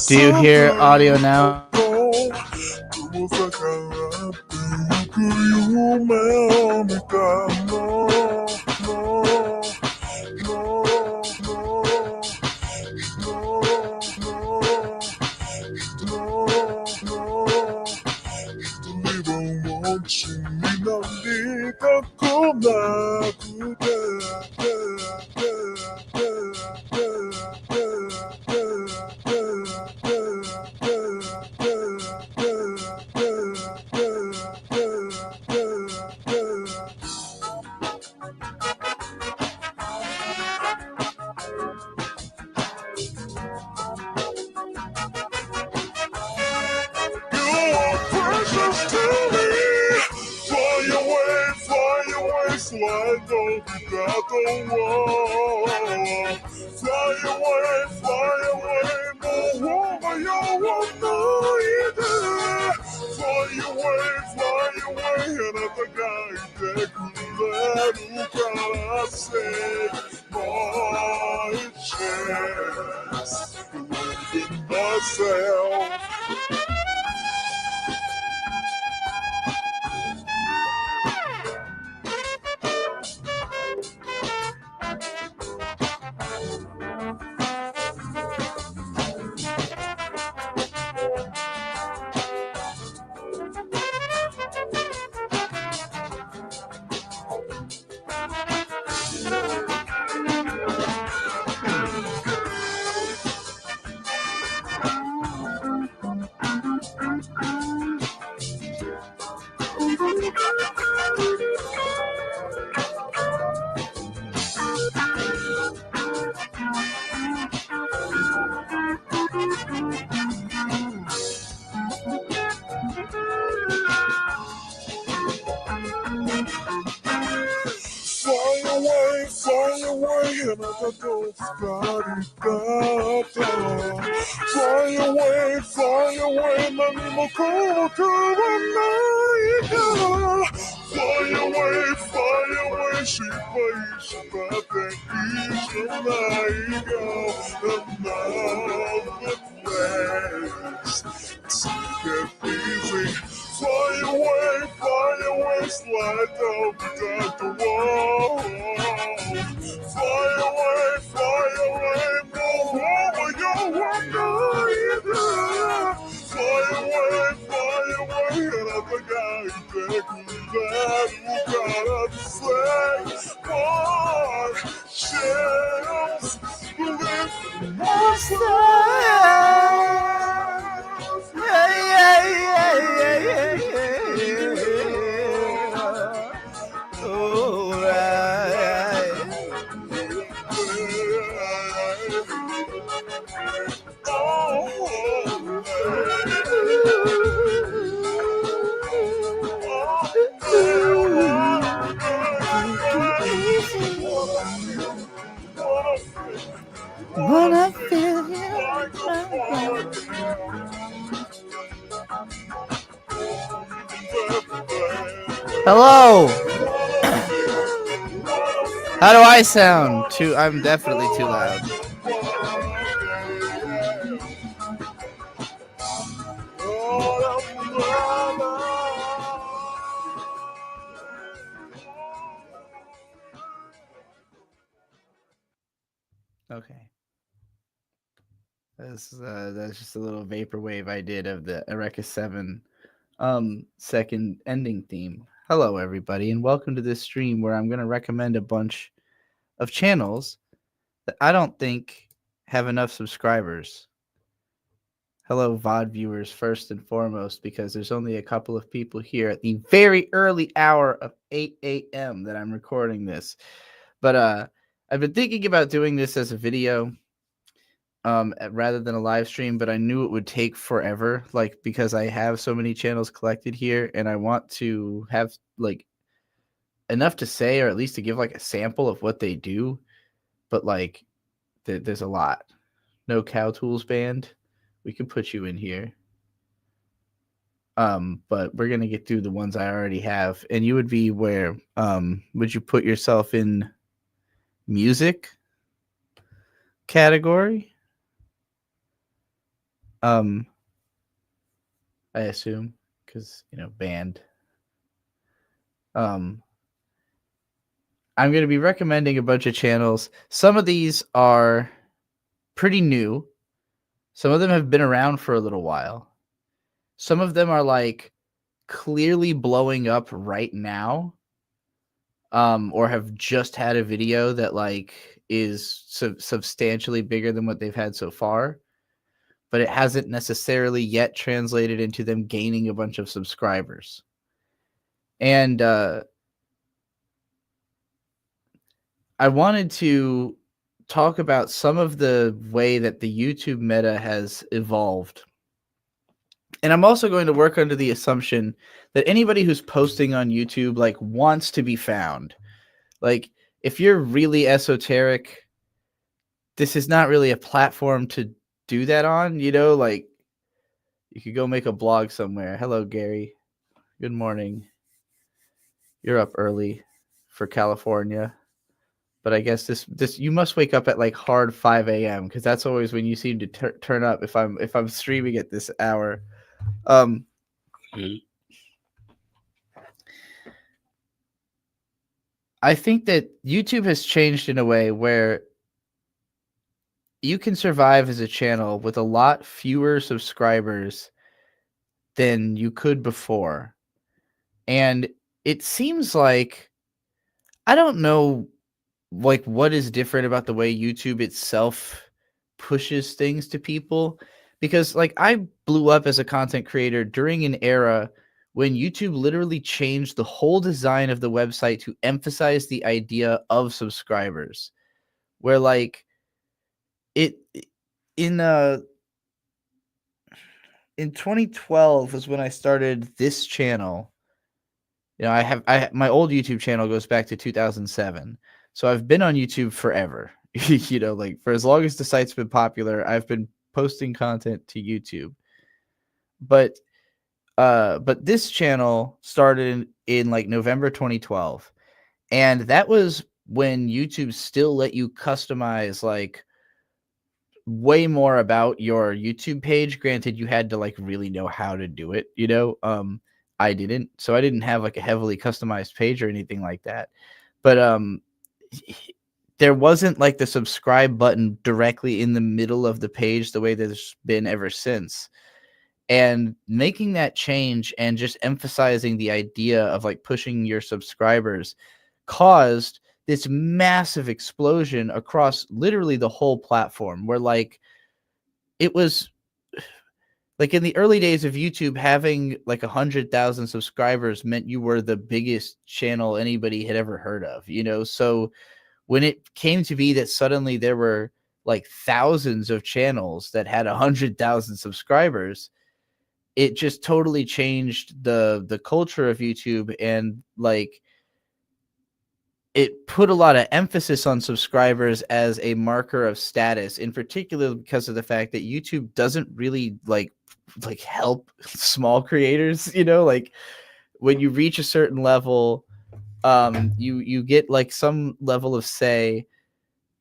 Do you hear audio now? Hello. How do I sound? I'm definitely too loud. Okay. That's just a little vaporwave I did of the Eureka 7 second ending theme. Hello everybody and welcome to this stream where I'm going to recommend a bunch of channels that I don't think have enough subscribers. Hello VOD viewers first and foremost, because there's only a couple of people here at the very early hour of 8 a.m. that I'm recording this. But I've been thinking about doing this as a video rather than a live stream, but I knew it would take forever, like, because I have so many channels collected here and I want to have like enough to say, or at least to give like a sample of what they do. But like there's a lot. No Cow Tools Band, we can put you in here. But we're gonna get through the ones I already have. And you would be where would you put yourself in music? category. I assume because band. I'm going to be recommending a bunch of channels. Some of these are pretty new. Some of them have been around for a little while. Some of them are like clearly blowing up right now, or have just had a video that like is substantially bigger than what they've had so far, but it hasn't necessarily yet translated into them gaining a bunch of subscribers. And I wanted to talk about some of the way that the YouTube meta has evolved. And I'm also going to work under the assumption that anybody who's posting on YouTube like wants to be found. Like if you're really esoteric, this is not really a platform to do that on, like you could go make a blog somewhere. Hello, Gary. Good morning. You're up early for California. But I guess this you must wake up at like hard 5 a.m. because that's always when you seem to turn up if I'm streaming at this hour. I think that YouTube has changed in a way where you can survive as a channel with a lot fewer subscribers than you could before. And it seems like, I don't know like what is different about the way YouTube itself pushes things to people, because like I blew up as a content creator during an era when YouTube literally changed the whole design of the website to emphasize the idea of subscribers, where like it in 2012 was when I started this channel. My old YouTube channel goes back to 2007. So I've been on YouTube forever. Like for as long as the site's been popular, I've been posting content to YouTube. But this channel started in like November 2012. And that was when YouTube still let you customize like way more about your YouTube page. Granted, you had to like really know how to do it, I didn't. So I didn't have like a heavily customized page or anything like that. But there wasn't like the subscribe button directly in the middle of the page the way there's been ever since. And making that change and just emphasizing the idea of like pushing your subscribers caused this massive explosion across literally the whole platform, where like it was like in the early days of YouTube, having like 100,000 subscribers meant you were the biggest channel anybody had ever heard of, So when it came to be that suddenly there were like thousands of channels that had 100,000 subscribers, it just totally changed the culture of YouTube, and like it put a lot of emphasis on subscribers as a marker of status, in particular because of the fact that YouTube doesn't really like help small creators, like when you reach a certain level, you get like some level of say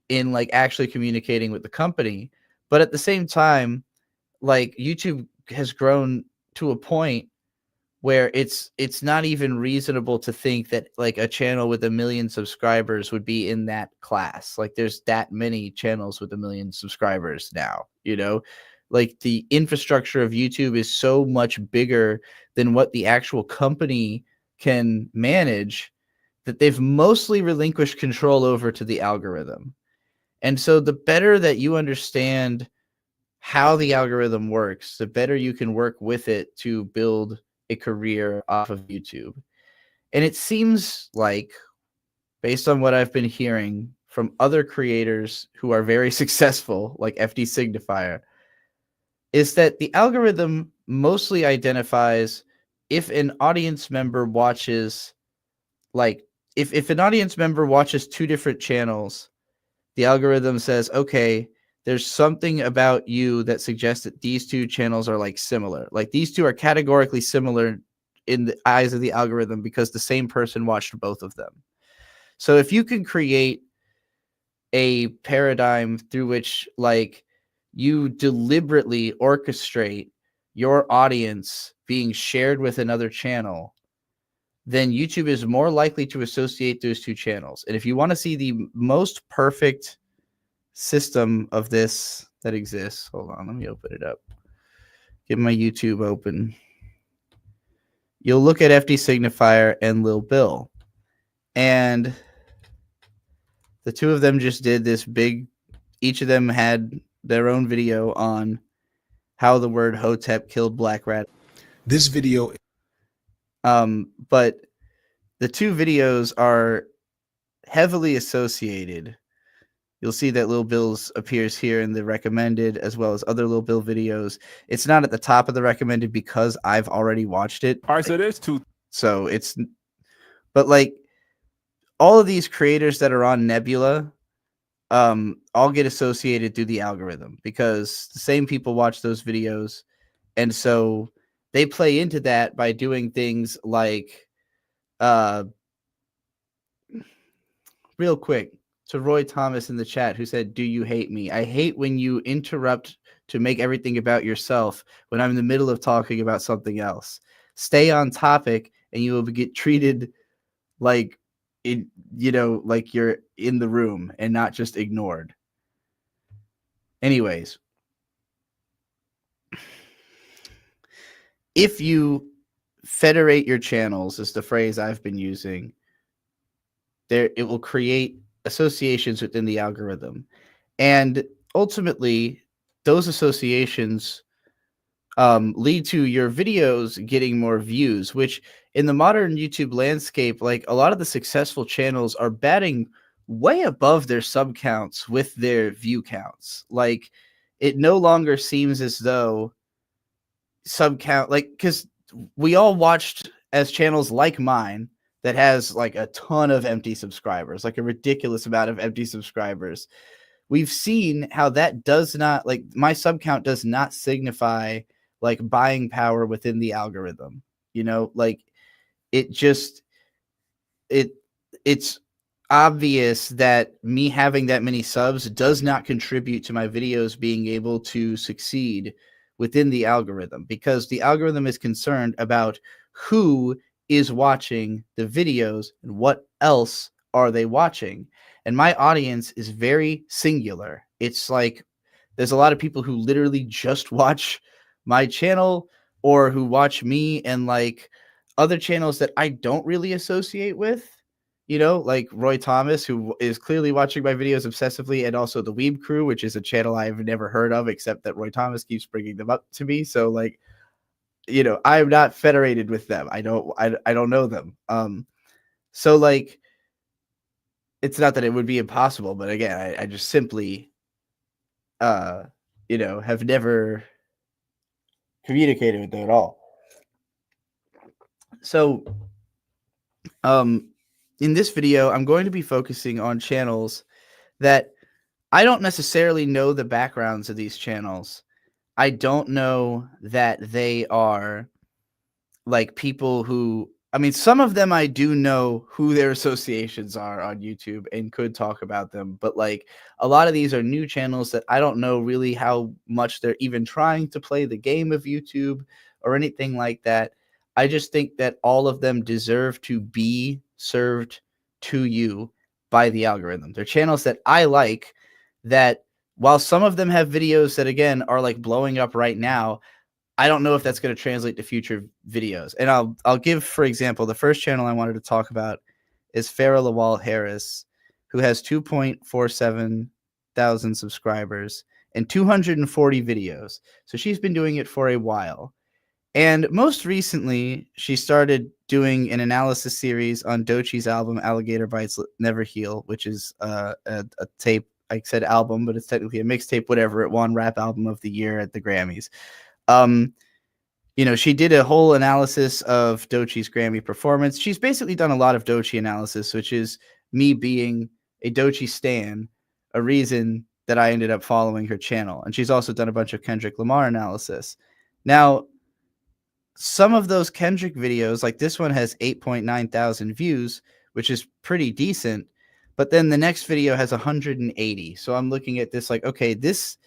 in like actually communicating with the company. But at the same time, like YouTube has grown to a point where it's not even reasonable to think that like a channel with 1 million subscribers would be in that class. Like there's that many channels with 1 million subscribers now, like the infrastructure of YouTube is so much bigger than what the actual company can manage, that they've mostly relinquished control over to the algorithm. And so the better that you understand how the algorithm works, the better you can work with it to build a career off of YouTube. And it seems like, based on what I've been hearing from other creators who are very successful, like FD Signifier, is that the algorithm mostly identifies if an audience member watches, like, if an audience member watches 2 different channels, the algorithm says, okay, there's something about you that suggests that these 2 channels are like similar. Like these 2 are categorically similar in the eyes of the algorithm because the same person watched both of them. So if you can create a paradigm through which like you deliberately orchestrate your audience being shared with another channel, then YouTube is more likely to associate those two channels. And if you want to see the most perfect system of this that exists, hold on, let me open it up. Get my YouTube open. You'll look at FD Signifier and Lil Bill. And the two of them just did this big, each of them had their own video on how the word Hotep killed Black Rat. This video. But the two videos are heavily associated. You'll see that Lil Bill's appears here in the recommended as well as other Lil Bill videos. It's not at the top of the recommended because I've already watched it. All right, so there's two. So it's, but like all of these creators that are on Nebula, all get associated through the algorithm because the same people watch those videos. And so they play into that by doing things like, real quick, to Roy Thomas in the chat who said, "Do you hate me? I hate when you interrupt to make everything about yourself when I'm in the middle of talking about something else. Stay on topic and you will get treated like it, like you're in the room and not just ignored." Anyways, if you federate your channels, is the phrase I've been using, there it will create associations within the algorithm. And ultimately, those associations lead to your videos getting more views, which in the modern YouTube landscape, like a lot of the successful channels are batting way above their sub counts with their view counts. Like it no longer seems as though sub count, like, because we all watched as channels like mine that has like a ton of empty subscribers, like a ridiculous amount of empty subscribers. We've seen how that does not, like, my sub count does not signify like buying power within the algorithm. Like it just, it's obvious that me having that many subs does not contribute to my videos being able to succeed within the algorithm, because the algorithm is concerned about who is watching the videos and what else are they watching. And my audience is very singular. It's like there's a lot of people who literally just watch my channel or who watch me and like other channels that I don't really associate with, like Roy Thomas, who is clearly watching my videos obsessively, and also the Weeb Crew, which is a channel I've never heard of, except that Roy Thomas keeps bringing them up to me. So like, I'm not federated with them. I don't know them. So like, it's not that it would be impossible, but again, I just simply, have never communicated with them at all. So, in this video, I'm going to be focusing on channels that I don't necessarily know the backgrounds of these channels. I don't know that they are like people who, I mean, some of them I do know who their associations are on YouTube and could talk about them. But like a lot of these are new channels that I don't know really how much they're even trying to play the game of YouTube or anything like that. I just think that all of them deserve to be served to you by the algorithm. They're channels that I like, that while some of them have videos that again are like blowing up right now, I don't know if that's going to translate to future videos. And I'll give, for example, the first channel I wanted to talk about is Farrah Lawal Harris, who has 2.47 thousand subscribers and 240 videos. So she's been doing it for a while. And most recently, she started doing an analysis series on Doechie's album Alligator Bites Never Heal, which is a tape. I said album, but it's technically a mixtape, whatever. It won Rap Album of the Year at the Grammys. She did a whole analysis of Doechie's Grammy performance. She's basically done a lot of Doechie analysis, which is me being a Doechie stan, a reason that I ended up following her channel. And she's also done a bunch of Kendrick Lamar analysis. Now, some of those Kendrick videos, like this one has 8.9 thousand views, which is pretty decent. but then the next video has 180. So I'm looking at this like, okay, this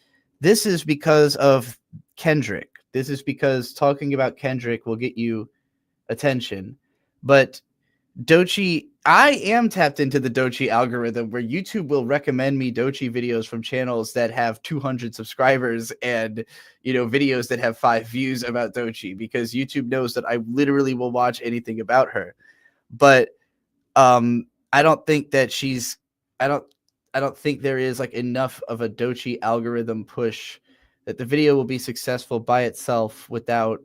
is because of Kendrick. This is because talking about Kendrick will get you attention. But Dochi, I am tapped into the Dochi algorithm where YouTube will recommend me Dochi videos from channels that have 200 subscribers and, videos that have 5 views about Dochi, because YouTube knows that I literally will watch anything about her. But I don't think that I don't think there is like enough of a Dochi algorithm push that the video will be successful by itself without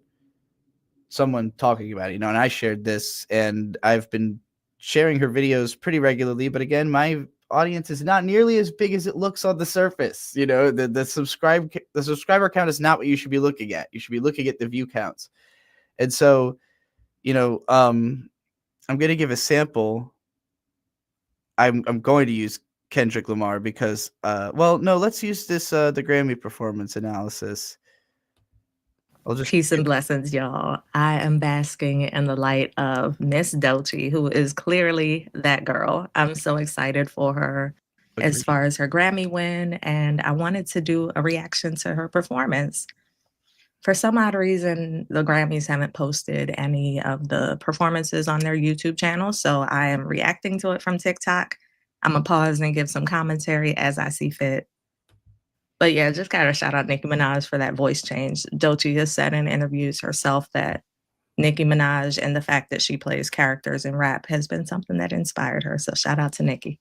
someone talking about it, and I shared this, and I've been sharing her videos pretty regularly, but again, my audience is not nearly as big as it looks on the surface. The subscriber count is not what you should be looking at. You should be looking at the view counts. And so, I'm going to give a sample. I'm going to use Kendrick Lamar because no, let's use this the Grammy performance analysis. I'll just Peace and blessings, y'all. I am basking in the light of Miss Dochi, who is clearly that girl. I'm so excited for her as far as her Grammy win, and I wanted to do a reaction to her performance. For some odd reason, the Grammys haven't posted any of the performances on their YouTube channel, so I am reacting to it from TikTok. I'm going to pause and give some commentary as I see fit. But yeah, just gotta shout out Nicki Minaj for that voice change. Doechii has said in interviews herself that Nicki Minaj and the fact that she plays characters in rap has been something that inspired her. So shout out to Nicki.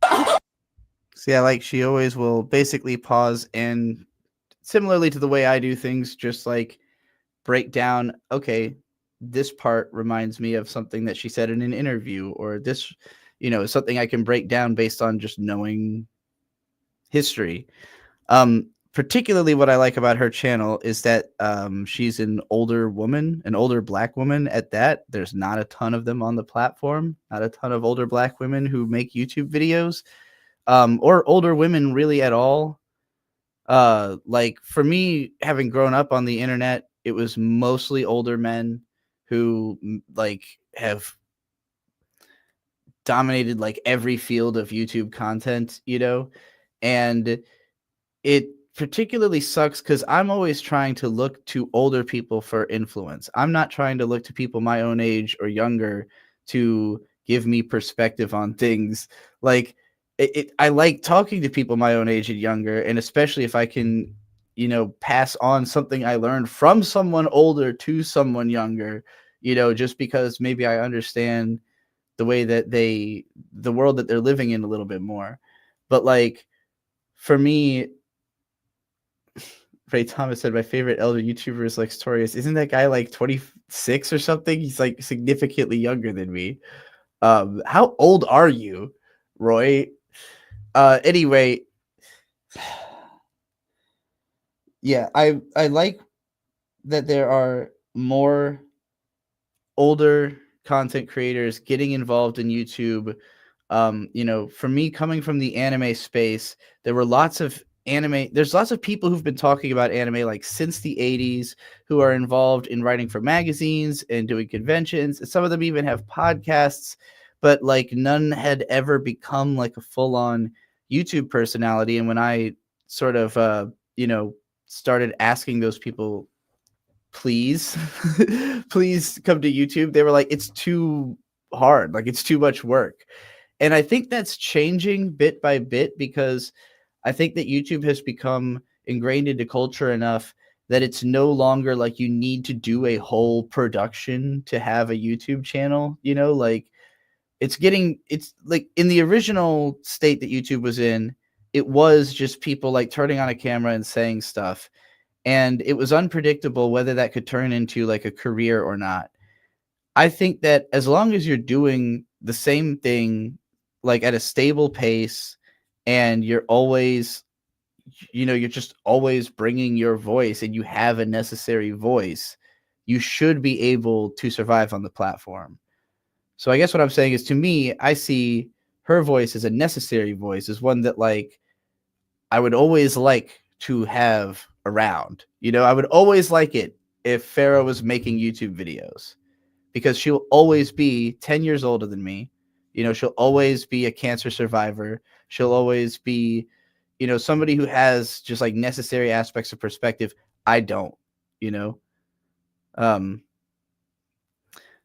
So yeah, like she always will basically pause and, similarly to the way I do things, just like break down, okay, this part reminds me of something that she said in an interview, or this, something I can break down based on just knowing history. Particularly what I like about her channel is that she's an older woman, an older Black woman at that. There's not a ton of them on the platform, not a ton of older Black women who make YouTube videos, or older women really at all. Like for me, having grown up on the internet, it was mostly older men who like have dominated like every field of YouTube content, and it particularly sucks because I'm always trying to look to older people for influence. I'm not trying to look to people my own age or younger to give me perspective on things. Like I like talking to people my own age and younger, and especially if I can, pass on something I learned from someone older to someone younger, just because maybe I understand the way that the world that they're living in a little bit more. But like for me, Ray Thomas said my favorite elder YouTuber is like Storius. Isn't that guy like 26 or something? He's like significantly younger than me. How old are you, Roy? Anyway, yeah, I like that there are more older content creators getting involved in YouTube. For me, coming from the anime space, there were lots of there's lots of people who've been talking about anime like since the 80s, who are involved in writing for magazines and doing conventions, and some of them even have podcasts, but like none had ever become like a full-on YouTube personality. And when I sort of started asking those people, please please come to YouTube, they were like, it's too hard, like it's too much work. And I think that's changing bit by bit, because I think that YouTube has become ingrained into culture enough that it's no longer like you need to do a whole production to have a YouTube channel, like it's like in the original state that YouTube was in, it was just people like turning on a camera and saying stuff, and it was unpredictable whether that could turn into like a career or not. I think that as long as you're doing the same thing like at a stable pace, and you're always, you're just always bringing your voice, and you have a necessary voice, you should be able to survive on the platform. So I guess what I'm saying is, to me, I see her voice as a necessary voice, as one that like I would always like to have around. I would always like it if Farrah was making YouTube videos, because she'll always be 10 years older than me. You know, she'll always be a cancer survivor. She'll always be, you know, somebody who has just like necessary aspects of perspective. I don't, you know. Um,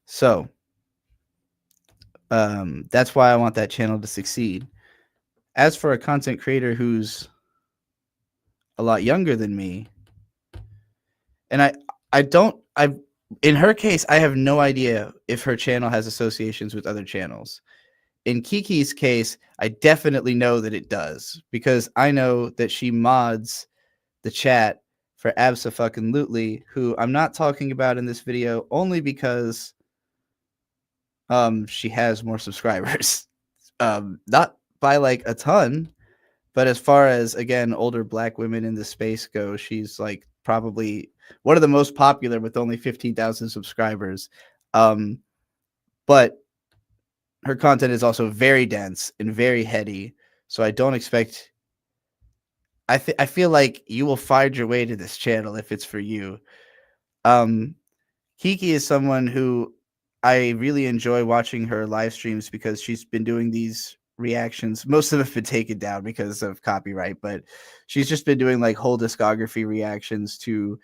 so that's why I want that channel to succeed. As for a content creator who's a lot younger than me, and I don't I in her case I have no idea if her channel has associations with other channels. In Kiki's case, I definitely know that it does because I know that she mods the chat for Absa-fucking-lutely, who I'm not talking about in this video only because she has more subscribers. Not by like a ton, but as far as again older black women in the space go, she's like probably one of the most popular with only 15,000 subscribers. But her content is also very dense and very heady, so I don't expect I feel like you will find your way to this channel if it's for you. Um Kiki is someone who I really enjoy watching her live streams because she's been doing these reactions. Most of them have been taken down because of copyright, but she's just been doing like whole discography reactions to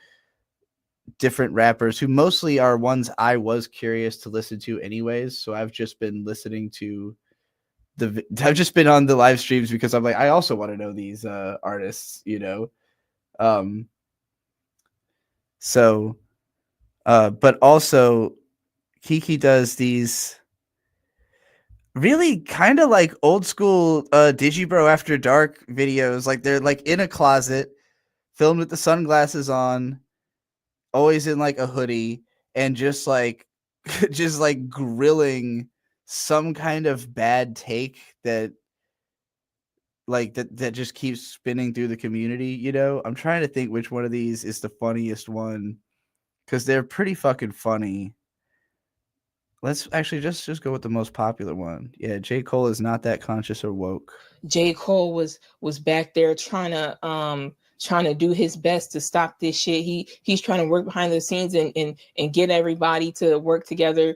different rappers who mostly are ones I was curious to listen to anyways. So I've just been listening to I've just been on the live streams because I'm like, I also want to know these artists, you know? Um, so, but also Kiki does these really kind of like old school Digibro After Dark videos. Like they're like in a closet, filmed with the sunglasses on, always in like a hoodie, and just like just like grilling some kind of bad take that that just keeps spinning through the community, you know? I'm trying to think which one of these is the funniest one because they're pretty fucking funny. Let's actually just go with the most popular one. Yeah, J. Cole is not that conscious or woke. J. Cole was back there trying to do his best to stop this shit. He's trying to work behind the scenes and get everybody to work together.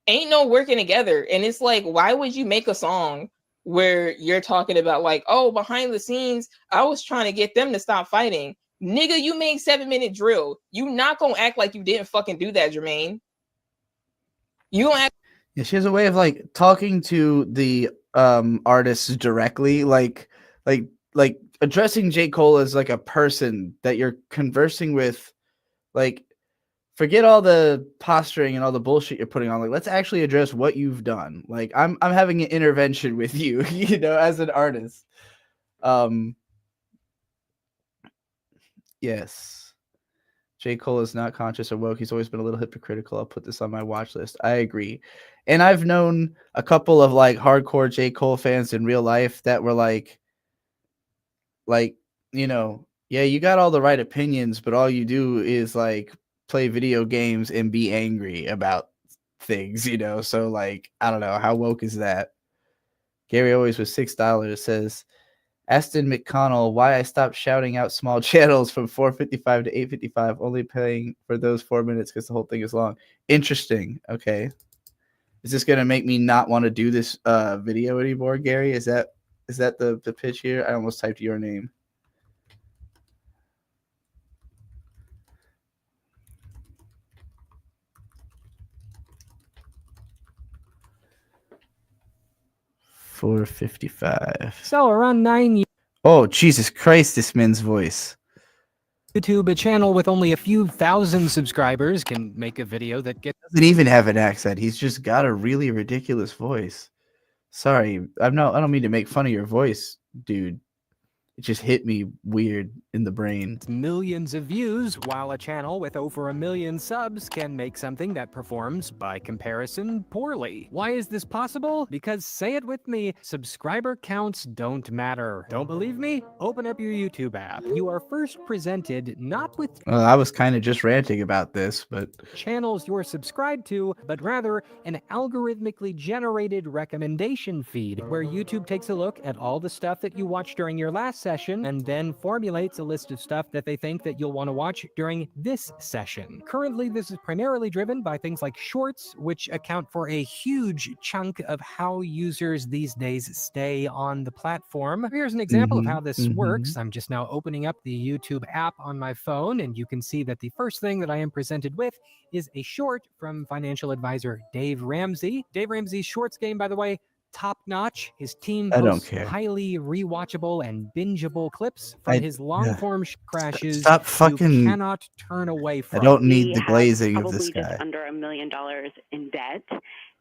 Ain't no working together. And it's like, why would you make a song where you're talking about like, oh, behind the scenes, I was trying to get them to stop fighting. Nigga, you made 7-minute drill. You not gonna act like you didn't fucking do that, Jermaine. You gonna act. Yeah, she has a way of like talking to the artists directly, like addressing J. Cole as like a person that you're conversing with. Like, forget all the posturing and all the bullshit you're putting on. Like, let's actually address what you've done. Like, I'm having an intervention with you, you know, as an artist. Yes. J. Cole is not conscious or woke. He's always been a little hypocritical. I'll put this on my watch list. I agree. And I've known a couple of like hardcore J. Cole fans in real life that were like, you know, yeah, you got all the right opinions, but all you do is like play video games and be angry about things, you know? So like, I don't know. How woke is that? Gary always with $6 says, Aston McConnell, why I stopped shouting out small channels from 455 to 855, only paying for those 4 minutes because the whole thing is long. Interesting. Okay. Is this going to make me not want to do this video anymore, Gary? Is that the pitch here? I almost typed your name. $4.55. So around 9 years. Oh, Jesus Christ, this man's voice. YouTube, a channel with only a few thousand subscribers, can make a video that gets... Doesn't even have an accent. He's just got a really ridiculous voice. Sorry, I don't mean to make fun of your voice, dude. It just hit me weird in the brain. millions of views, while a channel with over 1 million subs can make something that performs, by comparison, poorly. Why is this possible? Because, say it with me, subscriber counts don't matter. Don't believe me? Open up your YouTube app. You are first presented not with I was kind of just ranting about this, but channels you're subscribed to, but rather an algorithmically generated recommendation feed, where YouTube takes a look at all the stuff that you watched during your last session and then formulates a list of stuff that they think that you'll want to watch during this session. Currently, this is primarily driven by things like shorts, which account for a huge chunk of how users these days stay on the platform. Here's an example of how this works. I'm just now opening up the YouTube app on my phone, and you can see that the first thing that I am presented with is a short from financial advisor Dave Ramsey. Dave Ramsey's shorts game, by the way, top notch. His team I don't posts care. highly rewatchable and bingeable clips from his long form crashes. Stop fucking. You cannot turn away from. I don't need We the have glazing of probably this just guy. under $1 million in debt,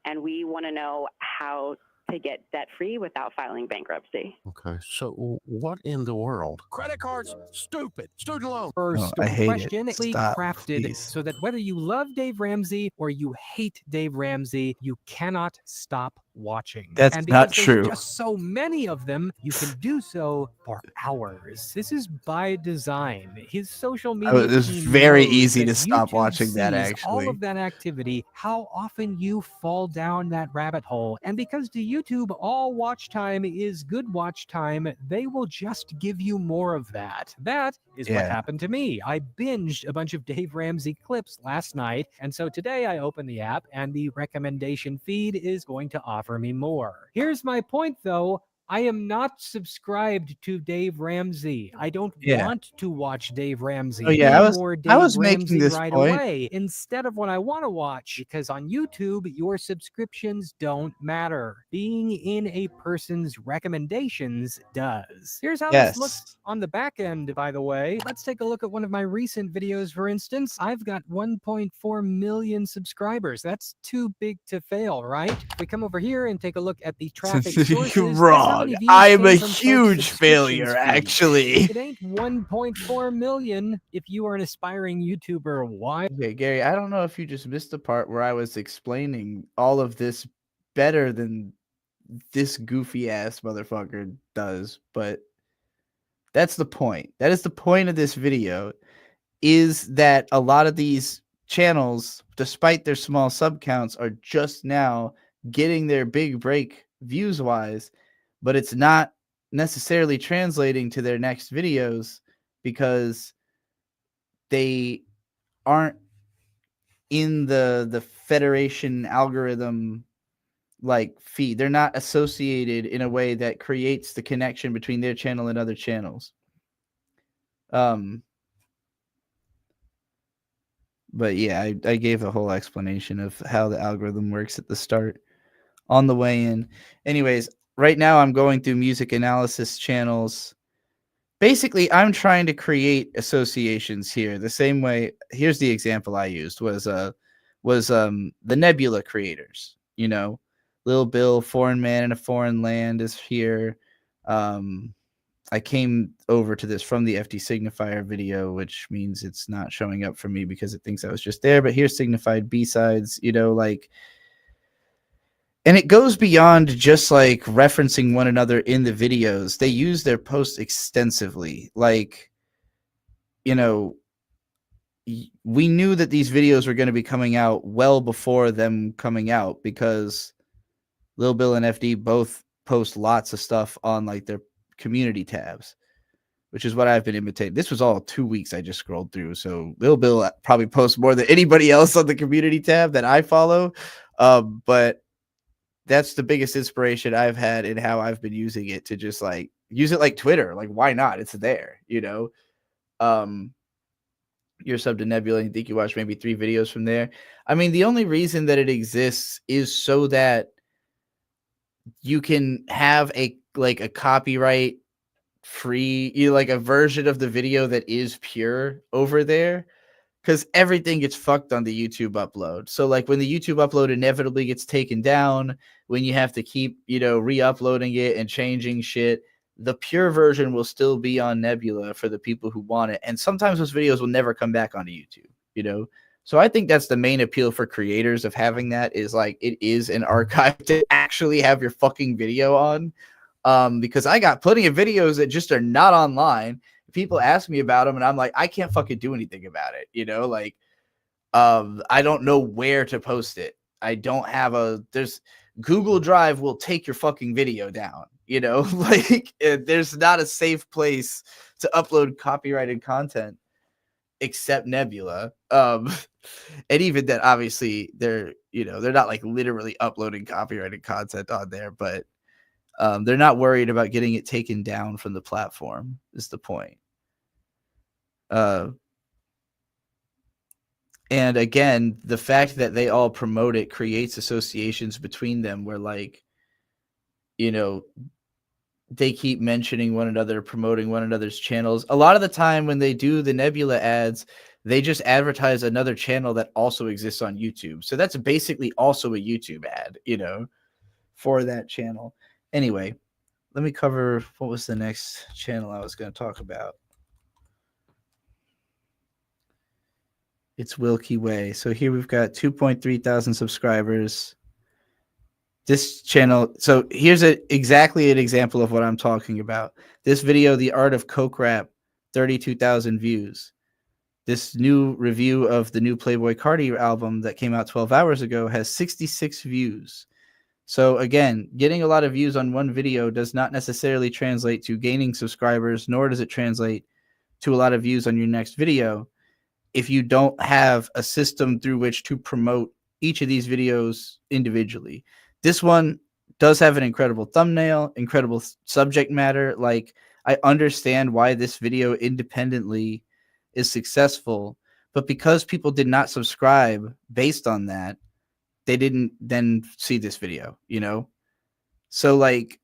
and we want to know how to get debt free without filing bankruptcy. Okay, so what in the world? Credit cards, stupid. Student loan. First I hate question, it. Stop, crafted please. so that whether you love Dave Ramsey or you hate Dave Ramsey, you cannot stop watching. That's and not because there's true. just so many of them, you can do so for hours. This is by design. His social media It was team very knows easy that to stop YouTube watching that, sees actually. all of that activity, how often you fall down that rabbit hole. And because to YouTube, all watch time is good watch time, they will just give you more of that. That is what happened to me. I binged a bunch of Dave Ramsey clips last night, and so today I open the app and the recommendation feed is going to offer me more. Here's my point though. I am not subscribed to Dave Ramsey. I don't want to watch Dave Ramsey. Oh yeah, more Dave I was Ramsey making this right point. away instead of what I want to watch, because on YouTube your subscriptions don't matter. Being in a person's recommendations does. Here's how this looks on the back end, by the way. Let's take a look at one of my recent videos, for instance. I've got 1.4 million subscribers. That's too big to fail, right? If we come over here and take a look at the traffic sources, You're wrong. I'm a huge failure, actually. It ain't 1.4 million. If you are an aspiring YouTuber, why? Okay, Gary, I don't know if you just missed the part where I was explaining all of this better than this goofy ass motherfucker does, but that's the point. That is the point of this video, is that a lot of these channels, despite their small sub counts, are just now getting their big break views wise, but it's not necessarily translating to their next videos because they aren't in the Federation algorithm like feed. They're not associated in a way that creates the connection between their channel and other channels. But yeah, I gave a whole explanation of how the algorithm works at the start on the way in. Anyways, right now I'm going through music analysis channels. Basically, I'm trying to create associations here. The same way, here's the example I used was the Nebula creators. You know, Lil Bill, Foreign Man in a Foreign Land is here. I came over to this from the FD Signifier video, which means it's not showing up for me because it thinks I was just there. But here's signified B-sides, you know, like, and it goes beyond just like referencing one another in the videos. They use their posts extensively. Like, you know, we knew that these videos were going to be coming out well before them coming out because Lil Bill and FD both post lots of stuff on like their community tabs, which is what I've been imitating. This was all 2 weeks I just scrolled through. So Lil Bill probably posts more than anybody else on the community tab that I follow. But that's the biggest inspiration I've had in how I've been using it to just like use it like Twitter. Like, why not? It's there, you know? You're sub to Nebula and you think you watch maybe 3 videos from there. I mean, the only reason that it exists is so that you can have a copyright free, like a version of the video that is pure over there, because everything gets fucked on the YouTube upload. So like when the YouTube upload inevitably gets taken down, when you have to keep, you know, re-uploading it and changing shit, the pure version will still be on Nebula for the people who want it. And sometimes those videos will never come back onto YouTube, you know? So I think that's the main appeal for creators of having that, is like it is an archive to actually have your fucking video on. Because I got plenty of videos that just are not online. People ask me about them and I'm like, I can't fucking do anything about it. You know, like, I don't know where to post it. I don't have there's Google Drive will take your fucking video down. You know, like there's not a safe place to upload copyrighted content except Nebula. And even then, obviously, they're not like literally uploading copyrighted content on there, but they're not worried about getting it taken down from the platform. Is the point? And again, the fact that they all promote it creates associations between them, where like, they keep mentioning one another, promoting one another's channels. A lot of the time when they do the Nebula ads, they just advertise another channel that also exists on YouTube. So that's basically also a YouTube ad, for that channel. Anyway, let me cover what was the next channel I was going to talk about. It's Wilkie Way. So here we've got 2.3 thousand subscribers. This channel, so here's exactly an example of what I'm talking about. This video, The Art of Coke Rap, 32,000 views. This new review of the new Playboi Carti album that came out 12 hours ago has 66 views. So again, getting a lot of views on one video does not necessarily translate to gaining subscribers, nor does it translate to a lot of views on your next video if you don't have a system through which to promote each of these videos individually. This one does have an incredible thumbnail, incredible subject matter. Like, I understand why this video independently is successful, but because people did not subscribe based on that, they didn't then see this video, So like,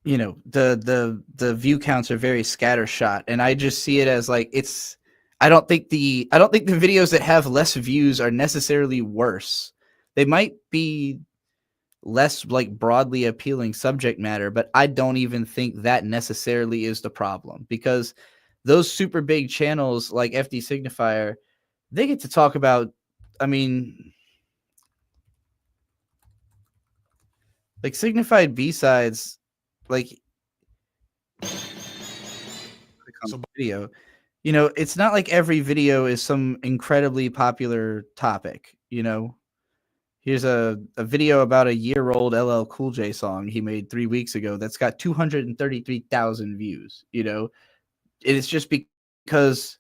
the view counts are very scattershot, and I just see it as like, I don't think the videos that have less views are necessarily worse. They might be less like broadly appealing subject matter, but I don't even think that necessarily is the problem, because those super big channels like FD Signifier, they get to talk about, like Signified B-sides, like video. It's not like every video is some incredibly popular topic. Here's a video about a year-old LL Cool J song he made 3 weeks ago that's got 233,000 views. It's just because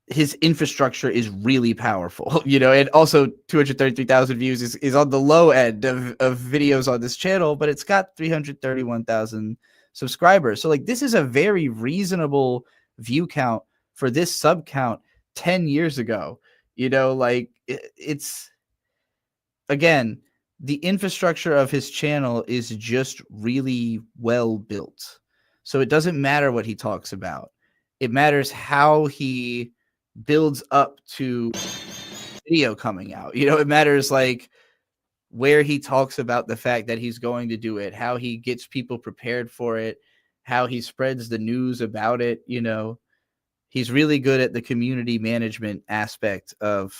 his infrastructure is really powerful, and also 233,000 views is on the low end of videos on this channel, but it's got 331,000 subscribers. So like, this is a very reasonable view count for this sub count 10 years ago. Like it's, again, the infrastructure of his channel is just really well built. So it doesn't matter what he talks about. It matters how he builds up to video coming out. It matters like where he talks about the fact that he's going to do it, how he gets people prepared for it, how he spreads the news about it. He's really good at the community management aspect of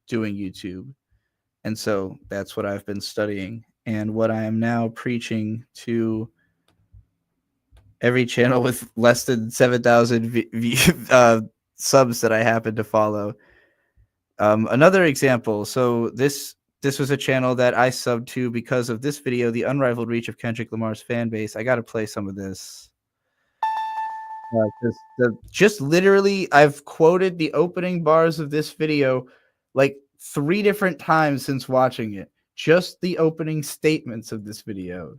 doing YouTube. And so that's what I've been studying, and what I am now preaching to every channel with less than 7,000 subs that I happen to follow. Another example. So this was a channel that I subbed to because of this video, The Unrivaled Reach of Kendrick Lamar's Fan Base. I got to play some of this. Just literally, I've quoted the opening bars of this video like 3 different times since watching it. Just the opening statements of this video.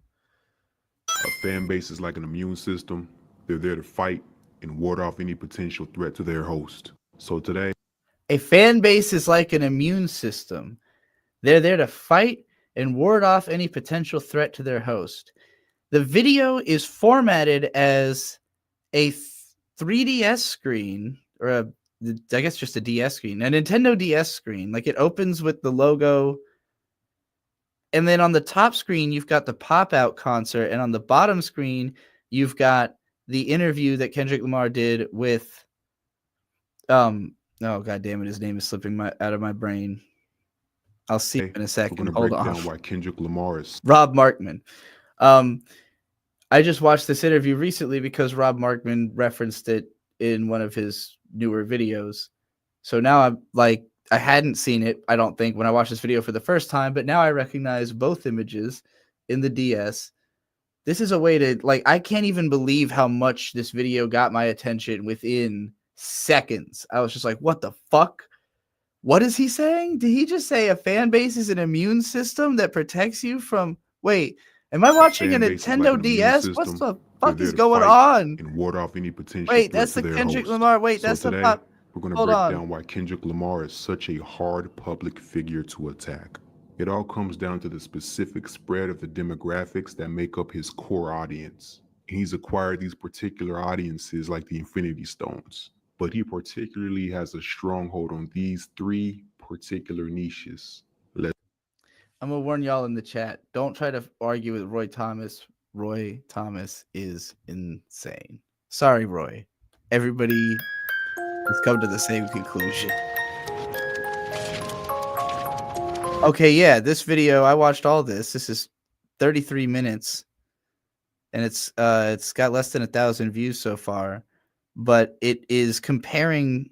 A fan base is like an immune system. They're there to fight and ward off any potential threat to their host. So today, a fan base is like an immune system. They're there to fight and ward off any potential threat to their host. The video is formatted as a 3DS screen, or I guess just a DS screen, a Nintendo DS screen. Like, it opens with the logo, and then on the top screen you've got the pop-out concert, and on the bottom screen you've got the interview that Kendrick Lamar did with oh god damn it, his name is slipping out of my brain. I'll see in a second. we're going to break down why Kendrick Lamar is Rob Markman. I just watched this interview recently because Rob Markman referenced it in one of his newer videos. So now I'm like, I hadn't seen it, I don't think, when I watched this video for the first time, but now I recognize both images in the DS. This is a way to, like, I can't even believe how much this video got my attention within seconds. I was just like, what the fuck? What is he saying? Did he just say a fan base is an immune system that protects you from... Wait, am I watching a Fan base is like Nintendo an immune DS? What system. the They're fuck there is to going fight on? and ward off any potential Wait, threat that's to the their Kendrick host. Lamar. Wait, So that's the today, pop. we're going to Hold break on. down why Kendrick Lamar is such a hard public figure to attack. It all comes down to the specific spread of the demographics that make up his core audience. He's acquired these particular audiences like the Infinity Stones, but he particularly has a stronghold on these 3 particular niches. I'm gonna warn y'all in the chat. Don't try to argue with Roy Thomas. Roy Thomas is insane. Sorry, Roy. Everybody has come to the same conclusion. Okay, yeah, this video, I watched all this. This is 33 minutes, and it's got less than 1,000 views so far, but it is comparing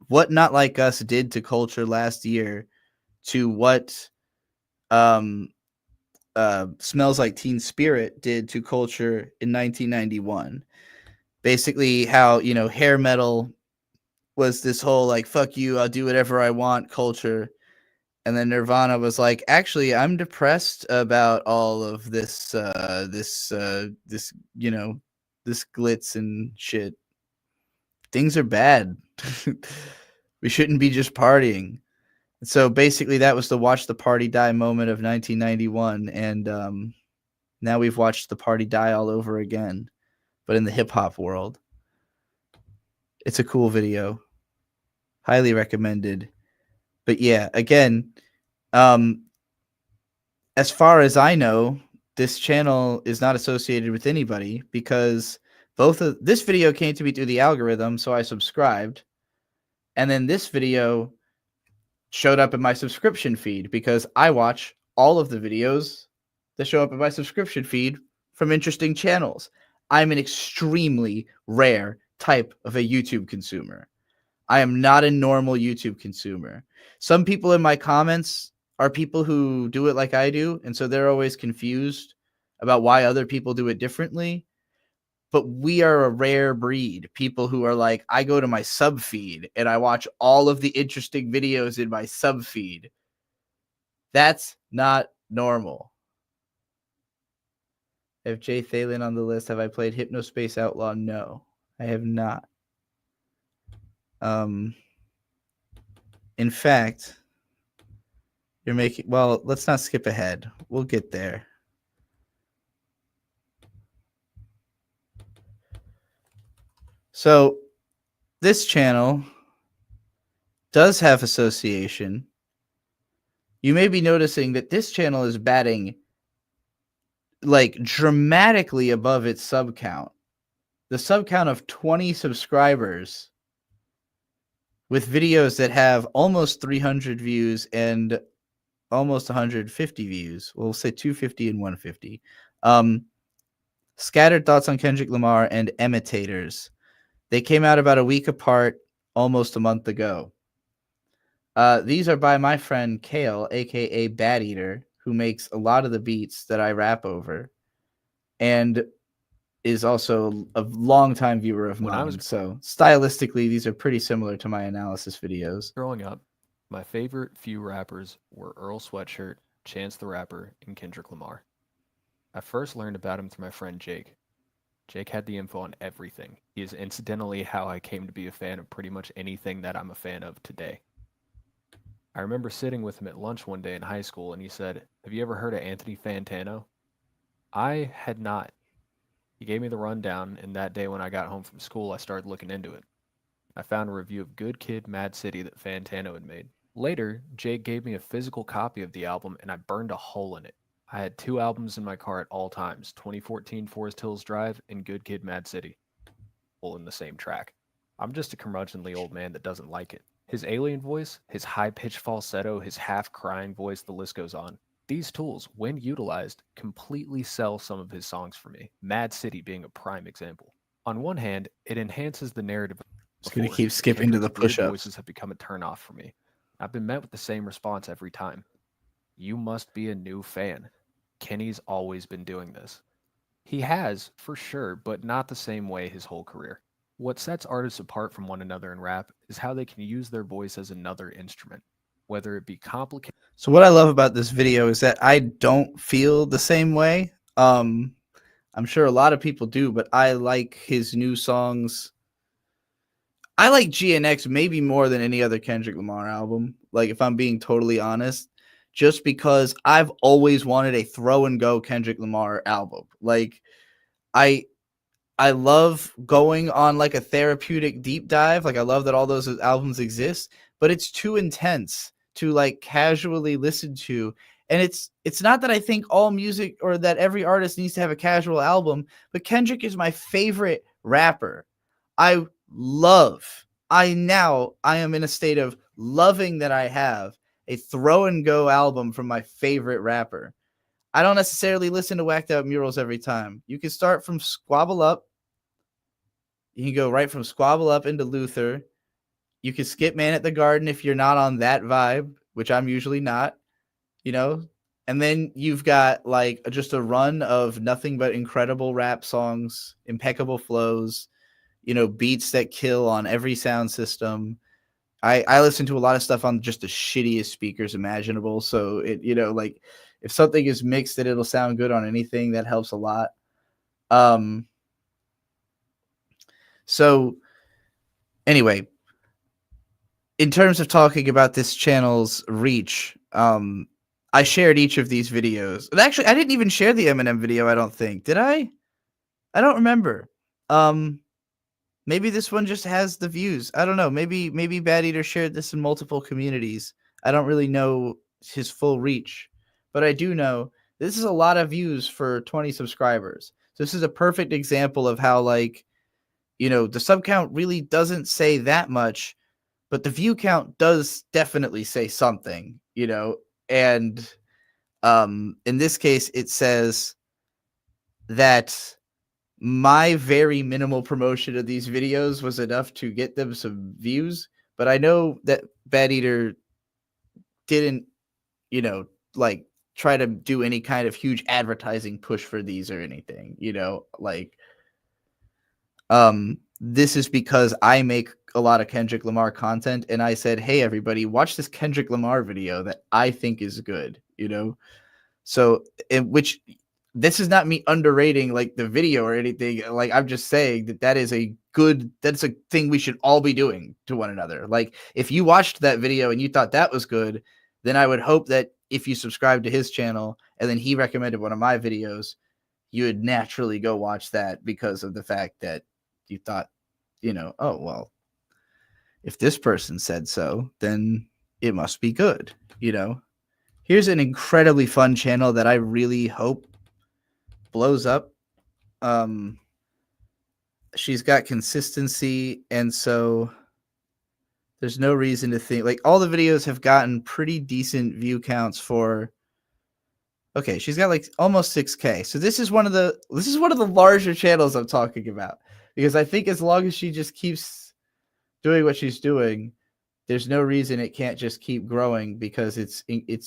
what Not Like Us did to culture last year to what Smells Like Teen Spirit did to culture in 1991. Basically, how, you know, hair metal was this whole like, fuck you, I'll do whatever I want culture. And then Nirvana was like, actually, I'm depressed about all of this, you know, this glitz and shit. Things are bad. We shouldn't be just partying. So basically, that was the watch the party die moment of 1991. And now we've watched the party die all over again, but in the hip hop world. It's a cool video. Highly recommended. But yeah, again, as far as I know, this channel is not associated with anybody because this video came to me through the algorithm, so I subscribed. And then this video showed up in my subscription feed because I watch all of the videos that show up in my subscription feed from interesting channels. I'm an extremely rare type of a YouTube consumer. I am not a normal YouTube consumer. Some people in my comments are people who do it like I do, and so they're always confused about why other people do it differently. But we are a rare breed. People who are like, I go to my sub feed and I watch all of the interesting videos in my sub feed. That's not normal. If Jay Thalen on the list, have I played Hypnospace Outlaw? No, I have not. In fact, you're making, well, let's not skip ahead. We'll get there. So this channel does have association. You may be noticing that this channel is batting like dramatically above its sub count. The sub count of 20 subscribers with videos that have almost 300 views and almost 150 views. We'll say 250 and 150. Scattered Thoughts on Kendrick Lamar and Imitators. They came out about a week apart, almost a month ago. These are by my friend Kale, aka Bad Eater, who makes a lot of the beats that I rap over, and is also a longtime viewer of mine. So stylistically, these are pretty similar to my analysis videos. Growing up, my favorite few rappers were Earl Sweatshirt, Chance the Rapper, and Kendrick Lamar. I first learned about him through my friend Jake. Jake had the info on everything. He is incidentally how I came to be a fan of pretty much anything that I'm a fan of today. I remember sitting with him at lunch one day in high school, and he said, "Have you ever heard of Anthony Fantano?" I had not. He gave me the rundown, and that day when I got home from school, I started looking into it. I found a review of Good Kid, Mad City that Fantano had made. Later, Jake gave me a physical copy of the album, and I burned a hole in it. I had 2 albums in my car at all times, 2014 Forest Hills Drive and Good Kid, Mad City, all in the same track. I'm just a curmudgeonly old man that doesn't like it. His alien voice, his high-pitched falsetto, his half-crying voice, the list goes on. These tools, when utilized, completely sell some of his songs for me, Mad City being a prime example. On one hand, it enhances the narrative. Just going to keep skipping to the push-ups. Voices have become a turn-off for me. I've been met with the same response every time. You must be a new fan. Kenny's always been doing this. He has, for sure, but not the same way his whole career. What sets artists apart from one another in rap is how they can use their voice as another instrument, whether it be complicated. So what I love about this video is that I don't feel the same way. I'm sure a lot of people do, but I like his new songs. I like GNX maybe more than any other Kendrick Lamar album. Like, if I'm being totally honest, just because I've always wanted a throw and go Kendrick Lamar album. Like, I love going on like a therapeutic deep dive. Like, I love that all those albums exist, but it's too intense to like casually listen to. And it's not that I think all music or that every artist needs to have a casual album, but Kendrick is my favorite rapper. I am in a state of loving that I have a throw and go album from my favorite rapper. I don't necessarily listen to Whacked Out Murals every time. You can start from Squabble Up. You can go right from Squabble Up into Luther. You can skip Man at the Garden if you're not on that vibe, which I'm usually not, you know? And then you've got like just a run of nothing but incredible rap songs, impeccable flows, beats that kill on every sound system. I listen to a lot of stuff on just the shittiest speakers imaginable. So it, like if something is mixed that it'll sound good on anything, that helps a lot. So anyway, in terms of talking about this channel's reach, I shared each of these videos. And actually, I didn't even share the Eminem video, I don't think. Did I? I don't remember. Maybe this one just has the views. I don't know. Maybe Bad Eater shared this in multiple communities. I don't really know his full reach, but I do know this is a lot of views for 20 subscribers. So this is a perfect example of how, like, the sub count really doesn't say that much, but the view count does definitely say something, and in this case, it says that my very minimal promotion of these videos was enough to get them some views, but I know that Bad Eater didn't, like try to do any kind of huge advertising push for these or anything, like, this is because I make a lot of Kendrick Lamar content and I said, hey, everybody, watch this Kendrick Lamar video that I think is good, So, this is not me underrating like the video or anything. Like, I'm just saying that's a thing we should all be doing to one another. Like, if you watched that video and you thought that was good, then I would hope that if you subscribe to his channel and then he recommended one of my videos, you would naturally go watch that because of the fact that you thought, oh, well, if this person said so, then it must be good, Here's an incredibly fun channel that I really hope blows up. She's got consistency, and so there's no reason to think like all the videos have gotten pretty decent view counts for. Okay, she's got like almost 6K. So this is one of the larger channels I'm talking about, because I think as long as she just keeps doing what she's doing, there's no reason it can't just keep growing because it's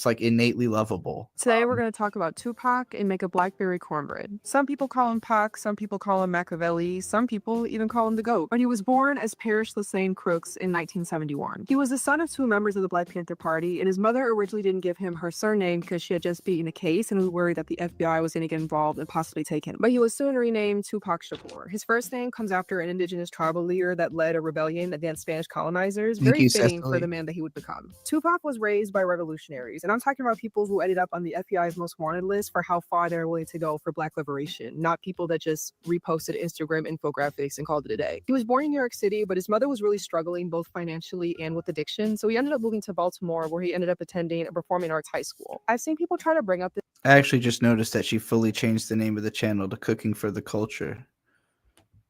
like innately lovable. Today we're going to talk about Tupac and make a blackberry cornbread. Some people call him Pac, some people call him Machiavelli, some people even call him the GOAT. But he was born as Parrish Lassane Crooks in 1971. He was the son of two members of the Black Panther Party, and his mother originally didn't give him her surname because she had just beaten a case and was worried that the FBI was going to get involved and possibly take him. But he was soon renamed Tupac Shakur. His first name comes after an indigenous tribal leader that led a rebellion against Spanish colonizers. Very fitting for the man that he would become. Tupac was raised by revolutionaries, and I'm talking about people who ended up on the FBI's most wanted list for how far they're willing to go for Black liberation, not people that just reposted Instagram infographics and called it a day. He was born in New York City, but his mother was really struggling both financially and with addiction, so he ended up moving to Baltimore, where he ended up attending a performing arts high school. I've seen people try to bring up this. I actually just noticed that she fully changed the name of the channel to Cooking for the Culture.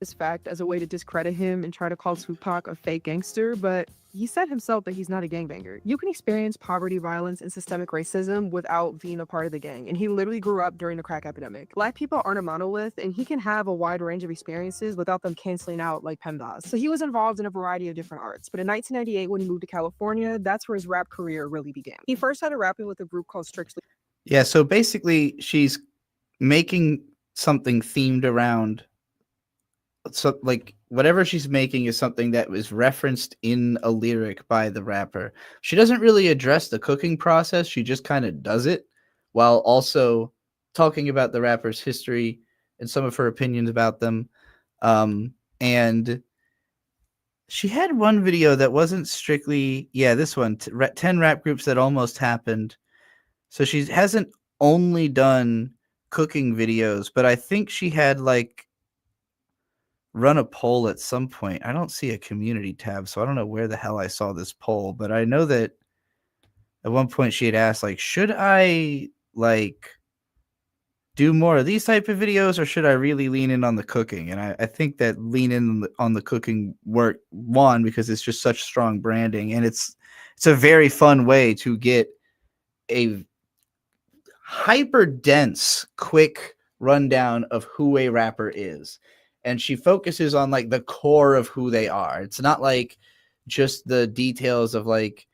this fact as a way to discredit him and try to call Tupac a fake gangster, but he said himself that he's not a gangbanger. You can experience poverty, violence, and systemic racism without being a part of the gang, and he literally grew up during the crack epidemic. Black people aren't a monolith, and he can have a wide range of experiences without them canceling out like PEMDAS. So he was involved in a variety of different arts, but in 1998, when he moved to California, that's where his rap career really began. He first started rapping with a group called Strictly. Yeah, so basically she's making something themed around, so like whatever she's making is something that was referenced in a lyric by the rapper. She doesn't really address the cooking process, she just kind of does it while also talking about the rapper's history and some of her opinions about them. And she had one video that wasn't strictly, this one, 10 rap groups that almost happened. So she hasn't only done cooking videos, but I think she had like run a poll at some point. I don't see a community tab, so I don't know where the hell I saw this poll, but I know that at one point she had asked, like, should I like do more of these type of videos or should I really lean in on the cooking? And I think that lean in on the cooking work, one, because it's just such strong branding, and it's a very fun way to get a hyper dense, quick rundown of who a rapper is. And she focuses on like the core of who they are. It's not like just the details of like,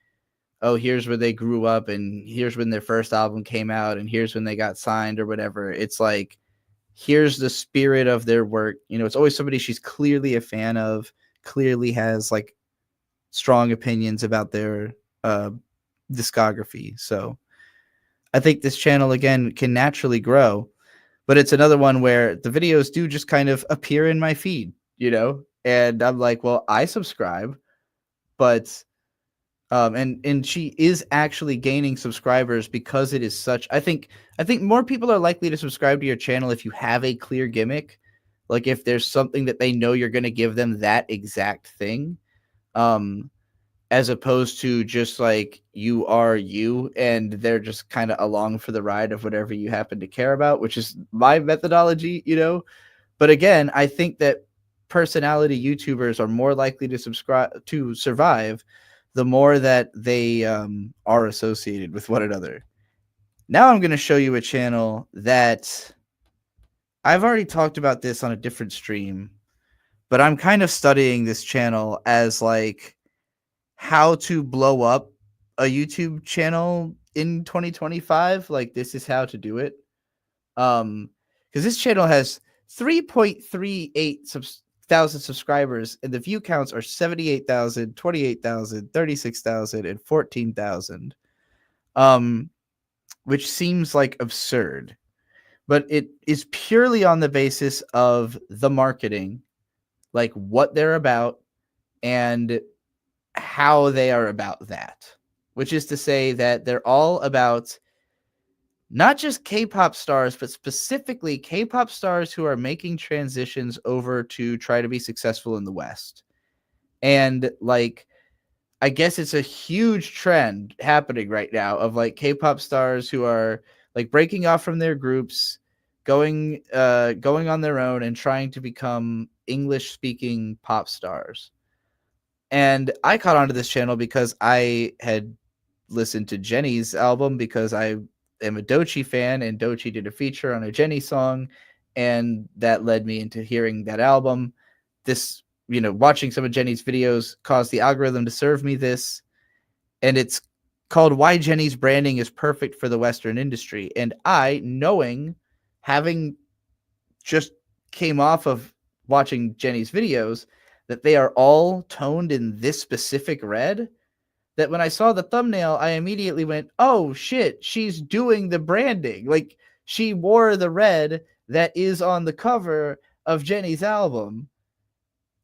oh, here's where they grew up and here's when their first album came out and here's when they got signed or whatever. It's like, here's the spirit of their work. You know, it's always somebody she's clearly a fan of, clearly has like strong opinions about their discography. So I think this channel, again, can naturally grow, but it's another one where the videos do just kind of appear in my feed, you know, and I'm like, well, I subscribe, but and she is actually gaining subscribers because it is such, I think more people are likely to subscribe to your channel if you have a clear gimmick, like if there's something that they know you're going to give them that exact thing, as opposed to just like you are you and they're just kind of along for the ride of whatever you happen to care about, which is my methodology, you know. But again, I think that personality YouTubers are more likely to survive the more that they are associated with one another. Now I'm going to show you a channel that I've already talked about this on a different stream, but I'm kind of studying this channel as like how to blow up a YouTube channel in 2025. Like, this is how to do it. Because this channel has 3.38 thousand subscribers and the view counts are 78,000, 28,000, 36,000, and 14,000. Which seems like absurd, but it is purely on the basis of the marketing, like what they're about and how they are about that, which is to say that they're all about not just K-pop stars, but specifically K-pop stars who are making transitions over to try to be successful in the West. And like, I guess it's a huge trend happening right now of like K-pop stars who are like breaking off from their groups, going on their own and trying to become English-speaking pop stars. And I caught onto this channel because I had listened to Jenny's album because I am a Doechii fan, and Doechii did a feature on a Jenny song, and that led me into hearing that album. This, you know, watching some of Jenny's videos caused the algorithm to serve me this, and it's called Why Jenny's Branding is Perfect for the Western Industry. And I, having just came off of watching Jenny's videos, that they are all toned in this specific red, that when I saw the thumbnail, I immediately went, oh shit, she's doing the branding. Like, she wore the red that is on the cover of Jenny's album.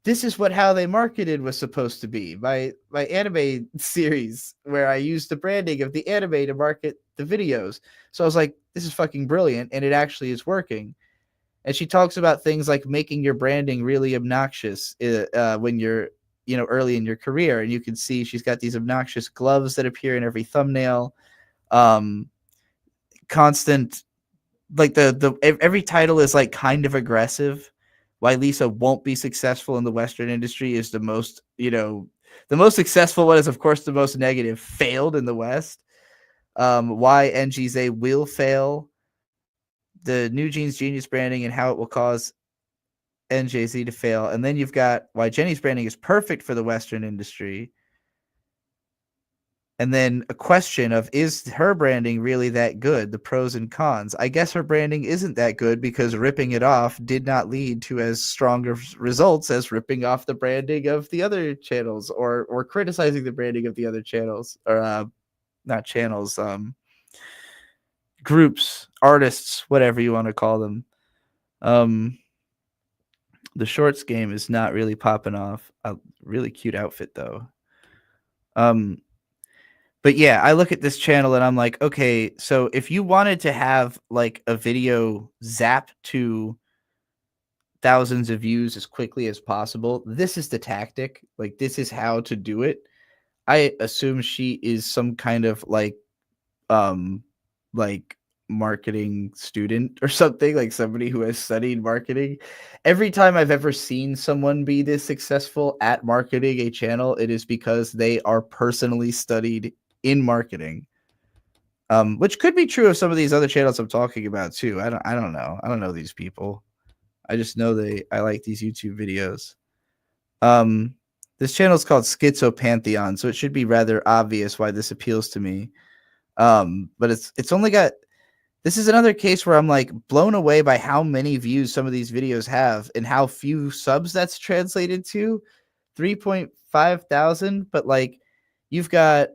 This is how they marketed was supposed to be. My anime series where I used the branding of the anime to market the videos. So I was like, this is fucking brilliant, and it actually is working. And she talks about things like making your branding really obnoxious when you're, you know, early in your career. And you can see she's got these obnoxious gloves that appear in every thumbnail. Constant, like every title is like kind of aggressive, why Lisa won't be successful in the Western industry is the most, the most successful one is, of course, the most negative, failed in the West. Why NGZ will fail, the New Jeans Genius branding and how it will cause NJZ to fail. And then you've got why Jenny's branding is perfect for the Western industry. And then a question of, is her branding really that good? The pros and cons. I guess her branding isn't that good because ripping it off did not lead to as strong of results as ripping off the branding of the other channels or criticizing the branding of the other channels or not channels, groups, artists, whatever you want to call them. The shorts game is not really popping off. A really cute outfit though. But yeah, I look at this channel and I'm like, okay, so if you wanted to have like a video zap to thousands of views as quickly as possible, this is the tactic. Like, this is how to do it. I assume she is some kind of like marketing student or something, like somebody who has studied marketing. Every time I've ever seen someone be this successful at marketing a channel, it is because they are personally studied in marketing, which could be true of some of these other channels I'm talking about too. I don't know. I don't know these people. I just know I like these YouTube videos. This channel is called Schizo Pantheon, so it should be rather obvious why this appeals to me. But it's only got, this is another case where I'm like blown away by how many views some of these videos have and how few subs that's translated to. 3.5 thousand, but like you've got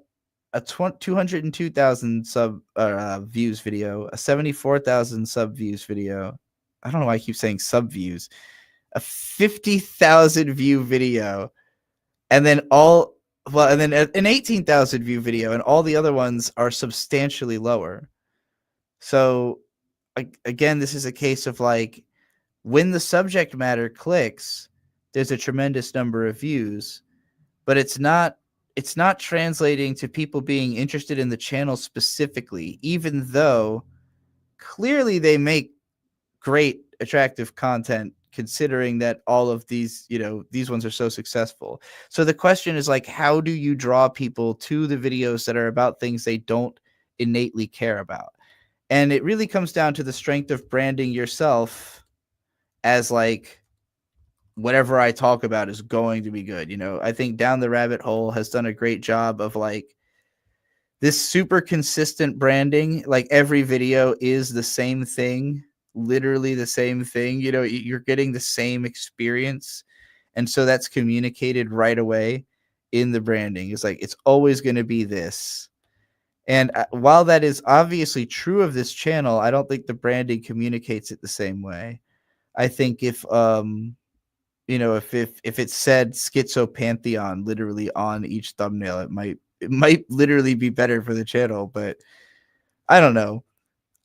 a 202,000 sub views video, a 74,000 sub views video. I don't know why I keep saying sub views. A 50,000 view video, and then an 18,000 view video, and all the other ones are substantially lower. So again, this is a case of like, when the subject matter clicks, there's a tremendous number of views, but it's not translating to people being interested in the channel specifically, even though clearly they make great, attractive content, considering that all of these, these ones are so successful. So the question is like, how do you draw people to the videos that are about things they don't innately care about? And it really comes down to the strength of branding yourself as like, whatever I talk about is going to be good. I think Down the Rabbit Hole has done a great job of like this super consistent branding. Like every video is the same thing, literally the same thing. You're getting the same experience. And so that's communicated right away in the branding. It's like, it's always going to be this. And while that is obviously true of this channel, I don't think the branding communicates it the same way. I think if if it said Schizo Pantheon literally on each thumbnail, it might literally be better for the channel, but I don't know.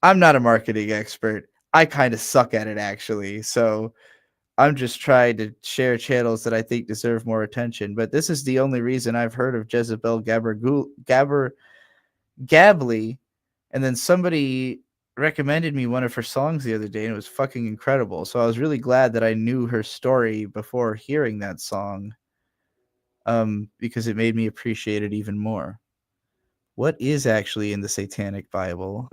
I'm not a marketing expert. I kind of suck at it, actually. So I'm just trying to share channels that I think deserve more attention. But this is the only reason I've heard of Jezebel Gabbly. And then somebody recommended me one of her songs the other day, and it was fucking incredible. So I was really glad that I knew her story before hearing that song, because it made me appreciate it even more. What is actually in the Satanic Bible?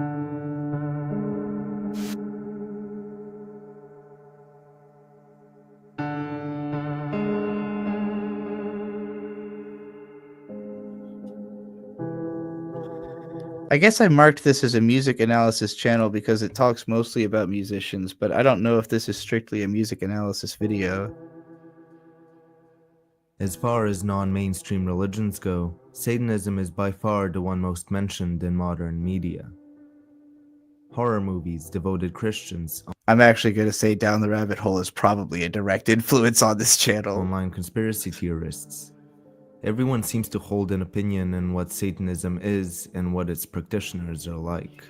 I guess I marked this as a music analysis channel because it talks mostly about musicians, but I don't know if this is strictly a music analysis video. As far as non-mainstream religions go, Satanism is by far the one most mentioned in modern media. Horror movies devoted Christians. I'm actually going to say Down the Rabbit Hole is probably a direct influence on this channel. Online conspiracy theorists. Everyone seems to hold an opinion on what Satanism is and what its practitioners are like.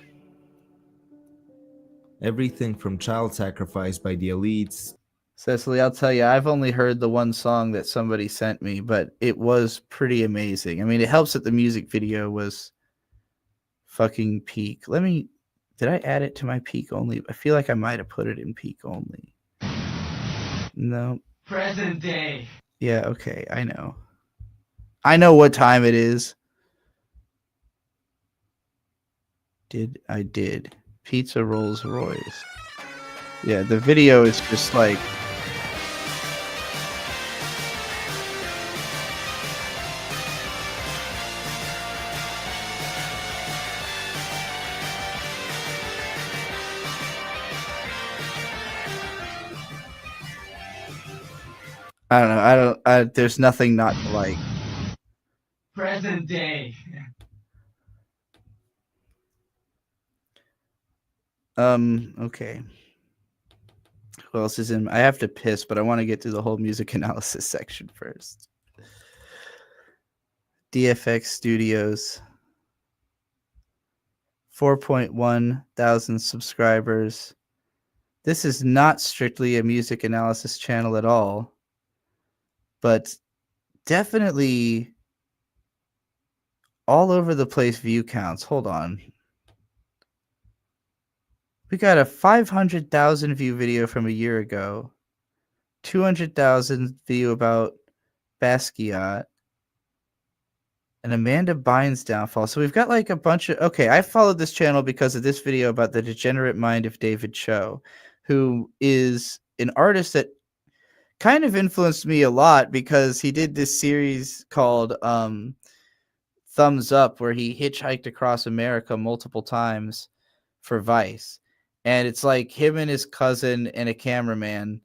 Everything from child sacrifice by the elites. Cecily, I'll tell you, I've only heard the one song that somebody sent me, but it was pretty amazing. I mean, it helps that the music video was fucking peak. Did I add it to my peak only? I feel like I might have put it in peak only. No. Present day. Yeah, okay, I know. I know what time it is. I did. Pizza Rolls Royce. Yeah, the video is just like I don't know. There's nothing not to like. Present day. Okay. Who else is in? I have to piss, but I want to get to the whole music analysis section first. DFX Studios. 4.1 thousand subscribers. This is not strictly a music analysis channel at all, but definitely all over the place view counts. Hold on. We got a 500,000 view video from a year ago, 200,000 view about Basquiat, and Amanda Bynes' downfall. So we've got like a bunch of. Okay, I followed this channel because of this video about the degenerate mind of David Cho, who is an artist that kind of influenced me a lot because he did this series called Thumbs Up, where he hitchhiked across America multiple times for Vice. And it's like him and his cousin and a cameraman,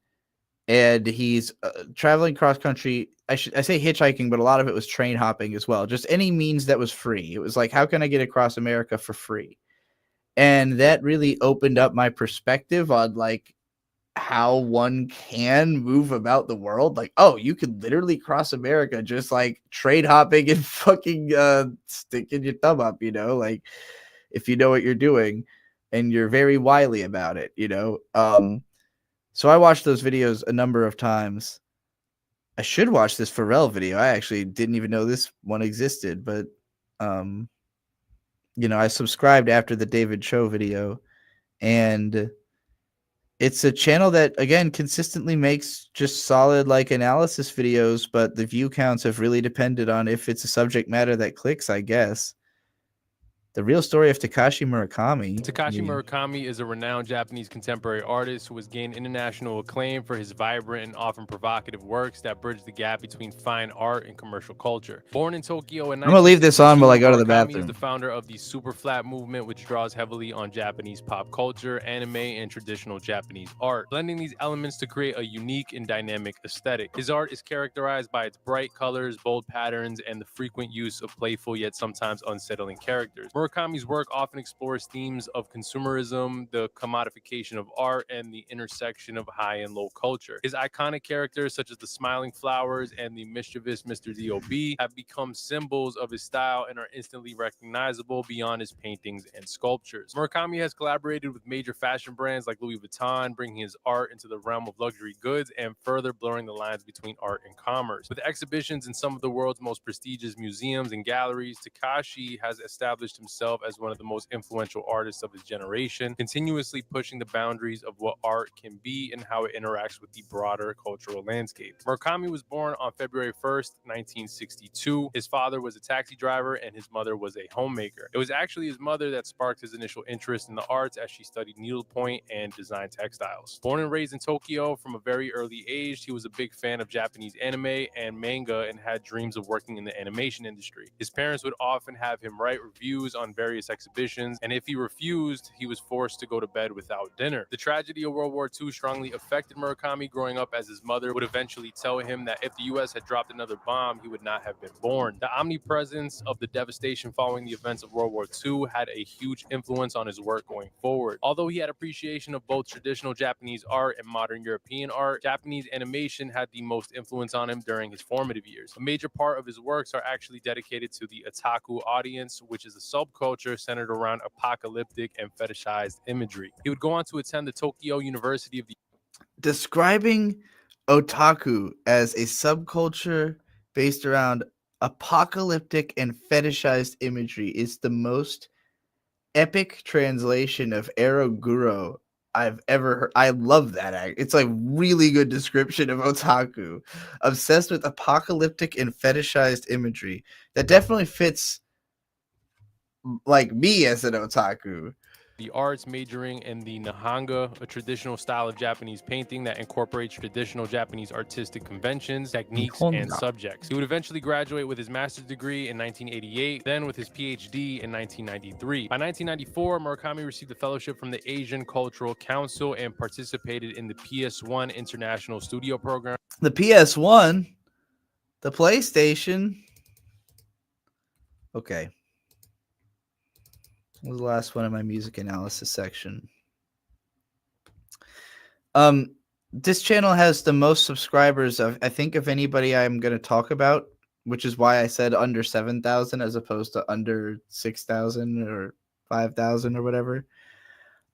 and he's traveling cross country. I say hitchhiking, but a lot of it was train hopping as well. Just any means that was free. It was like, how can I get across America for free? And that really opened up my perspective on like how one can move about the world. Like, oh, you could literally cross America just like trade hopping and fucking sticking your thumb up, you know, like if you know what you're doing and you're very wily about it, you know. So I watched those videos a number of times. I should watch this Pharrell video. I actually didn't even know this one existed, but you know, I subscribed after the David Cho video, and it's a channel that again consistently makes just solid like analysis videos, but the view counts have really depended on if it's a subject matter that clicks, I guess. The real story of Takashi Murakami. Takashi Murakami is a renowned Japanese contemporary artist who has gained international acclaim for his vibrant and often provocative works that bridge the gap between fine art and commercial culture. Born in Tokyo in I'm gonna leave this on while I go to the Murakami bathroom. is the founder of the super flat movement, which draws heavily on Japanese pop culture, anime, and traditional Japanese art, blending these elements to create a unique and dynamic aesthetic. His art is characterized by its bright colors, bold patterns, and the frequent use of playful yet sometimes unsettling characters. Murakami's work often explores themes of consumerism, the commodification of art, and the intersection of high and low culture. His iconic characters, such as the smiling flowers and the mischievous Mr. D.O.B., have become symbols of his style and are instantly recognizable beyond his paintings and sculptures. Murakami has collaborated with major fashion brands like Louis Vuitton, bringing his art into the realm of luxury goods and further blurring the lines between art and commerce. With exhibitions in some of the world's most prestigious museums and galleries, Takashi has established himself as one of the most influential artists of his generation, continuously pushing the boundaries of what art can be and how it interacts with the broader cultural landscape. Murakami was born on February 1st, 1962. His father was a taxi driver and his mother was a homemaker. It was actually his mother that sparked his initial interest in the arts as she studied needlepoint and designed textiles. Born and raised in Tokyo from a very early age, he was a big fan of Japanese anime and manga and had dreams of working in the animation industry. His parents would often have him write reviews on various exhibitions, and if he refused, he was forced to go to bed without dinner. The tragedy of World War II strongly affected Murakami growing up, as his mother would eventually tell him that if the U.S. had dropped another bomb, he would not have been born. The omnipresence of the devastation following the events of World War II had a huge influence on his work going forward. Although he had appreciation of both traditional Japanese art and modern European art, Japanese animation had the most influence on him during his formative years. A major part of his works are actually dedicated to the otaku audience, which is a subculture centered around apocalyptic and fetishized imagery. He would go on to attend the Tokyo University of the Describing otaku as a subculture based around apocalyptic and fetishized imagery is the most epic translation of Eroguro I've ever heard. I love that act. It's like really good description of otaku. Obsessed with apocalyptic and fetishized imagery. That definitely fits like me as an otaku. The arts, majoring in the Nihanga, a traditional style of Japanese painting that incorporates traditional Japanese artistic conventions, techniques, and Nihonga. subjects. He would eventually graduate with his master's degree in 1988, then with his PhD in 1993. By 1994, Murakami received a fellowship from the Asian Cultural Council and participated in the PS1 International Studio Program. The PS1, the PlayStation. Okay. What was the last one in my music analysis section? This channel has the most subscribers of, I think, of anybody I'm going to talk about, which is why I said under 7,000 as opposed to under 6,000 or 5,000 or whatever.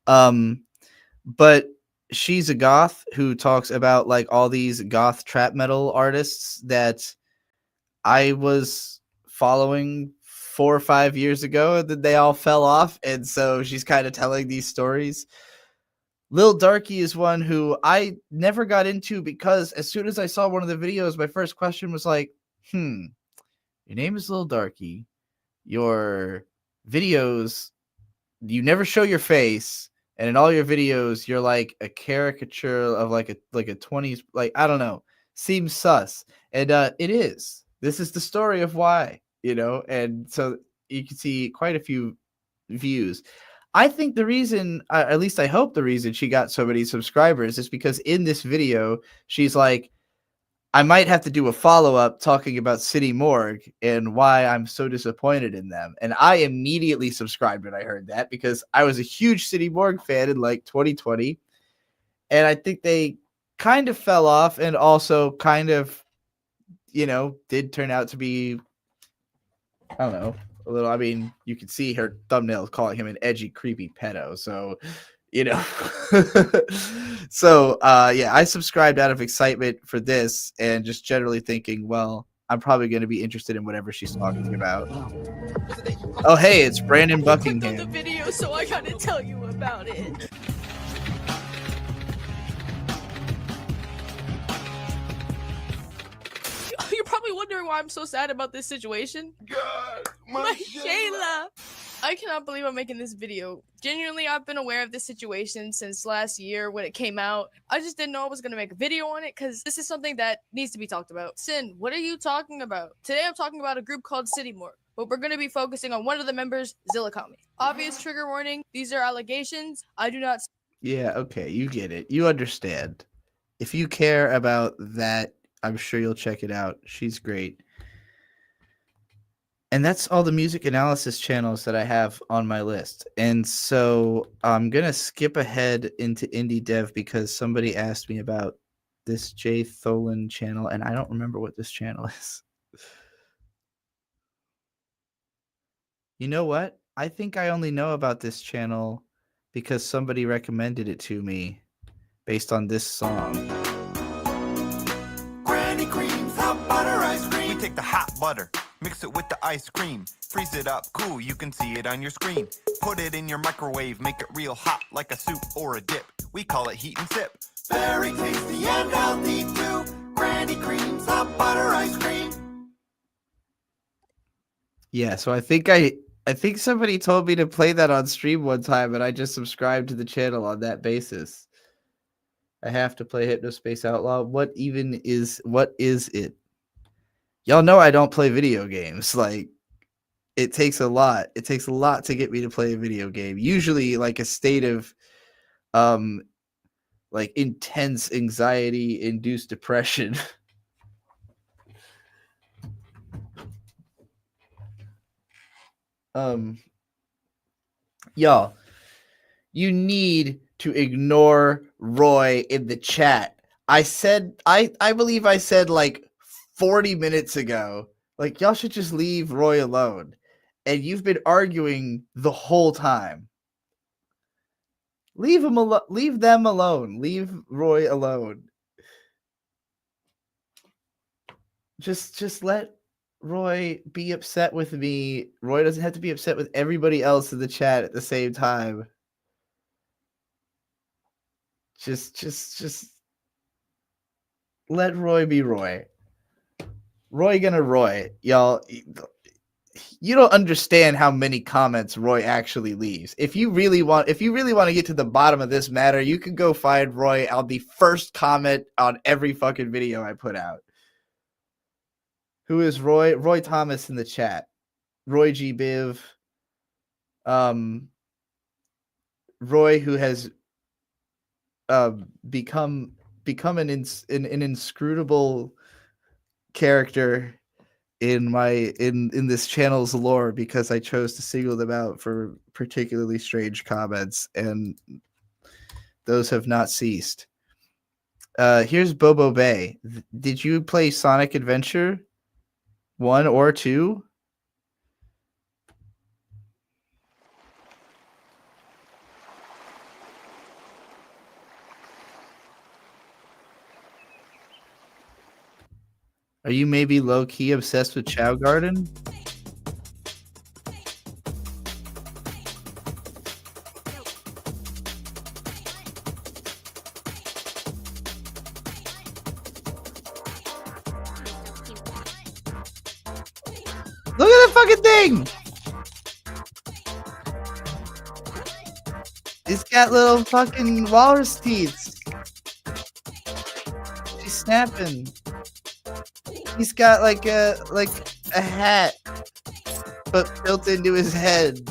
But she's a goth who talks about like all these goth trap metal artists that I was following 4 or 5 years ago, and then they all fell off, and so she's kind of telling these stories. Lil Darky is one who I never got into because as soon as I saw one of the videos, my first question was like, your name is Lil Darky. Your videos, you never show your face, and in all your videos, you're like a caricature of like a 20s, like, I don't know, seems sus. And it is. This is the story of why, and so you can see quite a few views. I think the reason, at least I hope the reason she got so many subscribers is because in this video, she's like, I might have to do a follow-up talking about City Morgue and why I'm so disappointed in them. And I immediately subscribed when I heard that because I was a huge City Morgue fan in like 2020. And I think they kind of fell off and also kind of, did turn out to be, I don't know, a little, I mean, you can see her thumbnails calling him an edgy, creepy pedo. So, so, yeah, I subscribed out of excitement for this and just generally thinking, well, I'm probably going to be interested in whatever she's talking about. Oh, hey, it's Brandon Buckingham. The video, so I gotta tell you about it. You're probably wondering why I'm so sad about this situation. God, my Shayla. I cannot believe I'm making this video. Genuinely, I've been aware of this situation since last year when it came out. I just didn't know I was going to make a video on it because this is something that needs to be talked about. Sin, what are you talking about? Today I'm talking about a group called City Morgue, but we're going to be focusing on one of the members, Zillakami. Obvious trigger warning, these are allegations. I do not... Yeah, okay, you get it. You understand. If you care about that, I'm sure you'll check it out. She's great. And that's all the music analysis channels that I have on my list. And so I'm going to skip ahead into indie dev because somebody asked me about this Jay Tholen channel, and I don't remember what this channel is. You know what? I think I only know about this channel because somebody recommended it to me based on this song. Granny creams, hot butter ice cream. We take the hot butter, mix it with the ice cream, freeze it up cool, you can see it on your screen. Put it in your microwave, make it real hot like a soup or a dip. We call it heat and sip. Very tasty and healthy too. Granny creams, hot butter ice cream. Yeah, so I think somebody told me to play that on stream one time, and I just subscribed to the channel on that basis. I have to play Hypnospace Outlaw. What is it? Y'all know I don't play video games. Like, it takes a lot. It takes a lot to get me to play a video game. Usually like a state of like intense anxiety induced depression. Y'all, you need to ignore Roy in the chat. I believe I said like 40 minutes ago, like, y'all should just leave Roy alone. And you've been arguing the whole time. Leave him alone. Leave them alone. Leave Roy alone. Just let Roy be upset with me. Roy doesn't have to be upset with everybody else in the chat at the same time. Just let Roy be Roy. Roy gonna Roy, y'all. You don't understand how many comments Roy actually leaves. If you really want to get to the bottom of this matter, you can go find Roy on the first comment on every fucking video I put out. Who is Roy? Roy Thomas in the chat. Roy G Biv. Roy, who has become an inscrutable character in this channel's lore because I chose to single them out for particularly strange comments, and those have not ceased. Here's Bobo Bay. Did you play Sonic Adventure 1 or 2? Are you maybe low-key obsessed with Chow Garden? Look at that fucking thing! It's got little fucking walrus teeth. She's snapping. He's got like a hat, but built into his head.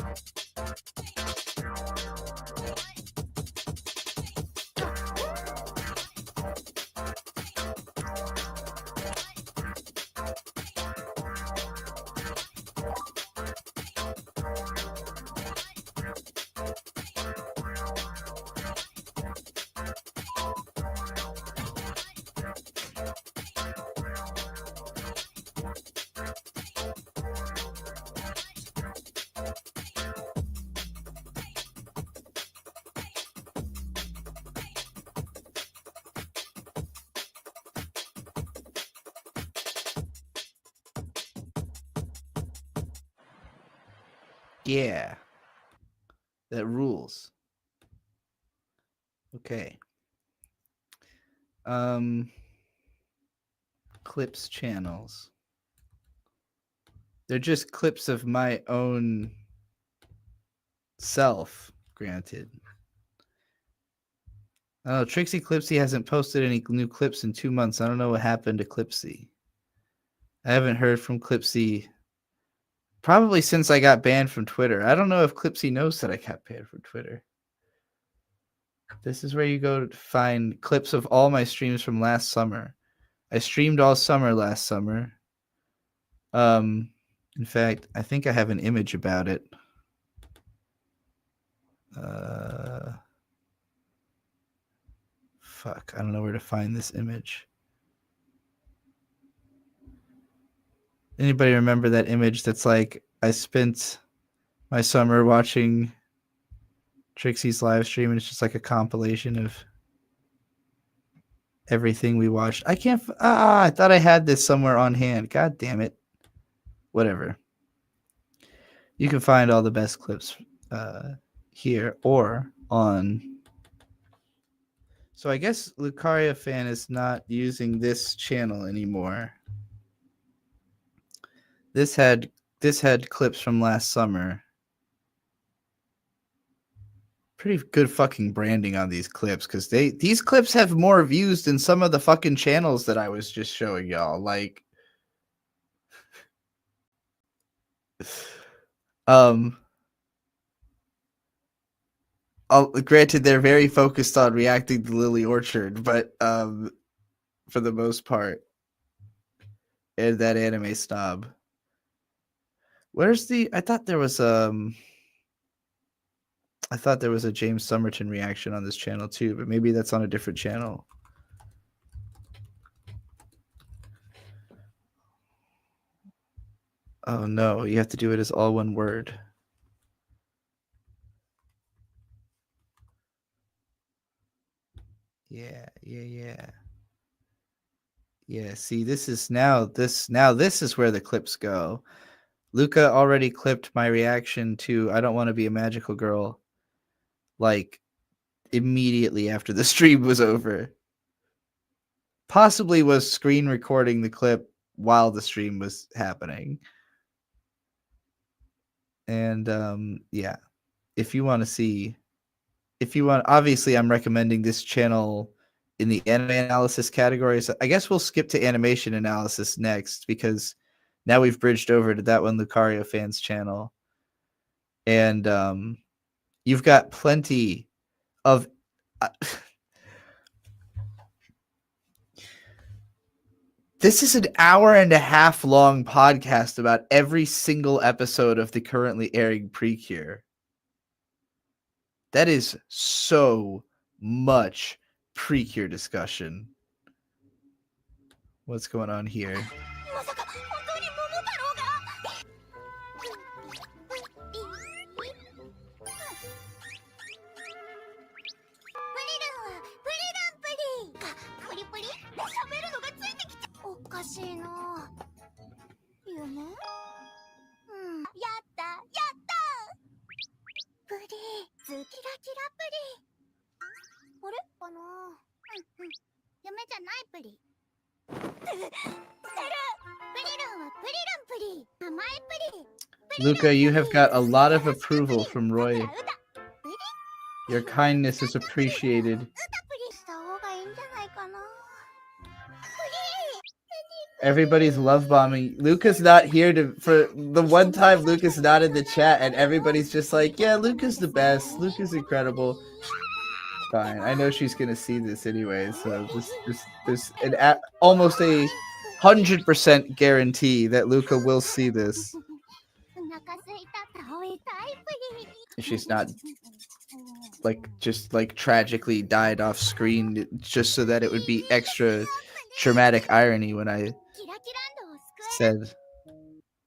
Yeah. That rules. Okay. Clips channels. They're just clips of my own self, granted. Oh, Trixie Clipsy hasn't posted any new clips in 2 months. I don't know what happened to Clipsy. I haven't heard from Clipsy probably since I got banned from Twitter. I don't know if Clipsy knows that I got banned from Twitter. This is where you go to find clips of all my streams from last summer. I streamed all summer last summer. In fact, I think I have an image about it. Fuck, I don't know where to find this image. Anybody remember that image that's like, I spent my summer watching Trixie's live stream, and it's just like a compilation of everything we watched. I can't, I thought I had this somewhere on hand. God damn it. Whatever. You can find all the best clips here or on. So I guess Lucaria Fan is not using this channel anymore. This had clips from last summer. Pretty good fucking branding on these clips, because these clips have more views than some of the fucking channels that I was just showing y'all. Like, granted, they're very focused on reacting to Lily Orchard, but for the most part, and that anime snob. Where's the? I thought there was a James Somerton reaction on this channel too, but maybe that's on a different channel. Oh no, you have to do it as all one word. Yeah. See, this is where the clips go. Luca already clipped my reaction to I Don't Want to Be a Magical Girl like immediately after the stream was over. Possibly was screen recording the clip while the stream was happening. And yeah, if you want to see, obviously I'm recommending this channel in the anime analysis category. So I guess we'll skip to animation analysis next, because now we've bridged over to that one Lucario fans channel. And you've got plenty of this is an hour and a half long podcast about every single episode of the currently airing Precure. That is so much Precure discussion. What's going on here? Luca, you have got a lot of approval from Roy. Your kindness is appreciated. Everybody's love bombing. Luca's not here for the one time Luca's not in the chat, and everybody's just like, yeah, Luca's the best. Luca's incredible. Fine. I know she's gonna see this anyway, so there's almost 100% guarantee that Luca will see this. She's not just tragically died off screen just so that it would be extra dramatic irony when I said.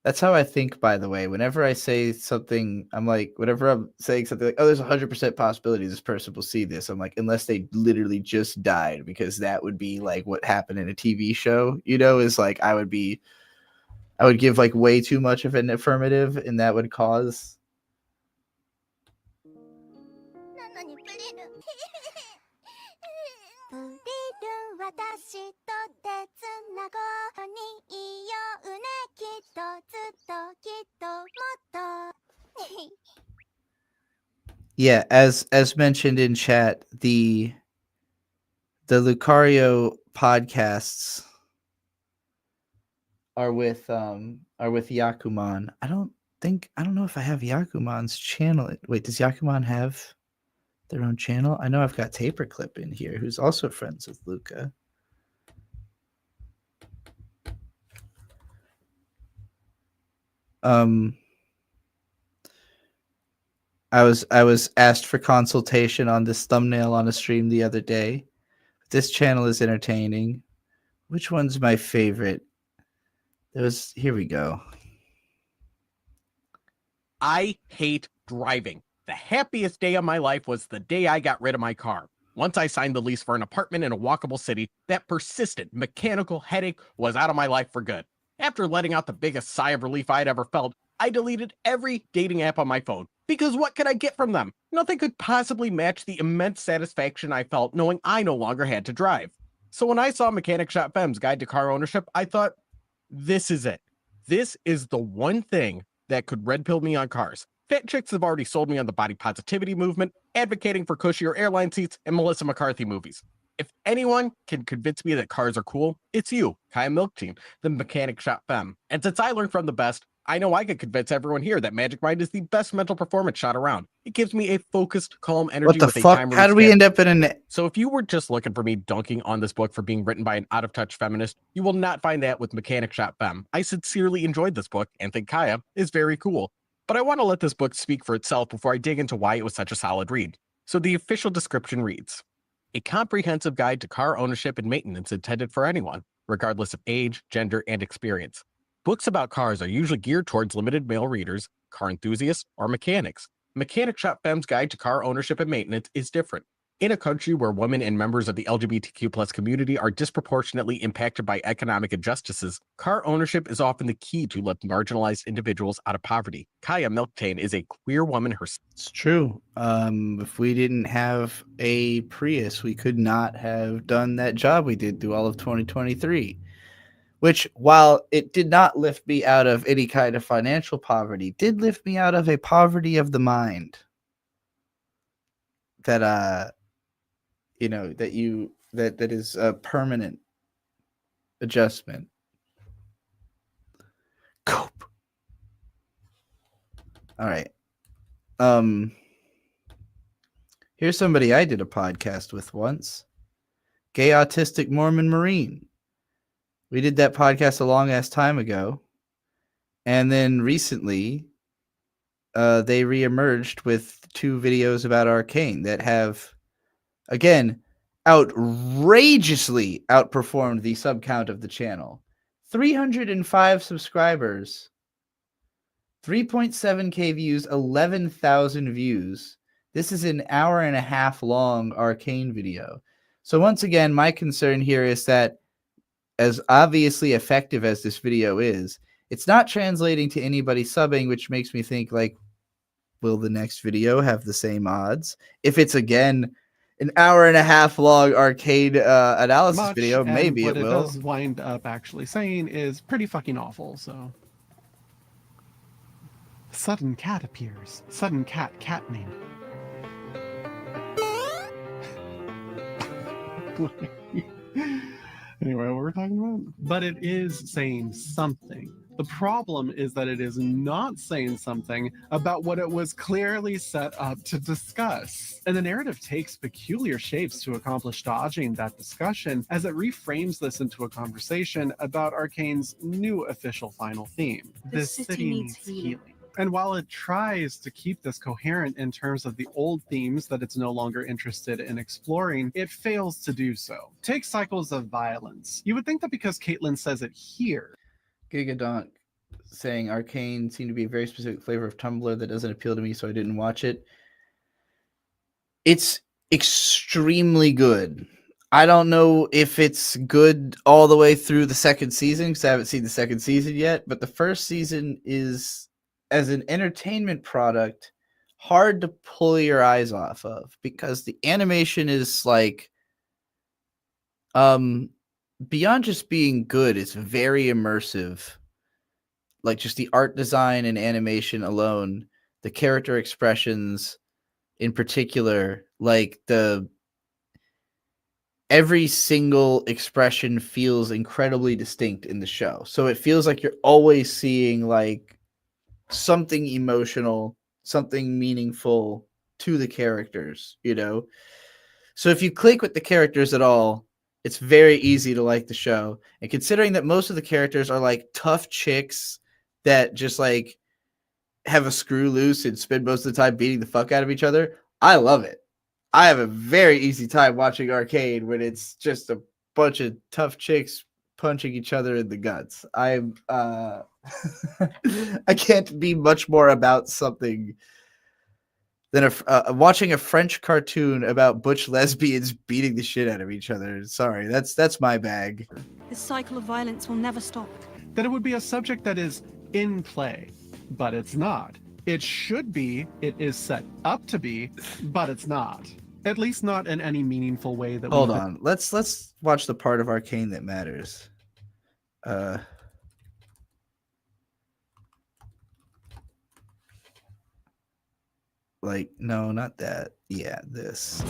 That's how I think, by the way. Whenever I say something, I'm like, whenever I'm saying something like, oh, there's 100% possibility this person will see this, I'm like, unless they literally just died, because that would be like what happened in a TV show, is like I would give like way too much of an affirmative, and that would cause yeah, as mentioned in chat, the Lucario podcasts are with Yakuman. I don't know if I have Yakuman's channel. Wait, does Yakuman have their own channel? I know I've got Taperclip in here, who's also friends with Luca. I was asked for consultation on this thumbnail on a stream the other day. This channel is entertaining. Which one's my favorite? Here we go. I hate driving. The happiest day of my life was the day I got rid of my car. Once I signed the lease for an apartment in a walkable city, that persistent mechanical headache was out of my life for good. After letting out the biggest sigh of relief I'd ever felt, I deleted every dating app on my phone. Because what could I get from them? Nothing could possibly match the immense satisfaction I felt knowing I no longer had to drive. So when I saw Mechanic Shop Fem's Guide to Car Ownership, I thought, this is it. This is the one thing that could red pill me on cars. Fat chicks have already sold me on the body positivity movement, advocating for cushier airline seats, and Melissa McCarthy movies. If anyone can convince me that cars are cool, it's you, Kaya Milk Team, the Mechanic Shop Femme. And since I learned from the best, I know I could convince everyone here that Magic Mind is the best mental performance shot around. It gives me a focused, calm energy. What the fuck? How do we end up in So if you were just looking for me dunking on this book for being written by an out-of-touch feminist, you will not find that with Mechanic Shop Femme. I sincerely enjoyed this book and think Kaya is very cool. But I want to let this book speak for itself before I dig into why it was such a solid read. So the official description reads, a comprehensive guide to car ownership and maintenance intended for anyone, regardless of age, gender, and experience. Books about cars are usually geared towards limited male readers, car enthusiasts, or mechanics. Mechanic Shop Fem's Guide to Car Ownership and Maintenance is different. In a country where women and members of the LGBTQ plus community are disproportionately impacted by economic injustices, car ownership is often the key to lift marginalized individuals out of poverty. Kaya Milktane is a queer woman herself. It's true. If we didn't have a Prius, we could not have done that job we did through all of 2023. Which, while it did not lift me out of any kind of financial poverty, did lift me out of a poverty of the mind. That that is a permanent adjustment. Cope. All right. Here's somebody I did a podcast with once. Gay Autistic Mormon Marine. We did that podcast a long ass time ago. And then recently, they reemerged with 2 videos about Arcane that have, again, outrageously outperformed the sub count of the channel. 305 subscribers, 3.7k views, 11,000 views. This is an hour and a half long Arcane video. So once again, my concern here is that as obviously effective as this video is, it's not translating to anybody subbing, which makes me think, like, will the next video have the same odds? If it's, again, an hour and a half long arcade analysis video, maybe it will. What it does wind up actually saying is pretty fucking awful, so. Sudden cat appears. Sudden cat name. Anyway, what we're talking about? But it is saying something. The problem is that it is not saying something about what it was clearly set up to discuss. And the narrative takes peculiar shapes to accomplish dodging that discussion as it reframes this into a conversation about Arcane's new official final theme. This city needs healing. And while it tries to keep this coherent in terms of the old themes that it's no longer interested in exploring, it fails to do so. Take cycles of violence. You would think that because Caitlin says it here. Gigadonk saying Arcane seemed to be a very specific flavor of Tumblr that doesn't appeal to me, so I didn't watch it. It's extremely good. I don't know if it's good all the way through the second season, because I haven't seen the second season yet, but the first season is, as an entertainment product, hard to pull your eyes off of, because the animation is like, beyond just being good, it's very immersive. Like, just the art design and animation alone, the character expressions in particular, like every single expression feels incredibly distinct in the show. So it feels like you're always seeing like something emotional, something meaningful to the characters, you know? So if you click with the characters at all, it's very easy to like the show. And considering that most of the characters are like tough chicks that just like have a screw loose and spend most of the time beating the fuck out of each other, I love it. I have a very easy time watching Arcade when it's just a bunch of tough chicks punching each other in the guts. I can't be much more about something than watching a French cartoon about butch lesbians beating the shit out of each other. Sorry, that's my bag. This cycle of violence will never stop. That it would be a subject that is in play, but it's not. It should be, it is set up to be, but it's not. At least not in any meaningful way that Hold on. Let's watch the part of Arcane that matters. Like, no, not that. Yeah, this.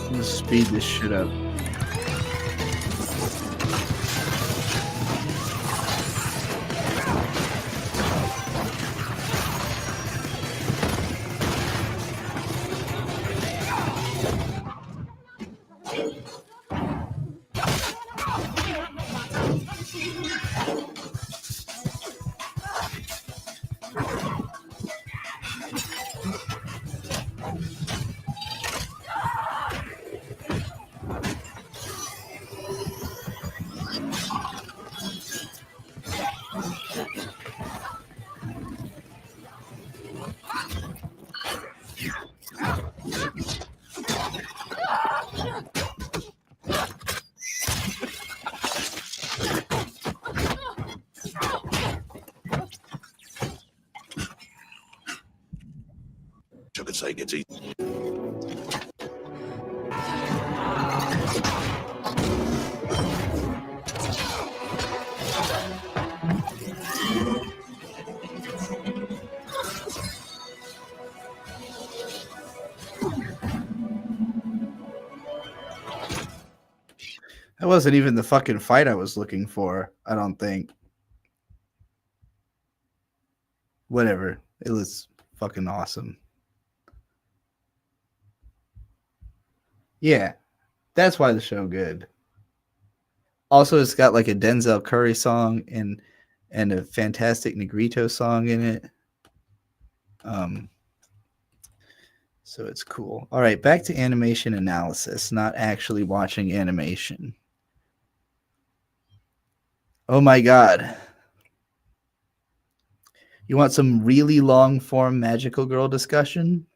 I'm gonna speed this shit up. goodness sake, it's easy. That wasn't even the fucking fight I was looking for, I don't think. Whatever. It was fucking awesome. Yeah. That's why the show good. Also, it's got like a Denzel Curry song and a fantastic Negrito song in it. So it's cool. All right, back to animation analysis, not actually watching animation. Oh my god. You want some really long form magical girl discussion?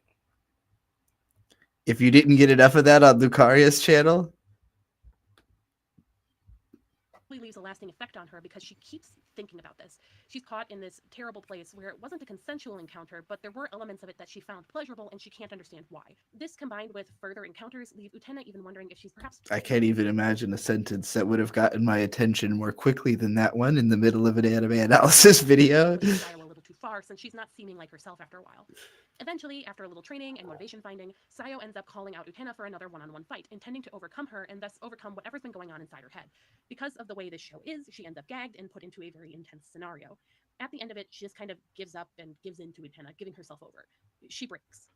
If you didn't get enough of that on Lucaria's channel, leaves a lasting effect on her because she keeps thinking about this. She's caught in this terrible place where it wasn't a consensual encounter, but there were elements of it that she found pleasurable and she can't understand why. This combined with further encounters leave Utena even wondering if she's perhaps... I can't even imagine a sentence that would have gotten my attention more quickly than that one in the middle of an anime analysis video. a little too far since she's not seeming like herself after a while. Eventually, after a little training and motivation finding, Sayo ends up calling out Utena for another one-on-one fight, intending to overcome her and thus overcome whatever's been going on inside her head. Because of the way this show is, she ends up gagged and put into a very intense scenario. At the end of it, she just kind of gives up and gives in to Utena, giving herself over. She breaks.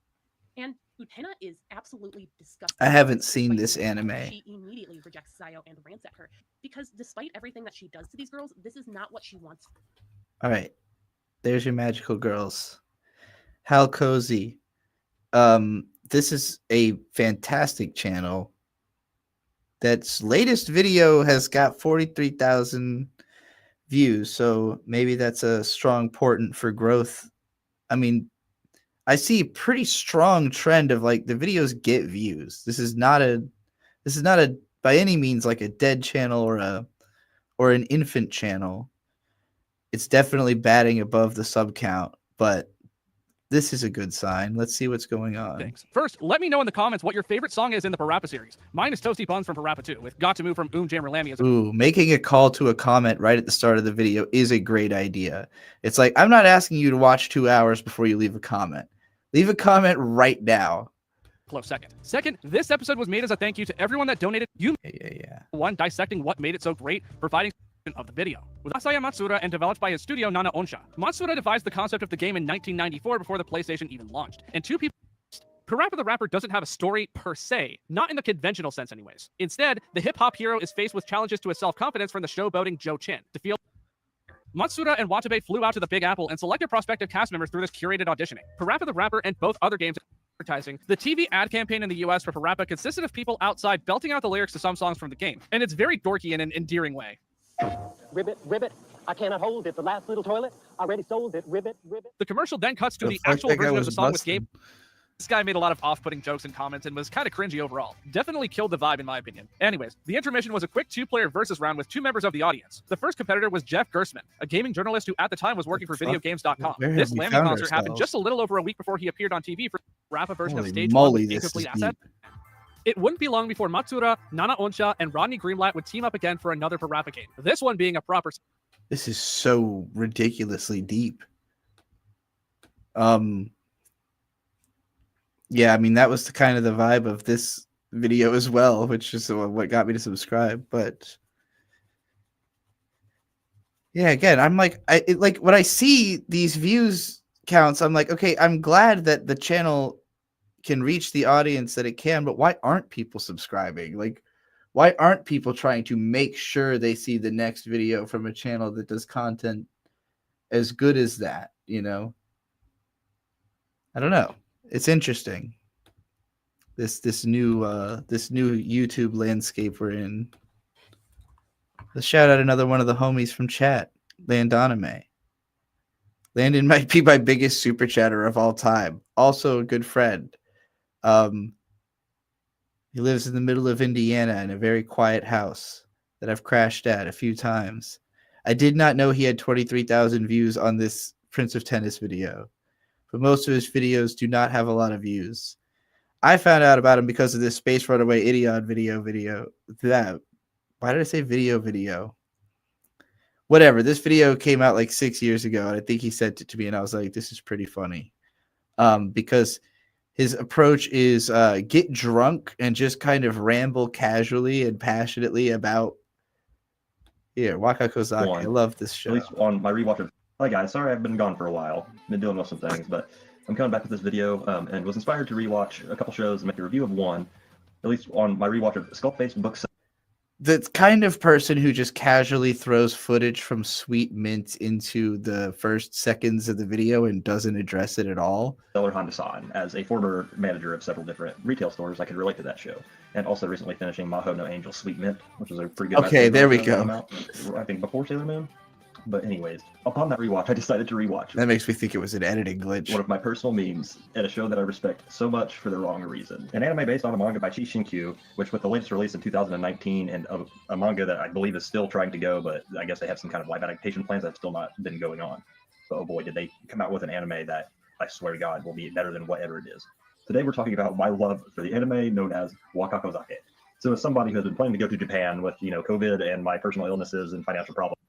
And Utena is absolutely disgusted. I haven't seen this anime. She immediately rejects Sayo and rants at her. Because despite everything that she does to these girls, this is not what she wants. All right. There's your magical girls. How cozy. This is a fantastic channel. That's latest video has got 43,000 views, so maybe that's a strong portent for growth. I mean, I see a pretty strong trend of like the videos get views. This is not a by any means like a dead channel or an infant channel. It's definitely batting above the sub count, but this is a good sign. Let's see what's going on. Thanks. First, let me know in the comments what your favorite song is in the Parappa series. Mine is Toasty Buns from Parappa 2, with Got to Move from Jammer Lammy as a... Ooh, making a call to a comment right at the start of the video is a great idea. It's like, I'm not asking you to watch 2 hours before you leave a comment. Leave a comment right now. Close second. Second, this episode was made as a thank you to everyone that donated. One, dissecting what made it so great, providing of the video. With Asaya Matsuda and developed by his studio Nana Onsha. Matsuda devised the concept of the game in 1994 before the PlayStation even launched. And two people... Parappa the Rapper doesn't have a story per se, not in the conventional sense anyways. Instead, the hip-hop hero is faced with challenges to his self-confidence from the showboating Joe Chin. To feel... Matsuda and Watabe flew out to the Big Apple and selected prospective cast members through this curated auditioning. Parappa the Rapper and both other games advertising, the TV ad campaign in the US for Parappa consisted of people outside belting out the lyrics to some songs from the game. And it's very dorky in an endearing way. Ribbit, ribbit, I cannot hold it. The last little toilet, already sold it. Ribbit, ribbit. The commercial then cuts to the actual version of the song with game. This guy made a lot of off-putting jokes and comments and was kind of cringy overall. Definitely killed the vibe in my opinion. Anyways, the intermission was a quick 2-player versus round with 2 members of the audience. The first competitor was Jeff Gersman, a gaming journalist who at the time was working for videogames.com. This Lammy concert happened just a little over a week before he appeared on TV for the Rappa version of Stage 1 with Incomplete Asset. It wouldn't be long before Matsuda, Nana Onsha, and Rodney Greenblatt would team up again for another Parappa game. This one being a proper... This is so ridiculously deep. Yeah, I mean, that was the kind of the vibe of this video as well, which is what got me to subscribe. But yeah, again, I'm like, like when I see these views counts, I'm like, okay, I'm glad that the channel can reach the audience that it can, but why aren't people subscribing? Like, why aren't people trying to make sure they see the next video from a channel that does content as good as that, you know? I don't know. It's interesting. This new YouTube landscape we're in. Let's shout out another one of the homies from chat, Landonime. Landon might be my biggest super chatter of all time. Also a good friend. He lives in the middle of Indiana in a very quiet house that I've crashed at a few times. I did not know he had 23,000 views on this Prince of Tennis video. but most of his videos do not have a lot of views. I found out about him because of this Space Runaway Idiot video. That, why did I say video? Whatever. This video came out like 6 years ago, and I think he sent it to me, and I was like, this is pretty funny. Because his approach is get drunk and just kind of ramble casually and passionately about Waka Kozaki. I love this show. At least on my rewatch of. Hi guys, sorry I've been gone for a while. Been dealing with some things, but I'm coming back with this video and was inspired to rewatch a couple shows and make a review of one. At least on my rewatch of Skullface Book. The kind of person who just casually throws footage from Sweet Mint into the first seconds of the video and doesn't address it at all. Seller Honda-san. As a former manager of several different retail stores, I could relate to that show. And also recently finishing Maho no Angel Sweet Mint, which was a pretty good. Okay, there we go. I think before Sailor Moon. But anyways, upon that rewatch, I decided to rewatch. That makes me think it was an editing glitch. One of my personal memes at a show that I respect so much for the wrong reason. An anime based on a manga by Chi Shinkyu, which with the latest release in 2019 and a manga that I believe is still trying to go, but I guess they have some kind of live adaptation plans that's still not been going on. But oh boy, did they come out with an anime that I swear to God will be better than whatever it is. Today we're talking about my love for the anime known as Wakako Zake. So as somebody who has been planning to go to Japan with, COVID and my personal illnesses and financial problems.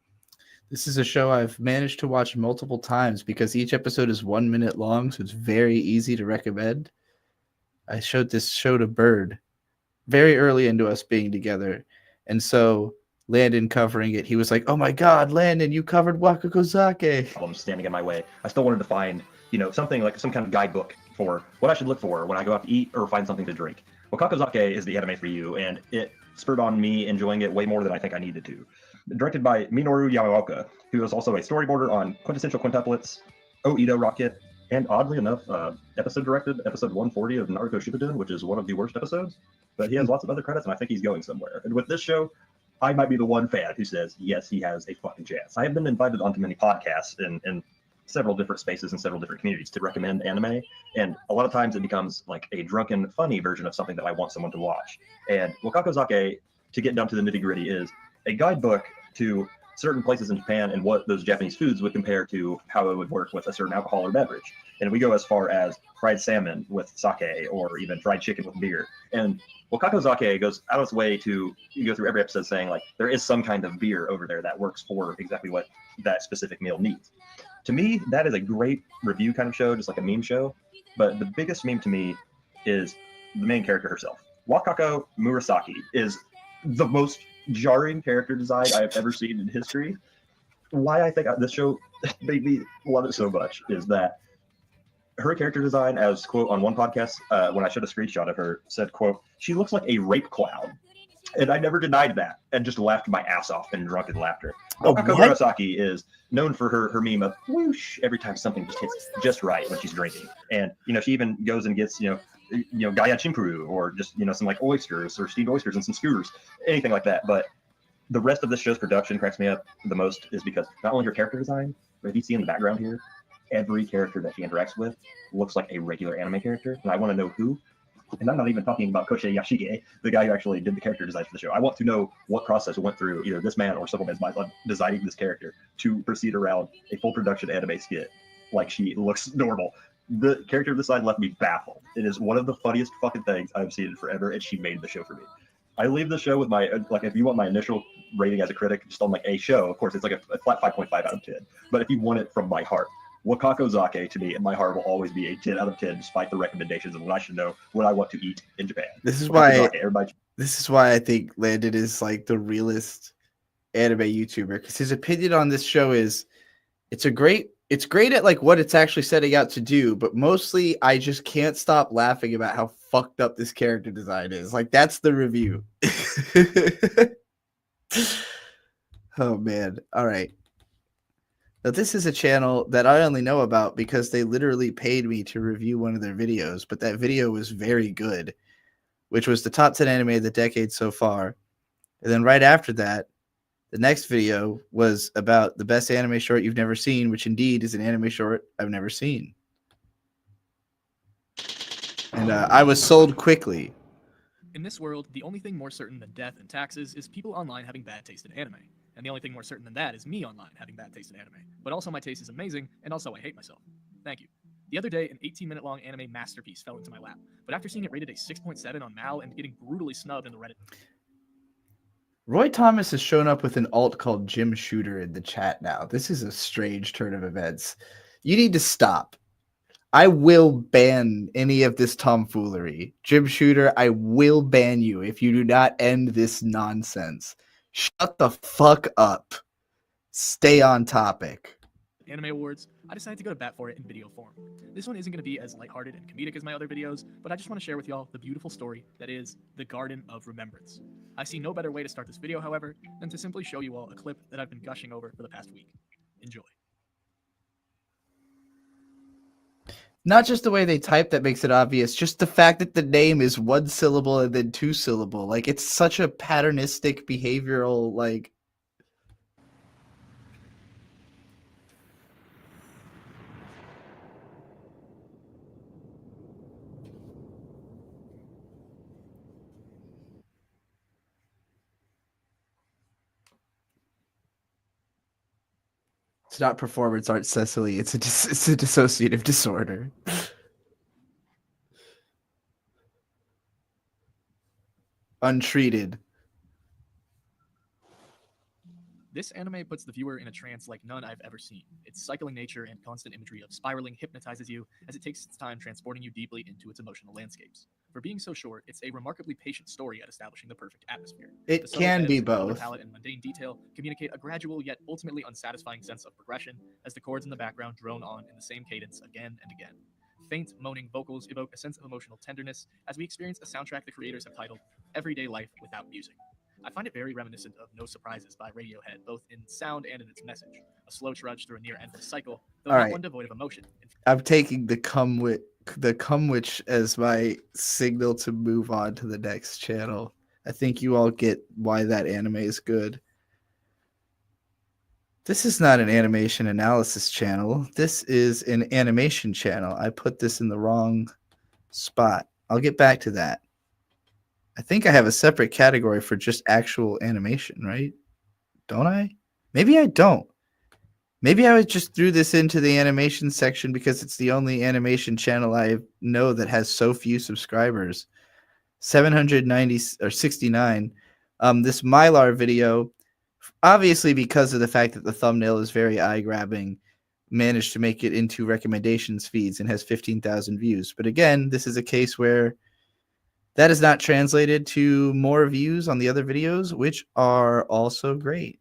This is a show I've managed to watch multiple times because each episode is 1 minute long, so it's very easy to recommend. I showed this show to Bird very early into us being together, and so Landon covering it, he was like, "Oh my God, Landon, you covered Wakako Zake." Problems standing in my way. I still wanted to find, something like some kind of guidebook for what I should look for when I go out to eat or find something to drink. Wakako Zake is the anime for you, and it spurred on me enjoying it way more than I think I needed to. Directed by Minoru Yamaoka, who is also a storyboarder on Quintessential Quintuplets, Oedo Rocket, and oddly enough, episode 140 of Naruto Shippuden, which is one of the worst episodes. But he has lots of other credits, and I think he's going somewhere. And with this show, I might be the one fan who says, yes, he has a fucking chance. I have been invited onto many podcasts in several different spaces and several different communities to recommend anime, and a lot of times it becomes like a drunken, funny version of something that I want someone to watch. And Wakako Zake, to get down to the nitty-gritty, is a guidebook to certain places in Japan and what those Japanese foods would compare to how it would work with a certain alcohol or beverage. And we go as far as fried salmon with sake or even fried chicken with beer. And Wakako Zake goes out of its way to go through every episode saying, like, there is some kind of beer over there that works for exactly what that specific meal needs. To me, that is a great review kind of show, just like a meme show. But the biggest meme to me is the main character herself. Wakako Murasaki is the most jarring character design I have ever seen in history. Why I think this show made me love it so much is that her character design, as quote on one podcast, when I showed a screenshot of her, said, quote, "She looks like a rape clown." And I never denied that and just laughed my ass off in drunken laughter. Wakako Murasaki is known for her meme of whoosh every time something just hits just right when she's drinking. And, she even goes and gets, Gaya Chimpuru or just, some like oysters or steamed oysters and some skewers, anything like that. But the rest of this show's production cracks me up the most is because not only her character design, but if you see in the background here, every character that she interacts with looks like a regular anime character. And I want to know who. And I'm not even talking about Kosei Yashige, the guy who actually did the character design for the show. I want to know what process went through either this man or several men's minds on designing this character to proceed around a full production anime skit like she looks normal. The character design left me baffled. It is one of the funniest fucking things I've seen in forever, and she made the show for me. I leave the show with my, if you want my initial rating as a critic, just on a show, of course, it's like a flat 5.5 out of 10. But if you want it from my heart, Wakako Zake, to me, in my heart, will always be a 10 out of 10, despite the recommendations of what I should know, what I want to eat in Japan. This is why I think Landon is like the realest anime YouTuber, because his opinion on this show is it's great at like what it's actually setting out to do, but mostly I just can't stop laughing about how fucked up this character design is. Like, that's the review. Oh man. All right. Now, this is a channel that I only know about because they literally paid me to review one of their videos, but that video was very good, which was the top 10 anime of the decade so far. And then right after that, the next video was about the best anime short you've never seen, which indeed is an anime short I've never seen. And I was sold quickly. In this world, the only thing more certain than death and taxes is people online having bad taste in anime. And the only thing more certain than that is me online having bad taste in anime. But also my taste is amazing, and also I hate myself. Thank you. The other day, an 18-minute long anime masterpiece fell into my lap, but after seeing it rated a 6.7 on Mal and getting brutally snubbed in the Reddit. Roy Thomas has shown up with an alt called Jim Shooter in the chat now. This is a strange turn of events. You need to stop. I will ban any of this tomfoolery. Jim Shooter, I will ban you if you do not end this nonsense. Shut the fuck up. Stay on topic. Anime Awards, I decided to go to bat for it in video form. This one isn't going to be as lighthearted and comedic as my other videos, but I just want to share with y'all the beautiful story that is the Garden of Remembrance. I see no better way to start this video, however, than to simply show you all a clip that I've been gushing over for the past week. Enjoy. Not just the way they type that makes it obvious, just the fact that the name is one syllable and then two syllable. Like, it's such a patternistic behavioral, like... It's not performance art, Cecily. It's a dissociative disorder. Untreated. This anime puts the viewer in a trance like none I've ever seen. Its cycling nature and constant imagery of spiraling hypnotizes you as it takes its time transporting you deeply into its emotional landscapes. For being so short, it's a remarkably patient story at establishing the perfect atmosphere. It The subtle can ebbs be in color both. palette and mundane detail communicate a gradual yet ultimately unsatisfying sense of progression as the chords in the background drone on in the same cadence again and again. Faint, moaning vocals evoke a sense of emotional tenderness as we experience a soundtrack the creators have titled Everyday Life Without Music. I find it very reminiscent of No Surprises by Radiohead, both in sound and in its message. A slow trudge through a near endless cycle, though All not right. one devoid of emotion. I'm taking the Cumwitch as my signal to move on to the next channel. I think you all get why that anime is good. This is not an animation analysis channel. This is an animation channel. I put this in the wrong spot. I'll get back to that. I think I have a separate category for just actual animation, right? Don't I? Maybe I don't. Maybe I just threw this into the animation section because it's the only animation channel I know that has so few subscribers. 790 or 69. This Mylar video, obviously because of the fact that the thumbnail is very eye-grabbing, managed to make it into recommendations feeds and has 15,000 views. But again, this is a case where that is not translated to more views on the other videos, which are also great.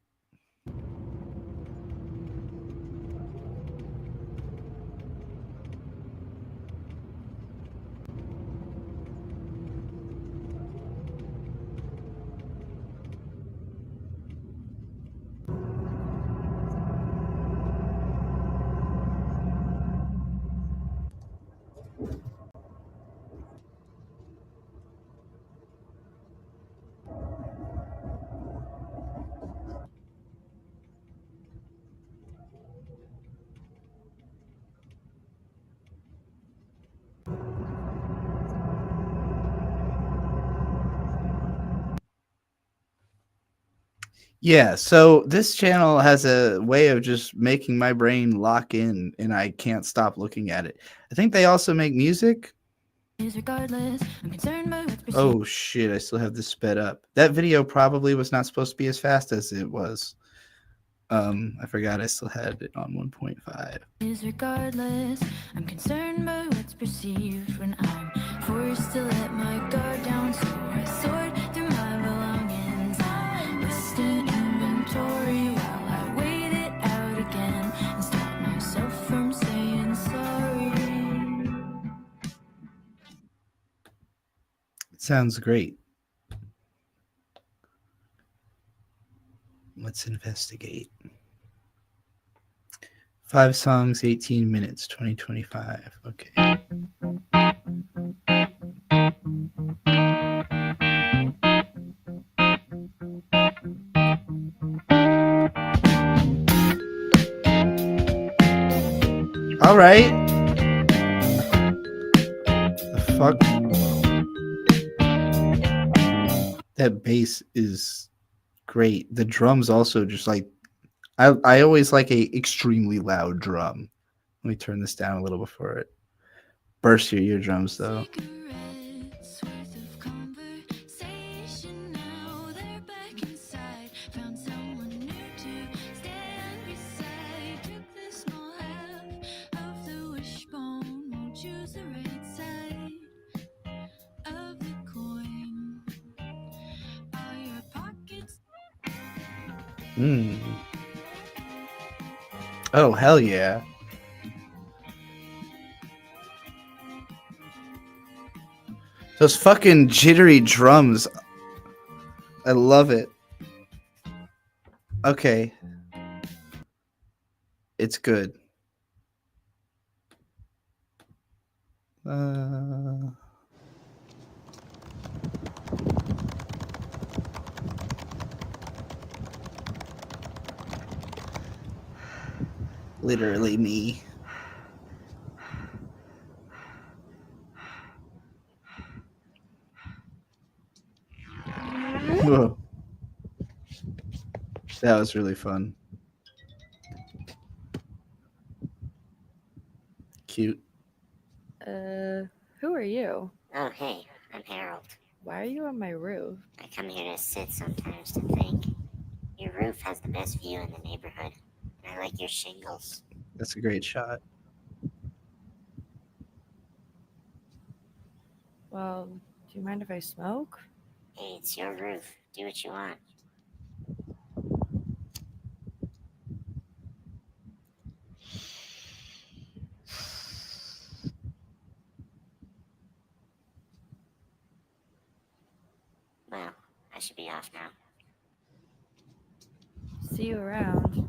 Yeah, so this channel has a way of just making my brain lock in and I can't stop looking at it. I think they also make music. Oh shit, I still have this sped up. That video probably was not supposed to be as fast as it was. I forgot I still had it on 1.5. Regardless, I'm concerned by what's perceived when I'm forced to let my guard down, so I sort through my belongings. I list an inventory while I wait it out again and stop myself from saying sorry. It sounds great. Let's investigate. 5 songs, 18 minutes, 2025. Okay. All right. The fuck? That bass is great. The drums also just like I always like a extremely loud drum. Let me turn this down a little before it burst your eardrums though. Mm. Oh, hell yeah. Those fucking jittery drums. I love it. Okay. It's good. Literally me. Whoa. That was really fun. Cute. Who are you? Oh, hey, I'm Harold. Why are you on my roof? I come here to sit sometimes to think. Your roof has the best view in the neighborhood, and I like your shingles. That's a great shot. Well, do you mind if I smoke? Hey, it's your roof. Do what you want. Well, I should be off now. See you around.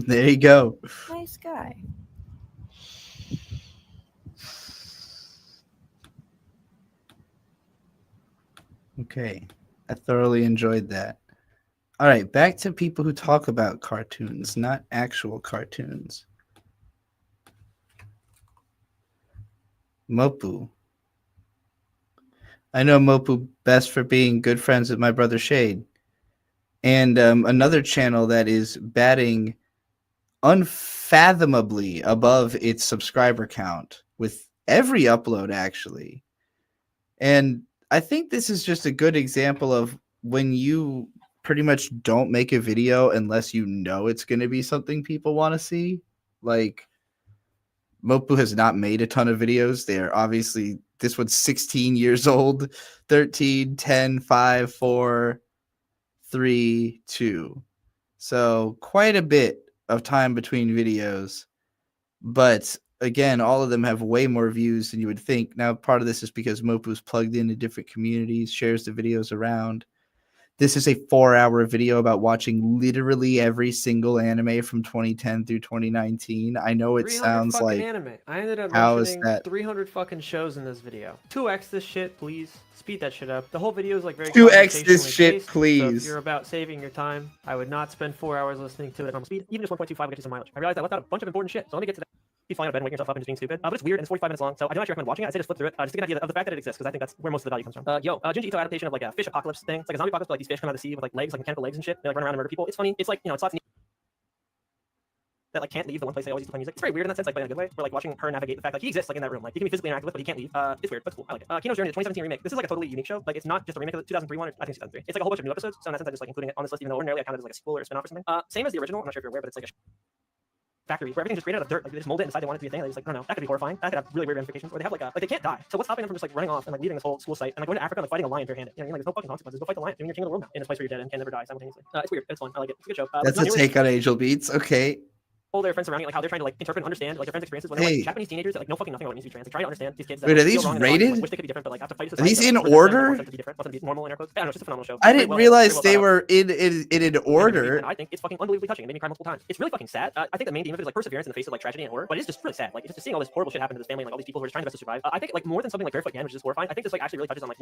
There you go. Nice guy. Okay. I thoroughly enjoyed that. All right, back to people who talk about cartoons, not actual cartoons. Mopu. I know Mopu best for being good friends with my brother Shade. And another channel that is batting unfathomably above its subscriber count with every upload, actually. And I think this is just a good example of when you pretty much don't make a video unless you know it's going to be something people want to see. Like, Mopu has not made a ton of videos. They're obviously, this one's 16 years old, 13, 10, 5, 4, 3, 2. So quite a bit of time between videos. But again, all of them have way more views than you would think. Now, part of this is because Mopu's plugged into different communities, shares the videos around. This is a 4-hour video about watching literally every single anime from 2010 through 2019. I know it sounds like anime. I ended up how is mentioning that 300 fucking shows in this video. 2x this shit, please. Speed that shit up. The whole video is like very 2x this conversationally shit, paced, So please. if you're about saving your time, I would not spend 4 hours listening to it on speed. Even just 1.25 will get you some mileage. I realized I left out a bunch of important shit, so let me get to that. Be flying out of bed and waking yourself up and just being stupid. But it's weird and it's 45 minutes long, so I don't actually recommend watching it. I say just flip through it, just to get an idea of the fact that it exists, because I think that's where most of the value comes from. Junji Ito adaptation of like a fish apocalypse thing. It's like a zombie apocalypse, but like these fish come out of the sea with like legs, like mechanical legs and shit. They like run around and murder people. It's funny. It's like, you know, it's lots of that like can't leave the one place they always used to play music. It's very weird in that sense, like but in a good way. We're like watching her navigate the fact like he exists like in that room, like he can be physically interactive with, but he can't leave. It's weird, but it's cool. I like it. Kino's Journey, the 2017 remake. This is like a totally unique show. Like it's not just a remake of the 2003 one. I think it's 2003. It's like a whole bunch of new episodes. So in that sense, I just like including it on this list, even though ordinarily I count it as like a sequel or a spin-off or something. Same as the original. I'm not sure if you're aware, but it's like a factory where everything's just created out of dirt. Like they just mold it and decide they want it to be a thing. They just like, I don't know, that could be horrifying. That could have really weird ramifications. Or they have like they can't die. So what's stopping them from just like running off and like leaving this whole school site and like going to Africa and like fighting a lion barehanded? You know, like there's no fucking consequences. Go fight the lion. You're king of the world now in this place where you're dead and can never die simultaneously. It's weird. It's fun. I like it. It's a good show. That's a take on Angel Beats. Okay. All their friends surrounding it, like how they're trying to like interpret and understand like their friends' experiences when they're like Japanese teenagers that like know fucking nothing about what it means to be trans. Like trying to understand these kids. That, Wait, like, are these feel wrong in their lives, rated? like, wish they could be different, but like have to fight Are these in society. order? Want them to be different. Want them to be normal in air quotes. I don't know. It's just a phenomenal show. I didn't realize they were in order. And I think it's fucking unbelievably touching. It made me cry multiple times. It's really fucking sad. I think the main theme of it is like perseverance in the face of like tragedy and horror. But it's just really sad. Like it's just seeing all this horrible shit happen to this family and like all these people who are just trying their best to survive. I think like more than something like Barefoot Yan, which is horrifying. I think this like actually really touches on like.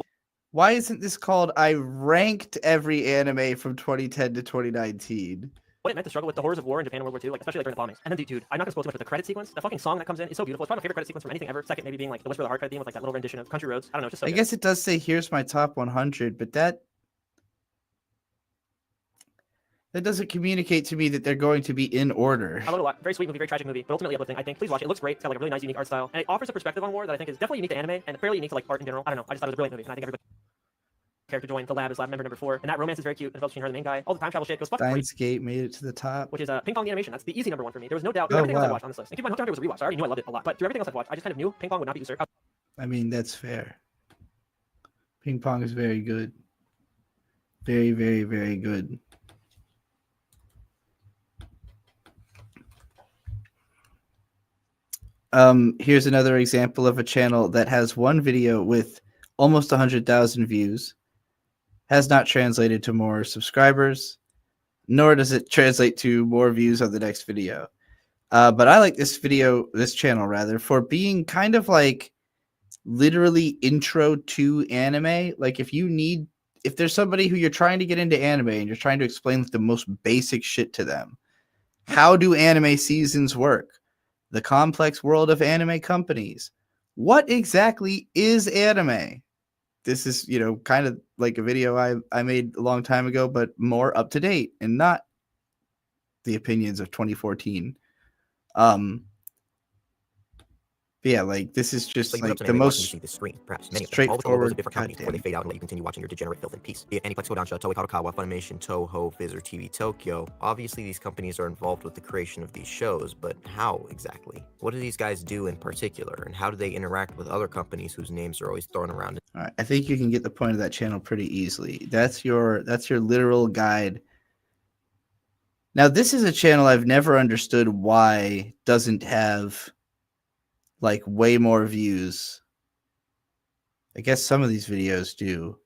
Why isn't this called I ranked every anime from 2010 to 2019? What it meant to struggle with the horrors of war in Japan in World War II, like especially like during the bombings. And then, dude, I'm not gonna spoil too much, but the credit sequence, the fucking song that comes in, is so beautiful. It's probably my favorite credit sequence from anything ever. Second, maybe being like the Whisper of the Heart credit theme with like that little rendition of Country Roads. I don't know, it's just so I good. guess it does say here's my top 100, but that That doesn't communicate to me that they're going to be in order. I love it a lot. Very sweet movie, very tragic movie, but ultimately uplifting. I think. Please watch it. It looks great. It's got like a really nice, unique art style, and it offers a perspective on war that I think is definitely unique to anime and fairly unique to like art in general. I don't know. I just thought it was a brilliant movie, and I think everybody character joined the lab as lab member number 4, and that romance is very cute. And between her and the main guy, all the time travel shit goes fucking great. Steins made it to the top. Which is Ping Pong the Animation. That's the easy number 1 for me. There was no doubt. Oh, Everything else I wow. watched on this list. And keep in mind, Hunter x Hunter was a rewatch. So I already knew I loved it a lot, but through everything else I've watched, I just kind of knew Ping Pong would not be usurped. I mean, that's fair. Ping pong is very good. Very, very, very good. Here's another example of a channel that has one video with almost 100,000 views, has not translated to more subscribers, nor does it translate to more views on the next video. But I like this channel rather, for being kind of like literally intro to anime. Like if there's somebody who you're trying to get into anime and you're trying to explain the most basic shit to them, how do anime seasons work? The complex world of anime companies. What exactly is anime? This is, kind of like a video I made a long time ago, but more up to date and not the opinions of 2014. But yeah, like this is just So you like put up the an anime watching, most you see the screen, perhaps many of them, all with logos straightforward. of different companies before they fade out and let you continue watching your degenerate filth in peace. Be it Aniplex, Kodansha, Toei Kadokawa, Funimation, Toho, Viz, or TV Tokyo. Obviously, these companies are involved with the creation of these shows, but how exactly? What do these guys do in particular, and how do they interact with other companies whose names are always thrown around? All right, I think you can get the point of that channel pretty easily. That's your literal guide. Now, this is a channel I've never understood why doesn't have like way more views. I guess some of these videos do,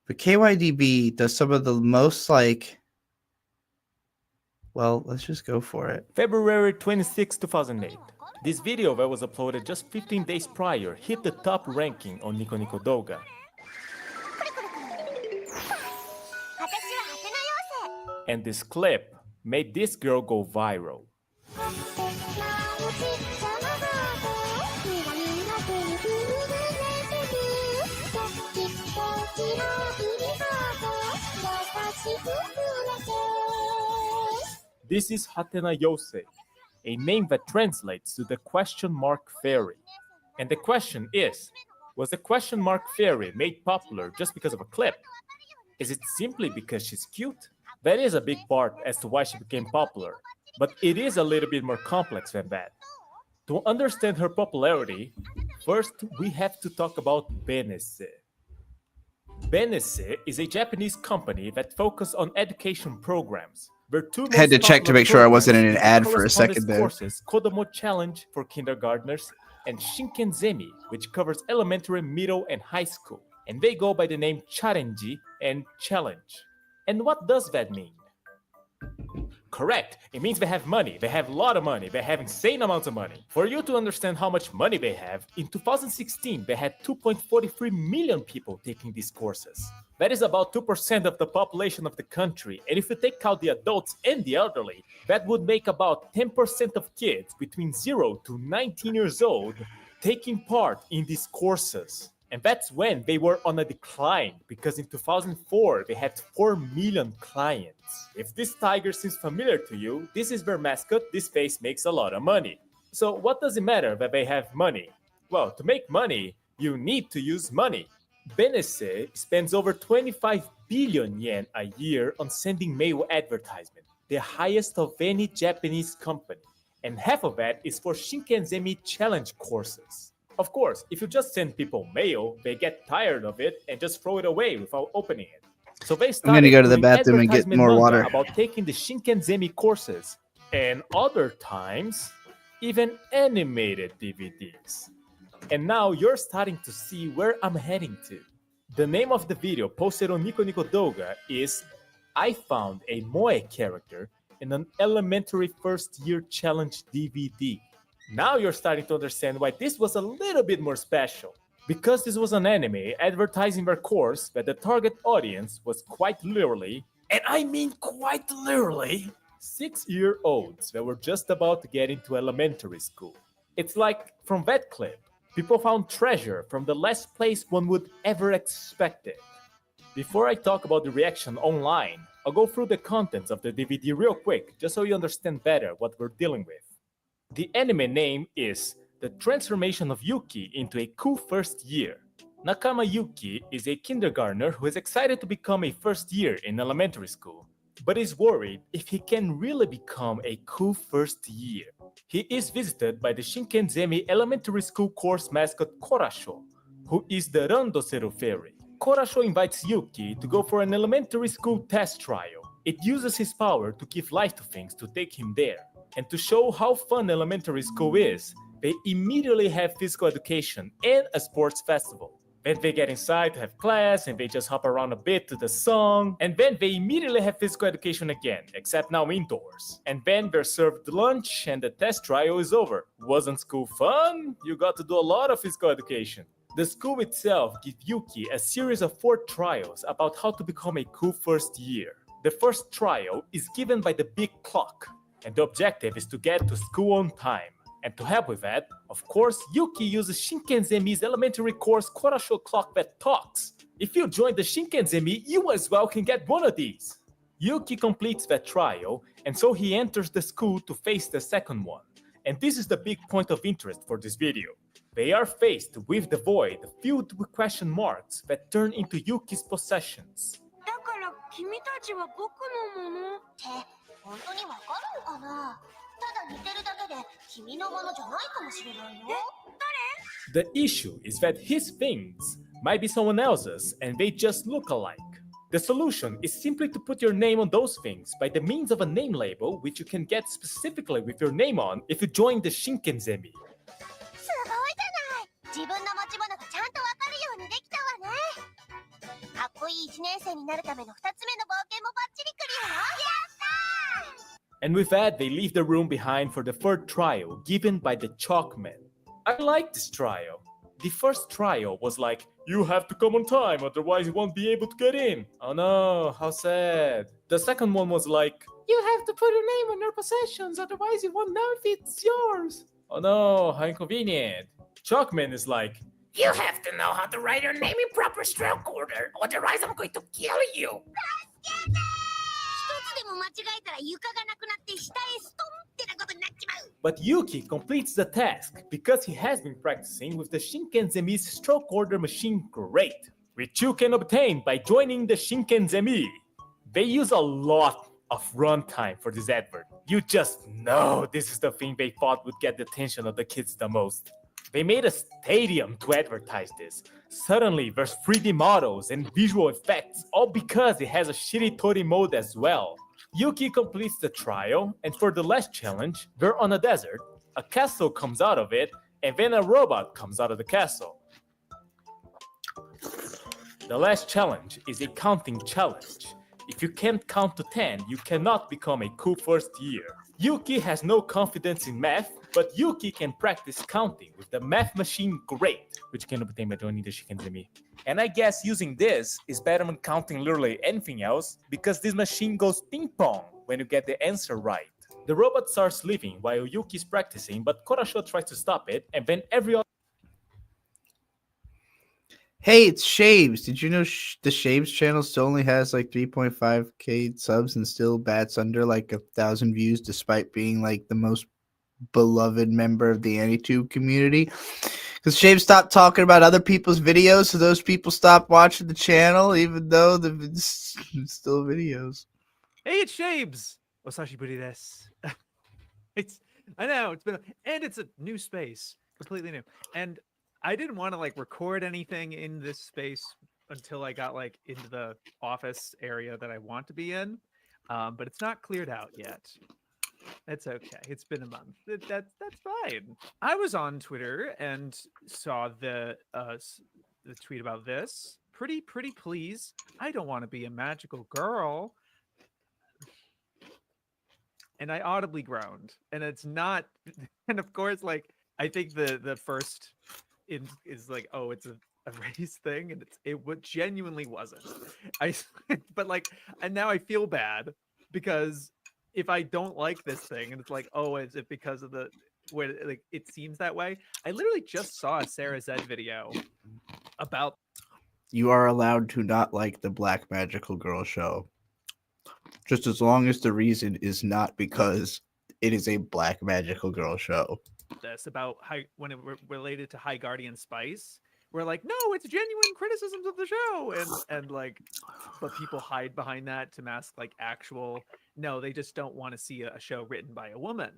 but KYDB does some of the most like, well, let's just go for it. February 26, 2008. This video that was uploaded just 15 days prior hit the top ranking on Nico Nico Douga. And this clip made this girl go viral. This is Hatena Yosei, a name that translates to the question mark fairy. And the question is, was the question mark fairy made popular just because of a clip? Is it simply because she's cute? That is a big part as to why she became popular, but it is a little bit more complex than that. To understand her popularity, first we have to talk about Benesse. Benesse is a Japanese company that focuses on education programs. I had to check to make sure I wasn't in an ad for a second there. Courses, Kodomo Challenge for kindergartners and Shinkenzemi, which covers elementary, middle, and high school. And they go by the name Charenji and Challenge. And what does that mean? Correct. It means they have money. They have a lot of money. They have insane amounts of money. For you to understand how much money they have, in 2016, they had 2.43 million people taking these courses. That is about 2% of the population of the country. And if you take out the adults and the elderly, that would make about 10% of kids between 0 to 19 years old taking part in these courses. And that's when they were on a decline, because in 2004, they had 4 million clients. If this tiger seems familiar to you, this is their mascot. This face makes a lot of money. So what does it matter that they have money? Well, to make money, you need to use money. Benesse spends over 25 billion yen a year on sending mail advertisement, the highest of any Japanese company. And half of that is for Shinkenzemi challenge courses. Of course, if you just send people mail, they get tired of it and just throw it away without opening it. So they started I'm gonna go to the doing bathroom and get advertisement more manga water. about taking the Shinkenzemi courses, and other times, even animated DVDs. And now you're starting to see where I'm heading to. The name of the video posted on Nico Nico Douga is I found a Moe character in an elementary first year challenge DVD. Now you're starting to understand why this was a little bit more special. Because this was an anime advertising their course, that the target audience was quite literally, and I mean quite literally, 6-year-olds that were just about to get into elementary school. It's like, from that clip, people found treasure from the last place one would ever expect it. Before I talk about the reaction online, I'll go through the contents of the DVD real quick, just so you understand better what we're dealing with. The anime name is The Transformation of Yuki into a Cool First Year. Nakama Yuki is a kindergartner who is excited to become a first year in elementary school, but is worried if he can really become a cool first year. He is visited by the Shinkenzemi Elementary School course mascot Korasho, who is the Randoseru fairy. Korasho invites Yuki to go for an elementary school test trial. It uses his power to give life to things to take him there. And to show how fun elementary school is, they immediately have physical education and a sports festival. Then they get inside to have class, and they just hop around a bit to the song, and then they immediately have physical education again, except now indoors. And then they're served lunch, and the test trial is over. Wasn't school fun? You got to do a lot of physical education. The school itself gives Yuki a series of 4 trials about how to become a cool first year. The first trial is given by the big clock, and the objective is to get to school on time. And to help with that, of course, Yuki uses Shinkenzemi's elementary course Korasho clock that talks. If you join the Shinkenzemi, you as well can get one of these. Yuki completes that trial, and so he enters the school to face the second one. And this is the big point of interest for this video. They are faced with the void filled with question marks that turn into Yuki's possessions. だから君たちは僕のものって本当にわかるのかな。ただ似てるだけで君のものじゃないかもしれないよ。The issue is that his things might be someone else's and they just look alike. The solution is simply to put your name on those things by the means of a name label which you can get specifically with your name on if you join the Shinkenzemi. すごいじゃない。自分の持ち物がちゃんとわかるようにできたわね。かっこいい1年生になるための2つ目の冒険もバッチリクリアよ。やったー！ And with that, they leave the room behind for the third trial, given by the Chalkman. I like this trial. The first trial was like, you have to come on time, otherwise you won't be able to get in. Oh no, how sad. The second one was like, you have to put your name on your possessions, otherwise you won't know if it's yours. Oh no, how inconvenient. Chalkman is like, you have to know how to write your name in proper stroke order, otherwise I'm going to kill you. 一つでも間違えたら床がなくなって下へストンってなことになっちまう。 But Yuki completes the task because he has been practicing with the Shinkenzemi's stroke order machine great, which you can obtain by joining the Shinkenzemi. They use a lot of runtime for this advert. You just know this is the thing they thought would get the attention of the kids the most. They made a stadium to advertise this. Suddenly, there's 3D models and visual effects, all because it has a shitty Tori mode as well. Yuki completes the trial, and for the last challenge, they're on a desert, a castle comes out of it, and then a robot comes out of the castle. The last challenge is a counting challenge. If you can't count to 10, you cannot become a cool first year. Yuki has no confidence in math, but Yuki can practice counting with the math machine great, which can obtain by joining the Shinkenzemi. And I guess using this is better than counting literally anything else, because this machine goes ping pong when you get the answer right. The robot starts leaving while Yuki is practicing, but Korasho tries to stop it, and then every other... Hey, it's Shaves. Did you know the Shaves channel still only has like 3.5k subs and still bats under like 1,000 views despite being like the most beloved member of the AnyTube community? Because Shaves stopped talking about other people's videos, so those people stopped watching the channel, even though it's still videos. Hey, it's Shaves. Osashiburi desu. I know it's been, and it's a new space, completely new, and I didn't want to like record anything in this space until I got like into the office area that I want to be in, but it's not cleared out yet. It's okay. It's been a month. That's fine. I was on Twitter and saw the tweet about this. Pretty please. I don't want to be a magical girl. And I audibly groaned. And it's not. And of course, like I think the first is like, oh, it's a race thing, and it genuinely wasn't. But like, and now I feel bad because if I don't like this thing and it's like, oh, is it because of the where like it seems that way? I literally just saw a Sarah Zed video about You are allowed to not like the Black Magical Girl show. just as long as the reason is not because it is a black magical girl show. This about when it related to High Guardian Spice, we're like, no, it's genuine criticisms of the show, and like, but people hide behind that to mask like actual. No, they just don't want to see a show written by a woman,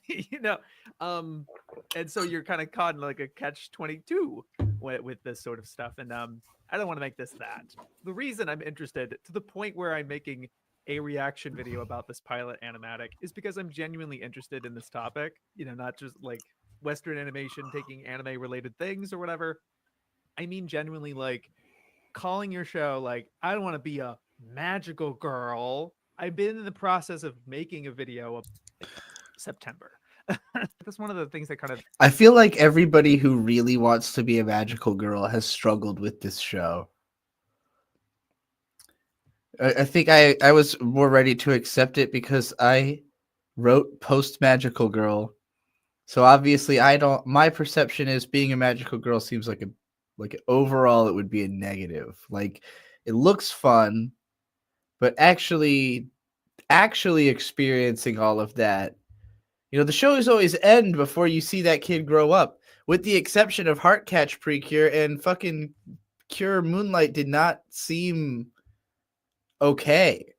you know. And so you're kind of caught in like a catch-22 with this sort of stuff. And I don't want to make this that. The reason I'm interested to the point where I'm making a reaction video about this pilot animatic is because I'm genuinely interested in this topic, you know, not just like Western animation taking anime related things or whatever. I mean, genuinely, like calling your show like, I don't want to be a magical girl. I've been in the process of making a video of September. That's one of the things that kind of, I feel like everybody who really wants to be a magical girl has struggled with this show. I think I was more ready to accept it because I wrote post magical girl. So obviously my perception is being a magical girl seems like overall it would be a negative. Like it looks fun, but actually experiencing all of that, you know, the shows always end before you see that kid grow up, with the exception of Heartcatch Precure, and fucking Cure Moonlight did not seem okay.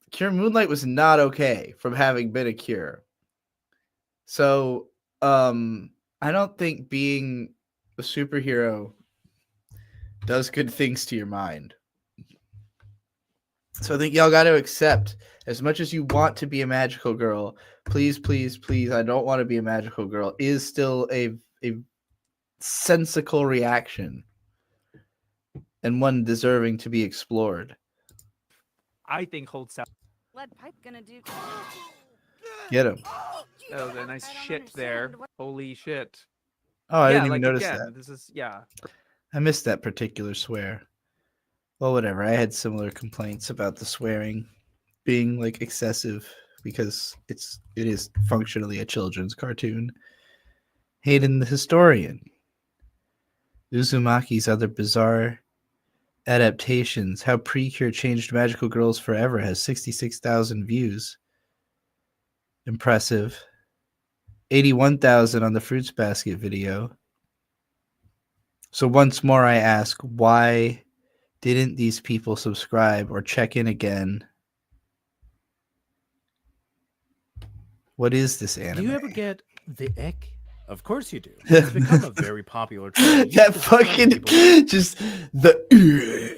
Cure Moonlight was not okay from having been a Cure. So, I don't think being a superhero does good things to your mind. So I think y'all got to accept, as much as you want to be a magical girl, please, please, please, I don't want to be a magical girl, is still a sensical reaction and one deserving to be explored. I think holds out. Lead pipe gonna do. Get him. Oh, the nice shit there. Holy shit. Oh, I didn't like, even notice again, that. This is, yeah. I missed that particular swear. Well, whatever. I had similar complaints about the swearing being like excessive because it is functionally a children's cartoon. Hayden the Historian. Uzumaki's other bizarre adaptations. How Precure Changed Magical Girls Forever has 66,000 views. Impressive. 81,000 on the Fruits Basket video. So once more I ask, why didn't these people subscribe or check in again? What is this anime? Do you ever get the ick? Of course you do. It's become a very popular trend. That fucking just the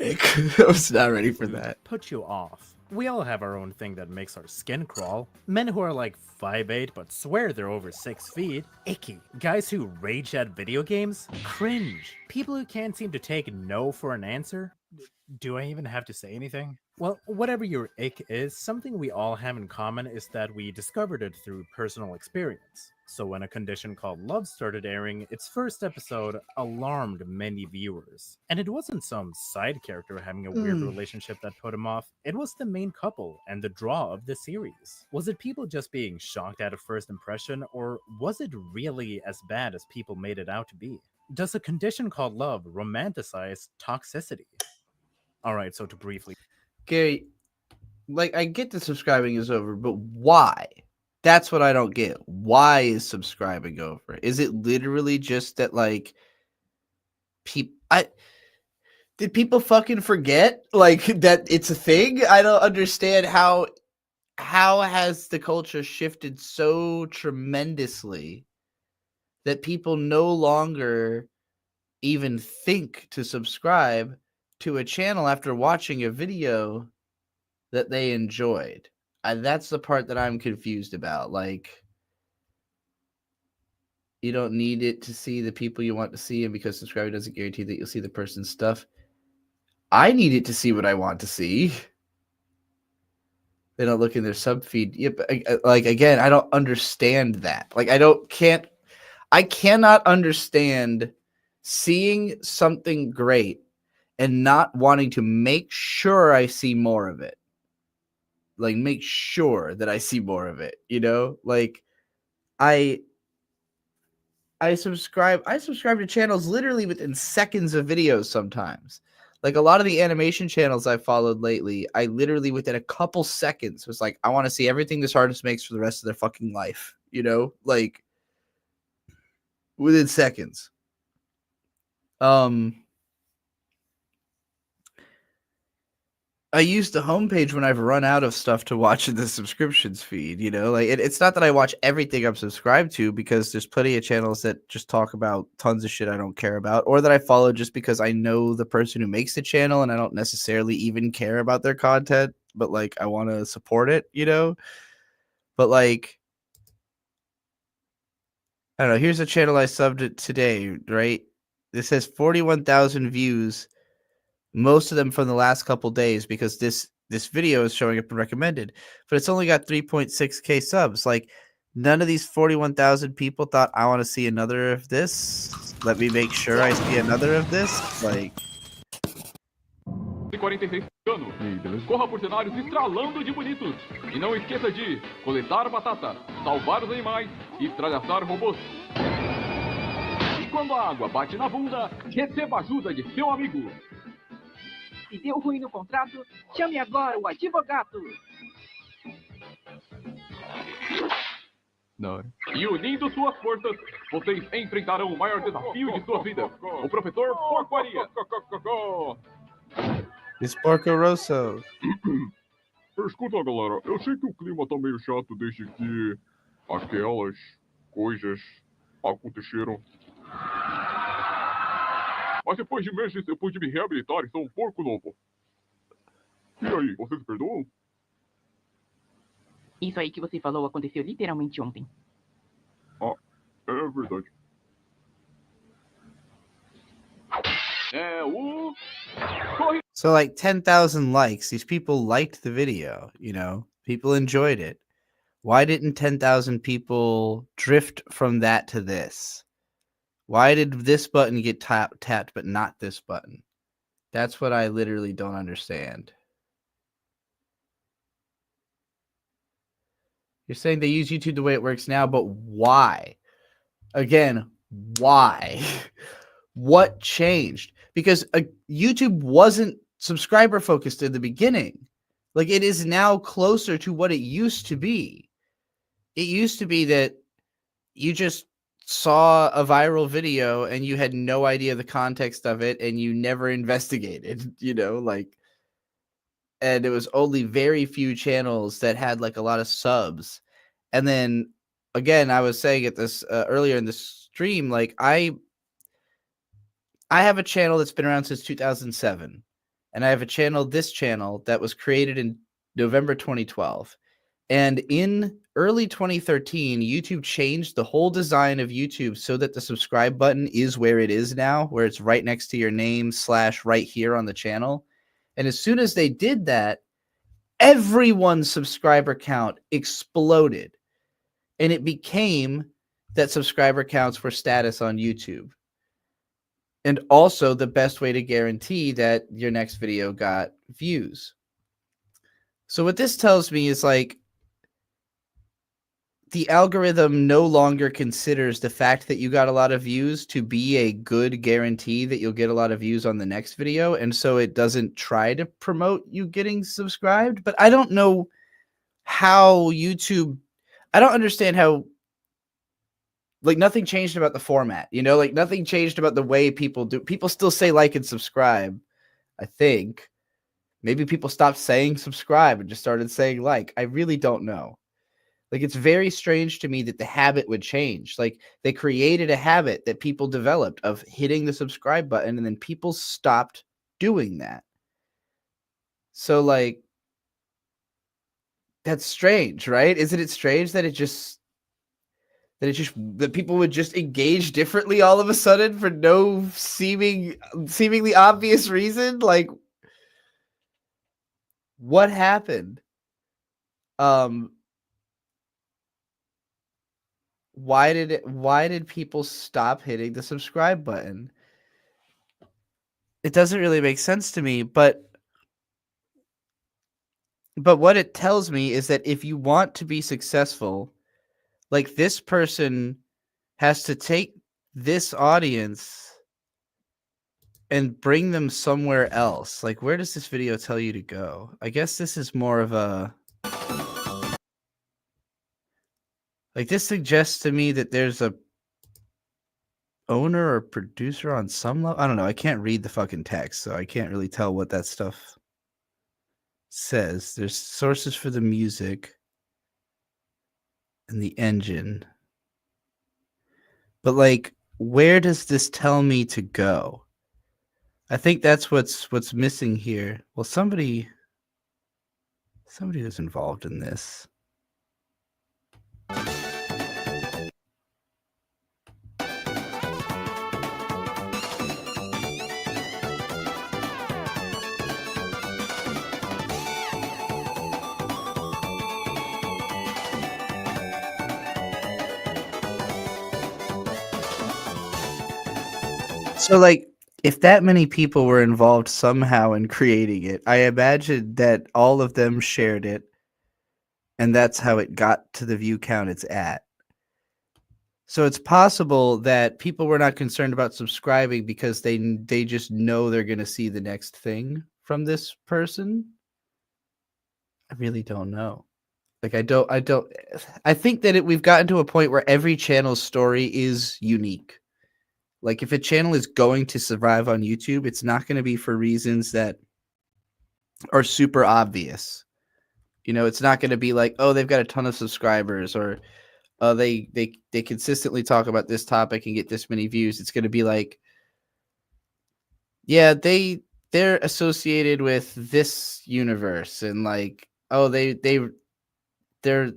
ick. I was not ready for that. Put you off. We all have our own thing that makes our skin crawl. Men who are like 5'8" but swear they're over 6 feet. Icky. Guys who rage at video games. Cringe. People who can't seem to take no for an answer. Do I even have to say anything? Well, whatever your ick is, something we all have in common is that we discovered it through personal experience. So when A Condition Called Love started airing, its first episode alarmed many viewers. And it wasn't some side character having a weird relationship that put him off, it was the main couple and the draw of the series. Was it people just being shocked at a first impression, or was it really as bad as people made it out to be? Does A Condition Called Love romanticize toxicity? Alright, so to briefly... Gary, like, I get the subscribing is over, but why? That's what I don't get. Why is subscribing over? Is it literally just that, like, did people fucking forget, like, that it's a thing? I don't understand how has the culture shifted so tremendously that people no longer even think to subscribe to a channel after watching a video that they enjoyed. That's the part that I'm confused about. Like, you don't need it to see the people you want to see, and because subscribing doesn't guarantee that you'll see the person's stuff. I need it to see what I want to see. They don't look in their sub feed. Yep. Like, again, I don't understand that. Like, I cannot understand seeing something great and not wanting to make sure I see more of it. Like, make sure that I see more of it, you know? Like, I subscribe to channels literally within seconds of videos sometimes. Like a lot of the animation channels I followed lately, I literally within a couple seconds was like, I want to see everything this artist makes for the rest of their fucking life. You know, like within seconds. I use the homepage when I've run out of stuff to watch in the subscriptions feed, you know? Like it's not that I watch everything I'm subscribed to, because there's plenty of channels that just talk about tons of shit I don't care about, or that I follow just because I know the person who makes the channel and I don't necessarily even care about their content, but like I want to support it, you know? But like I don't know, here's a channel I subbed it today, right? This has 41,000 views, most of them from the last couple days, because this video is showing up and recommended, but it's only got 3.6k subs. Like none of these 41,000 people thought, I want to see another of this. Let me make sure I see another of this. Like 46 anos. Corra por cenários estralando de bonitos. E não esqueça de coletar batata, salvar os animais e estralhaçar robôs. E quando a água bate na bunda, receba a ajuda de seu amigo. Se deu ruim no contrato, chame agora o advogado. Não. E unindo suas forças, vocês enfrentarão o maior desafio de sua vida. O professor Porcaria. It's Porco Rosso. Escuta, galera, eu sei que o clima tá meio chato desde que aquelas coisas aconteceram. Mas depois de meses eu pude me reabilitar e sou um porco novo. E aí, vocês perdoam? Isso aí que você falou aconteceu literalmente ontem. Ah, é verdade. É o... So like 10,000 likes. These people liked the video, you know? People enjoyed it. Why didn't 10,000 people drift from that to this? Why did this button get tapped but not this button? That's what I literally don't understand. You're saying they use YouTube the way it works now, but why? Again, why? What changed? Because YouTube wasn't subscriber focused in the beginning. Like it is now closer to what it used to be. It used to be that you just saw a viral video and you had no idea the context of it and you never investigated, you know, like, and it was only very few channels that had like a lot of subs. And then again, I was saying it this earlier in the stream, like I have a channel that's been around since 2007, and I have this channel that was created in November 2012. And in early 2013, YouTube changed the whole design of YouTube so that the subscribe button is where it is now, where it's right next to your name / right here on the channel. And as soon as they did that, everyone's subscriber count exploded. And it became that subscriber counts were status on YouTube. And also the best way to guarantee that your next video got views. So what this tells me is like the algorithm no longer considers the fact that you got a lot of views to be a good guarantee that you'll get a lot of views on the next video. And so it doesn't try to promote you getting subscribed. But I don't know how YouTube, I don't understand how, like nothing changed about the format, you know, like nothing changed about the way people do. People still say like and subscribe, I think. Maybe people stopped saying subscribe and just started saying like. I really don't know. Like, it's very strange to me that the habit would change. Like, they created a habit that people developed of hitting the subscribe button, and then people stopped doing that. So, like, that's strange, right? Isn't it strange that that people would just engage differently all of a sudden for no seemingly obvious reason? Like, what happened? Why did people stop hitting the subscribe button? It doesn't really make sense to me, but what it tells me is that if you want to be successful, like this person has to take this audience and bring them somewhere else. Like, where does this video tell you to go? I guess this is more of a... Like, this suggests to me that there's a owner or producer on some level. I don't know. I can't read the fucking text, so I can't really tell what that stuff says. There's sources for the music and the engine. But, like, where does this tell me to go? I think that's what's missing here. Well, somebody was involved in this. So, like, if that many people were involved somehow in creating it, I imagine that all of them shared it, and that's how it got to the view count it's at. So it's possible that people were not concerned about subscribing because they just know they're going to see the next thing from this person. I really don't know. Like, I think that we've gotten to a point where every channel's story is unique. Like, if a channel is going to survive on YouTube, it's not going to be for reasons that are super obvious. You know, it's not going to be like, oh, they've got a ton of subscribers, or they consistently talk about this topic and get this many views. It's going to be like, yeah, they're associated with this universe, and like, oh, their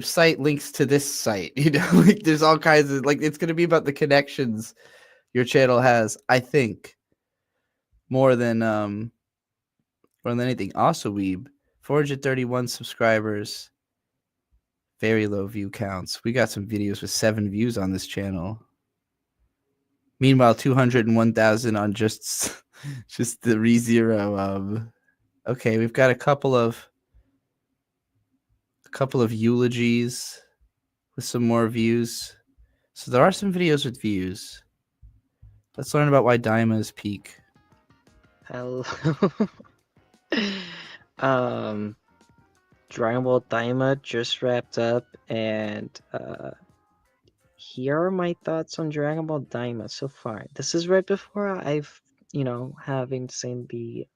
site links to this site. You know, like, there's all kinds of, like, it's going to be about the connections your channel has, I think, more than anything. Also, Weeb, 431 subscribers, very low view counts. We got some videos with 7 views on this channel. Meanwhile, 201,000 on just the ReZero. Okay, we've got a couple of eulogies with some more views. So there are some videos with views. Let's learn about why Daima is peak. Hello. Dragon Ball Daima just wrapped up, and here are my thoughts on Dragon Ball Daima so far. This is right before I've, having seen the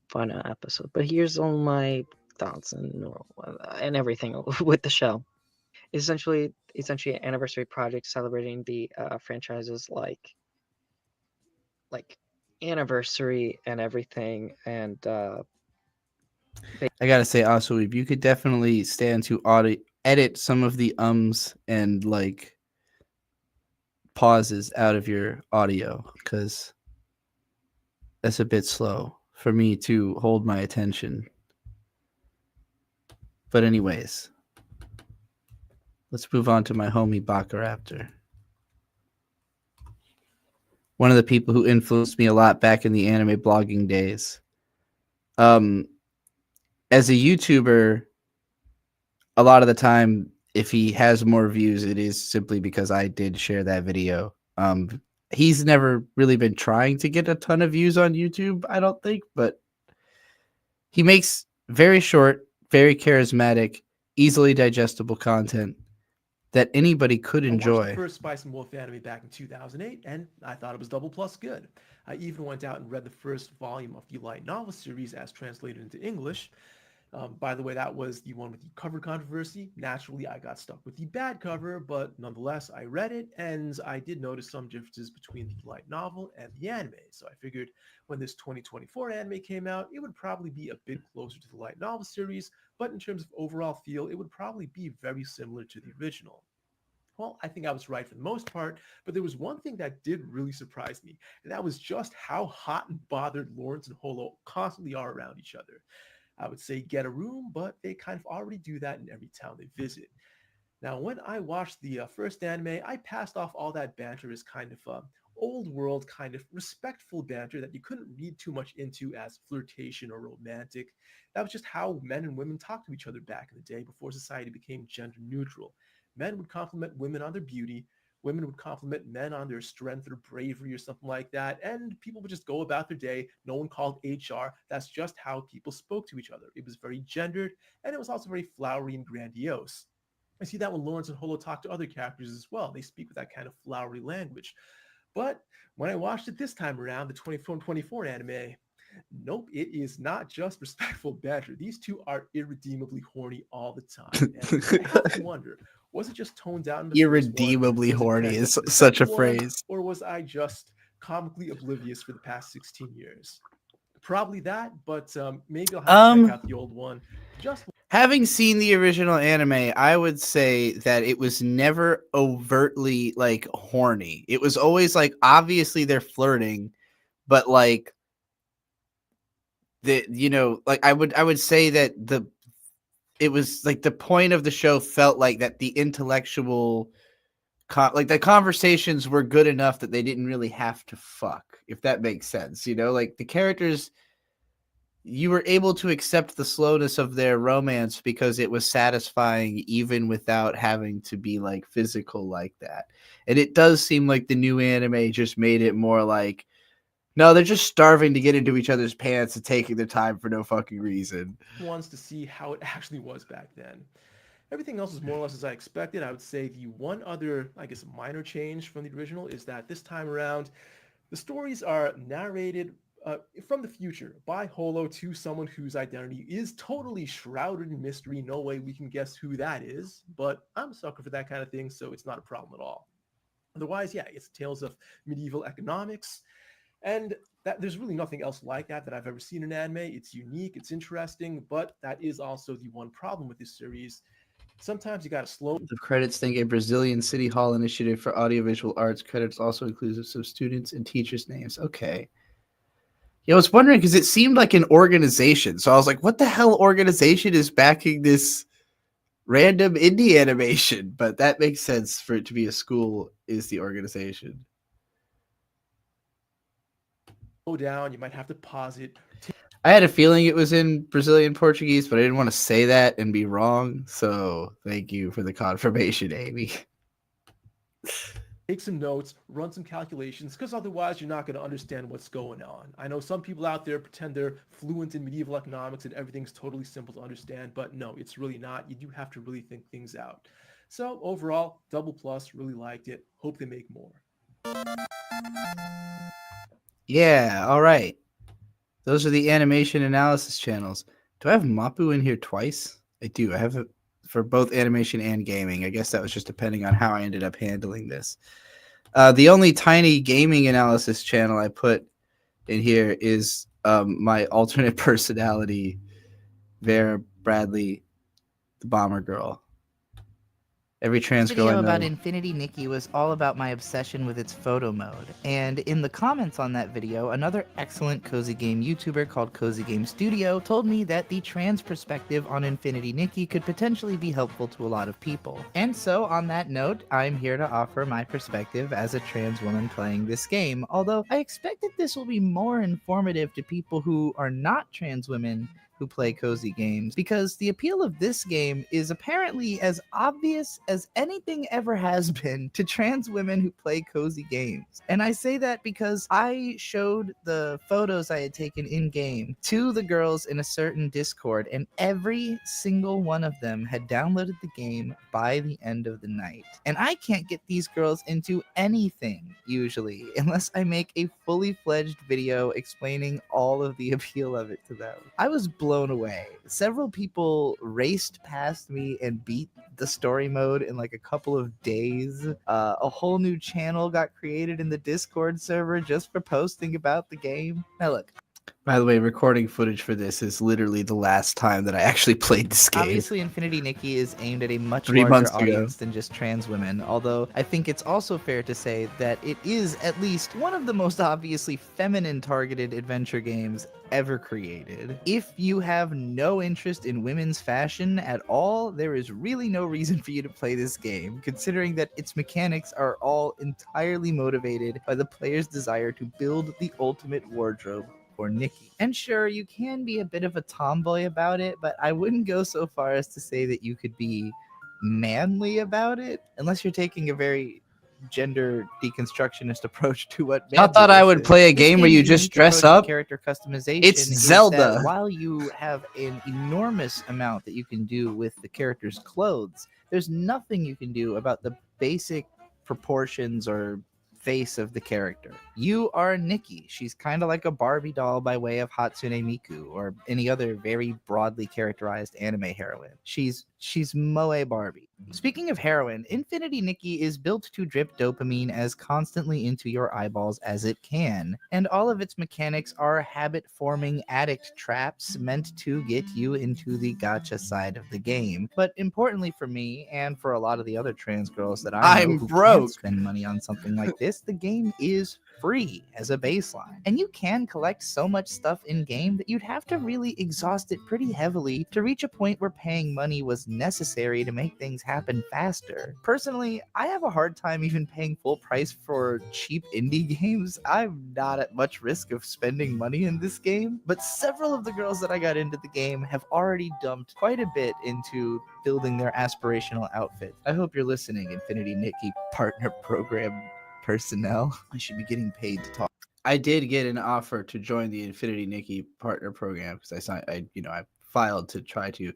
final episode, but here's all my thoughts and everything with the show. Essentially an anniversary project celebrating the franchise's like anniversary and everything, and I gotta say, also, if you could definitely stand to edit some of the ums and like pauses out of your audio, because that's a bit slow for me to hold my attention. But anyways, let's move on to my homie Bakaraptor. One of the people who influenced me a lot back in the anime blogging days. As a YouTuber, a lot of the time, if he has more views, it is simply because I did share that video. He's never really been trying to get a ton of views on YouTube, I don't think, but he makes very short, very charismatic, easily digestible content that anybody could I enjoy. watched the first Spice and Wolf anime back in 2008, and I thought it was double plus good. I even went out and read the first volume of the light novel series as translated into English. By the way, that was the one with the cover controversy. Naturally, I got stuck with the bad cover, but nonetheless, I read it, and I did notice some differences between the light novel and the anime. So I figured when this 2024 anime came out, it would probably be a bit closer to the light novel series, but in terms of overall feel, it would probably be very similar to the original. Well, I think I was right for the most part, but there was one thing that did really surprise me, and that was just how hot and bothered Lawrence and Holo constantly are around each other. I would say get a room, but they kind of already do that in every town they visit. Now, when I watched the first anime, I passed off all that banter as kind of old world, kind of respectful banter that you couldn't read too much into as flirtation or romantic. That was just how men and women talked to each other back in the day before society became gender neutral. Men would compliment women on their beauty, women would compliment men on their strength or bravery or something like that, and people would just go about their day. No one called HR. That's just how people spoke to each other. It was very gendered, and it was also very flowery and grandiose. I see that when Lawrence and Holo talk to other characters as well. They speak with that kind of flowery language. But when I watched it this time around, the 24 anime, nope, it is not just respectful banter. These two are irredeemably horny all the time. And I have to wonder, was it just toned down in the first one? Irredeemably Was it horny turned up is in the such a second one? phrase. Or was I just comically oblivious for the past 16 years? Probably that, but maybe I'll have to check out the old one. Just Having seen the original anime, I would say that it was never overtly like horny. It was always like obviously they're flirting, but like like I would say that it was like the point of the show felt like that the intellectual like the conversations were good enough that they didn't really have to fuck, if that makes sense. Like the characters, you were able to accept the slowness of their romance because it was satisfying even without having to be like physical like that. And it does seem like the new anime just made it more like, no, they're just starving to get into each other's pants and taking their time for no fucking reason. ones to see how it actually was back then. Everything else is more or less as I expected. I would say the one other, I guess, minor change from the original is that this time around, the stories are narrated from the future by Holo to someone whose identity is totally shrouded in mystery. No way we can guess who that is, but I'm a sucker for that kind of thing, so it's not a problem at all. Otherwise, yeah, it's tales of medieval economics, and that there's really nothing else like that I've ever seen in anime. It's unique, it's interesting, but that is also the one problem with this series. Sometimes you gotta slow. The credits thank a Brazilian City Hall initiative for audiovisual arts. Credits also includes some students and teachers' names. Okay. Yeah, I was wondering because it seemed like an organization. So I was like, what the hell organization is backing this random indie animation? But that makes sense for it to be a school is the organization. Slow down, you might have to pause it. I had a feeling it was in Brazilian Portuguese, but I didn't want to say that and be wrong. So thank you for the confirmation, Amy. Take some notes, run some calculations, because otherwise you're not going to understand what's going on. I know some people out there pretend they're fluent in medieval economics and everything's totally simple to understand, but no, it's really not. You do have to really think things out. So overall, double plus, really liked it. Hope they make more. Yeah, all right. Those are the animation analysis channels. Do I have Mapu in here twice? I do. I have it for both animation and gaming. I guess that was just depending on how I ended up handling this. The only tiny gaming analysis channel I put in here is my alternate personality, Vera Bradley, the Bomber Girl. Every trans girl I know. Video about Infinity Nikki was all about my obsession with its photo mode, and in the comments on that video, another excellent cozy game YouTuber called Cozy Game Studio told me that the trans perspective on Infinity Nikki could potentially be helpful to a lot of people. And so, on that note, I'm here to offer my perspective as a trans woman playing this game, although I expect that this will be more informative to people who are not trans women who play cozy games, because the appeal of this game is apparently as obvious as anything ever has been to trans women who play cozy games. And I say that because I showed the photos I had taken in-game to the girls in a certain Discord, and every single one of them had downloaded the game by the end of the night. And I can't get these girls into anything, usually, unless I make a fully fledged video explaining all of the appeal of it to them. I was blown away. Several people raced past me and beat the story mode in like a couple of days. A whole new channel got created in the Discord server just for posting about the game. Now look, By the way, recording footage for this is literally the last time that I actually played this game. obviously Infinity Nikki is aimed at a much 3 larger months ago. audience than just trans women, although I think it's also fair to say that it is at least one of the most obviously feminine targeted adventure games ever created. If you have no interest in women's fashion at all, there is really no reason for you to play this game, considering that its mechanics are all entirely motivated by the player's desire to build the ultimate wardrobe for Nikki. And sure, you can be a bit of a tomboy about it, but I wouldn't go so far as to say that you could be manly about it, unless you're taking a very gender deconstructionist approach to what I thought I would play a This game where you game's just unique dress approach to up. character customization It's is Zelda. that while you have an enormous amount that you can do with the character's clothes, there's nothing you can do about the basic proportions or face of the character. You are Nikki. She's kind of like a Barbie doll by way of Hatsune Miku or any other very broadly characterized anime heroine. She's Moe Barbie. Speaking of heroin, Infinity Nikki is built to drip dopamine as constantly into your eyeballs as it can, and all of its mechanics are habit-forming addict traps meant to get you into the gacha side of the game. But importantly for me, and for a lot of the other trans girls that I know I'm who broke. can't spend money on something like this, the game is free as a baseline. And you can collect so much stuff in game that you'd have to really exhaust it pretty heavily to reach a point where paying money was necessary to make things happen faster. Personally, I have a hard time even paying full price for cheap indie games. I'm not at much risk of spending money in this game, but several of the girls that I got into the game have already dumped quite a bit into building their aspirational outfit. I hope you're listening, Infinity Nikki Partner Program personnel. I should be getting paid to talk. I did get an offer to join the Infinity Nikki Partner Program because I filed to try to,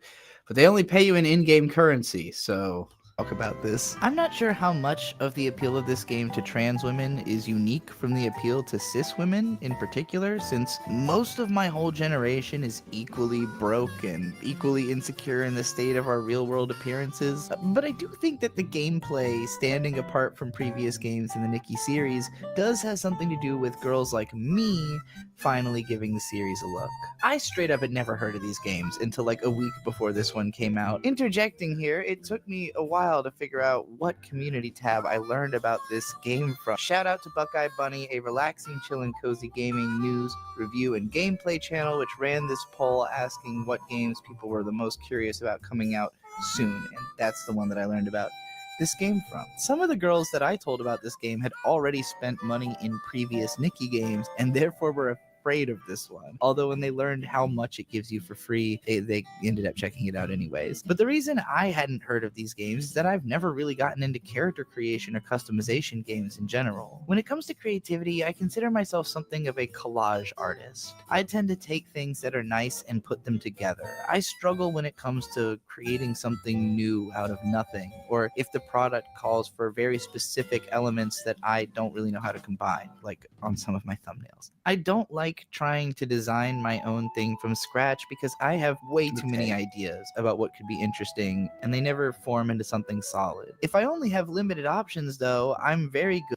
but they only pay you in in-game currency. So talk about this. I'm not sure how much of the appeal of this game to trans women is unique from the appeal to cis women in particular, since most of my whole generation is equally broke and equally insecure in the state of our real-world appearances. But I do think that the gameplay, standing apart from previous games in the Nikki series, does have something to do with girls like me finally giving the series a look. I straight up had never heard of these games until like a week before this one came out. Interjecting here, it took me a while to figure out what community tab I learned about this game from. Shout out to Buckeye Bunny, a relaxing, chill, and cozy gaming news, review, and gameplay channel, which ran this poll asking what games people were the most curious about coming out soon, and that's the one that I learned about this game from. Some of the girls that I told about this game had already spent money in previous Nikki games, and therefore were afraid of this one. Although when they learned how much it gives you for free, they ended up checking it out anyways. But the reason I hadn't heard of these games is that I've never really gotten into character creation or customization games in general. When it comes to creativity, I consider myself something of a collage artist. I tend to take things that are nice and put them together. I struggle when it comes to creating something new out of nothing, or if the product calls for very specific elements that I don't really know how to combine, like on some of my thumbnails. I don't like trying to design my own thing from scratch because I have way too many ideas about what could be interesting and they never form into something solid. If I only have limited options though, I'm very good.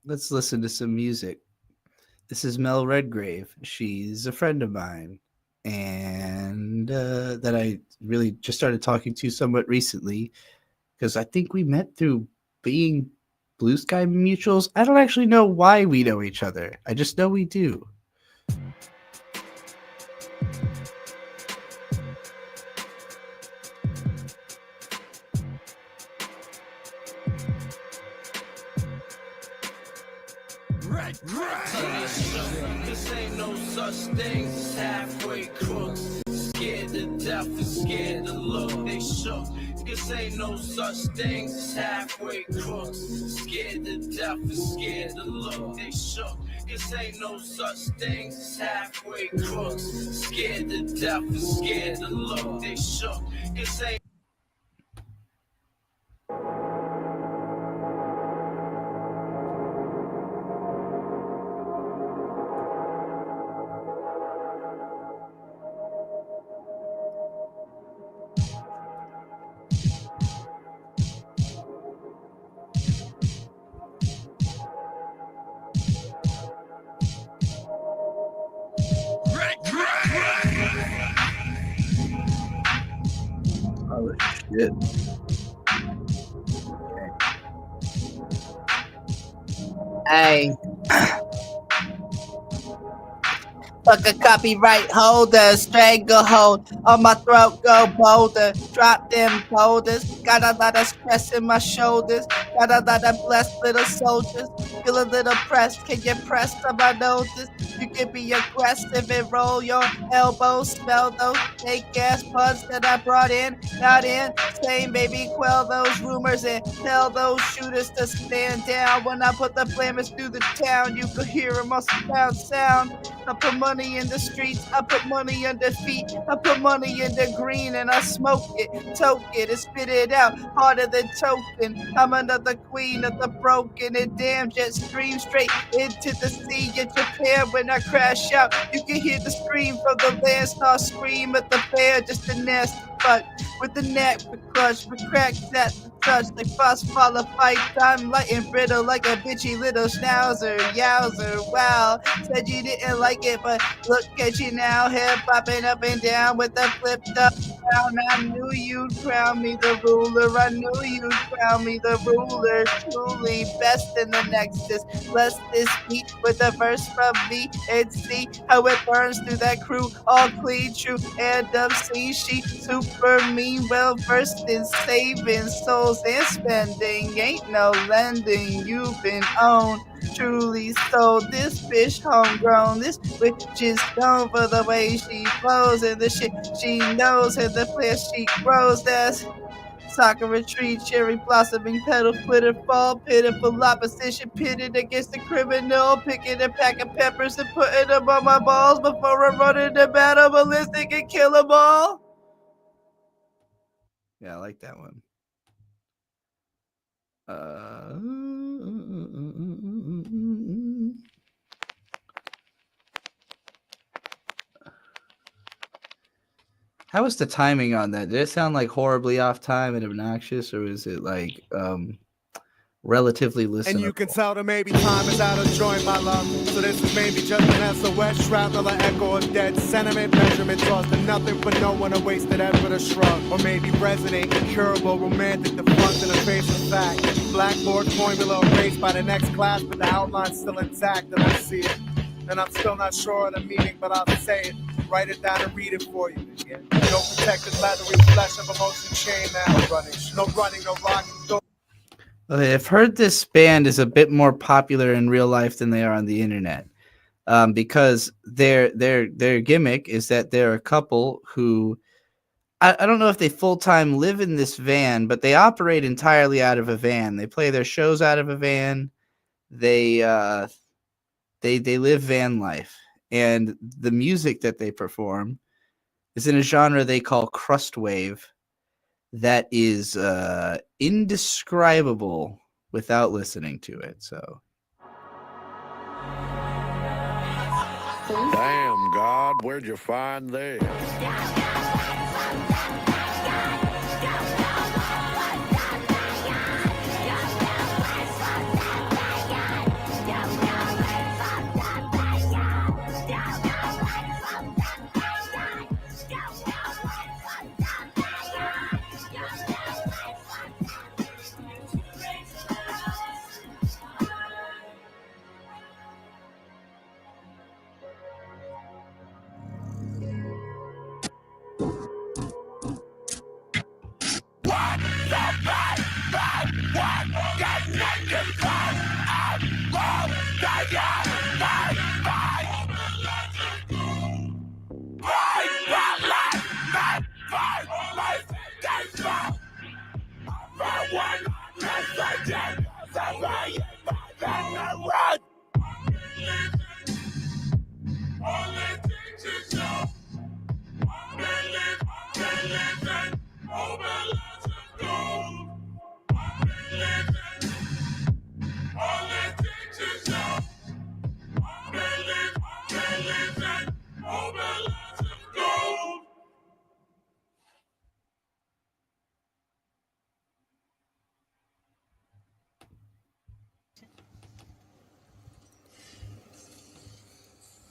let's listen to some music. This is Mel Redgrave. She's a friend of mine, and that I really just started talking to somewhat recently because I think we met through being Blue Sky Mutuals. I don't actually know why we know each other. I just know we do. This ain't no such thing as halfway crooks. Scared to death and scared to look. They shook. This ain't no such thing as halfway crooks. Scared to death and scared to look. They shook. This ain't no such thing as halfway crooks. Scared to death and scared to look. They shook. This ain't. Oh shit. Hey. Fuck a copyright holder, stranglehold on my throat, go bolder. Drop them boulders, got a lot of stress in my shoulders. Got a lot of blessed little soldiers, feel a little pressed, can get pressed on my notice. You can be aggressive and roll your elbows. Smell those fake ass buds that I brought in. Not insane, baby. Quell those rumors and tell those shooters to stand down. When I put the flammers through the town, you could hear them all sound. I put money in the streets, I put money under feet, I put money in the green and I smoke it, toke it, and spit it out harder than token. I'm another queen of the broken and damn jet stream straight into the sea in Japan. When I crash out, you can hear the scream from the land star scream at the bear, just a nasty fuck with the neck for clutch, for cracks at the touch, like phospholic fight. I'm light and brittle like a bitchy little schnauzer, yowzer, wow. Said you didn't like it, but look at you now, hip popping up and down with the flipped up crown. I knew you'd crown me the ruler. I knew you'd crown me the ruler. Truly best in the Nexus. Bless this beat with a verse from me and see how it burns through that crew. All clean, true, and obscene. She super mean, well versed in saving souls and spending. Ain't no lending. You've been owned. Truly sold this bitch homegrown. This bitch is known for the way she flows and the shit she knows and the place she grows. That's Sakura tree, cherry blossoming petals, glitter fall, pitiful opposition, pitted against the criminal, picking a pack of peppers and putting them on my balls before I run into battle, ballistic and kill them all. Yeah, I like that one. How was the timing on that? Did it sound like horribly off time and obnoxious, or was it like relatively listenable? And you can tell that maybe time is out of joint, my love. So this is maybe just an SOS shrapnel, an echo of dead sentiment, measurement tossed to nothing for no one, a wasted effort, a shrug. Or maybe resonate, incurable, romantic, defunct in the face of fact. Blackboard formula erased by the next class, but the outline's still intact and I see it. And I'm still not sure of the meaning, but I'll say it. Write it down and read it for you. Yeah. No protected leathery flesh of emotion chain now. No running, no rocking. Okay, I've heard this band is a bit more popular in real life than they are on the internet, because their gimmick is that they're a couple who I don't know if they full-time live in this van, but they operate entirely out of a van. They play their shows out of a van. They live van life, and the music that they perform is in a genre they call crust wave. That is indescribable without listening to it. So, damn, God, where'd you find this?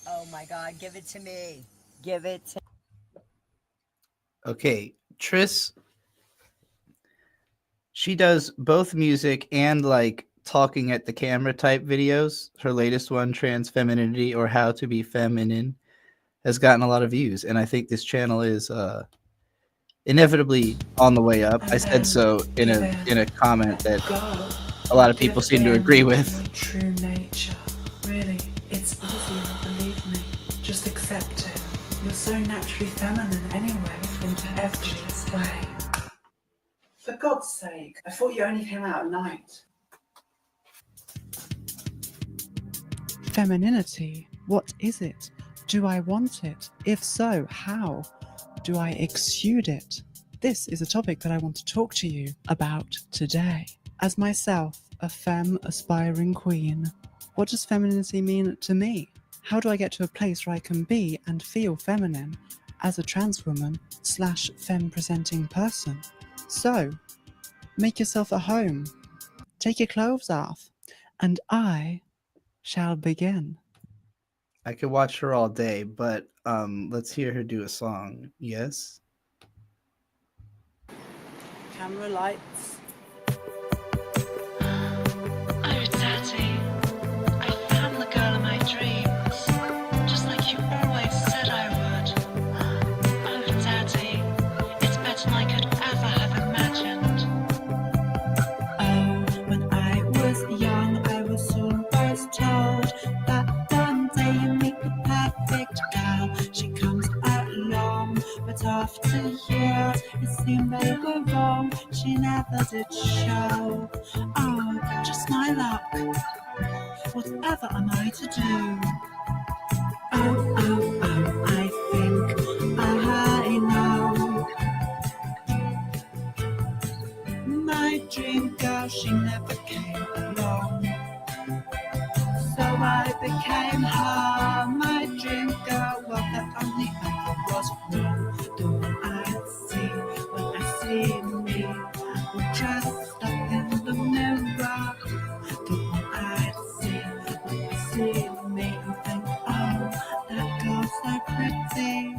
Oh my God, give it to me. Give it to okay, Triss, she does both music and like talking at the camera type videos. Her latest one, Trans Femininity or How to Be Feminine, has gotten a lot of views, and I think this channel is inevitably on the way up. I said so in a comment that a lot of people seem to agree with. True nature, really, it's easier to believe so naturally feminine anyway, in every way. For God's sake, I thought you only came out at night. Femininity, what is it? Do I want it? If so, how? Do I exude it? This is a topic that I want to talk to you about today. As myself, a femme aspiring queen, what does femininity mean to me? How do I get to a place where I can be and feel feminine as a trans woman / femme presenting person? So, make yourself at home, take your clothes off, and I shall begin. I could watch her all day, but let's hear her do a song. Yes? Camera lights. Oh, Daddy, I found the girl of my dreams, just like you always said I would. Oh, Daddy, it's better than I could ever have imagined. Oh, when I was young, I was always told that one day you meet the perfect girl. She comes along, but after years, it seemed they were wrong. She never did show. Oh, just my luck. Whatever am I to do? Oh, I think I know. My dream girl, she never came along. So I became her. My dream girl, well, the only other was wrong. The one I see when I see me, dressed up in the mirror. The one I see when I see me and think, oh, that girl's so pretty.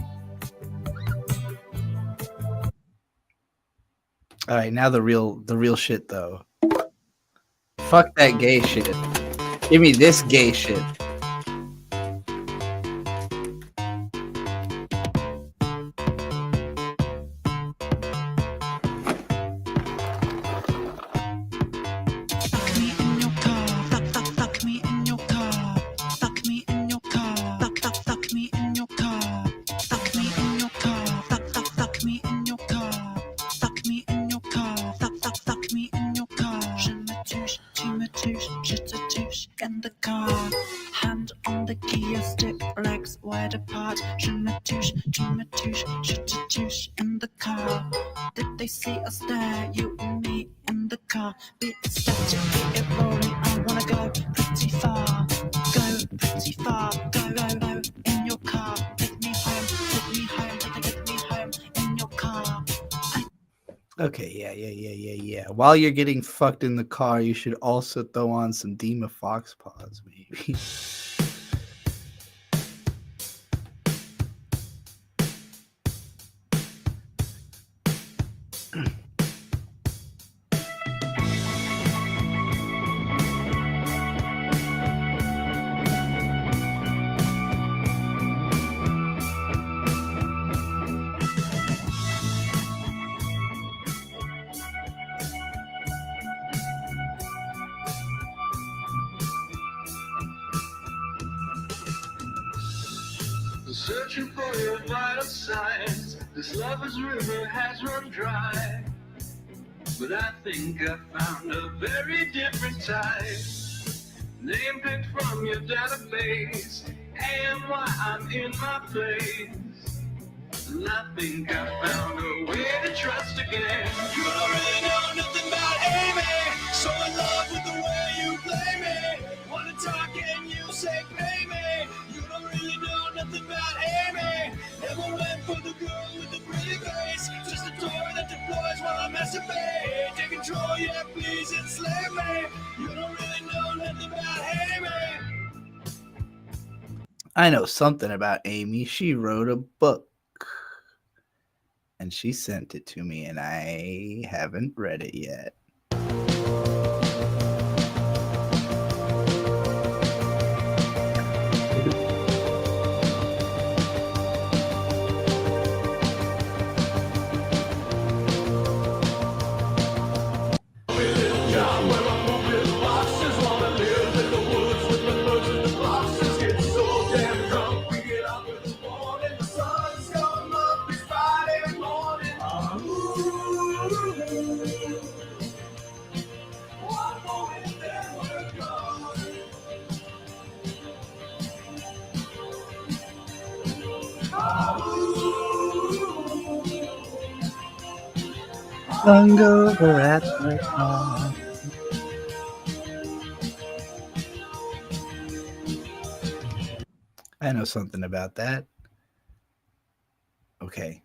All right, now the real shit though. Fuck that gay shit. Give me this gay shit. Fuck me in your car. Fuck me in your car. Fuck me in your car. Fuck me in your car. Fuck me in your car. Fuck me in your car. Fuck me in your car. Je me touche, tu me touches, je te touche in the car. Hand on the gear stick, legs wide apart. Je me touche, tu me touches, je te touche in the car. Did they see us there, you and me in the car? Be it static, be it rolling. I wanna go pretty far. Go pretty far. Go in your car. Take me home, take me home, take me home in your car. Okay, yeah. While you're getting fucked in the car, you should also throw on some Dima Fox Paws, maybe. Searching for your vital signs. This lover's river has run dry. But I think I found a very different type. Name picked from your database. And why I'm in my place. And I think I found a way to trust again. You don't really know nothing about Amy. So in love with the way you play me. Wanna talk and you say pay me. You don't really know nothing about Amy. Never went for the girl with the pretty face. Just a toy that deploys while I masturbate. Take control, yeah, please enslave me. You don't really know nothing about Amy. I know something about Amy. She wrote a book. And she sent it to me, and I haven't read it yet. Hungover at the top. I know something about that. Okay.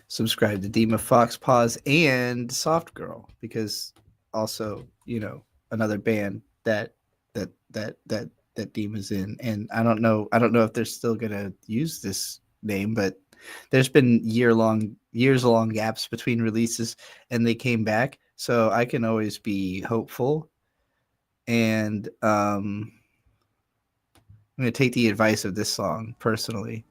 Subscribe to Dima Fox Paws and Soft Girl, because also, you know, another band that Dima's in. And I don't know if they're still gonna use this name, but there's been years long gaps between releases, and they came back. So I can always be hopeful. And I'm gonna take the advice of this song personally.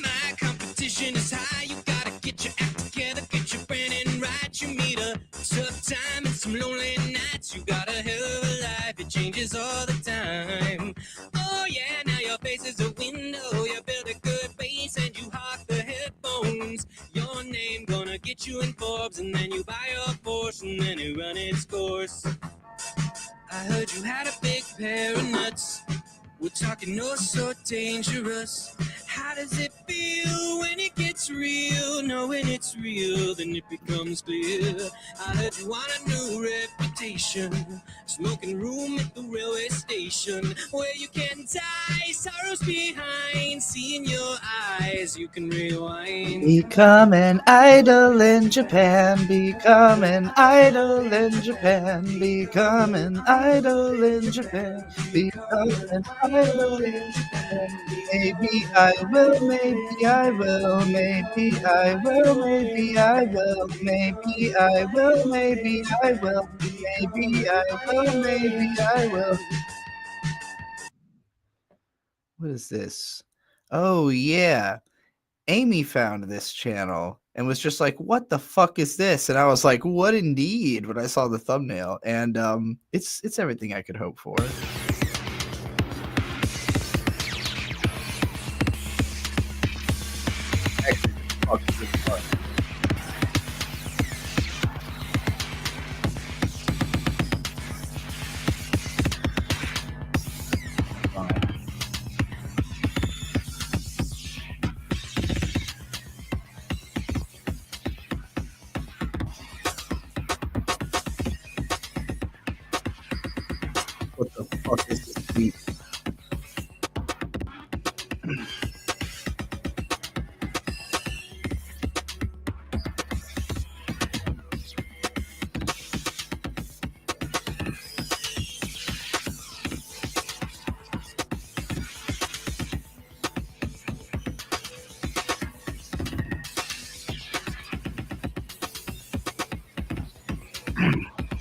My competition is high. You gotta get your act together, get your branding right. You meet a tough time and some lonely nights. You got a hell of a life, it changes all the time. Oh yeah, now your face is a window. You build a good base and you hawk the headphones. Your name gonna get you in Forbes, and then you buy a Porsche and then you run its course. I heard you had a big pair of nuts. We're talking oh so dangerous. How does it feel when it gets real? Knowing it's real, then it becomes clear. I heard you want a new reputation. Smoking room at the railway station, where you can die, sorrows behind. See in your eyes, you can rewind. Become an idol in Japan. Become an idol in Japan. Become an idol in Japan. Become an idol in Japan. Maybe I will, maybe I will, maybe I will, maybe I will, maybe I will, maybe I will, maybe I will, maybe I will. What is this? Oh yeah. Amy found this channel and was just like, "What the fuck is this?" And I was like, "What indeed?" when I saw the thumbnail. And it's everything I could hope for. What the fuck is this beat?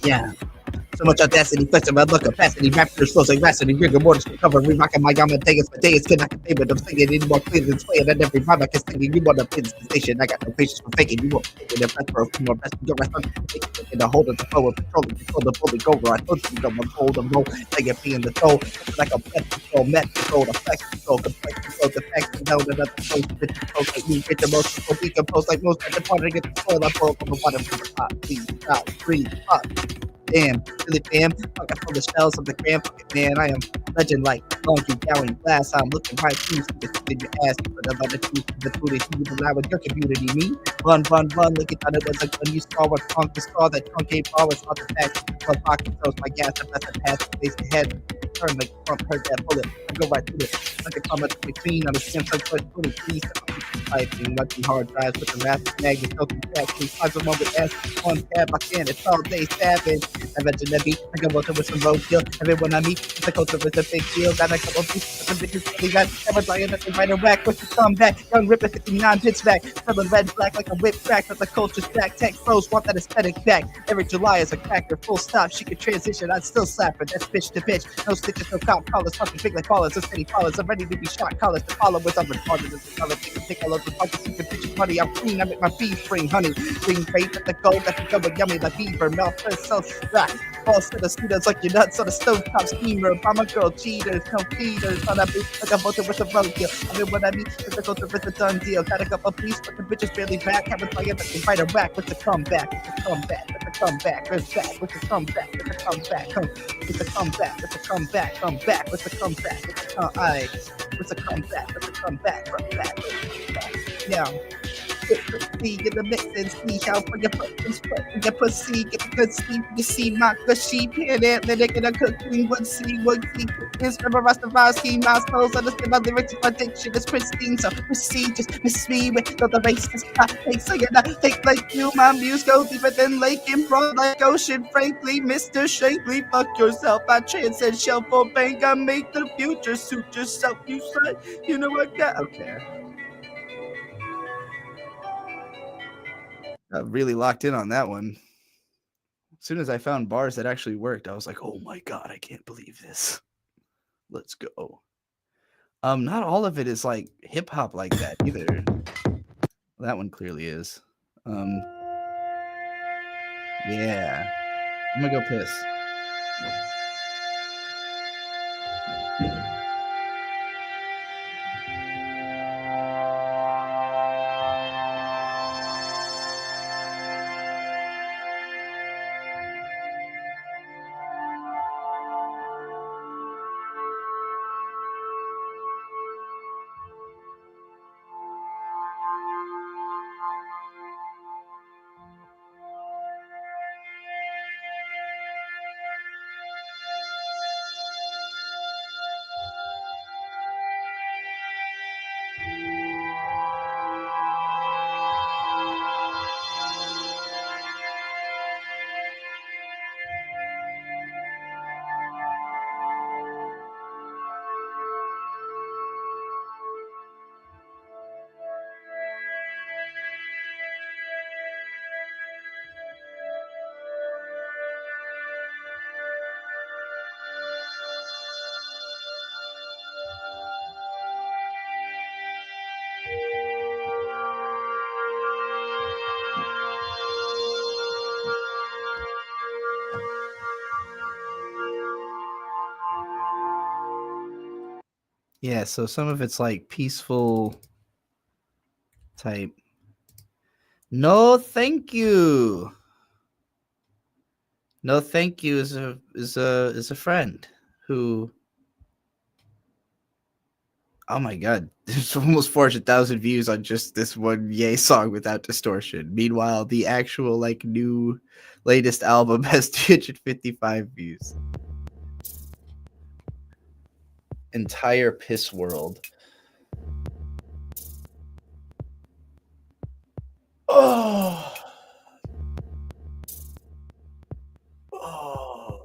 Yeah. So much audacity, flexible look, capacity, raptors, flows like rhapsody, rigor mortis, recovery, rocking my yama, Vegas, for days, can I can favor them, singing any more clear than swaying, and every rhyme I can sing, you want to play this station, I got no patience for faking, you want to take it, the best for more best, your responsibility, taking the hold of the flow, and control the fully go, where I told you, I'm on hold, I'm roll, like it being the soul, like a pet control, met control, the flex control, complex control, the fact control, another post, bitch control, like me, bitch, emotion, so decompose, like most, at the point, I get the soil, I pour from the water, from the pot, please, stop, breathe, fuck. Damn, really fam, fuck, I pull the shells of the gram, fucking man, I am legend like laundry gallon glass, I'm looking right through, in your ass, but I'm about to choose the food that you rely with your community, me, run, look at that, it was like when you saw what trunk, the straw, that truncate ball, it's not the fact, plus pocket throws my gas, I press the pass, face ahead, turn like Trump, heard that bullet, I go right through it, like a comment to clean on the skin, so quick, fully please, typing, lucky hard drives with the massive magnet, filthy fast, 3 times a moment, ass, one tab, I can, it's all day savage. I mentioned that beat, I go with some road kill. Everyone I meet, the culture is a big deal. Got a couple of beats, some bitches really got. Never lying that they right or whack. What's your comeback? Young Ripper 59 bits back. Selling red black like a whip crack. But the culture's back. Tech pros want that aesthetic back. Every July is a cracker, full stop. She can transition, I'd still slap her. That's bitch to bitch. No stitches, no cop collars. Fucking big like ballers. So steady collars. I'm ready to be shot. Collars to follow what's up retarded. As a color, take a look. The fucking secret bitches money. I'm clean. I make my bees bring honey. Bring bait at the gold. That become a yummy like beaver. Mouth first, so strap. False to the cedars like you're nuts on a stovetop steamer. Mama girl cheaters, no feeders. On a beat like a voter with a rodeo. I mean, what I mean is the culture with a done deal. Got a couple beats, but the bitches barely back. Haven't played, but they fight her back with the comeback. With the comeback, with the comeback. With back, with the comeback, with the comeback. With the comeback, with the comeback. Come back with the comeback. With the comeback, with the comeback, with the comeback. Yeah. See, get the mix and see how for your pussy, get the good sleep, you see my good sheep, here, there, let it get a cooking, what see, is from a Rastafari, my souls, understand my lyrics, my diction is pristine, so proceed, just miss me with the racist, I take, so you're not take like you, my muse go deeper than lake and broad like ocean, frankly, Mr. Shankly, fuck yourself, I transcend shuffle bank, I make the future suit yourself, you say, you know what, okay. I really locked in on that one. As soon as I found bars that actually worked, I was like, oh my God, I can't believe this. Let's go. Not all of it is like hip hop like that either. That one clearly is. Yeah. I'm gonna go piss. Yeah, so some of it's like peaceful type. No, thank you. No, thank you is a friend who. Oh my God, there's almost 400,000 views on just this one Yay song without distortion. Meanwhile, the actual like new latest album has 255 views. Entire piss world. Oh. Oh.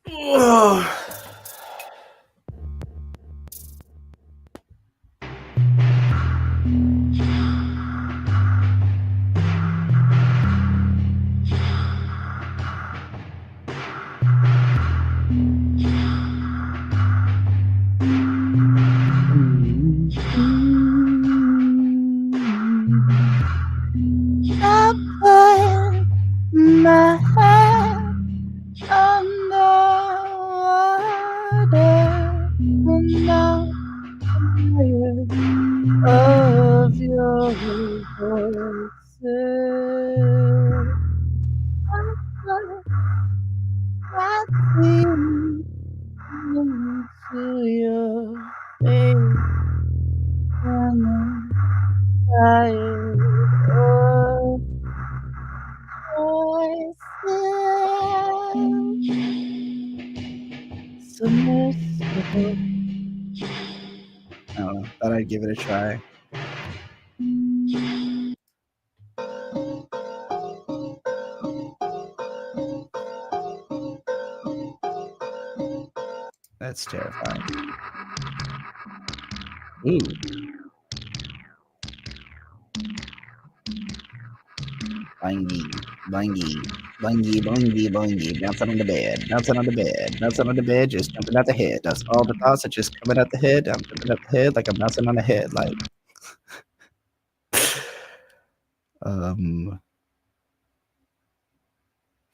Oh. I put my head underwater and now I'm tired of your voices. I put my teeth into your face and I'm tired of voices. Submersible. I don't know. Thought I'd give it a try. That's terrifying. Ooh. Banging. Boingy, boingy, boingy, boingy, bouncing on the bed, bouncing on the bed, bouncing on the bed, just jumping out the head. That's all the thoughts are just coming out the head. I'm jumping out the head like I'm bouncing on the head. Like,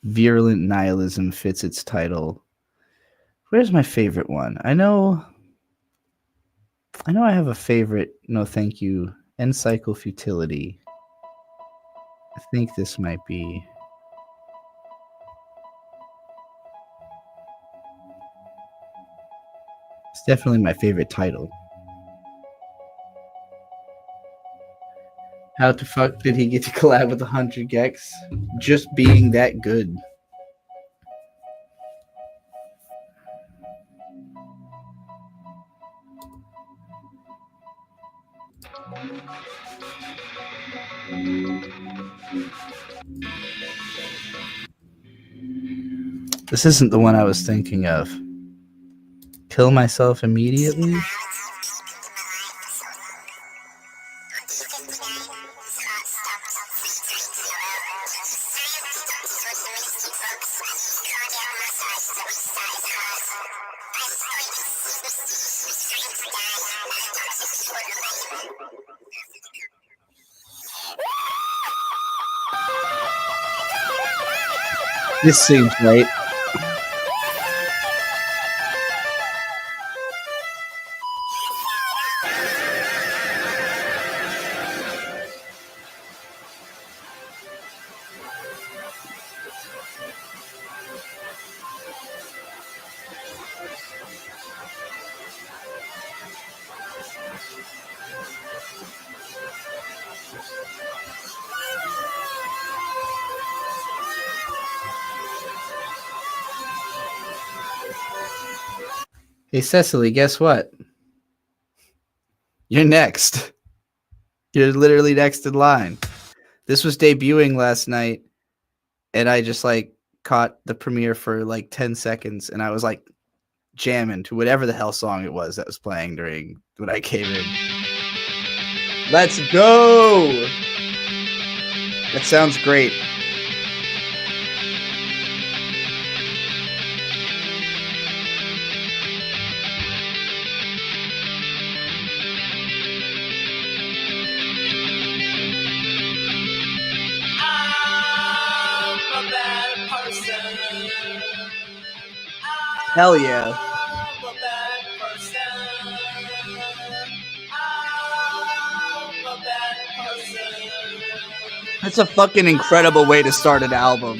virulent nihilism fits its title. Where's my favorite one? I know I have a favorite. No, thank you. Encycle futility. I think this might be. It's definitely my favorite title. How the fuck did he get to collab with 100 Gex? Just being that good. This isn't the one I was thinking of. Kill myself immediately? This seems right. Hey, Cecily, guess what? You're next. You're literally next in line. This was debuting last night, and I just like caught the premiere for like 10 seconds, and I was like jamming to whatever the hell song it was that was playing during when I came in. Let's go! That sounds great. Hell yeah. That's a fucking incredible way to start an album.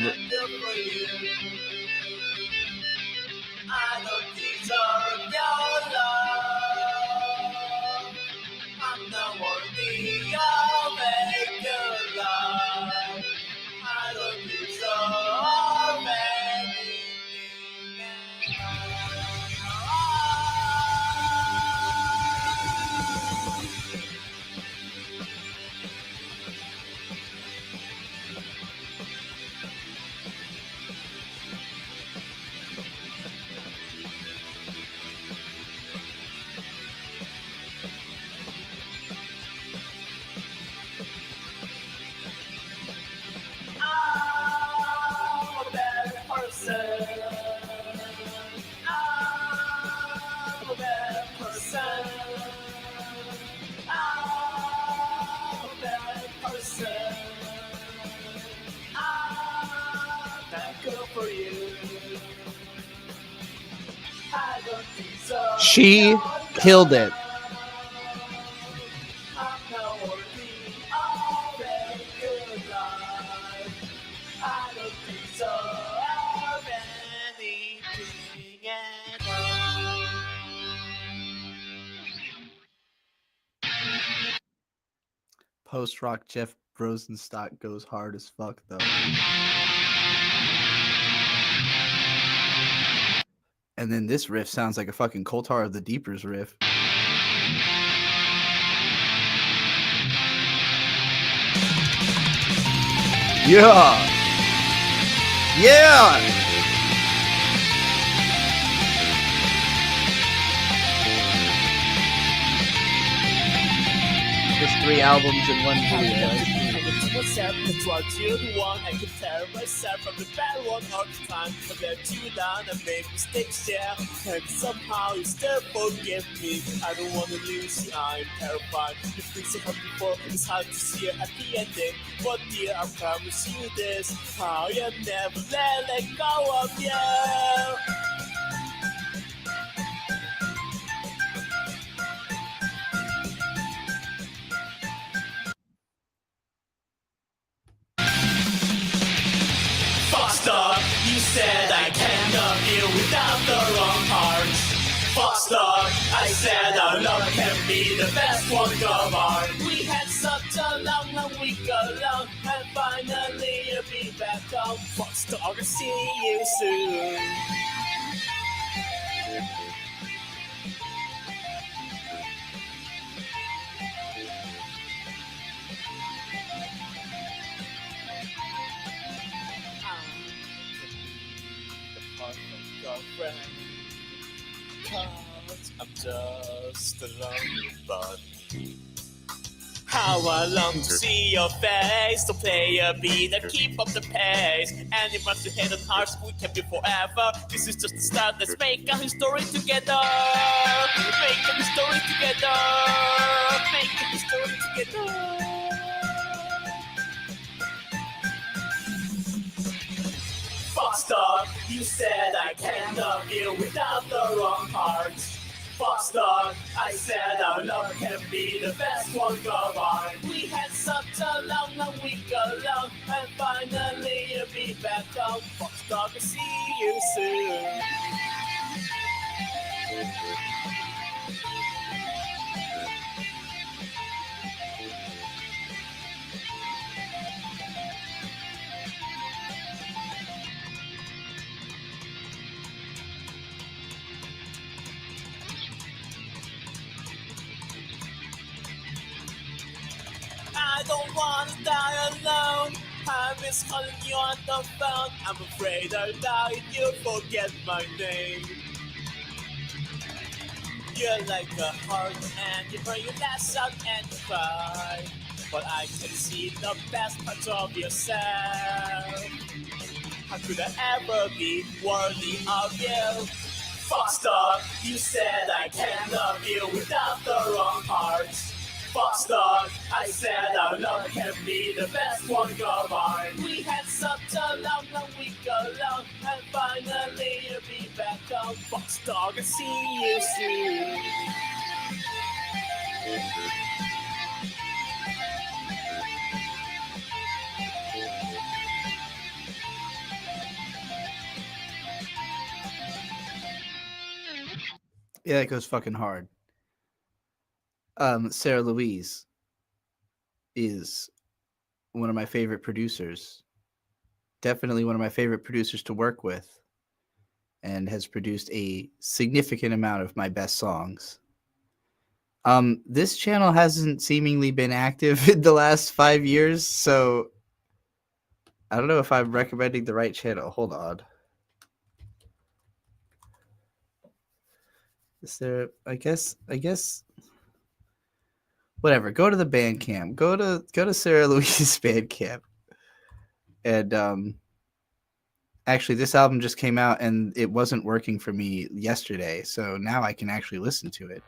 She killed it. Post-rock Jeff Rosenstock goes hard as fuck, though. And then this riff sounds like a fucking Koltar of the Deepers riff. Yeah! Yeah! Just 3 albums in one video. myself that's what you're the one. I can tell myself from the bad one all the time. I let you down, I made mistakes, yeah. And somehow you still forgive me. I don't wanna lose you, I'm terrified. You feel so hard before, it's hard to see a happy ending. But dear, I promise you this, I'll never let go of you. Foster, you said I can't love you without the wrong heart. Foster, I said our love can be the best one of ours. We had such a long week alone, and finally you'll be back home. Foster, I'll see you soon. Girlfriend, 'cause I'm just a lonely bud. How I long to see your face, to play a beat and keep up the pace. And if once you hit on hearts, we can be forever. This is just the start, let's make a history together. Make a history together. Make a history together. Foster, you said I can't love you without the wrong heart. Foster, I said our love can be the best one of ours. We had such a long week alone, and finally you'll be back home. Foster, I'll see you soon. I don't wanna die alone. I miss calling you on the phone. I'm afraid I'll die if you forget my name. You're like a heart and you burn your last out and cry. But I can see the best parts of yourself. How could I ever be worthy of you? Foster, you said I can't love you without the wrong hearts. Foster, I said our love can be the best one of ours. We had such a long week alone, and finally you'll be back home. Foster, I'll see you soon. Yeah, that goes fucking hard. Sarah Louise is one of my favorite producers. Definitely one of my favorite producers to work with, and has produced a significant amount of my best songs. This channel hasn't seemingly been active in the last 5 years, so I don't know if I'm recommending the right channel. Hold on. Is there, I guess whatever. Go to the Bandcamp. Go to Sarah Louise's Bandcamp. And actually this album just came out and it wasn't working for me yesterday, so now I can actually listen to it.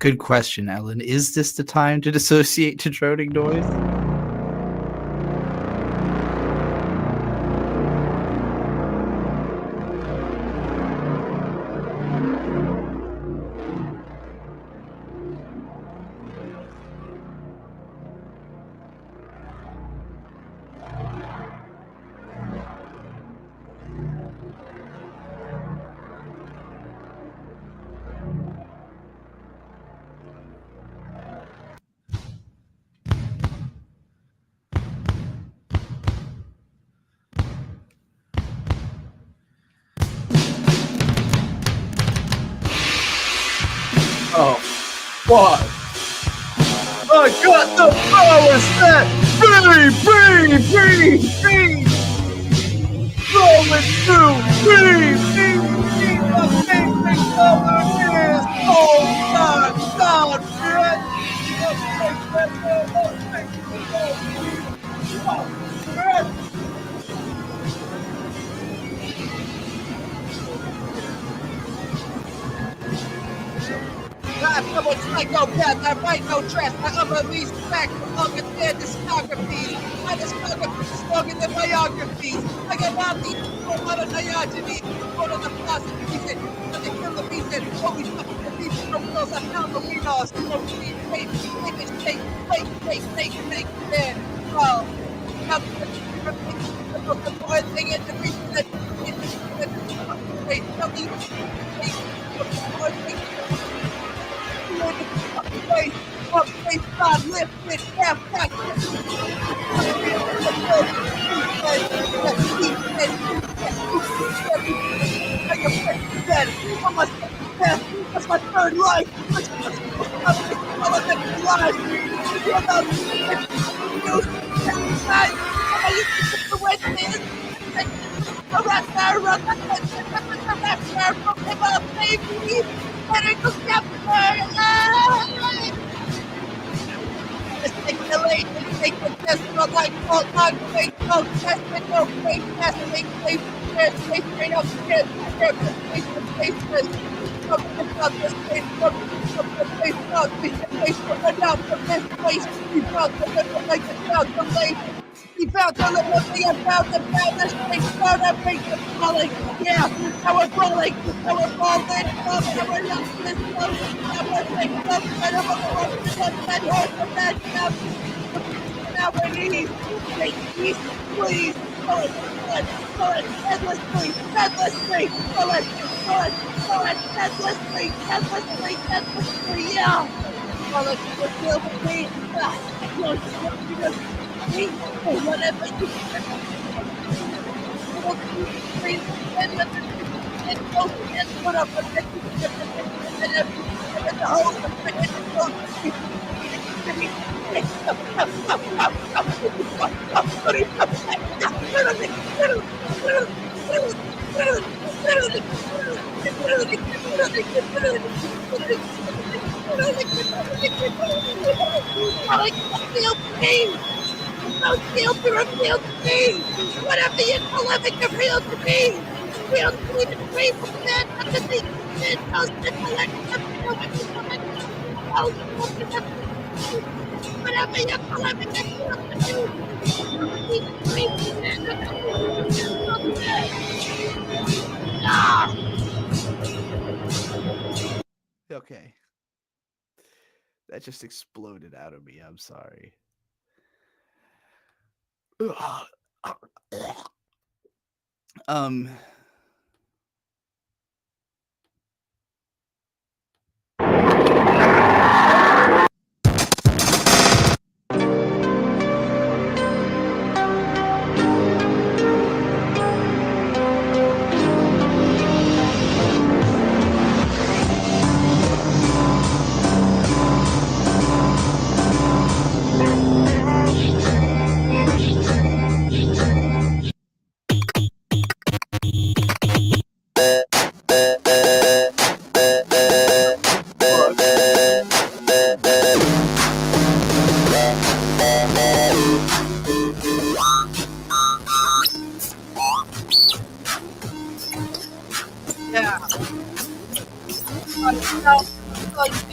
Good question, Ellen. Is this the time to dissociate to droning noise? Oh, fuck. I got the power set! Breathe! Rolling through! Breathe! The amazing color is! Oh my god, man! I'm a psychopath, I write no trash, I unrelease facts from longer than discography. My discography is longer than biographies. I got all these people out of Diogenes, one of the philosophies, and the killer reason, always fucking the people from girls I found the winners, you know, fake, man. Oh, the one thing is the reason that God lifted, half back. That's my third life. Take the test for like all time, wait, no, test it, no, wait, test, wait, straight up, straight, he found the liberty and found the madness, they found that break the falling. Yeah, now we're falling, now we're falling, now we're not this, now we're taking up, and I'm now we need, take peace, please, pull it, endlessly, yeah. Pull it, feel the pain, whatever you put up with it, and the whole I feel pain. Don't feel to reveal to me. Whatever you call it, reveal to me. Real to me the grateful man, not the thing that knows the collective. Whatever you call it, reveal to me. Okay. That just exploded out of me. I'm sorry. Um.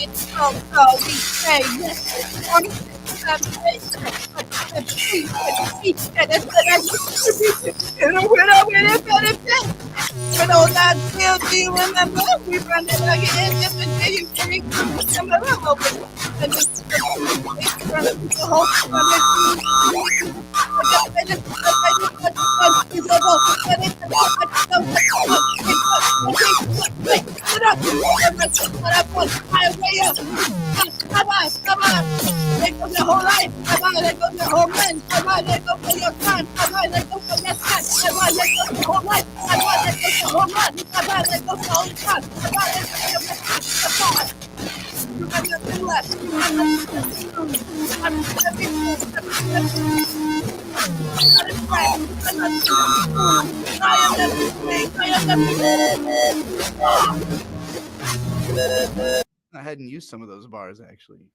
So we say When all that still, do you remember? We run it again, just until you drink. And just the whole Come on. There goes your whole life. Come on, there goes your whole man. Come on, there goes your time. Come on, there goes your time. Come on, there goes your whole life. Come on, there goes your whole man. Come on, there goes your whole time. Come on, there goes your time. You have nothing left. You have nothing left. I'm I hadn't used some of those bars actually.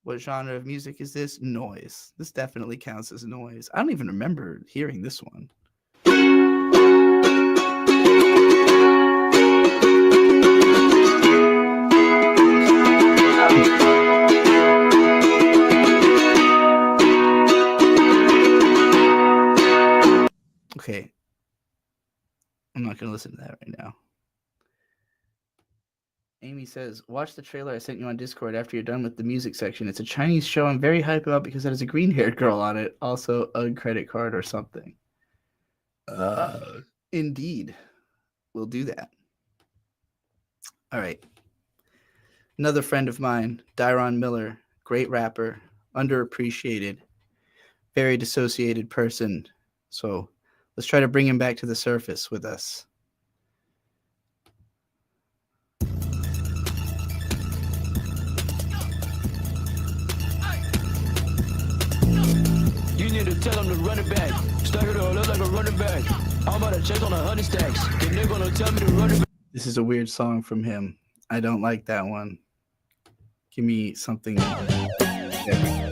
What genre of music is this? Noise. This definitely counts as noise. I don't even remember hearing this one. Okay. I'm not going to listen to that right now. Amy says, watch the trailer I sent you on Discord after you're done with the music section. It's a Chinese show I'm very hyped about because it has a green-haired girl on it. Also, a credit card or something. Indeed. We'll do that. All right. Another friend of mine, Dyron Miller, great rapper, underappreciated, very dissociated person. So let's try to bring him back to the surface with us. You need to tell him to run it back. Stack it all up like a running back. I'm about to chase on 100 stacks. The nigga gonna tell me to run it back. This is a weird song from him. I don't like that one. Give me something different.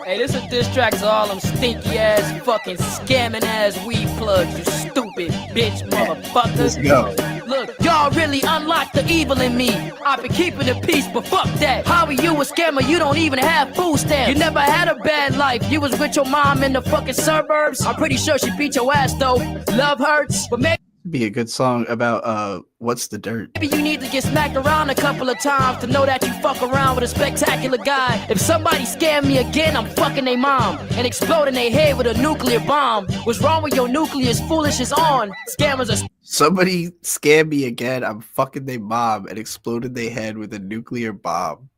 Hey, this a diss track to all them stinky ass, fucking scamming ass weed plugs, you stupid bitch motherfuckers. Let's go. Look, y'all really unlocked the evil in me. I've been keeping the peace, but fuck that. How are you a scammer? You don't even have food stamps. You never had a bad life. You was with your mom in the fucking suburbs. I'm pretty sure she beat your ass though. Love hurts, but maybe Be a good song about what's the dirt. you need to get smacked around a couple of times to know that you fuck around with a spectacular guy. If somebody scam me again, I'm fucking their mom and exploding their head with a nuclear bomb. What's wrong with your nucleus? Foolish is on. Scammers are. Somebody scammed me again. I'm fucking their mom and exploded their head with a nuclear bomb.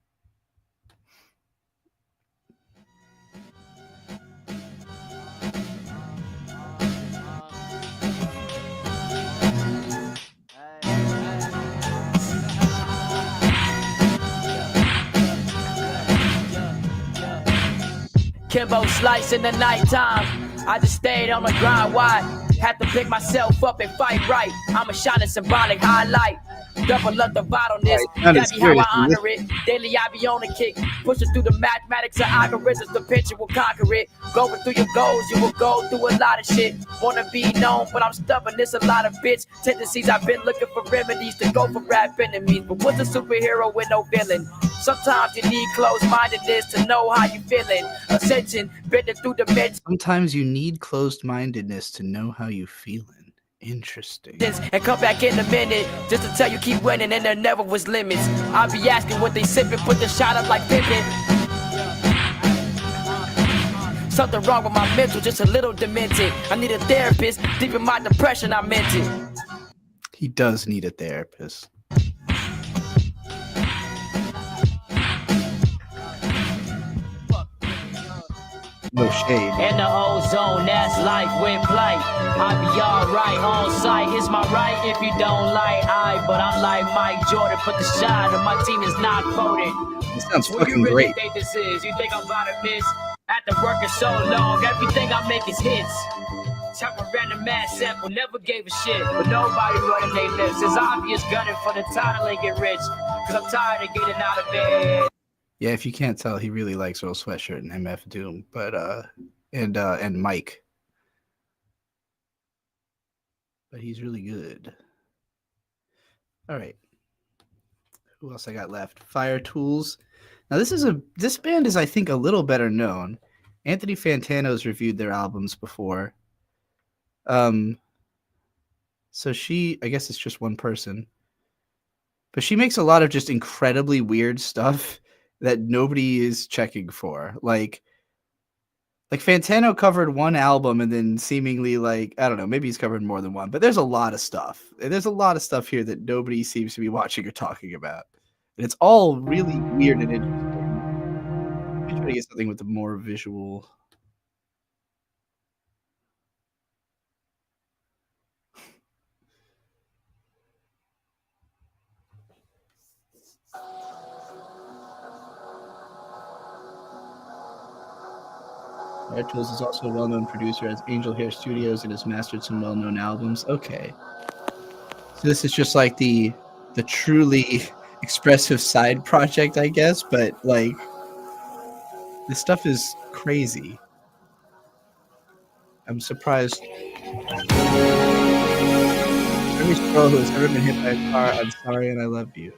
Kimbo slice in the nighttime. I just stayed on the grind. Why? Had to pick myself up and fight right. I'm a shine a symbolic highlight. Double up the bottleness. That be how I honor it. Daily I be on the kick. Pushing through the mathematics of algorithms. The picture will conquer it. Going through your goals, you will go through a lot of shit. Wanna be known, but I'm stubborn. There's a lot of bitch tendencies. I've been looking for remedies to go for rap enemies. But what's a superhero with no villain? Sometimes you need closed-mindedness to know how you feeling. Ascension, bending through the meds. Sometimes you need closed-mindedness to know how you feeling. Interesting. And come back in a minute just to tell you keep winning and there never was limits. I'll be asking what they sipping, put the shot up like Pippin. Something wrong with my mental, just a little demented. I need a therapist, deep in my depression I meant it. He does need a therapist. No shade. In the ozone, that's life with plight. I be alright on sight. It's my right if you don't like but I'm like Mike Jordan. Put the shot and my team is not voted. This sounds What fucking you really great. think this is? You think I'm about to miss? After working so long, everything I make is hits. Type of random ass sample, never gave a shit. But nobody running their lips. It's obvious gunning for the title and get rich. Cause I'm tired of getting out of bed. Yeah, if you can't tell, he really likes Earl Sweatshirt and MF Doom, but and Mike. But he's really good. All right. Who else I got left? Fire Tools. Now this band is, I think, a little better known. Anthony Fantano's reviewed their albums before. So I guess it's just one person. But she makes a lot of just incredibly weird stuff that nobody is checking for. Like Fantano covered one album and then seemingly, like, I don't know, maybe he's covered more than one, but there's a lot of stuff. There's a lot of stuff here that nobody seems to be watching or talking about. And it's all really weird and interesting. I'm trying to get something with a more visual. Fire Tools is also a well-known producer as Angel Hair Studios and has mastered some well-known albums. Okay. So this is just like the truly expressive side project, I guess, but like this stuff is crazy. I'm surprised. Every squirrel who has ever been hit by a car, I'm sorry and I love you.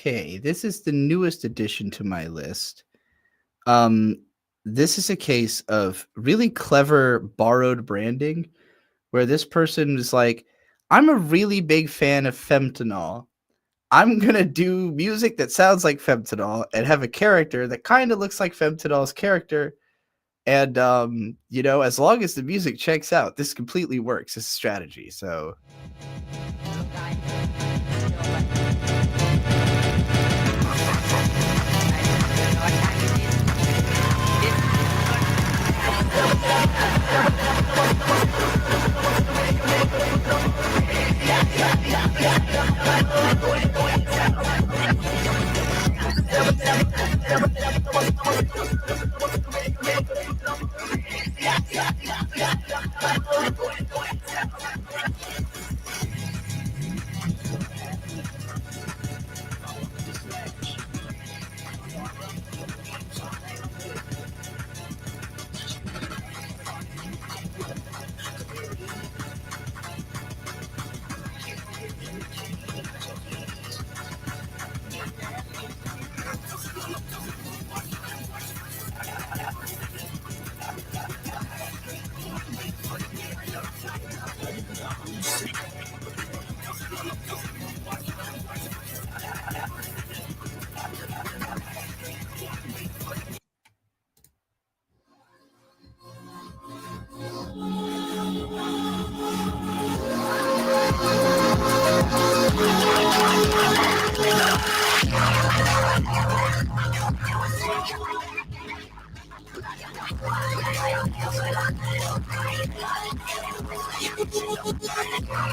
Okay, this is the newest addition to my list. This is a case of really clever borrowed branding where this person is like, I'm a really big fan of Femtanol. I'm going to do music that sounds like Femtanol and have a character that kind of looks like Femtanol's character. And, as long as the music checks out, this completely works as a strategy. So.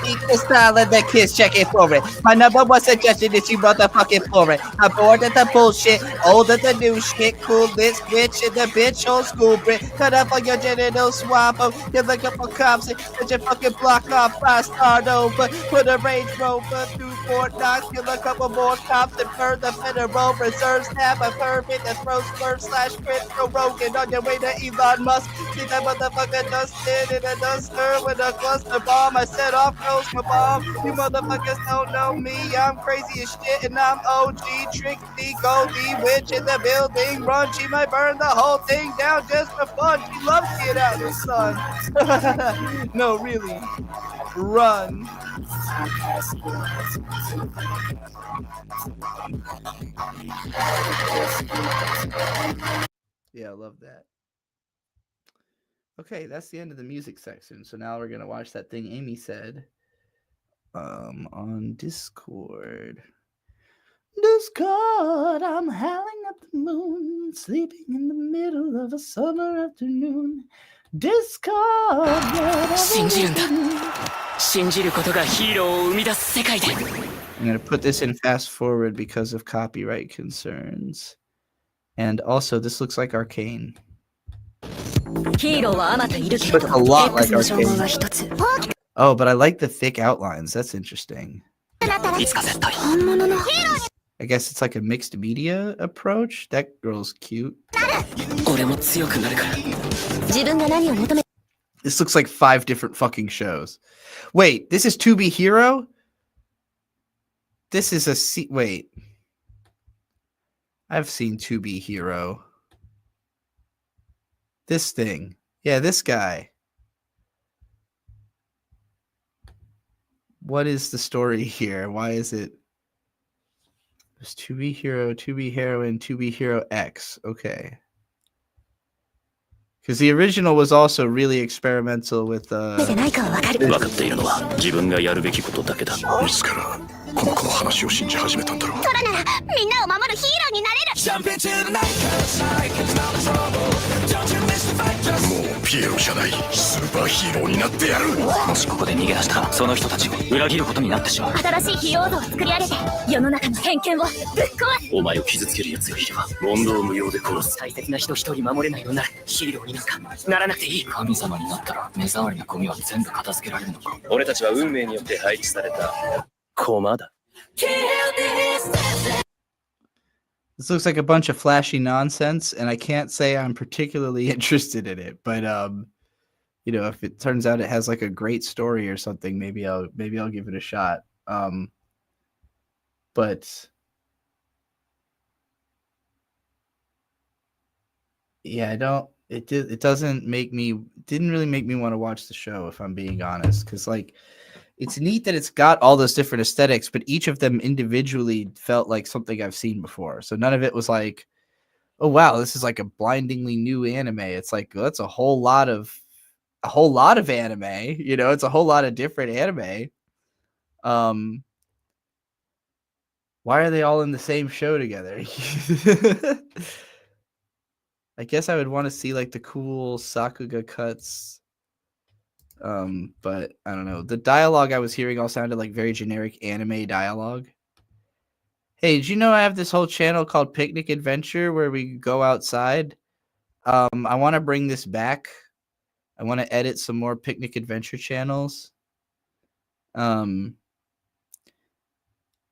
Eat the style and the kids checking for it. My number one suggestion is you motherfucking for it. I'm bored of the bullshit, old of the new shit, cool this bitch in the bitch old school Brit. Cut up on your genital swap them. You look up on cops and put your fucking block off. I start over. Put a Range Rover through Fort Knox. Kill a couple more cops and burn the Federal Reserve. Stab a permit that throws swerve slash crypto Rogan on your way to Elon Musk. See that motherfucker dusted in a duster with a cluster bomb. I set off goes my bomb. You motherfuckers don't know me. I'm crazy as shit and I'm OG. Trixie, Goldie, witch in the building. Run, she might burn the whole thing down just for fun. She loves being out in the sun. No, really. Run. Yeah, I love that. Okay, that's the end of the music section. So now we're gonna watch that thing Amy said on Discord. Discord, I'm howling at the moon, sleeping in the middle of a summer afternoon. Discord, 信じるんだ。信じることがヒーローを生み出す世界で。 I'm gonna put this in fast forward because of copyright concerns. And also, this looks like Arcane. Looks a lot like Arcane. Oh, but I like the thick outlines. That's interesting. I guess it's like a mixed media approach. That girl's cute. This looks like 5 different fucking shows. Wait, this is 2B Hero? This is a wait. I've seen 2B Hero. This thing. Yeah, this guy. What is the story here? Why is it? There's 2B Hero, 2B Heroine, 2B Hero X. Okay. Because the original was also really experimental with 分かっているのは自分がやるべきことだけだ。いつからこの子の話を信じ始めたんだろう。トラならみんなを守るヒーローになれる。もうピエロじゃないスーパーヒーローになってやる。もしここで逃げ出したらその人たちを裏切ることになってしまう。新しいヒーロー像を作り上げて世の中の偏見をぶっ壊す。お前を傷つける奴がいれば問答無用で殺す。大切な人一人守れないのならヒーローになんかならなくていい。神様になったら目障りなゴミは全部片付けられるのか。俺たちは運命によって配置された駒だ。This looks like a bunch of flashy nonsense, and I can't say I'm particularly interested in it. But you know, if it turns out it has like a great story or something, maybe I'll give it a shot. But yeah, I don't. It didn't really make me want to watch the show, if I'm being honest, because like it's neat that it's got all those different aesthetics, but each of them individually felt like something I've seen before. So none of it was like, oh wow, this is like a blindingly new anime. It's like, well, that's a whole lot of anime, you know, it's a whole lot of different anime. Why are they all in the same show together? I guess I would want to see like the cool Sakuga cuts. But I don't know. The dialogue I was hearing all sounded like very generic anime dialogue. Hey, did you know I have this whole channel called Picnic Adventure where we go outside? I want to bring this back. I want to edit some more Picnic Adventure channels. You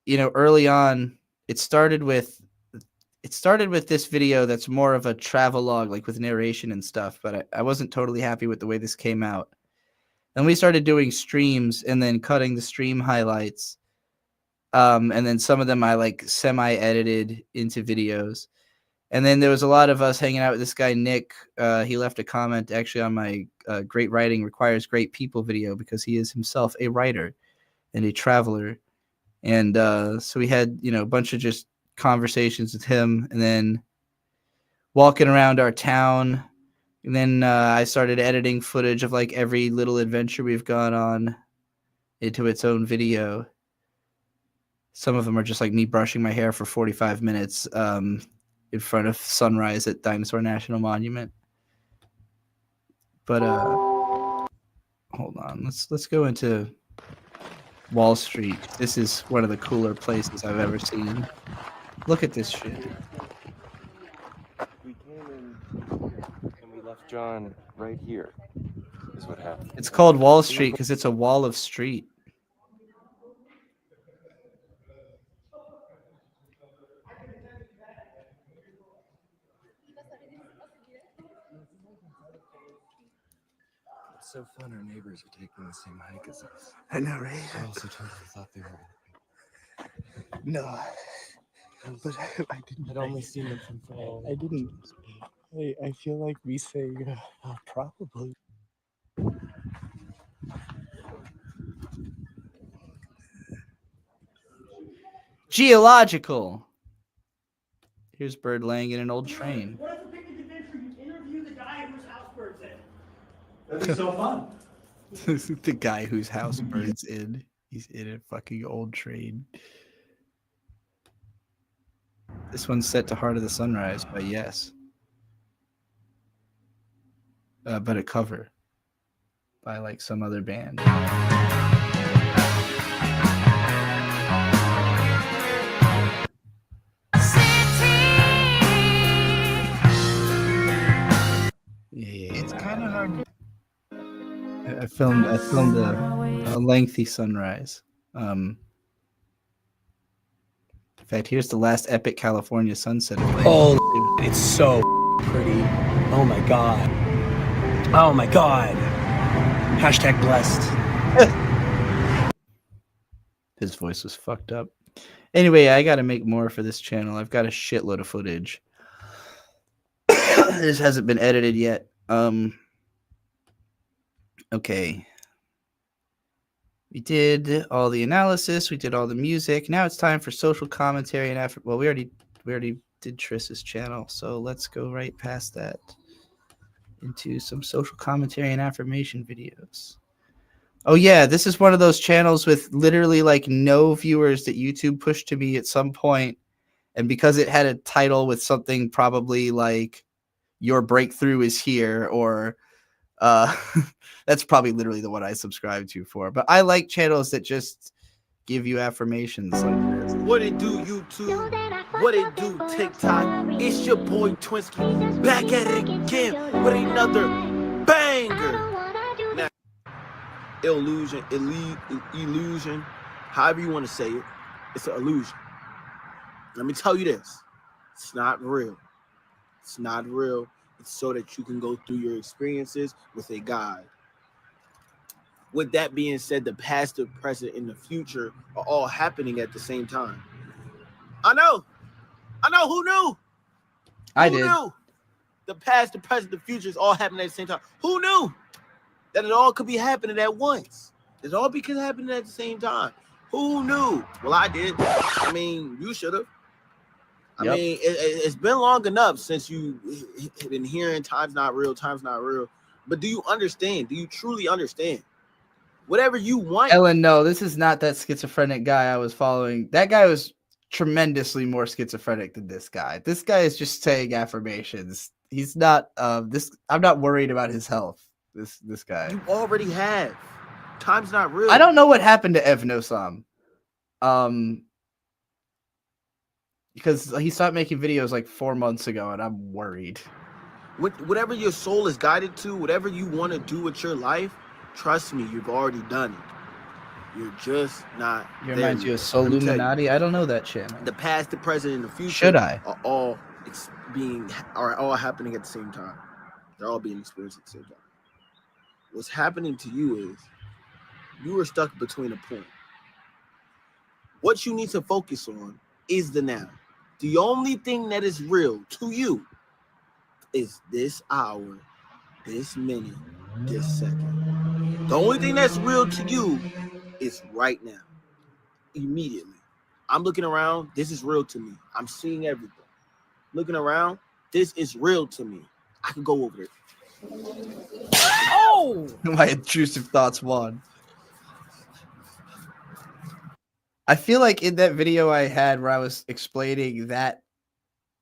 know, early on, it started with this video that's more of a travelogue, like with narration and stuff, but I wasn't totally happy with the way this came out. Then we started doing streams and then cutting the stream highlights. And then some of them I like semi-edited into videos. And then there was a lot of us hanging out with this guy, Nick. He left a comment actually on my Great Writing Requires Great People video because he is himself a writer and a traveler. And so we had, a bunch of just conversations with him, and then walking around our town. And then I started editing footage of like every little adventure we've gone on into its own video. Some of them are just like me brushing my hair for 45 minutes in front of sunrise at Dinosaur National Monument. But hold on, let's go into Wall Street. This is one of the cooler places I've ever seen. Look at this shit. We came in and we left John right here, is what happened. It's called Wall Street because it's a wall of street. It's so fun our neighbors are taking the same hike as us. I know, right? I also totally thought they were. No. But I didn't. I'd only seen them from far. I didn't. I feel like we say probably. Geological. Here's Bird laying in an old train. What if a picnic adventure you interview the guy whose house burns in? That'd be so fun. The guy whose house burns in. He's in a fucking old train. This one's set to Heart of the Sunrise by Yes. But a cover by like some other band. Yeah, It's kind of hard. I filmed a lengthy sunrise. In fact, here's the last epic California sunset. Oh, it's so pretty. Oh my god. Oh my god. Hashtag blessed. His voice was fucked up. Anyway, I got to make more for this channel. I've got a shitload of footage. This hasn't been edited yet. Okay. We did all the analysis. We did all the music. Now it's time for social commentary and effort. Well, we already did Triss's channel, so let's go right past that into some social commentary and affirmation videos. Oh yeah, this is one of those channels with literally like no viewers that YouTube pushed to me at some point, and because it had a title with something probably like "Your breakthrough is here" or that's probably literally the one I subscribe to for. But I like channels that just give you affirmations like this. What it do, YouTube? What it do, TikTok? It's your boy Twinsky back at it again with another banger. Now, illusion, however you want to say it, it's an illusion. Let me tell you this: it's not real. It's not real. It's so that you can go through your experiences with a guide. With that being said, the past, the present, and the future are all happening at the same time. I know. Who knew? I Who did. knew? The past, the present, the future is all happening at the same time. Who knew that it all could be happening at once? It all be happening at the same time. Who knew? Well, I did. I mean, you should have. I mean, it's been long enough since you've been hearing time's not real. But do you understand? Do you truly understand? Whatever you want. Ellen, no, this is not that schizophrenic guy I was following. That guy was tremendously more schizophrenic than this guy. This guy is just saying affirmations. He's not I'm not worried about his health. This guy. You already have. Time's not real. I don't know what happened to Evnosam. Because he stopped making videos like 4 months ago, and I'm worried. Whatever your soul is guided to, whatever you want to do with your life, trust me, you've already done it. You're just not. You reminds you of Soul Illuminati? I don't know that channel. The past, the present, and the future. Should I? Are all happening at the same time. They're all being experienced at the same time. What's happening to you is you are stuck between a point. What you need to focus on is the now. The only thing that is real to you is this hour, this minute, this second. The only thing that's real to you is right now, immediately. I'm looking around. This is real to me. I'm seeing everything. Looking around. This is real to me. I can go over it. Oh! My intrusive thoughts won. I feel like in that video I had where I was explaining that,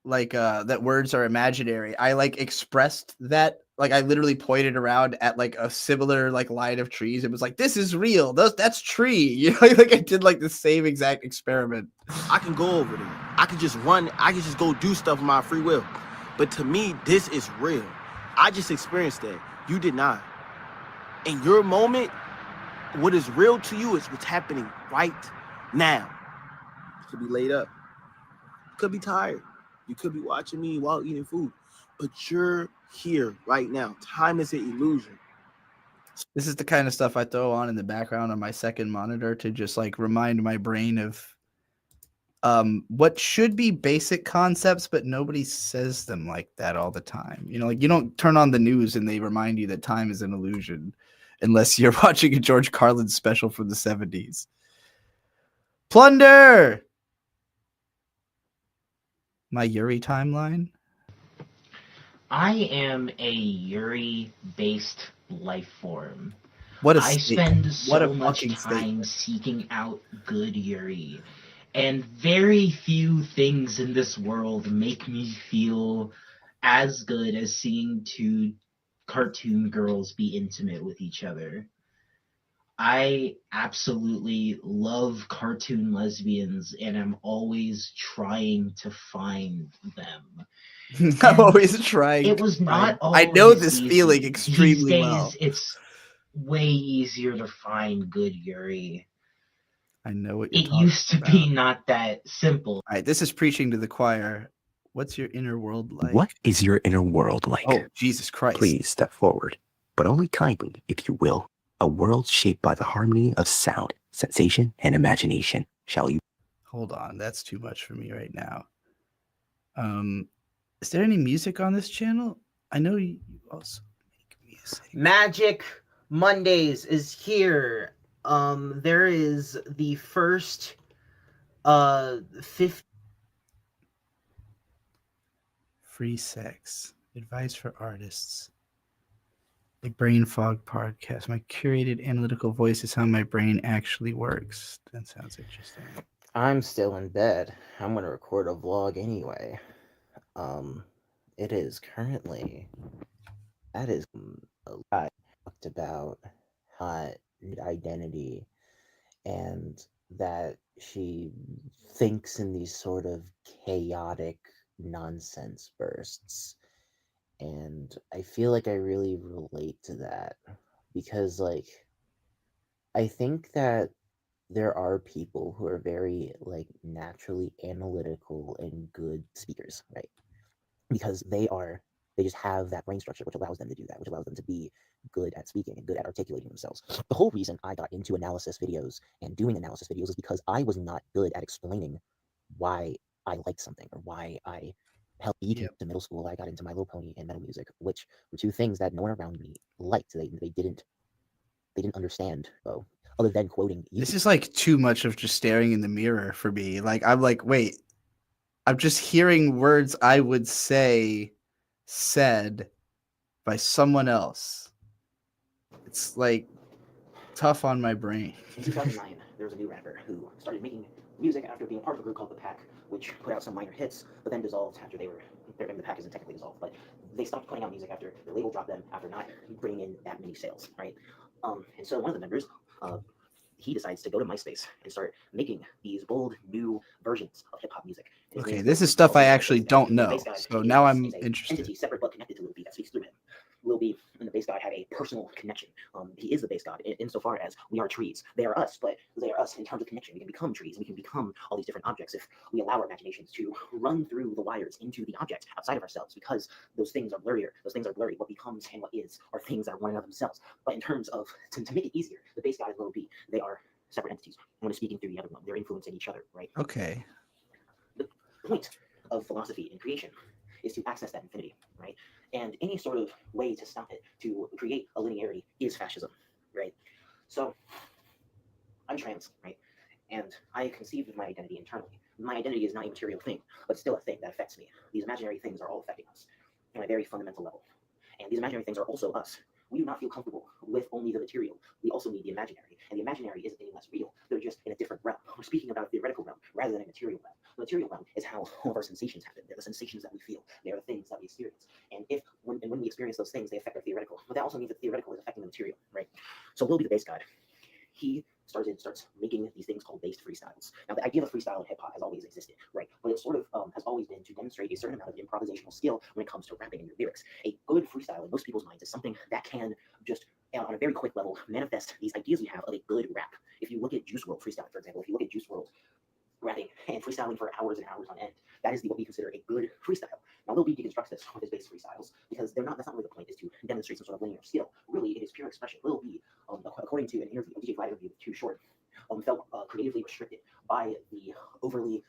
like, that words are imaginary, I, like, expressed that, like, I literally pointed around at, like, a similar, like, line of trees. It was like, this is real. That's tree. You know, like, I did, like, the same exact experiment. I can go over there. I can just run. I can just go do stuff of my free will. But to me, this is real. I just experienced that. You did not. In your moment, what is real to you is what's happening right now. You could be laid up. You could be tired. You could be watching me while eating food. But you're here right now. Time is an illusion. This is the kind of stuff I throw on in the background on my second monitor to just, like, remind my brain of what should be basic concepts, but nobody says them like that all the time. You know, like, you don't turn on the news and they remind you that time is an illusion unless you're watching a George Carlin special from the 70s. Plunder! My Yuri timeline? I am a Yuri-based life form. What a I statement. spend What so a much fucking time statement. seeking out good Yuri, and very few things in this world make me feel as good as seeing two cartoon girls be intimate with each other. I absolutely love cartoon lesbians, and I'm always trying to find them. I'm always trying. It was not always I know this easy. feeling These extremely days, well. it's way easier to find good Yuri. I know what you're It talking used to about. be not that simple. All right, this is preaching to the choir. What's your inner world like? What is your inner world like? Oh, Jesus Christ. Please step forward, but only kindly, if you will. A world shaped by the harmony of sound, sensation, and imagination. Shall you? Hold on, that's too much for me right now. Is there any music on this channel? I know you also make music. Magic Mondays is here. There is the first 50 Free sex. Advice for artists. The Brain Fog podcast. My curated analytical voice is how my brain actually works. That sounds interesting. I'm still in bed. I'm gonna record a vlog anyway. It is currently, that is a lot. Talked about hot identity and that she thinks in these sort of chaotic nonsense bursts. And I feel like I really relate to that because, like, I think that there are people who are very, like, naturally analytical and good speakers, right? Because they just have that brain structure which allows them to do that, which allows them to be good at speaking and good at articulating themselves. The whole reason I got into analysis videos and doing analysis videos is because I was not good at explaining why I liked something or why I helped me to middle school. I got into My Little Pony and metal music, which were two things that no one around me liked. They didn't understand, though, other than quoting you. This is like too much of just staring in the mirror for me. Like, I'm like, wait, I'm just hearing words I would say said by someone else. It's like tough on my brain. In 2009, there was a new rapper who started making music after being part of a group called The Pack, which put out some minor hits, but then dissolved after the Pack isn't technically dissolved, but they stopped putting out music after their label dropped them after not bringing in that many sales, right? And so one of the members, he decides to go to MySpace and start making these bold new versions of hip hop music. Okay, this is stuff I actually don't know, so now I'm interested. Entity separate but connected to Lil B that speaks through him. Lil B and the bass god have a personal connection. He is the bass god insofar as we are trees. They are us, but they are us in terms of connection. We can become trees. We can become all these different objects if we allow our imaginations to run through the wires into the object outside of ourselves, because those things are blurrier. Those things are blurry. What becomes and what is are things that are one of themselves. But in terms of, to make it easier, the bass god and Lil B, they are separate entities. One is speaking through the other one. They're influencing each other, right? Okay. The point philosophy in creation is to access that infinity, right? And any sort of way to stop it, to create a linearity, is fascism, right? So I'm trans, right? And I conceived of my identity internally. My identity is not a material thing, but still a thing that affects me. These imaginary things are all affecting us on a very fundamental level. And these imaginary things are also us. We do not feel comfortable with only the material. We also need the imaginary. And the imaginary isn't any less real. They're just in a different realm. We're speaking about a theoretical realm rather than a material realm. The material realm is how all of our sensations happen. They're the sensations that we feel. They are the things that we experience. And when we experience those things, they affect our theoretical. But that also means that theoretical is affecting the material, right? So Lil B, the bass god, he starts making these things called based freestyles. Now, the idea of freestyle in hip hop has always existed, right? But it sort of has always been to demonstrate a certain amount of improvisational skill when it comes to rapping in your lyrics. A good freestyle in most people's minds is something that can just, on a very quick level, manifest these ideas we have of a good rap. If you look at Juice WRLD freestyling, for example, if you look at Juice WRLD rapping and freestyling for hours and hours on end, that is what we consider a good freestyle. Now, Lil B deconstructs this with his bass freestyles because that's not really the point, is to demonstrate some sort of linear skill. Really, it is pure expression. Lil B, according to an interview, a DJ Vlad interview with Too Short, felt creatively restricted by the overly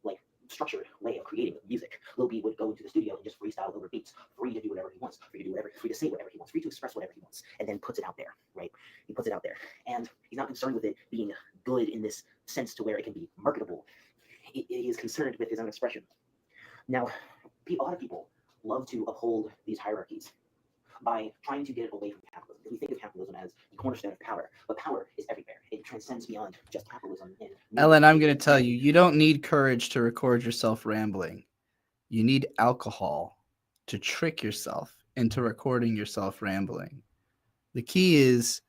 like structured way of creating music. Lil B would go into the studio and just freestyle over beats, free to do whatever he wants, free to say whatever he wants, free to express whatever he wants, and then puts it out there, right? He puts it out there, and he's not concerned with it being good in this sense to where it can be marketable. He is concerned with his own expression. Now, a lot of people love to uphold these hierarchies by trying to get it away from capitalism. Because we think of capitalism as the cornerstone of power, but power is everywhere. It transcends beyond just capitalism. Ellen, I'm going to tell you, you don't need courage to record yourself rambling. You need alcohol to trick yourself into recording yourself rambling. The key is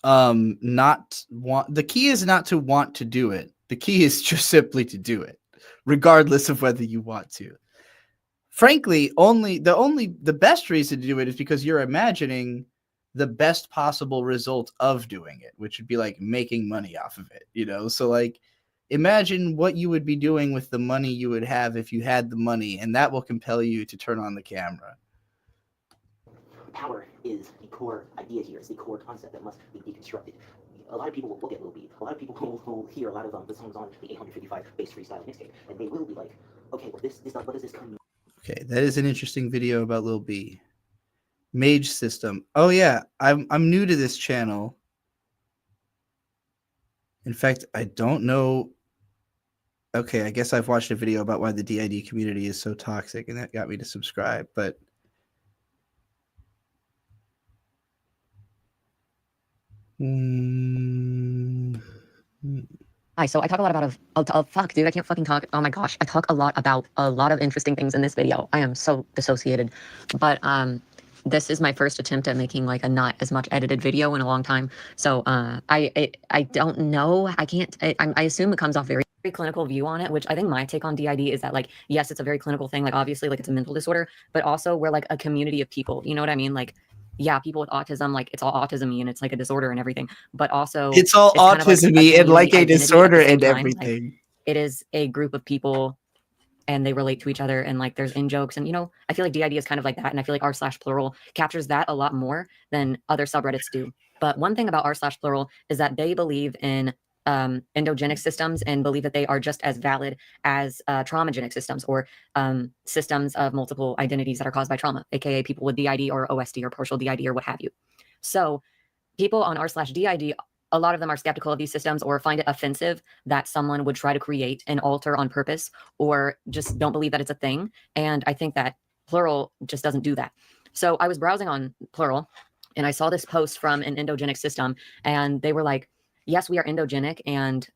not to want to do it. The key is just simply to do it, regardless of whether you want to. Frankly, the best reason to do it is because you're imagining the best possible result of doing it, which would be like making money off of it, So like, imagine what you would be doing with the money you would have if you had the money, and that will compel you to turn on the camera. Power is the core idea here. It's the core concept that must be deconstructed. A lot of people will look at Lil B. A lot of people will hear a lot of the songs on the 855 bass freestyle mixtape, and they will be like, okay, well, what does this come? Okay, that is an interesting video about Lil B. Mage System. Oh yeah, I'm new to this channel. In fact, I don't know. Okay, I guess I've watched a video about why the DID community is so toxic, and that got me to subscribe, but Hi, so I talk a lot about fuck, dude, I can't fucking talk. Oh my gosh, I talk a lot about a lot of interesting things in this video. I am so dissociated, but this is my first attempt at making like a not as much edited video in a long time. So I don't know. I assume it comes off very clinical view on it, which I think my take on DID is that like, yes, it's a very clinical thing. Like obviously like it's a mental disorder, but also we're like a community of people. You know what I mean? Like, yeah, people with autism, like it's all autism-y and it's like a disorder and everything, but also it's all autism-y and like a disorder and everything. Like, it is a group of people and they relate to each other and like there's in-jokes and I feel like DID is kind of like that, and I feel like r/plural captures that a lot more than other subreddits do. But one thing about r/plural is that they believe in endogenic systems and believe that they are just as valid as traumagenic systems, or systems of multiple identities that are caused by trauma, aka people with DID or OSD or partial DID or what have you. So people on r/DID, a lot of them are skeptical of these systems or find it offensive that someone would try to create and alter on purpose, or just don't believe that it's a thing. And I think that Plural just doesn't do that. So I was browsing on Plural and I saw this post from an endogenic system, and they were like, yes, we are endogenic and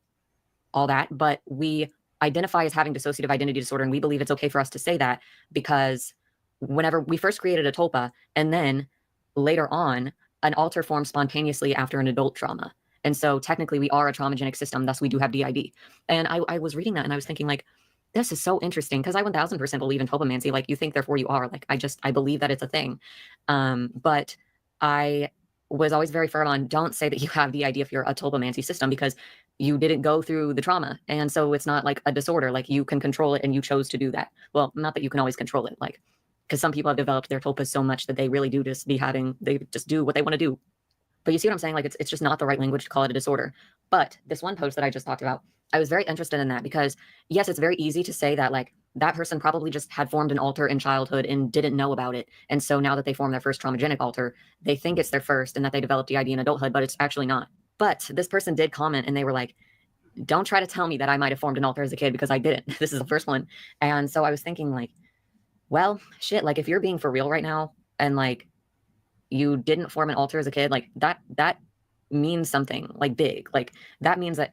all that, but we identify as having dissociative identity disorder, and we believe it's okay for us to say that because whenever we first created a tulpa, and then later on, an alter formed spontaneously after an adult trauma. And so technically we are a traumagenic system, thus we do have DID. And I was reading that and I was thinking like, this is so interesting because I 1000% believe in tulpamancy. Like, you think, therefore you are. Like, I believe that it's a thing. But I was always very firm on, don't say that you have DID if you're a tulpamancy system, because you didn't go through the trauma. And so it's not like a disorder. Like, you can control it and you chose to do that. Well, not that you can always control it. Like, because some people have developed their tulpas so much that they really do just they just do what they want to do. But you see what I'm saying? Like, it's just not the right language to call it a disorder. But this one post that I just talked about, I was very interested in that because, yes, it's very easy to say that, like, that person probably just had formed an alter in childhood and didn't know about it. And so now that they form their first traumagenic alter, they think it's their first and that they developed DID in adulthood, but it's actually not. But this person did comment and they were like, don't try to tell me that I might have formed an alter as a kid because I didn't. This is the first one. And so I was thinking like, well, shit, like if you're being for real right now and like you didn't form an alter as a kid, like that means something like big. Like that means that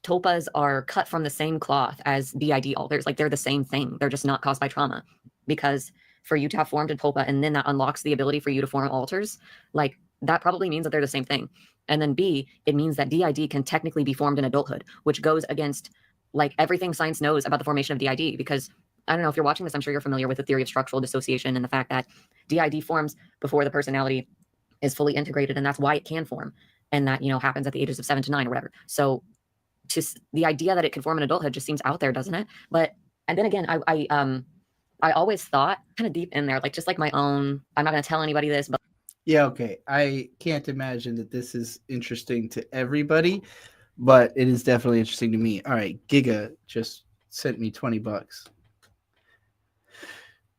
Tulpas are cut from the same cloth as DID alters. Like they're the same thing. They're just not caused by trauma. Because for you to have formed a Tulpa and then that unlocks the ability for you to form alters, like that probably means that they're the same thing. And then B, it means that DID can technically be formed in adulthood, which goes against like everything science knows about the formation of DID. Because I don't know if you're watching this, I'm sure you're familiar with the theory of structural dissociation and the fact that DID forms before the personality is fully integrated, and that's why it can form. And that, you know, happens at the ages of 7 to 9 or whatever. So just the idea that it can form in adulthood just seems out there, doesn't it? But and then again, I always thought kind of deep in there, like just like my own, I'm not gonna tell anybody this, but Yeah, okay. I can't imagine that this is interesting to everybody, but it is definitely interesting to me. All right, Giga just sent me $20.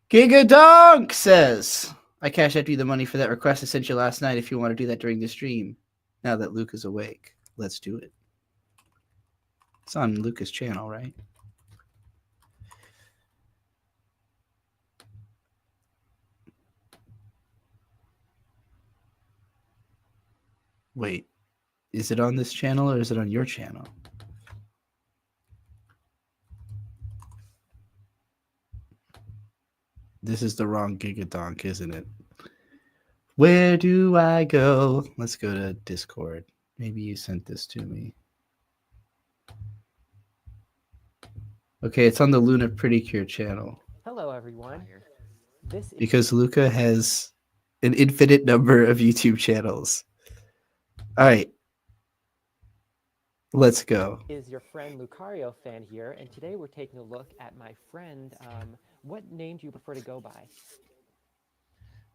Giga Donk says, I cashed out you the money for that request I sent you last night if you want to do that during the stream. Now that Luke is awake, let's do it. It's on Luca's channel, right? Wait, is it on this channel or is it on your channel? This is the wrong Gigadonk, isn't it? Where do I go? Let's go to Discord. Maybe you sent this to me. Okay, it's on the Luna Pretty Cure channel. Hello, everyone. This Because Luca has an infinite number of YouTube channels. All right. Let's go. is your friend Lucario fan here, and today we're taking a look at my friend. What name do you prefer to go by?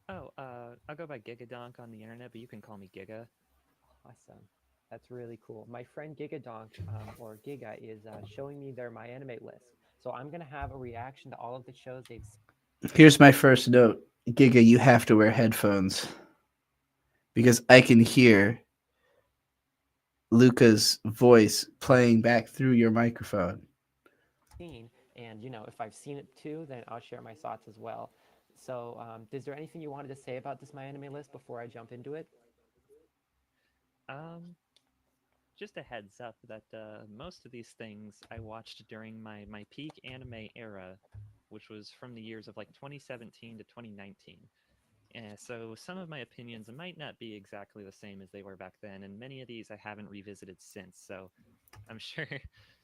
Oh, I'll go by Gigadonk on the internet, but you can call me Giga. Awesome. That's really cool. My friend Gigadonk, or Giga, is showing me their My Anime list. So I'm going to have a reaction to all of the shows they've seen. Here's my first note. Giga, you have to wear headphones. Because I can hear Luca's voice playing back through your microphone. And, you know, if I've seen it too, then I'll share my thoughts as well. So is there anything you wanted to say about this My Anime list before I jump into it? Just a heads up that most of these things I watched during my peak anime era, which was from the years of like 2017 to 2019. So some of my opinions might not be exactly the same as they were back then, and many of these I haven't revisited since, so I'm sure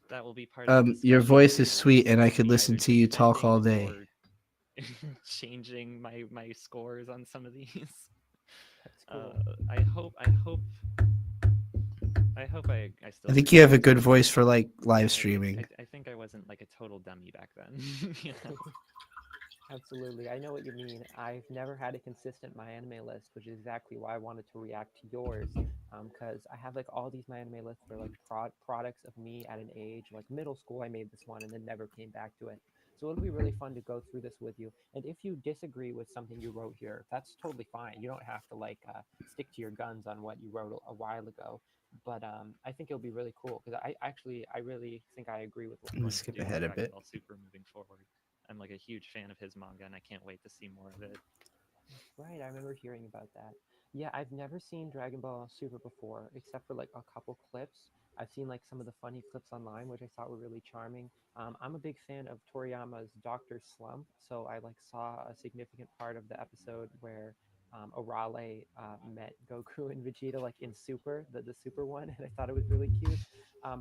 that will be part of the Your discussion voice is too, sweet, and I could me listen either to you talk all day. or changing my scores on some of these. That's cool. I hope I still. I think you have a good voice for like live streaming. I think I wasn't like a total dummy back then. You know? Absolutely. I know what you mean. I've never had a consistent My Anime list, which is exactly why I wanted to react to yours. Because I have like all these My Anime lists that are like products of me at an age, like middle school, I made this one and then never came back to it. So it'll be really fun to go through this with you. And if you disagree with something you wrote here, that's totally fine. You don't have to like stick to your guns on what you wrote a while ago. But I think it'll be really cool because I really think I agree with what I'm gonna skip ahead a Dragon bit. Ball Super moving forward. I'm like a huge fan of his manga, and I can't wait to see more of it. Right, I remember hearing about that. Yeah, I've never seen Dragon Ball Super before, except for like a couple clips. I've seen like some of the funny clips online, which I thought were really charming. I'm a big fan of Toriyama's Doctor Slump, so I like saw a significant part of the episode where Arale met Goku and Vegeta like in Super, the Super one, and I thought it was really cute.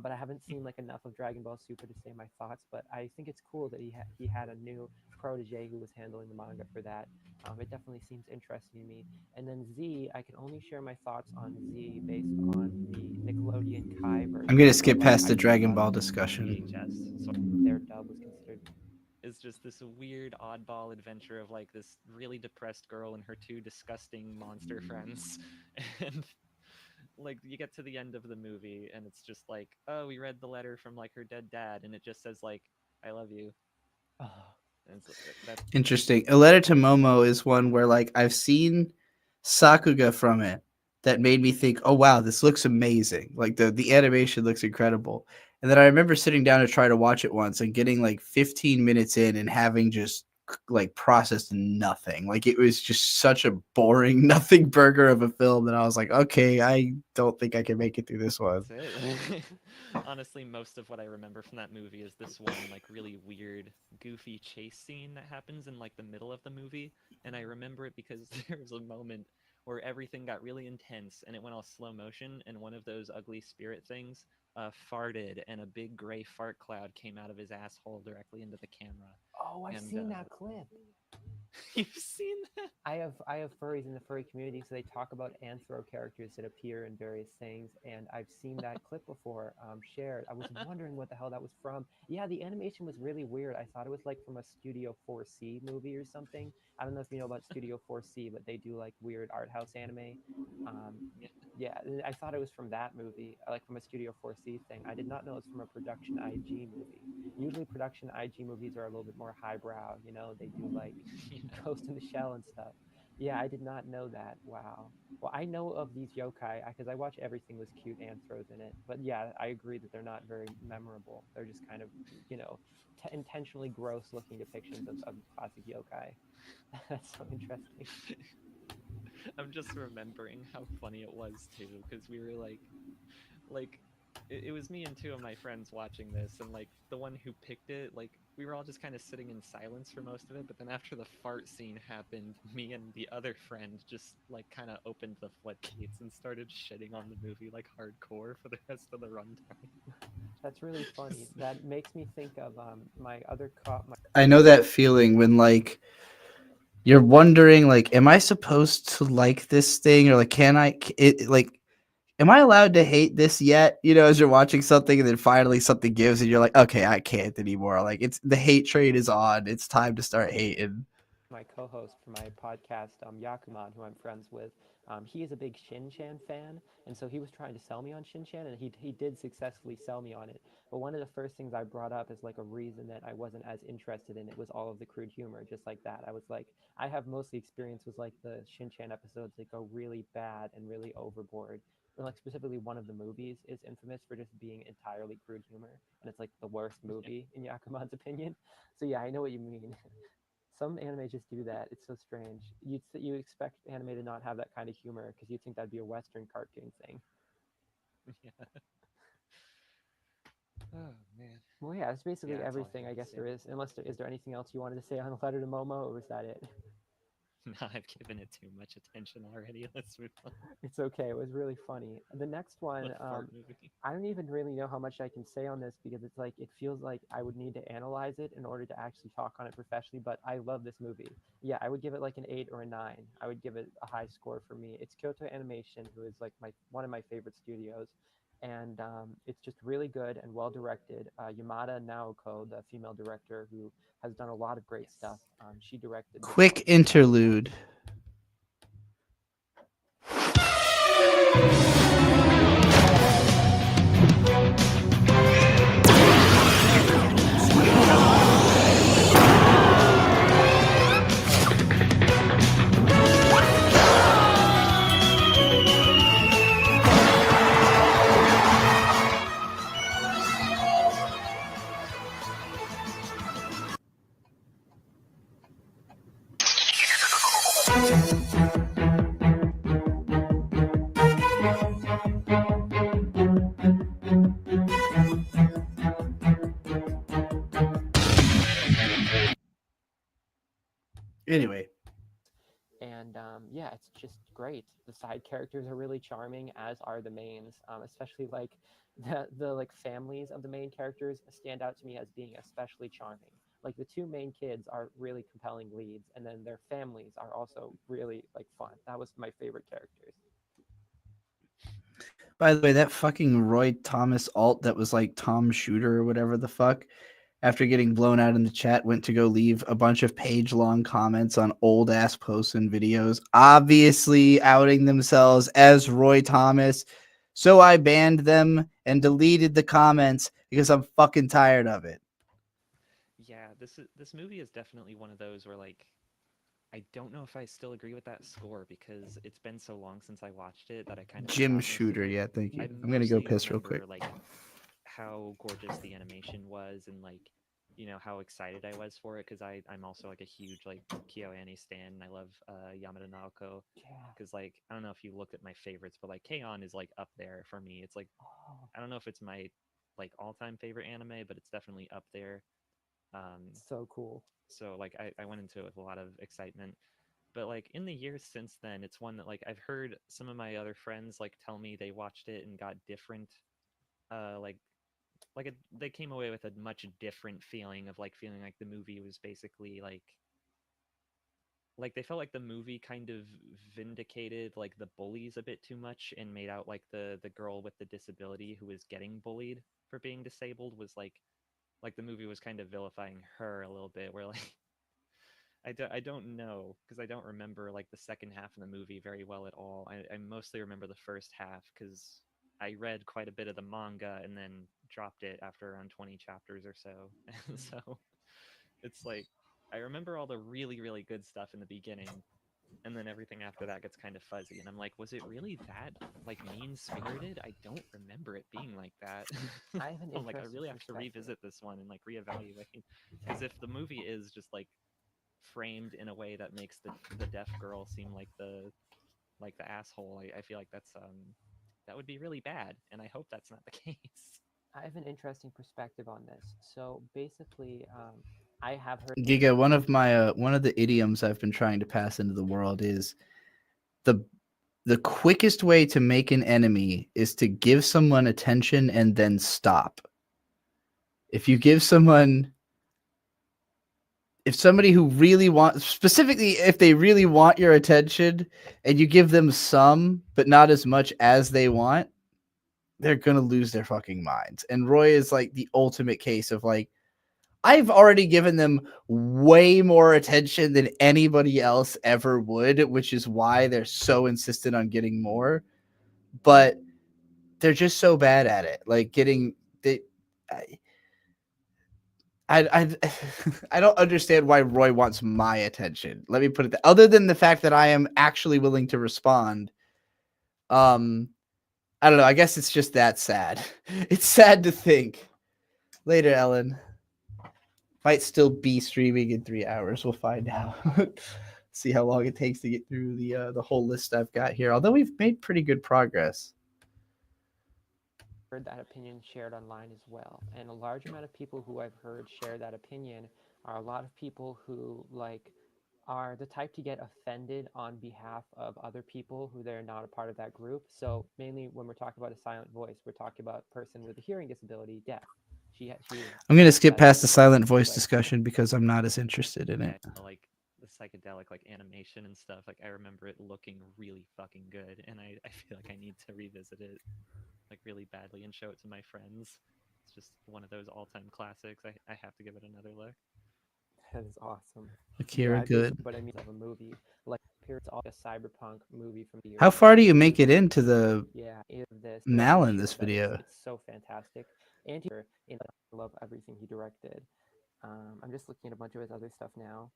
But I haven't seen like enough of Dragon Ball Super to say my thoughts. But I think it's cool that he had a new protege who was handling the manga for that. It definitely seems interesting to me. And then Z, I can only share my thoughts on Z based on the Nickelodeon Kai version. I'm gonna skip past the I Dragon thought Ball discussion. VHS. So their dub was considered. It's just this weird oddball adventure of like this really depressed girl and her two disgusting monster friends. And like you get to the end of the movie and it's just like, oh, we read the letter from like her dead dad and it just says like, I love you. That's Interesting. A Letter to Momo is one where like I've seen Sakuga from it that made me think, oh wow, this looks amazing. Like the animation looks incredible. And then I remember sitting down to try to watch it once and getting like 15 minutes in and having just like processed nothing. Like it was just such a boring nothing burger of a film that I was like, okay, I don't think I can make it through this one. That's it. Honestly, most of what I remember from that movie is this one like really weird, goofy chase scene that happens in like the middle of the movie, and I remember it because there was a moment where everything got really intense and it went all slow motion, and one of those ugly spirit things farted, and a big gray fart cloud came out of his asshole directly into the camera. Oh, I've seen that clip. You've seen that? I have furries in the furry community, so they talk about anthro characters that appear in various things, and I've seen that clip before shared. I was wondering what the hell that was from. Yeah, the animation was really weird. I thought it was like from a Studio 4C movie or something. I don't know if you know about Studio 4C, but they do like weird art house anime. Yeah, I thought it was from that movie, like from a Studio 4C thing. I did not know it was from a Production IG movie. Usually Production IG movies are a little bit more highbrow, you know, they do like Ghost in the Shell and stuff. Yeah, I did not know that. Wow. Well, I know of these yokai because I watch everything with cute anthros in it. But yeah, I agree that they're not very memorable. They're just kind of, you know, intentionally gross looking depictions of classic yokai. That's so interesting. I'm just remembering how funny it was too, because we were like it was me and two of my friends watching this, and like the one who picked it, like we were all just kind of sitting in silence for most of it, but then after the fart scene happened, me and the other friend just like kind of opened the floodgates and started shitting on the movie like hardcore for the rest of the runtime. That's really funny. That makes me think of my other I know that feeling when like you're wondering like, am I supposed to like this thing, or like can I it like am I allowed to hate this yet? You know, as you're watching something and then finally something gives and you're like, okay, I can't anymore. Like it's the hate train is on. It's time to start hating. my co-host for my podcast, Yakuman, who I'm friends with, he is a big Shin-Chan fan, and so he was trying to sell me on Shin-Chan, and he did successfully sell me on it. But one of the first things I brought up as like a reason that I wasn't as interested in it was all of the crude humor, just like that. I was like, I have mostly experience with like the Shin-Chan episodes that go really bad and really overboard. Or like specifically one of the movies is infamous for just being entirely crude humor, and it's like the worst movie in Yakuman's opinion. So yeah, I know what you mean. Some anime just do that. It's so strange. You expect anime to not have that kind of humor because you think that'd be a Western cartoon thing. Yeah. Oh man. Well, yeah, that's basically Yeah, that's all I everything I have to guess say. there is. Unless is there anything else you wanted to say on the letter to Momo, or was that it? No, I've given it too much attention already. Let's move on. It's okay. It was really funny. The next one, The fart movie. I don't even really know how much I can say on this because it's like it feels like I would need to analyze it in order to actually talk on it professionally. But I love this movie. Yeah, I would give it like an 8 or a 9. I would give it a high score for me. It's Kyoto Animation, who is like one of my favorite studios, and it's just really good and well directed. Yamada Naoko, the female director who has done a lot of great stuff, she directed. Quick interlude. Anyway. And yeah, it's just great. The side characters are really charming, as are the mains. Especially like the like families of the main characters stand out to me as being especially charming. Like the two main kids are really compelling leads, and then their families are also really like fun. That was my favorite characters. By the way, that fucking Roy Thomas alt that was like Tom Shooter or whatever the fuck, after getting blown out in the chat, went to go leave a bunch of page-long comments on old-ass posts and videos, obviously outing themselves as Roy Thomas. So I banned them and deleted the comments because I'm fucking tired of it. Yeah, this movie is definitely one of those where like I don't know if I still agree with that score because it's been so long since I watched it that I kind of Jim forgot most of Shooter, it. yeah, thank you. I I'm gonna go mostly piss real quick. remember like how gorgeous the animation was and like how excited I was for it because I'm also like a huge like KyoAni stan and I love Yamada Naoko Yeah. because like I don't know if you looked at my favorites but like K-On! Is like up there for me. It's like Oh, I don't know if it's my like all-time favorite anime but it's definitely up there. so cool. So like I went into it with a lot of excitement. But like in the years since then, it's one that like I've heard some of my other friends like tell me they watched it and got different like they came away with a much different feeling of like feeling like the movie was basically like they felt like the movie kind of vindicated like the bullies a bit too much and made out like the girl with the disability who was getting bullied for being disabled was like the movie was kind of vilifying her a little bit where like I don't know because I don't remember like the second half of the movie very well at all. I mostly remember the first half because I read quite a bit of the manga and then dropped it after around 20 chapters or so. And so it's like I remember all the really, really good stuff in the beginning, and then everything after that gets kind of fuzzy. And I'm like, was it really that like mean spirited? I don't remember it being like that. I have an I'm like, I interesting really have to perspective. revisit this one and like reevaluate because if the movie is just like framed in a way that makes the deaf girl seem like the asshole, I feel like that would be really bad, and I hope that's not the case. I have an interesting perspective on this. So basically, I have heard. Giga, one of the idioms I've been trying to pass into the world is the the quickest way to make an enemy is to give someone attention and then stop. If you give someone if somebody who really wants specifically if they really want your attention and you give them some but not as much as they want, they're going to lose their fucking minds. And Roy is like the ultimate case of like I've already given them way more attention than anybody else ever would, which is why they're so insistent on getting more. But they're just so bad at it. Like getting they I I don't understand why Roy wants my attention. Let me put it other than the fact that I am actually willing to respond. I don't know. I guess it's just that sad. It's sad to think. Later, Ellen. Might still be streaming in 3 hours. We'll find out. See how long it takes to get through the whole list I've got here. Although we've made pretty good progress. Heard that opinion shared online as well, and a large amount of people who I've heard share that opinion are a lot of people who like are the type to get offended on behalf of other people who they're not a part of that group. So mainly when we're talking about a silent voice, we're talking about a person with a hearing disability, deaf. She I'm going to skip past the that's silent voice like discussion because I'm not as interested in it. Like the psychedelic like animation and stuff, like I remember it looking really fucking good, and I feel like I need to revisit it like really badly and show it to my friends. It's just one of those all-time classics. I have to give it another look. that is awesome. Akira, Yeah, good. but I mean of a movie like it's all a cyberpunk movie from the year. How far do you make it into the Yeah, this Mal in directorship this that video? it's so fantastic, and I love everything he directed. I'm just looking at a bunch of his other stuff now.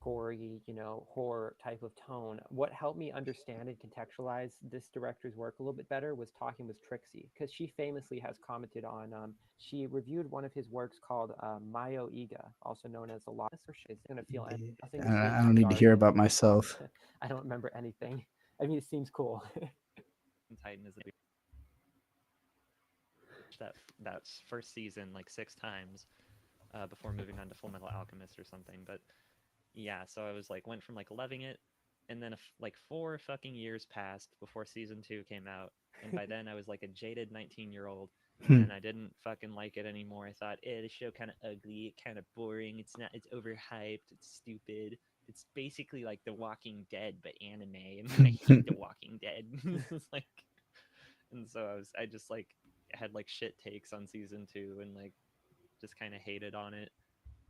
Gory, horror type of tone. What helped me understand and contextualize this director's work a little bit better was talking with Trixie, because she famously has commented on. She reviewed one of his works called Mayo Iga, also known as The Lost. It's gonna feel nothing. I don't need to hear about myself. I don't remember anything. I mean, it seems cool. Titan is that first season like 6 times before moving on to Full Metal Alchemist or something. But yeah, so I was like went from like loving it, and then like 4 fucking years passed before season 2 came out, and by then I was like a jaded 19-year-old, and I didn't fucking like it anymore. I thought, the show kind of ugly, kind of boring. It's overhyped, it's stupid. It's basically like The Walking Dead but anime, and I hate The Walking Dead. It's like, and so I just like had like shit takes on season 2 and like just kind of hated on it.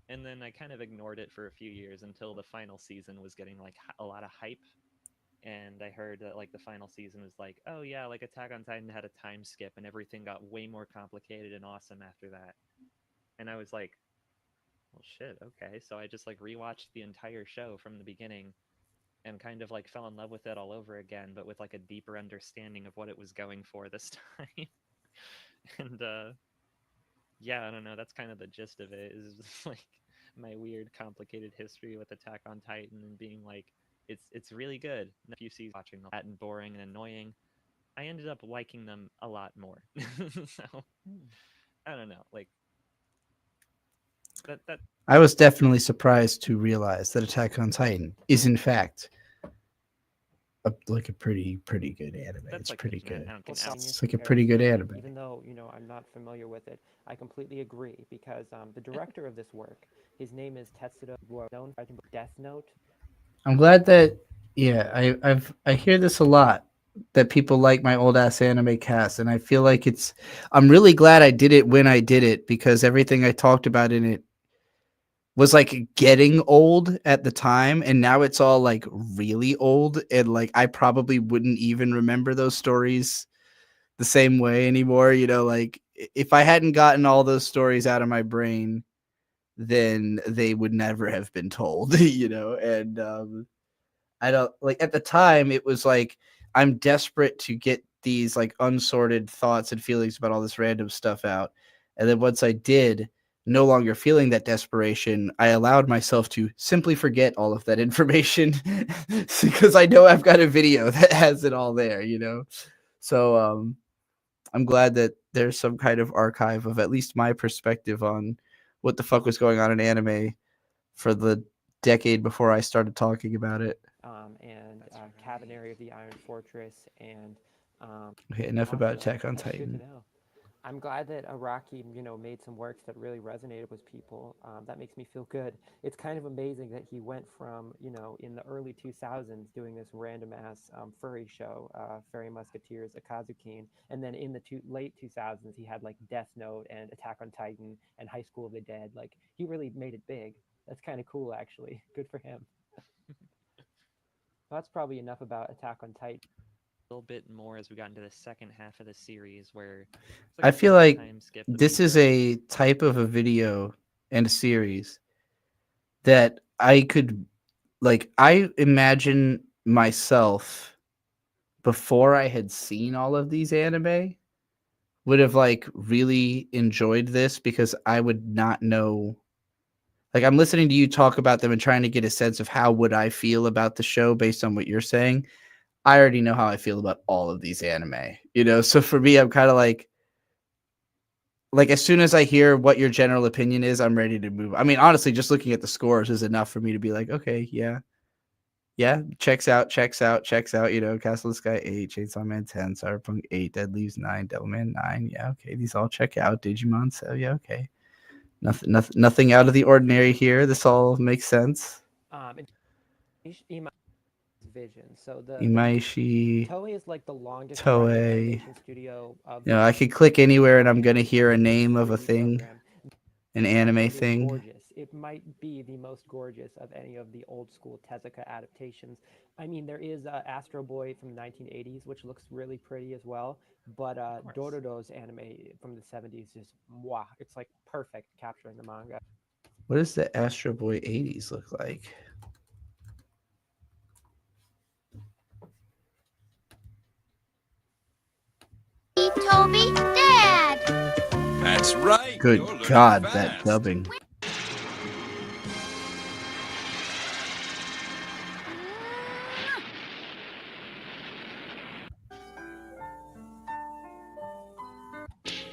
And then I kind of ignored it for a few years until the final season was getting like a lot of hype. And I heard that like the final season was like, oh yeah, like Attack on Titan had a time skip and everything got way more complicated and awesome after that. And I was like, well, shit, okay. So I just like rewatched the entire show from the beginning and kind of like fell in love with it all over again, but with like a deeper understanding of what it was going for this time. And yeah, I don't know. That's kind of the gist of it. Is just, like my weird, complicated history with Attack on Titan and being like, it's really good. And a few seasons watching that and boring and annoying, I ended up liking them a lot more. So I don't know, like that. I was definitely surprised to realize that Attack on Titan is in fact like a pretty good anime. It's like pretty good. It's It's like a pretty good anime. Even though, you know, I'm not familiar with it, I completely agree because the director of this work, his name is Tetsudo Iwao, known for Death Note. I'm glad that I hear this a lot, that people like my old ass anime cast, and I feel like I'm really glad I did it when I did it, because everything I talked about in it was like getting old at the time, and now it's all like really old, and like I probably wouldn't even remember those stories the same way anymore. You know, like if I hadn't gotten all those stories out of my brain, then they would never have been told. You know, and I don't like at the time it was like I'm desperate to get these like unsorted thoughts and feelings about all this random stuff out. And then once I did, no longer feeling that desperation, I allowed myself to simply forget all of that information because I know I've got a video that has it all there, you know? So I'm glad that there's some kind of archive of at least my perspective on what the fuck was going on in anime for the decade before I started talking about it. And Cabinet of the Iron Fortress, and Okay, enough about awesome. Attack on That's good to Titan. know. I'm glad that Araki, you know, made some works that really resonated with people. That makes me feel good. It's kind of amazing that he went from, you know, in the early 2000s doing this random ass furry show, Fairy Musketeers, Akazukine, and then in the late 2000s he had like Death Note and Attack on Titan and High School of the Dead. Like he really made it big. That's kind of cool, actually. Good for him. That's probably enough about Attack on Titan. A little bit more as we got into the second half of the series, where it's I a feel bit of a like time skip. this is a type of a video and a series that I could, like, I imagine myself before I had seen all of these anime would have like really enjoyed this, because I would not know. Like, I'm listening to you talk about them and trying to get a sense of how would I feel about the show based on what you're saying. I already know how I feel about all of these anime, you know? So for me, I'm kind of like as soon as I hear what your general opinion is, I'm ready to move. I mean, honestly, just looking at the scores is enough for me to be like, okay, yeah, checks out, you know, Castle Sky 8, Chainsaw Man 10, Cyberpunk 8, Dead Leaves 9, Devilman 9, yeah, okay, these all check out, Digimon, so yeah, okay. Nothing out of the ordinary here. This all makes sense. Vision. So the Imaishi, Toei is like the longest running Toei. animation studio of You know, I could click anywhere and I'm gonna hear a name of a thing, an anime it is thing. gorgeous. It might be the most gorgeous of any of the old school Tezuka adaptations. I mean, there is Astro Boy from the 1980s, which looks really pretty as well. But Dororo's anime from the 70s is mwah. It's like perfect capturing the manga. What does the Astro Boy 80s look like? Toby, Dad! That's right. Good God, that dubbing.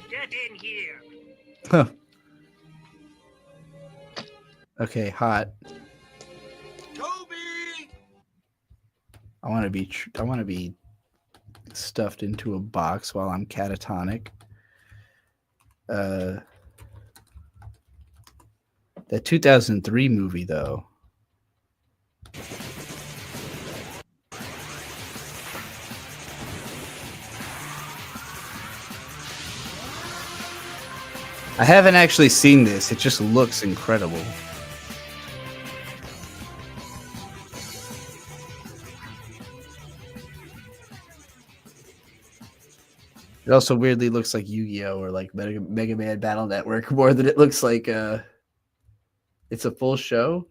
Get in here. Huh. Okay, hot. Toby! I want to be stuffed into a box while I'm catatonic. That 2003 movie, though. I haven't actually seen this. It just looks incredible. It also weirdly looks like Yu-Gi-Oh! Or like Mega Man Battle Network more than it looks like it's a full show.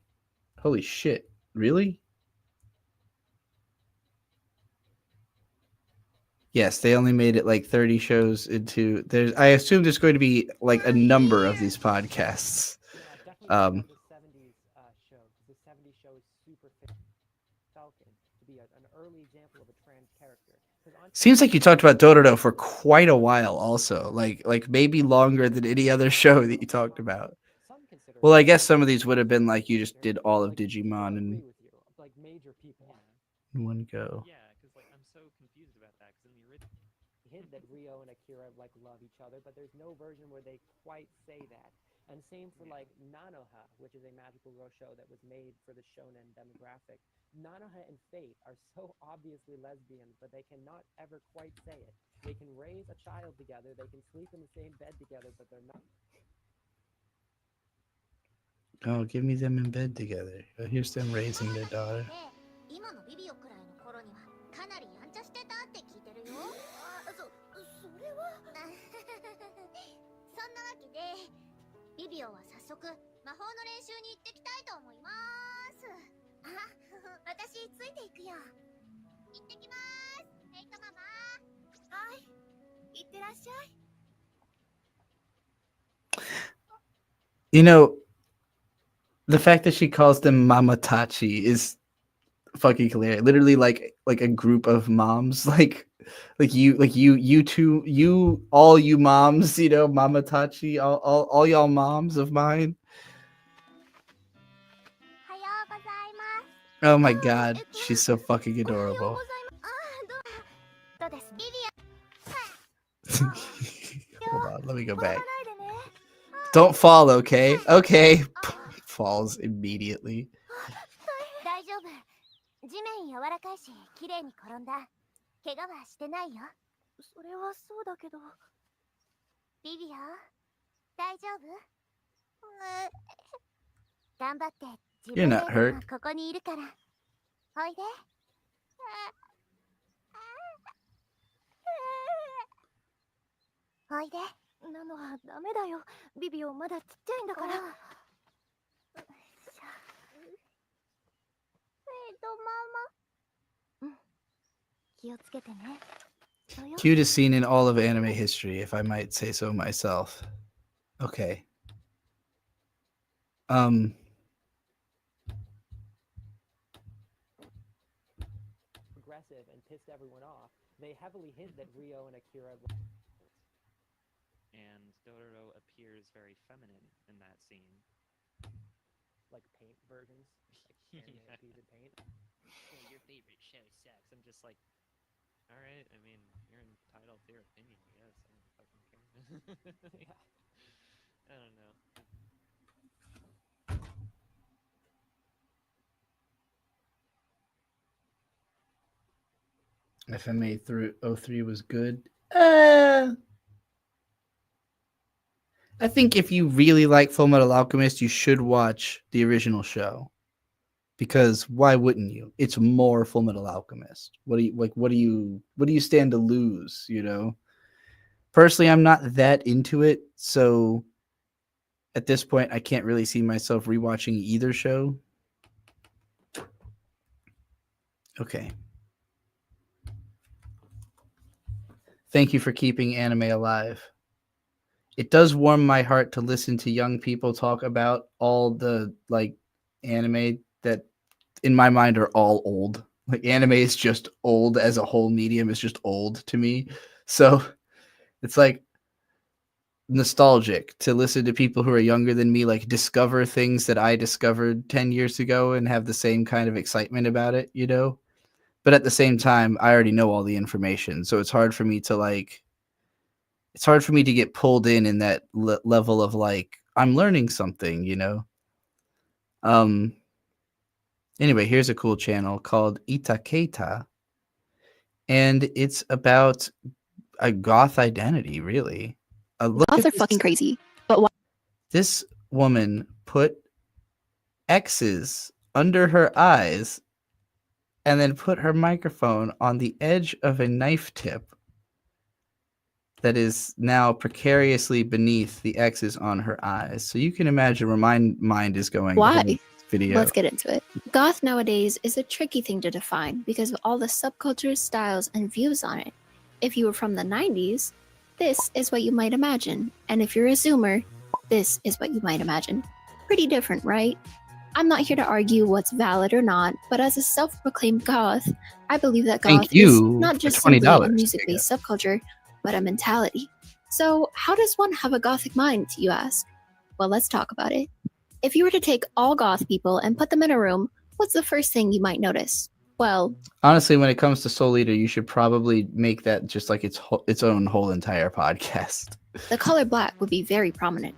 Holy shit. Really? Yes, they only made it like 30 shows into there's I assume there's going to be like a number of these podcasts. The 70s show, because the 70s show is super Falcon to be an early example of a trans character. Seems like you talked about Dororo for quite a while also. Like maybe longer than any other show that you talked about. Well, I guess some of these would have been like you just did all of Digimon in like major people. one go. Yeah, because like I'm so confused about that. Because in the original, hint that Rio and Akira like love each other, but there's no version where they quite say that. And same for like Nanoha, which is a magical girl show that was made for the shonen demographic. Nanoha and Fate are so obviously lesbians, but they cannot ever quite say it. They can raise a child together, they can sleep in the same bed together, but they're not. Oh, give me them in bed together. Oh, here's them raising their daughter. 今のビビオくらいの頃にはかなりやんちゃしてたって聞いてるよ。それはそんなわけでビビオは早速魔法の練習に行ってきたいと思います。あ、私ついていくよ。行ってきます。ヘイトママ。はい。行ってらっしゃい。You know, the fact that she calls them Mamatachi is fucking hilarious. Literally like a group of moms, like you two, all you moms, you know, Mamatachi, all y'all moms of mine. Oh my god, she's so fucking adorable. Hold on, let me go back. Don't fall, okay? Okay. Falls immediately. 大丈夫。地面柔らかいし、綺麗に転んだ。怪我はしてないよ。それはそうだけど。ビビア、大丈夫？頑張って。自 You're 分 not で hurt. ここにいるから。おいで。おいで。なのはダメだよ。ビビオまだちっちゃいんだから。ママ。うん。気をつけてね。Cutest scene in all of anime history, if I might say so myself. Okay. Progressive and pissed everyone off. They heavily hint that Rio and Akira. And Dororo appears very feminine in that scene. Like paint versions? Like animated paint? Oh, your favorite show sucks. I'm just like, alright, I mean, you're entitled to your opinion, I guess. I don't fucking care. Yeah. I don't know. FMA through 03 was good. I think if you really like Full Metal Alchemist, you should watch the original show. Because why wouldn't you? It's more Full Metal Alchemist. What do you stand to lose, you know? Personally, I'm not that into it, so at this point I can't really see myself rewatching either show. Okay. Thank you for keeping anime alive. It does warm my heart to listen to young people talk about all the like anime that in my mind are all old. Like anime is just old as a whole medium is just old to me. So it's like nostalgic to listen to people who are younger than me like discover things that I discovered 10 years ago and have the same kind of excitement about it, you know? But at the same time, I already know all the information. So it's hard for me to get pulled in that level of like, I'm learning something, you know? Anyway, here's a cool channel called Itaketa. And it's about a goth identity, really. Goths are fucking crazy. But why? This woman put X's under her eyes and then put her microphone on the edge of a knife tip that is now precariously beneath the X's on her eyes. So you can imagine where my mind is going. Why? The whole video. Let's get into it. Goth nowadays is a tricky thing to define because of all the subcultures, styles, and views on it. If you were from the 90s, this is what you might imagine. And if you're a Zoomer, this is what you might imagine. Pretty different, right? I'm not here to argue what's valid or not, but as a self-proclaimed goth, I believe that Thank goth is you not for just simply $20. a music-based subculture, but a mentality. So how does one have a gothic mind, you ask? Well, let's talk about it. If you were to take all goth people and put them in a room, what's the first thing you might notice? Well, honestly, when it comes to Soul Eater, you should probably make that just like its own whole entire podcast. The color black would be very prominent.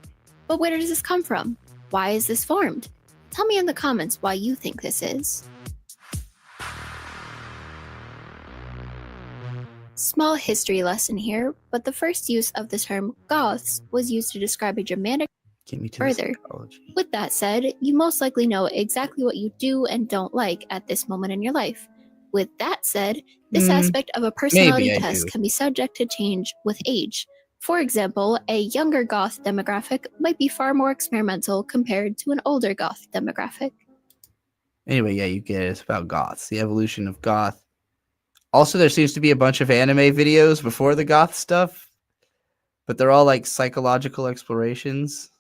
But where does this come from? Why is this formed? Tell me in the comments why you think this is. Small history lesson here, but the first use of the term goths was used to describe a Germanic. Further, with that said, you most likely know exactly what you do and don't like at this moment in your life. With that said, this aspect of a personality test can be subject to change with age. For example, a younger goth demographic might be far more experimental compared to an older goth demographic. Anyway, yeah, you get it. It's about goths, the evolution of goth. Also, there seems to be a bunch of anime videos before the goth stuff, but they're all like psychological explorations.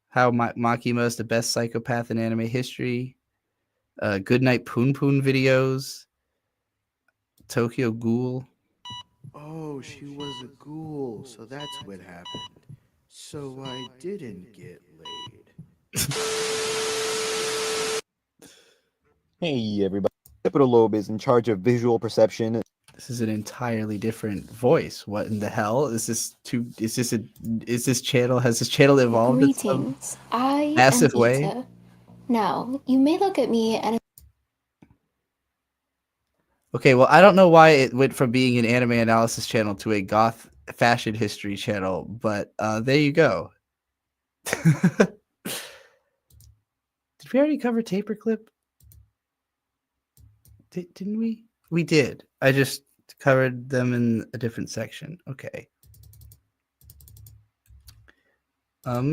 How Makima is the best psychopath in anime history. Goodnight Poon Poon videos. Tokyo Ghoul. Oh, she was a ghoul, so that's what happened. So I didn't get laid. Hey everybody, Capital Lobe is in charge of visual perception. This is an entirely different voice. What in the hell is this? Has this channel evolved in some Greetings, I massive am way? Ita. Now, you may look at me and Okay, well, I don't know why it went from being an anime analysis channel to a goth fashion history channel, but there you go. Did we already cover Taperclip? Didn't we? We did. I just covered them in a different section. Okay.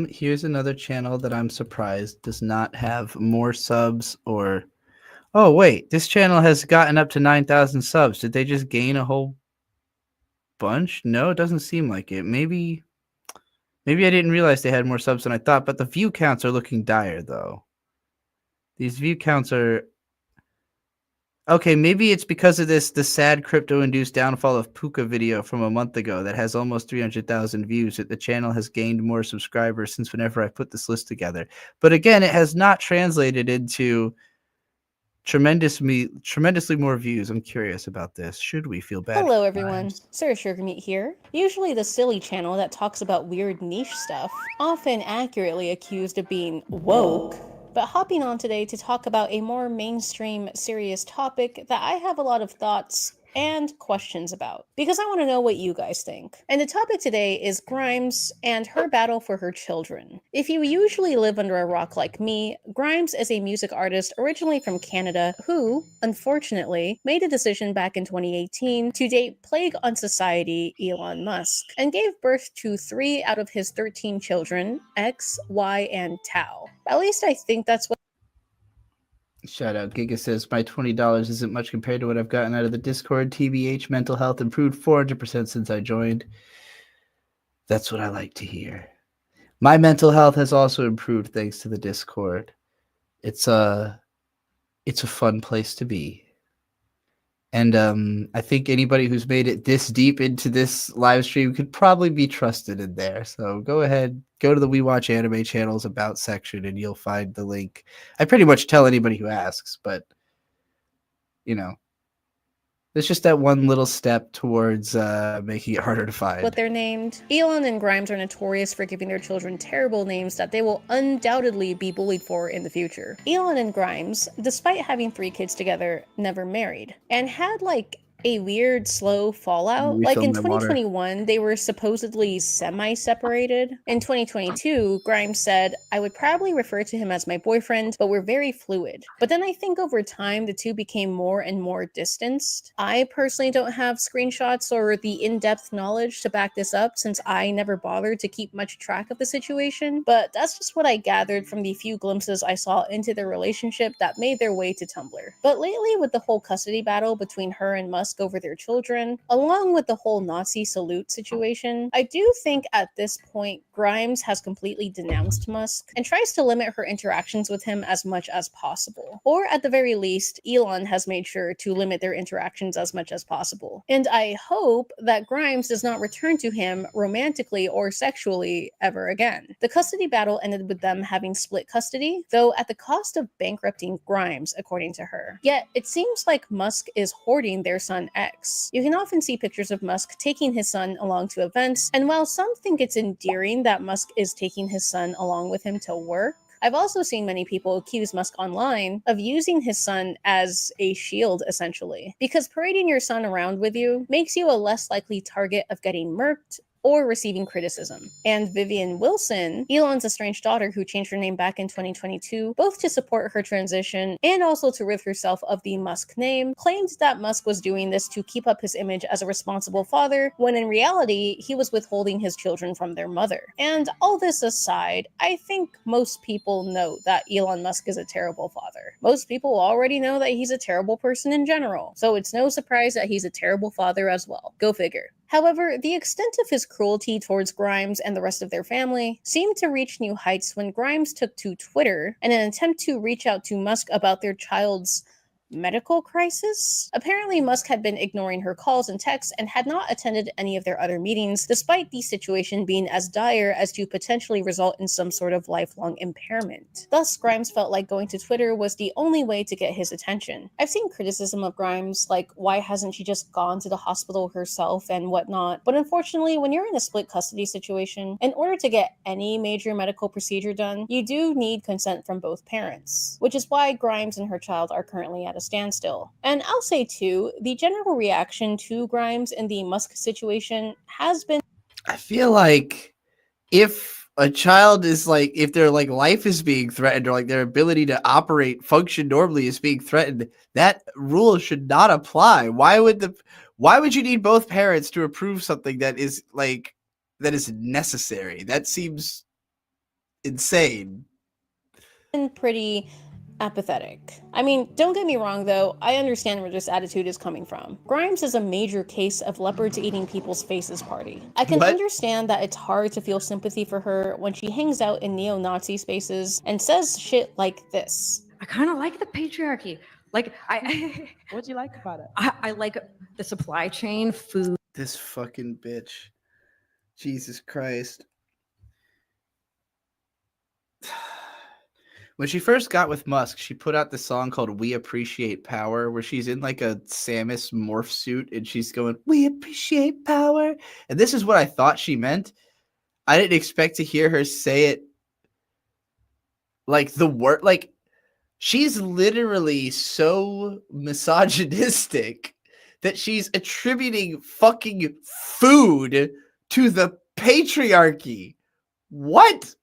Here's another channel that I'm surprised does not have more subs or... Oh, wait. This channel has gotten up to 9,000 subs. Did they just gain a whole bunch? No, it doesn't seem like it. Maybe I didn't realize they had more subs than I thought, but the view counts are looking dire, though. These view counts are... Okay, maybe it's because of the sad crypto-induced downfall of Puka video from a month ago that has almost 300,000 views that the channel has gained more subscribers since whenever I put this list together. But again, it has not translated into tremendously more views. I'm curious about this. Should we feel bad? Hello everyone, Sir Sugarmeat here. Usually the silly channel that talks about weird niche stuff, often accurately accused of being woke, but hopping on today to talk about a more mainstream, serious topic that I have a lot of thoughts and questions about, because I want to know what you guys think. And the topic today is Grimes and her battle for her children. If you usually live under a rock like me, Grimes is a music artist originally from Canada who, unfortunately, made a decision back in 2018 to date Plague on Society Elon Musk, and gave birth to 3 out of his 13 children, X, Y, and Tau. At least I think that's what. Shout out. Giga says, my $20 isn't much compared to what I've gotten out of the Discord. TBH, mental health improved 400% since I joined. That's what I like to hear. My mental health has also improved thanks to the Discord. It's a fun place to be. And I think anybody who's made it this deep into this live stream could probably be trusted in there. So go ahead, go to the We Watch Anime channel's About section, and you'll find the link. I pretty much tell anybody who asks, but, you know, there's just that one little step towards making it harder to find. What they're named. Elon and Grimes are notorious for giving their children terrible names that they will undoubtedly be bullied for in the future. Elon and Grimes, despite having 3 kids together, never married, and had like a weird, slow fallout. Like Refill in my water. 2021, they were supposedly semi-separated. In 2022, Grimes said, "I would probably refer to him as my boyfriend, but we're very fluid." But then I think over time, the two became more and more distanced. I personally don't have screenshots or the in-depth knowledge to back this up since I never bothered to keep much track of the situation, but that's just what I gathered from the few glimpses I saw into their relationship that made their way to Tumblr. But lately, with the whole custody battle between her and Musk over their children, along with the whole Nazi salute situation, I do think at this point, Grimes has completely denounced Musk and tries to limit her interactions with him as much as possible. Or at the very least, Elon has made sure to limit their interactions as much as possible. And I hope that Grimes does not return to him romantically or sexually ever again. The custody battle ended with them having split custody, though at the cost of bankrupting Grimes, according to her. Yet, it seems like Musk is hoarding their son X. You can often see pictures of Musk taking his son along to events, and while some think it's endearing that Musk is taking his son along with him to work, I've also seen many people accuse Musk online of using his son as a shield, essentially, because parading your son around with you makes you a less likely target of getting murked or receiving criticism. And Vivian Wilson, Elon's estranged daughter who changed her name back in 2022, both to support her transition and also to rid herself of the Musk name, claimed that Musk was doing this to keep up his image as a responsible father, when in reality, he was withholding his children from their mother. And all this aside, I think most people know that Elon Musk is a terrible father. Most people already know that he's a terrible person in general, so it's no surprise that he's a terrible father as well. Go figure. However, the extent of his cruelty towards Grimes and the rest of their family seemed to reach new heights when Grimes took to Twitter in an attempt to reach out to Musk about their child's medical crisis? Apparently, Musk had been ignoring her calls and texts and had not attended any of their other meetings, despite the situation being as dire as to potentially result in some sort of lifelong impairment. Thus, Grimes felt like going to Twitter was the only way to get his attention. I've seen criticism of Grimes, like why hasn't she just gone to the hospital herself and whatnot, but unfortunately, when you're in a split custody situation, in order to get any major medical procedure done, you do need consent from both parents, which is why Grimes and her child are currently at a standstill. And I'll say too, the general reaction to Grimes in the Musk situation has been... I feel like if a child is like, if their like life is being threatened or like their ability to function normally is being threatened, that rule should not apply. Why would you need both parents to approve something that is necessary? That seems insane. Pretty apathetic. I mean, don't get me wrong though, I understand where this attitude is coming from. Grimes is a major case of leopards eating people's faces party. I can understand that it's hard to feel sympathy for her when she hangs out in neo-Nazi spaces and says shit like this. I kind of like the patriarchy. Like, What'd you like about it? I like the supply chain, food. This fucking bitch. Jesus Christ. When she first got with Musk, she put out this song called We Appreciate Power, where she's in like a Samus morph suit and she's going, "We appreciate power." And this is what I thought she meant. I didn't expect to hear her say it like the word, like she's literally so misogynistic that she's attributing fucking food to the patriarchy. What?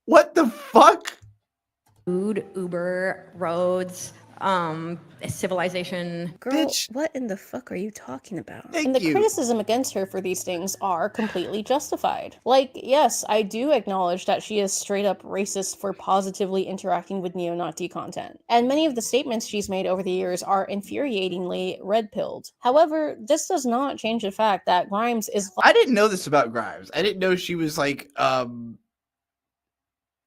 What the fuck? Food, Uber, roads, civilization. Girl, bitch, what in the fuck are you talking about? Thank and the you. criticism against her for these things are completely justified. Like, yes, I do acknowledge that she is straight up racist for positively interacting with neo-Nazi content. And many of the statements she's made over the years are infuriatingly red-pilled. However, this does not change the fact that Grimes is... I didn't know this about Grimes. I didn't know she was like,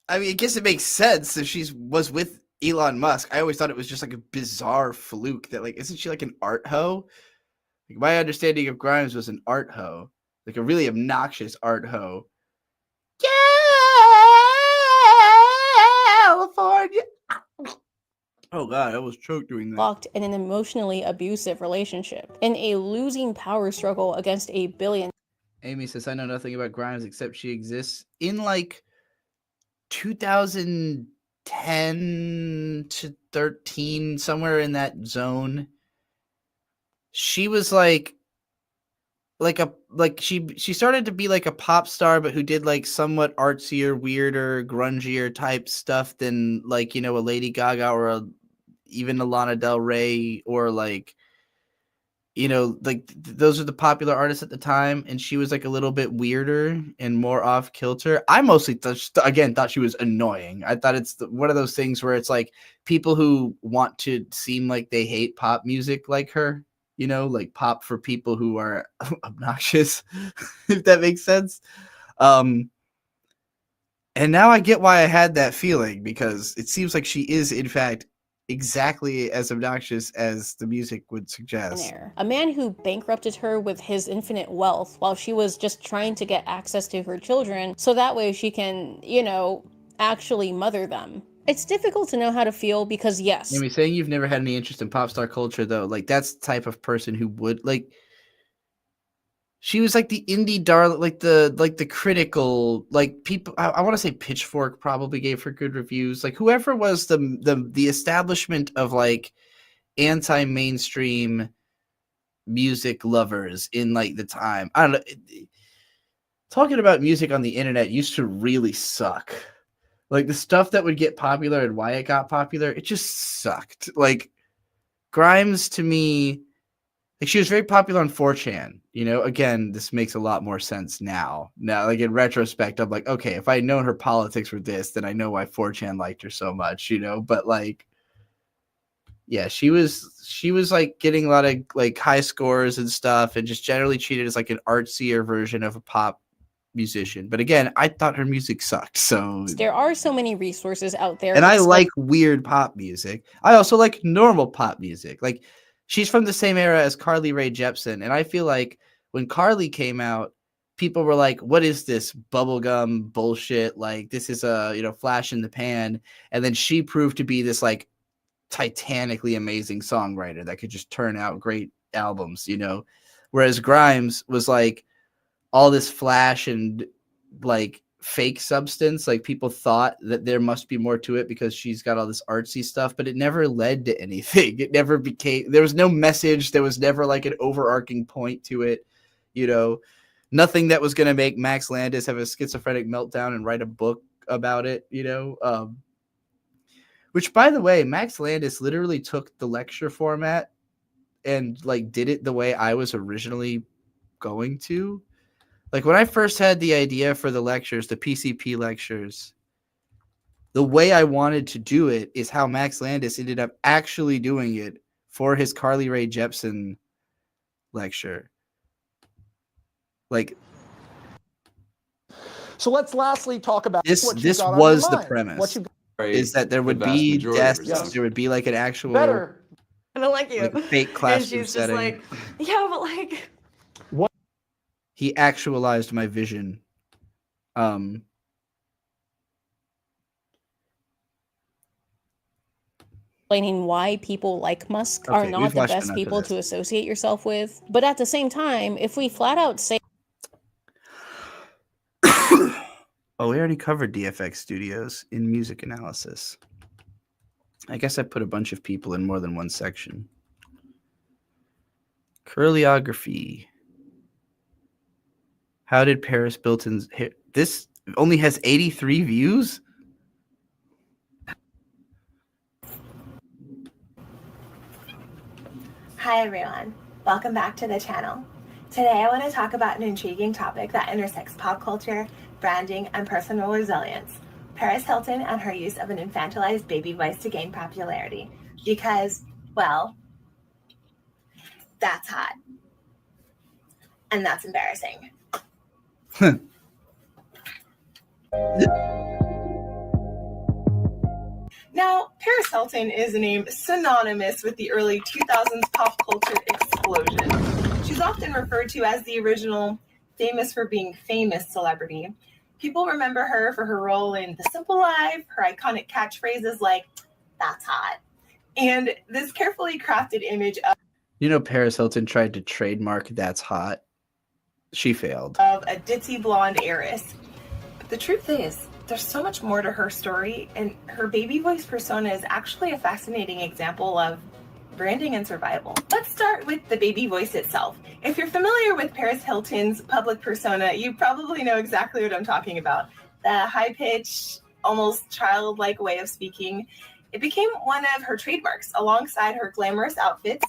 I mean, I guess it makes sense if she was with Elon Musk. I always thought it was just like a bizarre fluke that, like, isn't she like an art hoe? Like, my understanding of Grimes was an art hoe, like a really obnoxious art hoe. California. Oh god, I was choked doing that. Locked in an emotionally abusive relationship, in a losing power struggle against a billion. Amy says, I know nothing about Grimes except she exists in like 2010 to 13, somewhere in that zone. she was like she started to be like a pop star, but who did like somewhat artsier, weirder, grungier type stuff than like, you know, a Lady Gaga or even a Lana Del Rey, or like, you know, like those are the popular artists at the time. And she was like a little bit weirder and more off kilter. I mostly thought she was annoying. I thought it's one of those things where it's like people who want to seem like they hate pop music like her. You know, like pop for people who are obnoxious, if that makes sense. And now I get why I had that feeling, because it seems like she is, in fact, exactly as obnoxious as the music would suggest. A man who bankrupted her with his infinite wealth while she was just trying to get access to her children so that way she can, you know, actually mother them. It's difficult to know how to feel because, yes. Amy, saying you've never had any interest in pop star culture, though, like that's the type of person who would like. She was like the indie darling, like the critical, like people. I want to say Pitchfork probably gave her good reviews. Like whoever was the establishment of like anti-mainstream music lovers in like the time. I don't know. Talking about music on the internet used to really suck. Like the stuff that would get popular and why it got popular, it just sucked. Like Grimes, to me, like she was very popular on 4chan. You know, again, this makes a lot more sense now. Now, like in retrospect, I'm like, okay, if I had known her politics were this, then I know why 4chan liked her so much. You know, but like, yeah, she was like getting a lot of like high scores and stuff, and just generally treated as like an artsier version of a pop musician. But again, I thought her music sucked. So there are so many resources out there. And I like weird pop music. I also like normal pop music. Like she's from the same era as Carly Rae Jepsen, and I feel like when Carly came out, people were like, "What is this bubblegum bullshit? Like this is a, you know, flash in the pan." And then she proved to be this like titanically amazing songwriter that could just turn out great albums, you know. Whereas Grimes was like all this flash and like fake substance. Like people thought that there must be more to it because she's got all this artsy stuff, but it never led to anything. It never became, there was no message. There was never like an overarching point to it, you know, nothing that was going to make Max Landis have a schizophrenic meltdown and write a book about it, you know? Which, by the way, Max Landis literally took the lecture format and like did it the way I was originally going to. Like when I first had the idea for the lectures, the PCP lectures, the way I wanted to do it is how Max Landis ended up actually doing it for his Carly Rae Jepsen lecture. Like, so let's lastly talk about this. What This got was on the your mind. premise. What you is that there would vast be majority of desks, results. there would be like an actual better. And I like you. like a fake And classroom she's just setting. like, yeah, but like, He actualized my vision. Explaining why people like Musk are Okay, not we've the watched best enough of people this. to associate yourself with. But at the same time, if we flat out say Oh, we already covered DFX Studios in music analysis. I guess I put a bunch of people in more than one section. Choreography. How did Paris Hilton's hair? This only has 83 views? Hi everyone, welcome back to the channel. Today I want to talk about an intriguing topic that intersects pop culture, branding, and personal resilience. Paris Hilton and her use of an infantilized baby voice to gain popularity. Because, well, that's hot. And that's embarrassing. Now, Paris Hilton is a name synonymous with the early 2000s pop culture explosion. She's often referred to as the original famous for being famous celebrity. People remember her for her role in The Simple Life, her iconic catchphrases like, that's hot, and this carefully crafted image You know, Paris Hilton tried to trademark "That's Hot." She failed. of a ditzy blonde heiress. But the truth is, there's so much more to her story, and her baby voice persona is actually a fascinating example of branding and survival. Let's start with the baby voice itself. If you're familiar with Paris Hilton's public persona, you probably know exactly what I'm talking about. The high-pitched, almost childlike way of speaking. It became one of her trademarks alongside her glamorous outfits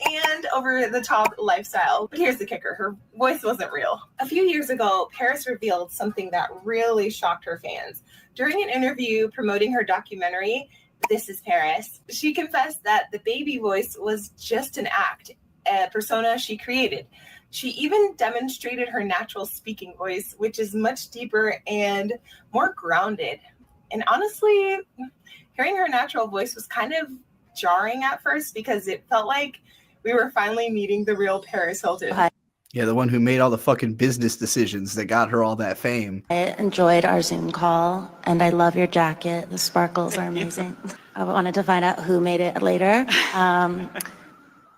and over-the-top lifestyle. But here's the kicker, her voice wasn't real. A few years ago, Paris revealed something that really shocked her fans. During an interview promoting her documentary, This is Paris, she confessed that the baby voice was just an act, a persona she created. She even demonstrated her natural speaking voice, which is much deeper and more grounded. And honestly, hearing her natural voice was kind of jarring at first because it felt like we were finally meeting the real Paris Hilton. Yeah, the one who made all the fucking business decisions that got her all that fame. I enjoyed our Zoom call, and I love your jacket. The sparkles are amazing. I wanted to find out who made it later.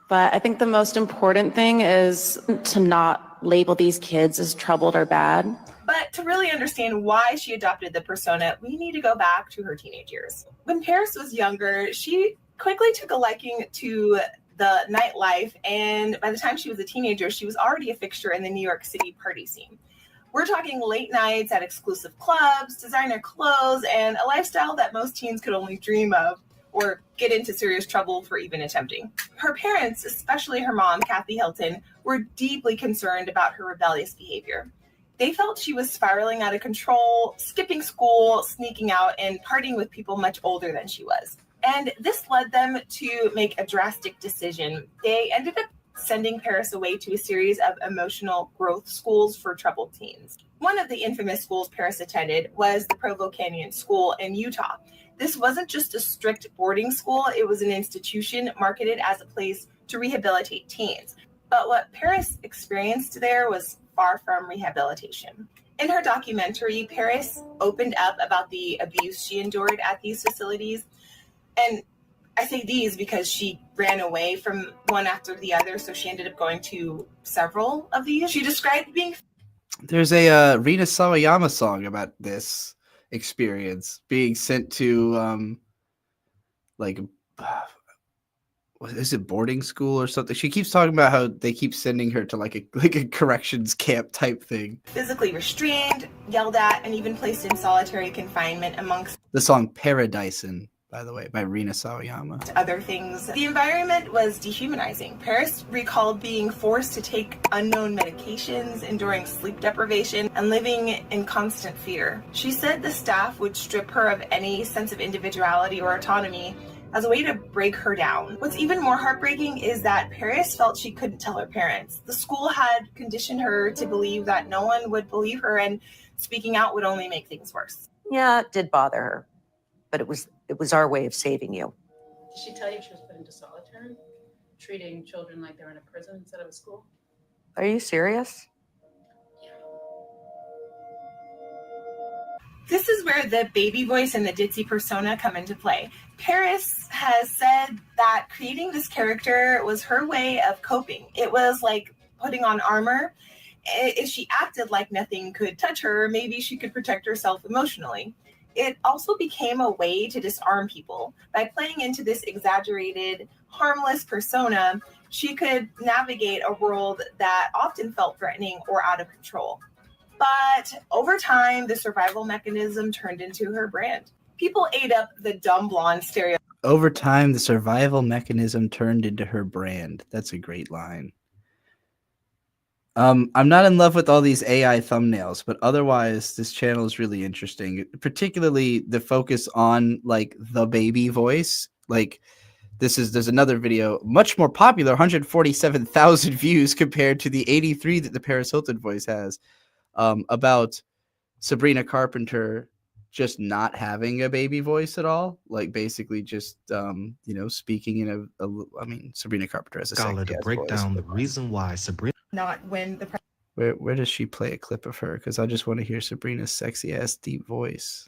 But I think the most important thing is to not label these kids as troubled or bad. But to really understand why she adopted the persona, we need to go back to her teenage years. When Paris was younger, she quickly took a liking to the nightlife, and by the time she was a teenager, she was already a fixture in the New York City party scene. We're talking late nights at exclusive clubs, designer clothes, and a lifestyle that most teens could only dream of or get into serious trouble for even attempting. Her parents, especially her mom, Kathy Hilton, were deeply concerned about her rebellious behavior. They felt she was spiraling out of control, skipping school, sneaking out, and partying with people much older than she was. And this led them to make a drastic decision. They ended up sending Paris away to a series of emotional growth schools for troubled teens. One of the infamous schools Paris attended was the Provo Canyon School in Utah. This wasn't just a strict boarding school, it was an institution marketed as a place to rehabilitate teens. But what Paris experienced there was far from rehabilitation. In her documentary, Paris opened up about the abuse she endured at these facilities. And I say these because she ran away from one after the other, so she ended up going to several of these. She described being... There's a Rina Sawayama song about this experience, being sent to what is it, boarding school or something? She keeps talking about how they keep sending her to like a corrections camp type thing. Physically restrained, yelled at, and even placed in solitary confinement amongst The song Paradisen, by the way, by Rina Sawayama. other things. The environment was dehumanizing. Paris recalled being forced to take unknown medications, enduring sleep deprivation, and living in constant fear. She said the staff would strip her of any sense of individuality or autonomy as a way to break her down. What's even more heartbreaking is that Paris felt she couldn't tell her parents. The school had conditioned her to believe that no one would believe her and speaking out would only make things worse. Yeah, it did bother her, but it was our way of saving you. Did she tell you she was put into solitary, treating children like they're in a prison instead of a school? Are you serious? This is where the baby voice and the ditzy persona come into play. Paris has said that creating this character was her way of coping. It was like putting on armor. If she acted like nothing could touch her, maybe she could protect herself emotionally. It also became a way to disarm people. By playing into this exaggerated, harmless persona, she could navigate a world that often felt threatening or out of control. But over time, the survival mechanism turned into her brand. People ate up the dumb blonde stereotype. Over time, the survival mechanism turned into her brand. That's a great line. I'm not in love with all these AI thumbnails, but otherwise, this channel is really interesting. Particularly the focus on like the baby voice. Like there's another video, much more popular, 147,000 views compared to the 83 that the Paris Hilton voice has. About Sabrina Carpenter just not having a baby voice at all, like basically just speaking in Sabrina Carpenter has a scholar to break down the reason why Sabrina Not when the where does she play a clip of her? Because I just want to hear Sabrina's sexy ass deep voice.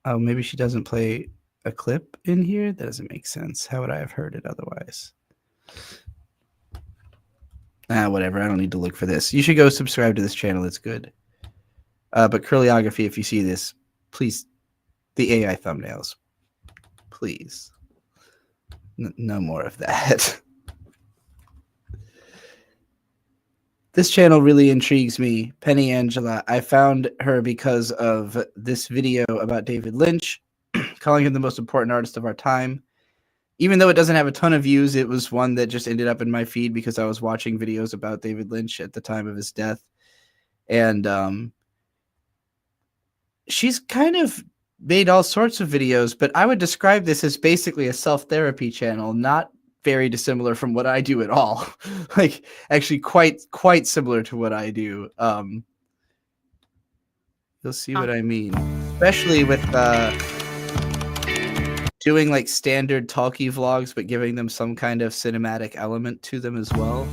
Oh, maybe she doesn't play a clip in here. That doesn't make sense. How would I have heard it otherwise? Whatever. I don't need to look for this. You should go subscribe to this channel. It's good. But Curlyography, if you see this, please, the AI thumbnails, please. No more of that. This channel really intrigues me. Penny Angela. I found her because of this video about David Lynch, calling him the most important artist of our time. Even though it doesn't have a ton of views, it was one that just ended up in my feed because I was watching videos about David Lynch at the time of his death. And she's kind of made all sorts of videos, but I would describe this as basically a self-therapy channel, not very dissimilar from what I do at all. Like actually quite similar to what I do. You'll see what I mean, especially with doing like standard talkie vlogs, but giving them some kind of cinematic element to them as well.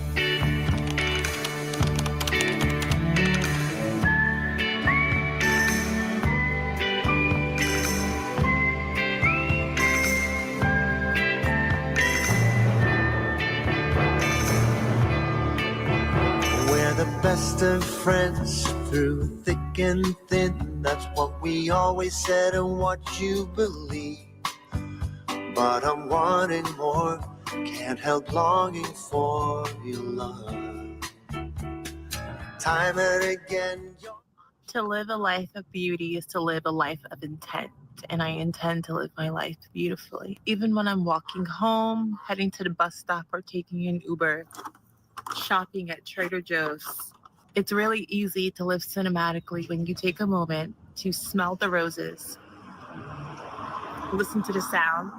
We're the best of friends through thick and thin. That's what we always said and what you believe. But I'm wanting more, can't help longing for your love. Time and again. To live a life of beauty is to live a life of intent, and I intend to live my life beautifully. Even when I'm walking home, heading to the bus stop, or taking an Uber, shopping at Trader Joe's. It's really easy to live cinematically when you take a moment to smell the roses, listen to the sounds,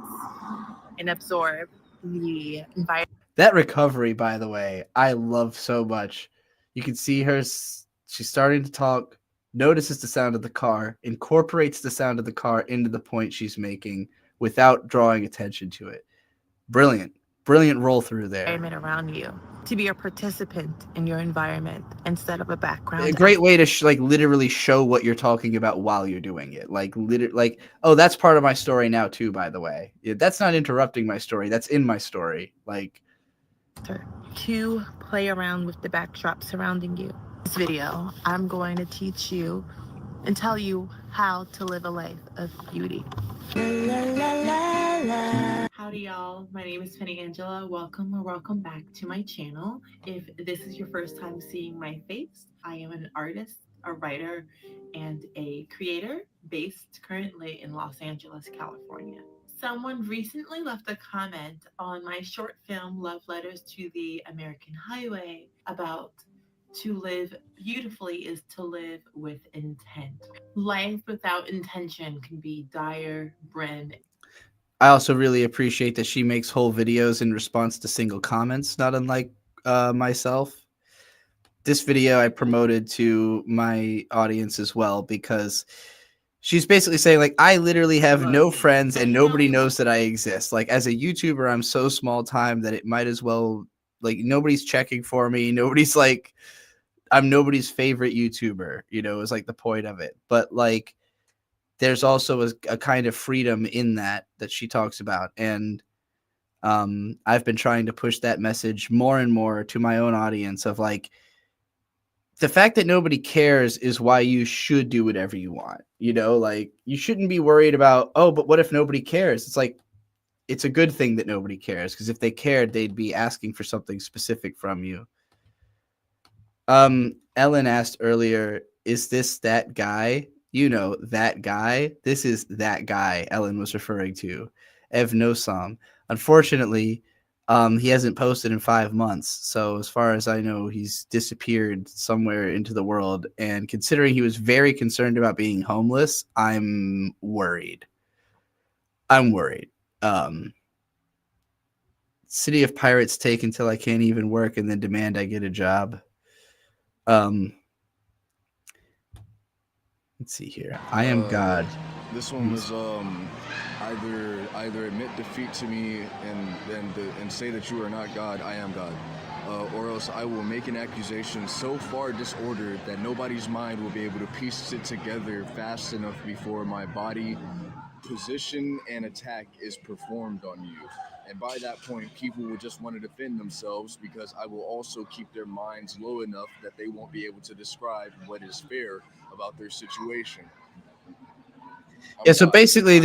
and absorb the environment. That recovery, by the way, I love so much. You can see her, she's starting to talk, notices the sound of the car, incorporates the sound of the car into the point she's making without drawing attention to it. Brilliant roll through there. Environment around you, to be a participant in your environment instead of a background. A great way to like literally show what you're talking about while you're doing it. Like oh, that's part of my story now too, by the way. That's not interrupting my story. That's in my story. Like to play around with the backdrop surrounding you. This video, I'm going to teach you and tell you how to live a life of beauty. Howdy y'all, my name is Penny Angela. Welcome or welcome back to my channel. If this is your first time seeing my face, I am an artist, a writer, and a creator based currently in Los Angeles, California. Someone recently left a comment on my short film Love Letters to the American Highway about to live beautifully is to live with intent. Life without intention can be dire, grim. I also really appreciate that she makes whole videos in response to single comments, not unlike myself. This video I promoted to my audience as well because she's basically saying, like, I literally have no friends and nobody knows that I exist. Like, as a YouTuber, I'm so small time that it might as well, like, nobody's checking for me. Nobody's like, I'm nobody's favorite YouTuber, you know, is like the point of it. But like, there's also a kind of freedom in that she talks about. And I've been trying to push that message more and more to my own audience of like, the fact that nobody cares is why you should do whatever you want. You know, like you shouldn't be worried about, oh, but what if nobody cares? It's like, it's a good thing that nobody cares, because if they cared, they'd be asking for something specific from you. Ellen asked earlier, is this that guy? You know, that guy. This is that guy Ellen was referring to. Ev Nosam. Unfortunately, he hasn't posted in 5 months. So as far as I know, he's disappeared somewhere into the world. And considering he was very concerned about being homeless, I'm worried. City of Pirates take until I can't even work and then demand I get a job. Let's see here. I am God. This one was either admit defeat to me and say that you are not God, I am God, or else I will make an accusation so far disordered that nobody's mind will be able to piece it together fast enough before my body position and attack is performed on you. And by that point, people will just want to defend themselves, because I will also keep their minds low enough that they won't be able to describe what is fair about their situation. Yeah, so basically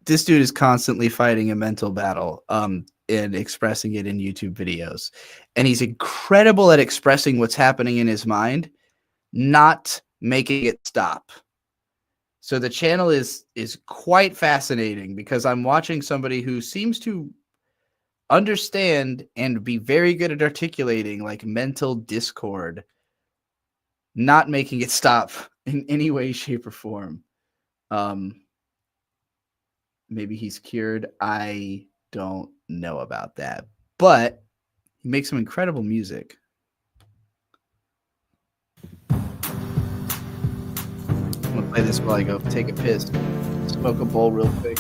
this dude is constantly fighting a mental battle and expressing it in YouTube videos. And he's incredible at expressing what's happening in his mind, not making it stop. So the channel is quite fascinating because I'm watching somebody who seems to understand and be very good at articulating like mental discord, not making it stop in any way, shape, or form. Maybe he's cured. I don't know about that, but he makes some incredible music. I'm gonna play this while I go take a piss, smoke a bowl real quick.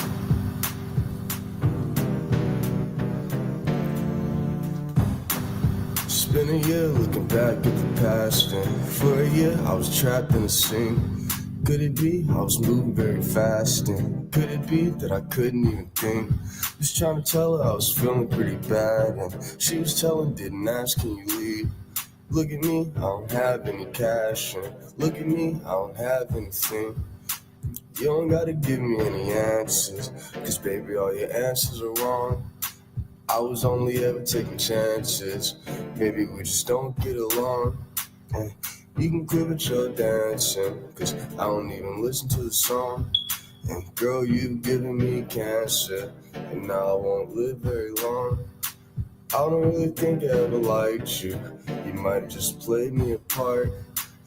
It's been a year looking back at the past, and for a year I was trapped in a scene. Could it be I was moving very fast, and could it be that I couldn't even think? Was trying to tell her I was feeling pretty bad, and she was telling, didn't ask, can you leave? Look at me, I don't have any cash, and look at me, I don't have anything. You don't gotta give me any answers, cause baby all your answers are wrong. I was only ever taking chances, maybe we just don't get along. And you can quit with your dancing, cause I don't even listen to the song. And girl, you've given me cancer, and now I won't live very long. I don't really think I ever liked you, you might have just played me a part.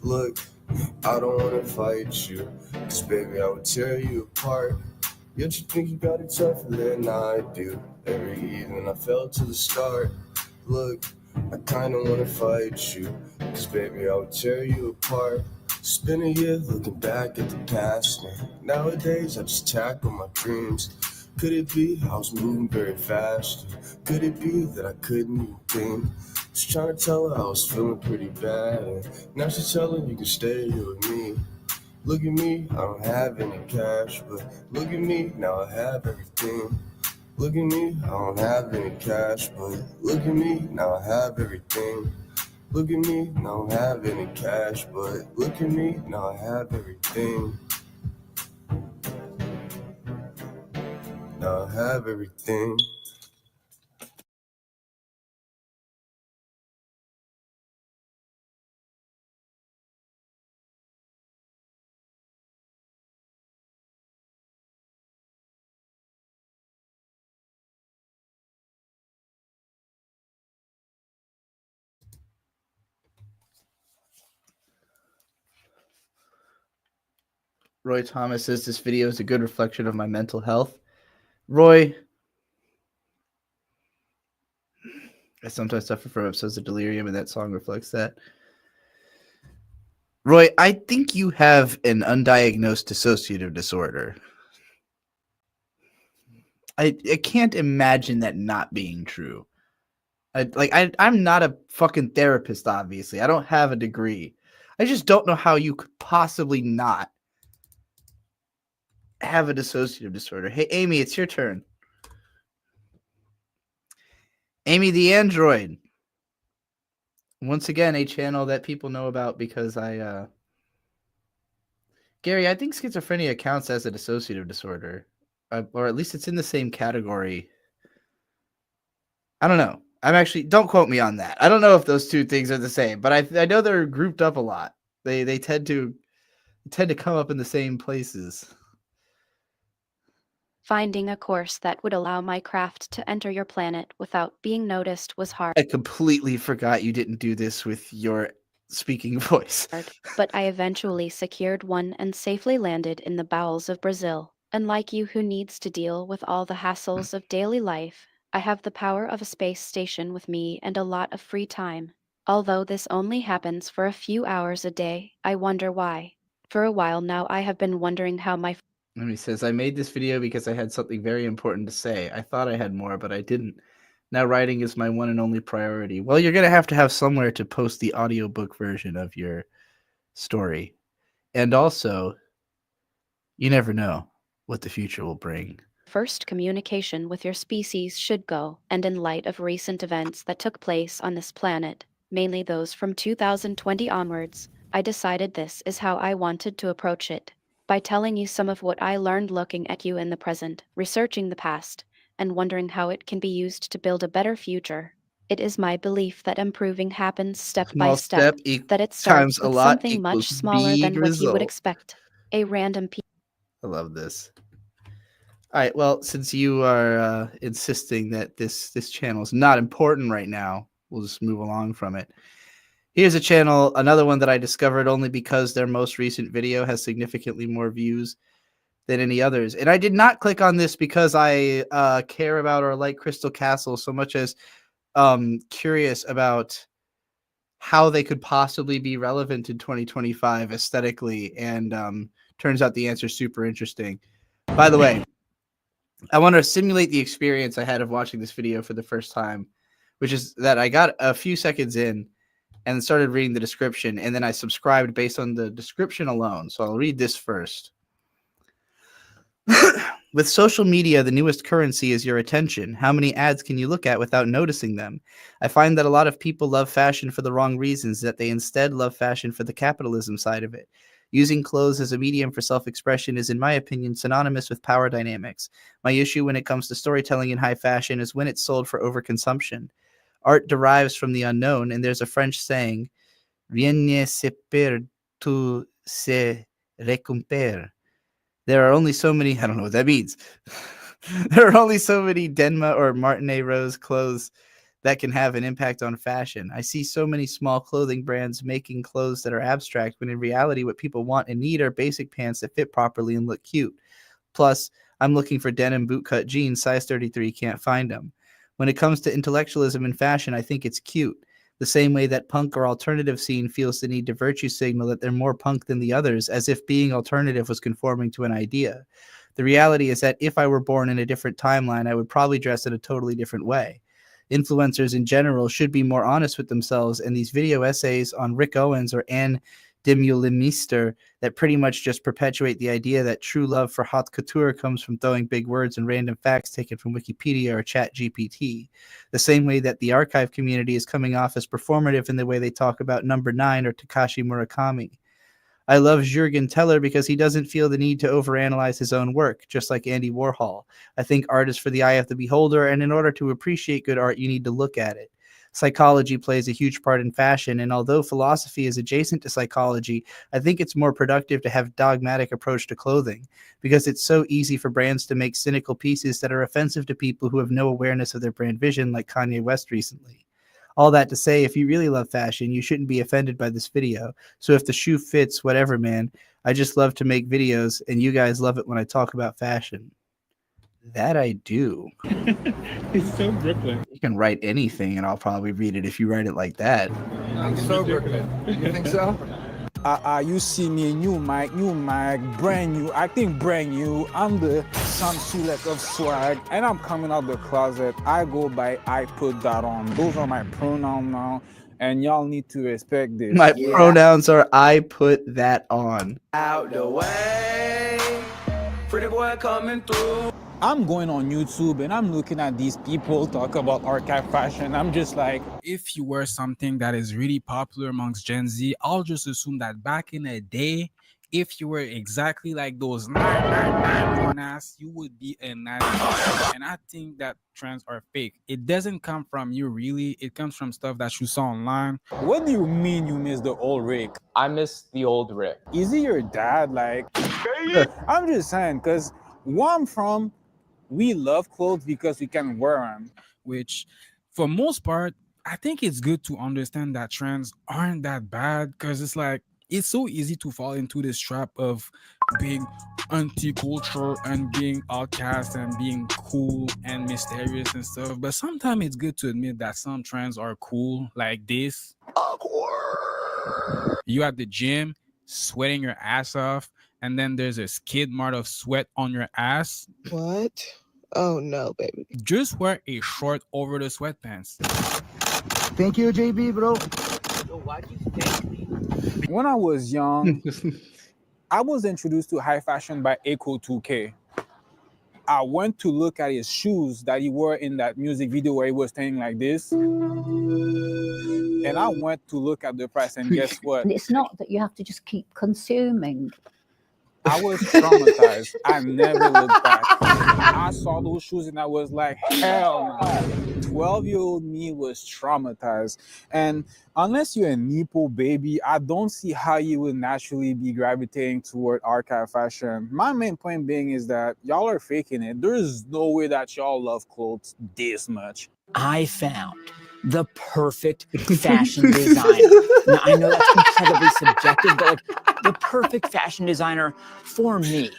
Look, I don't wanna fight you, cause baby I would tear you apart. Yet you think you got it tougher than I do. Every evening I fell to the start. Look, I kinda wanna fight you, cause baby I would tear you apart. It's been a year looking back at the past, and nowadays I just tackle my dreams. Could it be I was moving very fast? Could it be that I couldn't even think? Just trying to tell her I was feeling pretty bad, and now she's telling you can stay here with me. Look at me, I don't have any cash, but look at me, now I have everything. Look at me, I don't have any cash, but look at me, now I have everything. Look at me, now I don't have any cash, but look at me, now I have everything. Now I have everything. Roy Thomas says this video is a good reflection of my mental health. Roy, I sometimes suffer from episodes of delirium, and that song reflects that. Roy, I think you have an undiagnosed dissociative disorder. I can't imagine that not being true. I'm not a fucking therapist, obviously. I don't have a degree. I just don't know how you could possibly not have a dissociative disorder. Hey, Amy, it's your turn. Amy the Android. Once again, a channel that people know about because Gary, I think schizophrenia counts as a dissociative disorder. Or at least it's in the same category. I don't know. Don't quote me on that. I don't know if those two things are the same, but I know they're grouped up a lot. They tend to come up in the same places. Finding a course that would allow my craft to enter your planet without being noticed was hard. I completely forgot you didn't do this with your speaking voice. But I eventually secured one and safely landed in the bowels of Brazil. Unlike you who needs to deal with all the hassles of daily life, I have the power of a space station with me and a lot of free time. Although this only happens for a few hours a day, I wonder why. For a while now I have been wondering how my And he says, I made this video because I had something very important to say. I thought I had more, but I didn't. Now writing is my one and only priority. Well, you're going to have somewhere to post the audiobook version of your story. And also, you never know what the future will bring. first communication with your species should go, and in light of recent events that took place on this planet, mainly those from 2020 onwards, I decided this is how I wanted to approach it. by telling you some of what I learned looking at you in the present, researching the past, and wondering how it can be used to build a better future. It is my belief that improving happens step by Small step, step that it times starts a with lot something equals much smaller big than what you would result. expect. A random piece. I love this. All right. Well, since you are insisting that this channel is not important right now, we'll just move along from it. Here's a channel, another one that I discovered only because their most recent video has significantly more views than any others. And I did not click on this because I care about or like Crystal Castle so much as curious about how they could possibly be relevant in 2025 aesthetically. And turns out the answer is super interesting. By the way, I want to simulate the experience I had of watching this video for the first time, which is that I got a few seconds in and started reading the description, and then I subscribed based on the description alone. So I'll read this first. With social media, the newest currency is your attention. How many ads can you look at without noticing them? I find that a lot of people love fashion for the wrong reasons, that they instead love fashion for the capitalism side of it. Using clothes as a medium for self-expression is, in my opinion, synonymous with power dynamics. My issue when it comes to storytelling in high fashion is when it's sold for overconsumption. Art derives from the unknown, and there's a French saying, rien ne se perd, tout se récupère. There are only so many, I don't know what that means. There are only so many Denma or Martinet Rose clothes that can have an impact on fashion. I see so many small clothing brands making clothes that are abstract when in reality what people want and need are basic pants that fit properly and look cute. Plus, I'm looking for denim bootcut jeans, size 33, can't find them. When it comes to intellectualism in fashion, I think it's cute. The same way that punk or alternative scene feels the need to virtue signal that they're more punk than the others, as if being alternative was conforming to an idea. The reality is that if I were born in a different timeline, I would probably dress in a totally different way. Influencers in general should be more honest with themselves, and these video essays on Rick Owens or Anne Demulemister that pretty much just perpetuate the idea that true love for haute couture comes from throwing big words and random facts taken from Wikipedia or ChatGPT. The same way that the archive community is coming off as performative in the way they talk about Number 9 or Takashi Murakami. I love Jürgen Teller because he doesn't feel the need to overanalyze his own work, just like Andy Warhol. I think art is for the eye of the beholder, and in order to appreciate good art, you need to look at it. Psychology plays a huge part in fashion, and although philosophy is adjacent to psychology, I think it's more productive to have a dogmatic approach to clothing, because it's so easy for brands to make cynical pieces that are offensive to people who have no awareness of their brand vision, like Kanye West recently. All that to say, if you really love fashion, you shouldn't be offended by this video. So if the shoe fits, whatever, man. I just love to make videos, and you guys love it when I talk about fashion. That I do. It's so Brooklyn. You can write anything, and I'll probably read it if you write it like that. I'm so Brooklyn. You think so? You see me, new mic, brand new. I think brand new. I'm the Sam Sulek of swag, and I'm coming out the closet. I go by I put that on. Those are my pronouns now, and y'all need to respect this. My pronouns are I put that on. Out the way, pretty boy coming through. I'm going on YouTube and I'm looking at these people talk about archive fashion. I'm just like, if you wear something that is really popular amongst Gen Z, I'll just assume that back in the day, if you were exactly like those 999 ass, you would be a nice. And I think that trends are fake. It doesn't come from you really. It comes from stuff that you saw online. What do you mean you miss the old Rick? I miss the old Rick. Is he your dad? Like, I'm just saying, because where I'm from, we love clothes because we can wear them, which for most part, I think it's good to understand that trends aren't that bad, because it's like, it's so easy to fall into this trap of being anti-culture and being outcast and being cool and mysterious and stuff. But sometimes it's good to admit that some trends are cool, like this. Awkward. You at the gym, sweating your ass off, and then there's a skid mark of sweat on your ass. What? Oh no, baby. Just wear a short over the sweatpants. Thank you, JB, bro. When I was young, I was introduced to high fashion by Echo 2K. I went to look at his shoes that he wore in that music video where he was standing like this. And I went to look at the price, and guess what? And it's not that you have to just keep consuming. I was traumatized. I never looked back. I saw those shoes and I was like, hell no. 12-year-old me was traumatized. And unless you're a Nepo baby, I don't see how you would naturally be gravitating toward archive fashion. My main point being is that y'all are faking it. There's no way that y'all love clothes this much. I found the perfect fashion designer. Now, I know that's incredibly subjective, but like the perfect fashion designer for me.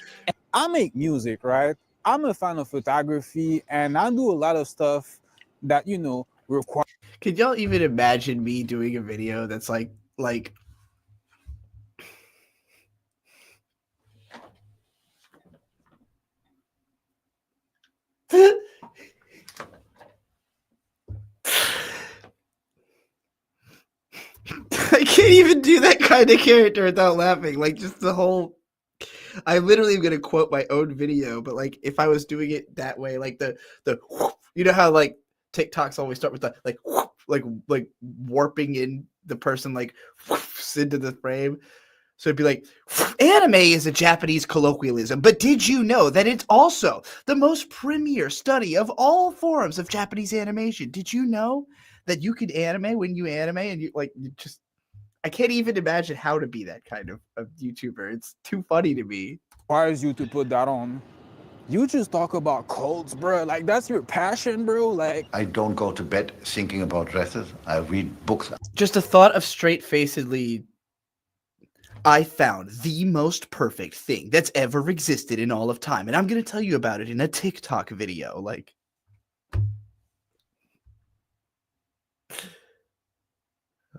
I make music, right? I'm a fan of photography and I do a lot of stuff that, you know, require. Could y'all even imagine me doing a video that's like I can't even do that kind of character without laughing. Like, just the whole. I literally am gonna quote my own video, but like if I was doing it that way, like the you know how like TikToks always start with the like warping in the person like into the frame. So it'd be like, anime is a Japanese colloquialism, but did you know that it's also the most premier study of all forms of Japanese animation? Did you know that you could anime when you anime and you just. I can't even imagine how to be that kind of YouTuber. It's too funny to me. Requires you to put that on. You just talk about cults, bro. Like, that's your passion, bro. Like, I don't go to bed thinking about dresses. I read books. Just the thought of straight-facedly, I found the most perfect thing that's ever existed in all of time, and I'm going to tell you about it in a TikTok video. Like,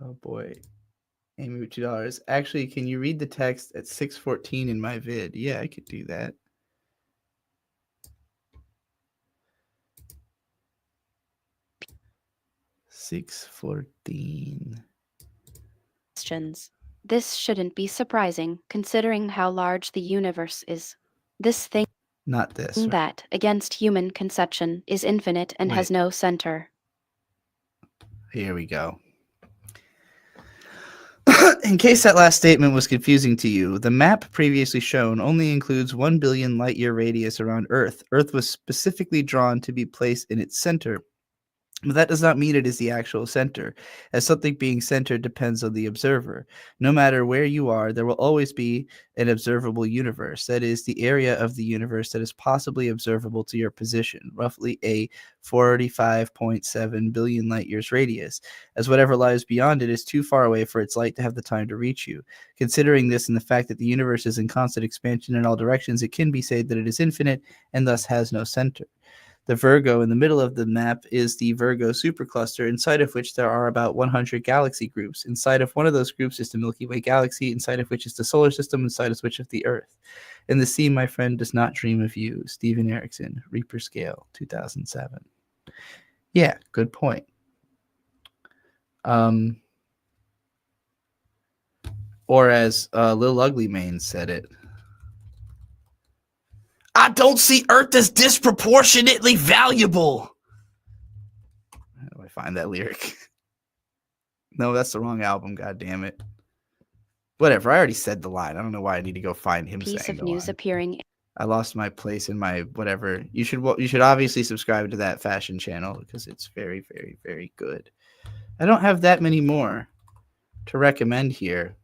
oh boy. Amy with $2. Actually, can you read the text at 6:14 in my vid? Yeah, I could do that. $6:14. Questions. This shouldn't be surprising, considering how large the universe is. This thing Not this. Right? that, against human conception, is infinite and has no center. Here we go. In case that last statement was confusing to you, the map previously shown only includes 1 billion light-year radius around Earth. Earth was specifically drawn to be placed in its center. But that does not mean it is the actual center, as something being centered depends on the observer. No matter where you are, there will always be an observable universe. That is, the area of the universe that is possibly observable to your position, roughly a 45.7 billion light years radius, as whatever lies beyond it is too far away for its light to have the time to reach you. Considering this and the fact that the universe is in constant expansion in all directions, it can be said that it is infinite and thus has no center. The Virgo in the middle of the map is the Virgo supercluster, inside of which there are about 100 galaxy groups. Inside of one of those groups is the Milky Way galaxy, inside of which is the solar system, inside of which is the Earth. In the sea, my friend does not dream of you. Steven Erickson, Reaper Scale, 2007. Yeah, good point. Or as Lil Ugly Mane said it, I don't see Earth as disproportionately valuable. How do I find that lyric? No, that's the wrong album. God damn it. Whatever. I already said the line. I don't know why I need to go find him saying the line. Piece of news appearing. I lost my place in my whatever. You should obviously subscribe to that fashion channel because it's very, very, very good. I don't have that many more to recommend here.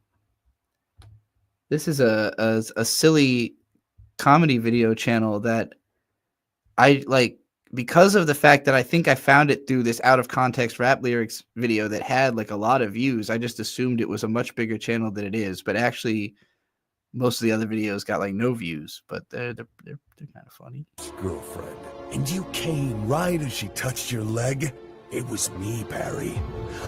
This is a silly comedy video channel that I like because of the fact that I think I found it through this out of context rap lyrics video that had like a lot of views. I just assumed it was a much bigger channel than it is, but actually most of the other videos got like no views, but they're kind of funny. Girlfriend, and you came right as she touched your leg. It was me, Barry.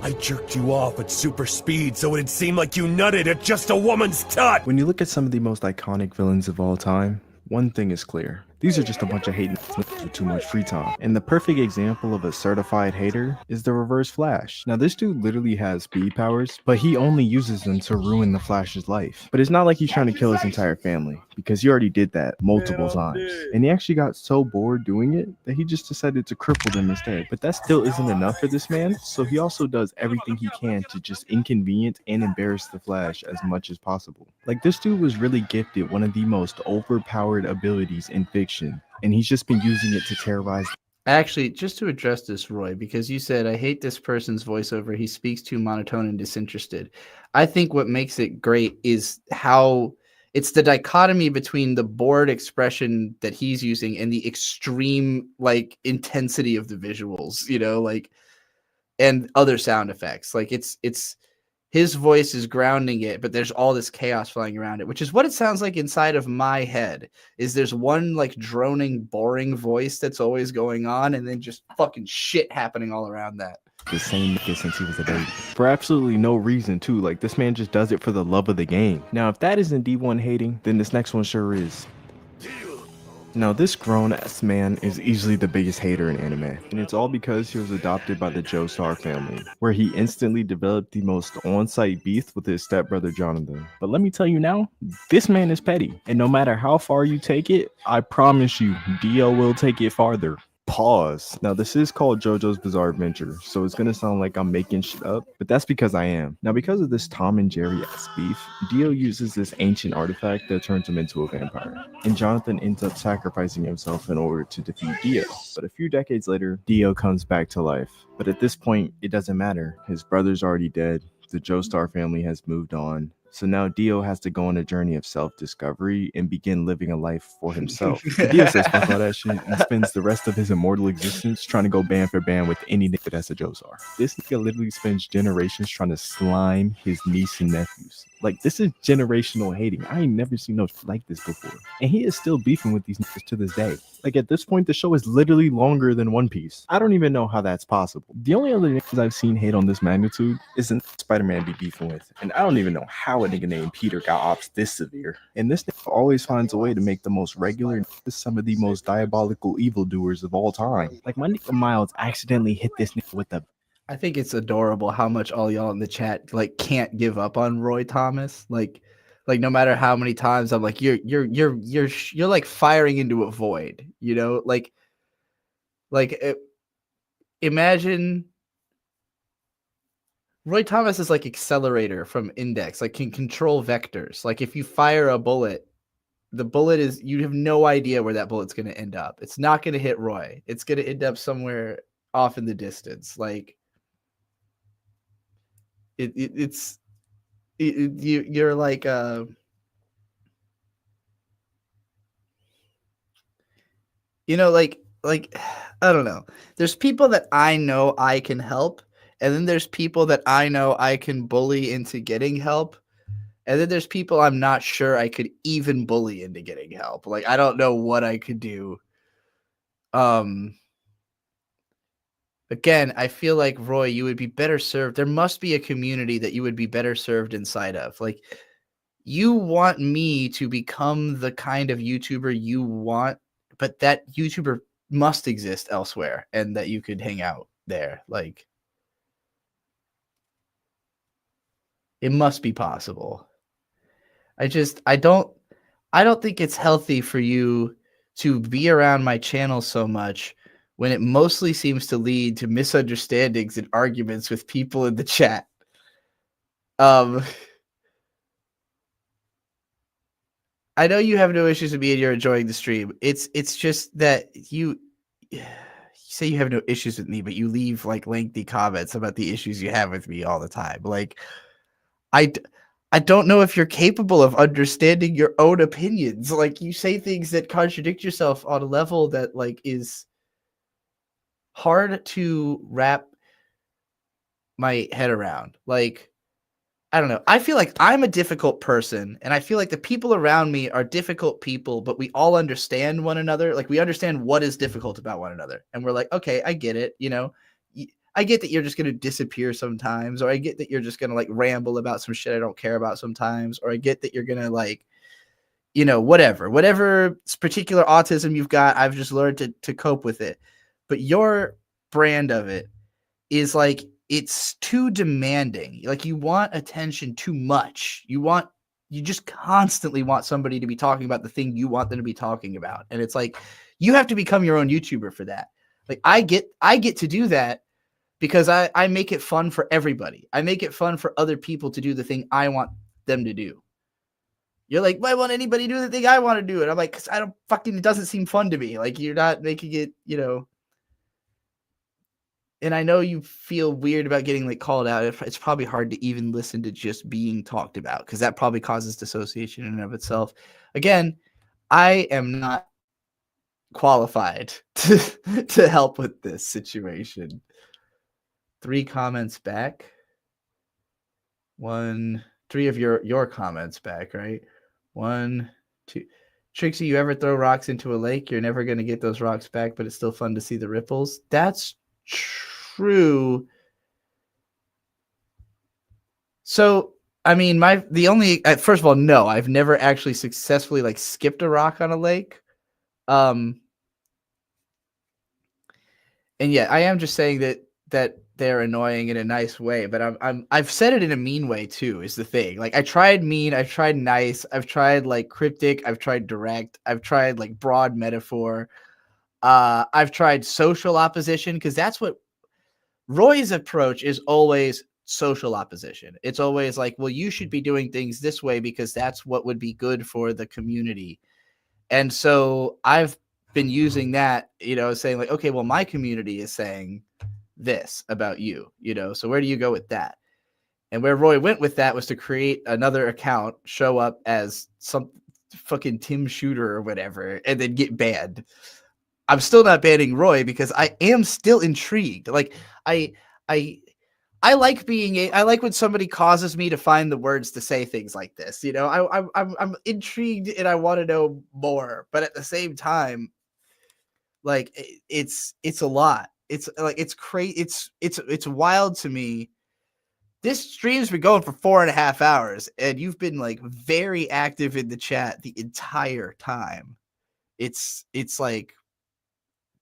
I jerked you off at super speed so it'd seem like you nutted at just a woman's tut. When you look at some of the most iconic villains of all time, one thing is clear. These are just a bunch of hating with too much free time. And the perfect example of a certified hater is the Reverse Flash. Now this dude literally has speed powers, but he only uses them to ruin the Flash's life. But it's not like he's trying to kill his entire family, because he already did that multiple times. And he actually got so bored doing it that he just decided to cripple them instead. But that still isn't enough for this man, so he also does everything he can to just inconvenience and embarrass the Flash as much as possible. Like, this dude was really gifted one of the most overpowered abilities in fiction, and he's just been using it to terrorize. Actually, just to address this, Roy, because you said, I hate this person's voiceover. He speaks too monotone and disinterested. I think what makes it great is how it's the dichotomy between the bored expression that he's using and the extreme, like, intensity of the visuals, you know, like, and other sound effects. Like, it's his voice is grounding it, but there's all this chaos flying around it, which is what it sounds like inside of my head. Is there's one like droning, boring voice that's always going on, and then just fucking shit happening all around that. The same nigga since he was a baby. For absolutely no reason too. Like, this man just does it for the love of the game. Now, if that isn't D1 hating, then this next one sure is. Now, this grown-ass man is easily the biggest hater in anime, and it's all because he was adopted by the Joestar family, where he instantly developed the most on-site beef with his stepbrother Jonathan. But let me tell you now, this man is petty, and no matter how far you take it, I promise you, Dio will take it farther. Pause. Now, this is called JoJo's Bizarre Adventure, so it's gonna sound like I'm making shit up, but that's because I am. Now, because of this Tom and Jerry ass beef, Dio uses this ancient artifact that turns him into a vampire, and Jonathan ends up sacrificing himself in order to defeat Dio. But a few decades later, Dio comes back to life. But at this point, it doesn't matter. His brother's already dead, the Joestar family has moved on. So now Dio has to go on a journey of self-discovery and begin living a life for himself. But Dio says fuck all that shit and spends the rest of his immortal existence trying to go band for band with any nigga that's a Joestar. This nigga literally spends generations trying to slime his niece and nephews. Like, this is generational hating. I ain't never seen no shit like this before. And he is still beefing with these niggas to this day. Like, at this point, the show is literally longer than One Piece. I don't even know how that's possible. The only other niggas I've seen hate on this magnitude is in Spider-Man be beefing with. And I don't even know how a nigga named Peter got ops this severe. And this nigga always finds a way to make the most regular niggas some of the most diabolical evildoers of all time. Like, my nigga Miles accidentally hit this nigga with a... I think it's adorable how much all y'all in the chat like can't give up on Roy Thomas. Like no matter how many times I'm like, you're like firing into a void, you know, imagine Roy Thomas is like Accelerator from Index, like can control vectors. Like, if you fire a bullet, the bullet is, you have no idea where that bullet's going to end up. It's not going to hit Roy. It's going to end up somewhere off in the distance. Like, you're like you know, like I don't know. There's people that I know I can help, and then there's people that I know I can bully into getting help, and then there's people I'm not sure I could even bully into getting help. Like, I don't know what I could do. Again, I feel like, Roy, you would be better served. There must be a community that you would be better served inside of. Like, you want me to become the kind of YouTuber you want, but that YouTuber must exist elsewhere and that you could hang out there. Like, it must be possible. I don't think it's healthy for you to be around my channel so much when it mostly seems to lead to misunderstandings and arguments with people in the chat. I know you have no issues with me and you're enjoying the stream. It's just that you say you have no issues with me, but you leave like lengthy comments about the issues you have with me all the time. Like, I don't know if you're capable of understanding your own opinions. Like, you say things that contradict yourself on a level that like is hard to wrap my head around. Like, I don't know. I feel like I'm a difficult person, and I feel like the people around me are difficult people, but we all understand one another. Like, we understand what is difficult about one another. And we're like, okay, I get it. You know, I get that you're just going to disappear sometimes, or I get that you're just going to like ramble about some shit I don't care about sometimes, or I get that you're going to like, you know, whatever particular autism you've got, I've just learned to cope with it. But your brand of it is like, it's too demanding. Like, you want attention too much. You just constantly want somebody to be talking about the thing you want them to be talking about. And it's like, you have to become your own YouTuber for that. Like, I get to do that because I make it fun for everybody. I make it fun for other people to do the thing I want them to do. You're like, why won't anybody do the thing I want to do? And I'm like, because it doesn't seem fun to me. Like, you're not making it, you know. And I know you feel weird about getting like called out. It's probably hard to even listen to just being talked about, because that probably causes dissociation in and of itself. Again, I am not qualified to help with this situation. 3 comments back. 3 of your comments back, right? 1, 2. Trixie, you ever throw rocks into a lake? You're never going to get those rocks back, but it's still fun to see the ripples. That's true. So, I mean, first of all, no, I've never actually successfully like skipped a rock on a lake. And yeah, I am just saying that they're annoying in a nice way, but I've said it in a mean way too, is the thing. Like, I tried mean, I've tried nice, I've tried like cryptic, I've tried direct, I've tried like broad metaphor. I've tried social opposition, because that's what Roy's approach is, always social opposition. It's always like, well, you should be doing things this way because that's what would be good for the community. And so I've been using that, you know, saying like, okay, well, my community is saying this about you, you know, so where do you go with that? And where Roy went with that was to create another account, show up as some fucking Tim Shooter or whatever, and then get banned. I'm still not banning Roy because I am still intrigued. Like, I like I like when somebody causes me to find the words to say things like this. You know, I'm intrigued and I want to know more, but at the same time, like, it's a lot. It's like, it's crazy. It's wild to me. This stream's been going for 4.5 hours, and you've been like very active in the chat the entire time. It's like,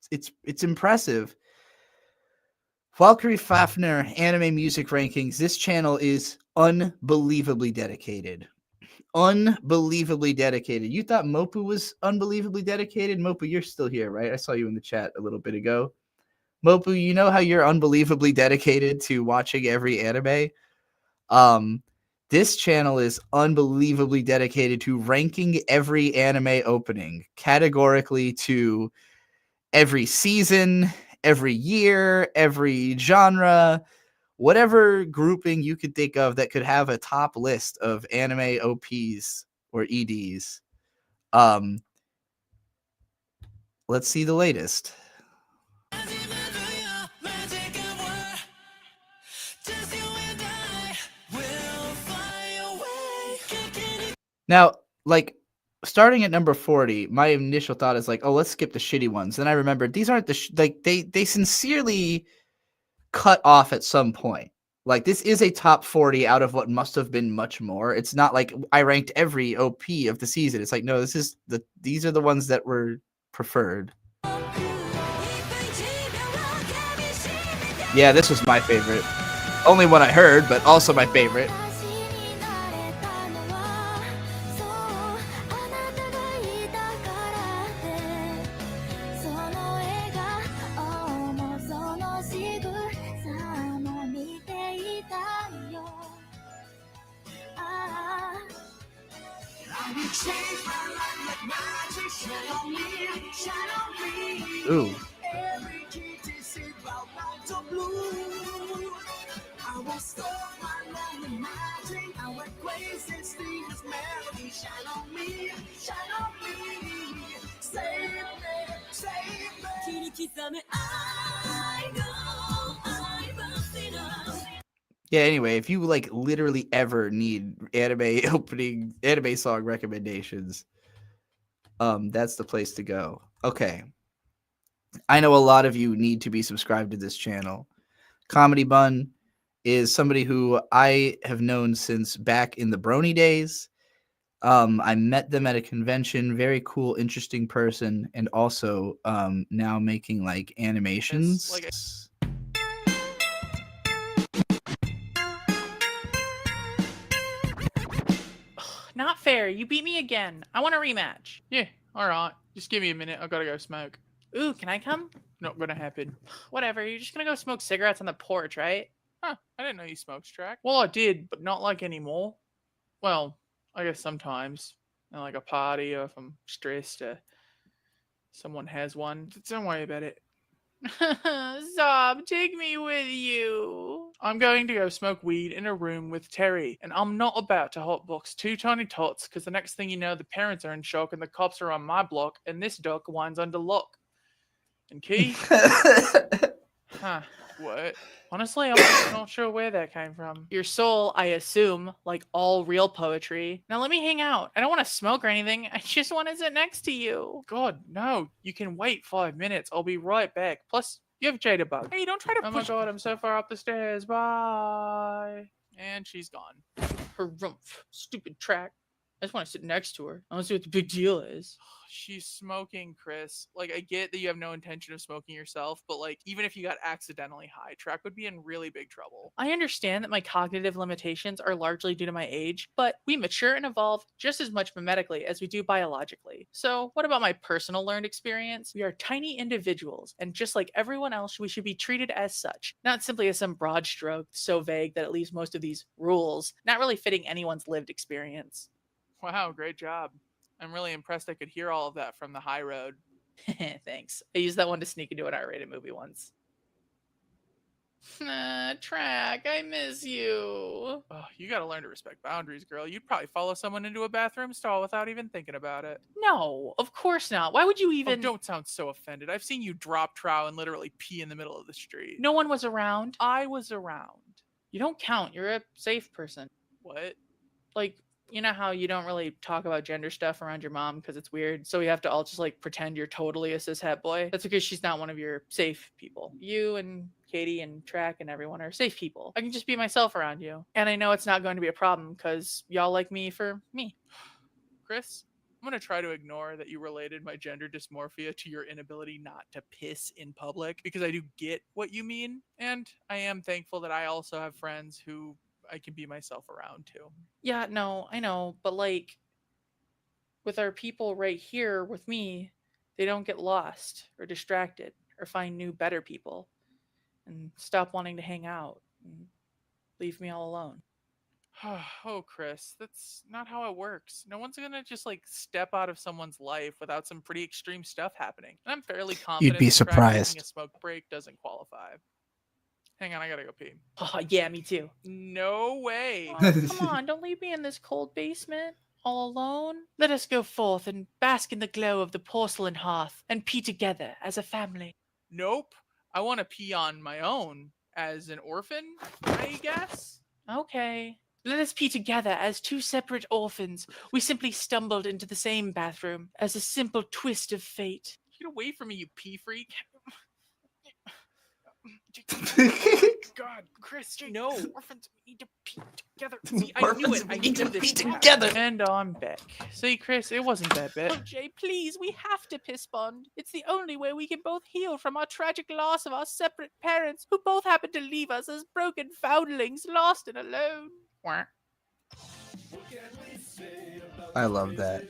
it's impressive. Valkyrie Fafner anime music rankings. This channel is unbelievably dedicated. Unbelievably dedicated. You thought Mopu was unbelievably dedicated? Mopu, you're still here, right? I saw you in the chat a little bit ago. Mopu, you know how you're unbelievably dedicated to watching every anime? This channel is unbelievably dedicated to ranking every anime opening categorically to every season, every year, every genre, whatever grouping you could think of that could have a top list of anime OPs or EDs. Let's see the latest. Now, like, starting at number 40, my initial thought is like, oh, let's skip the shitty ones. Then I remembered these aren't they sincerely cut off at some point. Like, this is a top 40 out of what must have been much more. It's not like I ranked every OP of the season. It's like, no, these are the ones that were preferred. Yeah, this was my favorite. Only one I heard, but also my favorite. Ooh. Yeah, anyway, if you like literally ever need anime song recommendations, that's the place to go. Okay. I know a lot of you need to be subscribed to this channel. Comedy Bun is somebody who I have known since back in the Brony days. I met them at a convention. Very cool, interesting person, and also now making like animations. Not fair. You beat me again. I want a rematch. Yeah, alright. Just give me a minute. I gotta go smoke. Ooh, can I come? Not gonna happen. Whatever. You're just gonna go smoke cigarettes on the porch, right? Huh, I didn't know you smoked, Track. Well, I did, but not like anymore. Well, I guess sometimes. At like a party or if I'm stressed someone has one. Don't worry about it. Zob, take me with you. I'm going to go smoke weed in a room with Terry, and I'm not about to hotbox two tiny tots because the next thing you know, the parents are in shock and the cops are on my block, and this duck winds under lock. And Key? Huh, what? Honestly, I'm not sure where that came from. Your soul, I assume, like all real poetry. Now let me hang out. I don't want to smoke or anything. I just want to sit next to you. God, no. You can wait 5 minutes. I'll be right back. Plus, you have Jadabug. Hey, don't try to Oh my push. god, I'm so far up the stairs. Bye. And she's gone. Harumph. Stupid Track. I just want to sit next to her. I want to see what the big deal is. She's smoking, Chris. Like, I get that you have no intention of smoking yourself, but like, even if you got accidentally high, Track would be in really big trouble. I understand that my cognitive limitations are largely due to my age, but we mature and evolve just as much medically as we do biologically. So, what about my personal learned experience? We are tiny individuals, and just like everyone else, we should be treated as such, not simply as some broad stroke so vague that it leaves most of these rules not really fitting anyone's lived experience. Wow, great job. I'm really impressed I could hear all of that from the high road. Thanks. I used that one to sneak into an R-rated movie once. Track, I miss you. Oh, you gotta learn to respect boundaries, girl. You'd probably follow someone into a bathroom stall without even thinking about it. No, of course not. Why would you even... Oh, don't sound so offended. I've seen you drop trow and literally pee in the middle of the street. No one was around. I was around. You don't count. You're a safe person. What? Like, you know how you don't really talk about gender stuff around your mom because it's weird, so you have to all just like pretend you're totally a cishet boy? That's because she's not one of your safe people. You and Katie and Track and everyone are safe people. I can just be myself around you. And I know it's not going to be a problem because y'all like me for me. Chris, I'm going to try to ignore that you related my gender dysmorphia to your inability not to piss in public because I do get what you mean. And I am thankful that I also have friends who I can be myself around too. Yeah, no, I know, but like with our people right here with me, they don't get lost or distracted or find new, better people and stop wanting to hang out and leave me all alone. Oh, Chris, that's not how it works. No one's gonna just like step out of someone's life without some pretty extreme stuff happening. And I'm fairly confident You'd be that Track surprised. taking a smoke break doesn't qualify. Hang on, I gotta go pee. Oh, yeah, me too. No way. Oh, come on, don't leave me in this cold basement all alone. Let us go forth and bask in the glow of the porcelain hearth and pee together as a family. Nope. I want to pee on my own as an orphan, I guess. Okay. Let us pee together as two separate orphans. We simply stumbled into the same bathroom as a simple twist of fate. Get away from me, you pee freak. God, Chris, no. Orphans need to pee together. See, I knew it. I knew this together. And I'm back. See, Chris, it wasn't that bad. Oh, Jay, please, we have to piss bond. It's the only way we can both heal from our tragic loss of our separate parents, who both happened to leave us as broken foundlings, lost and alone. I love that.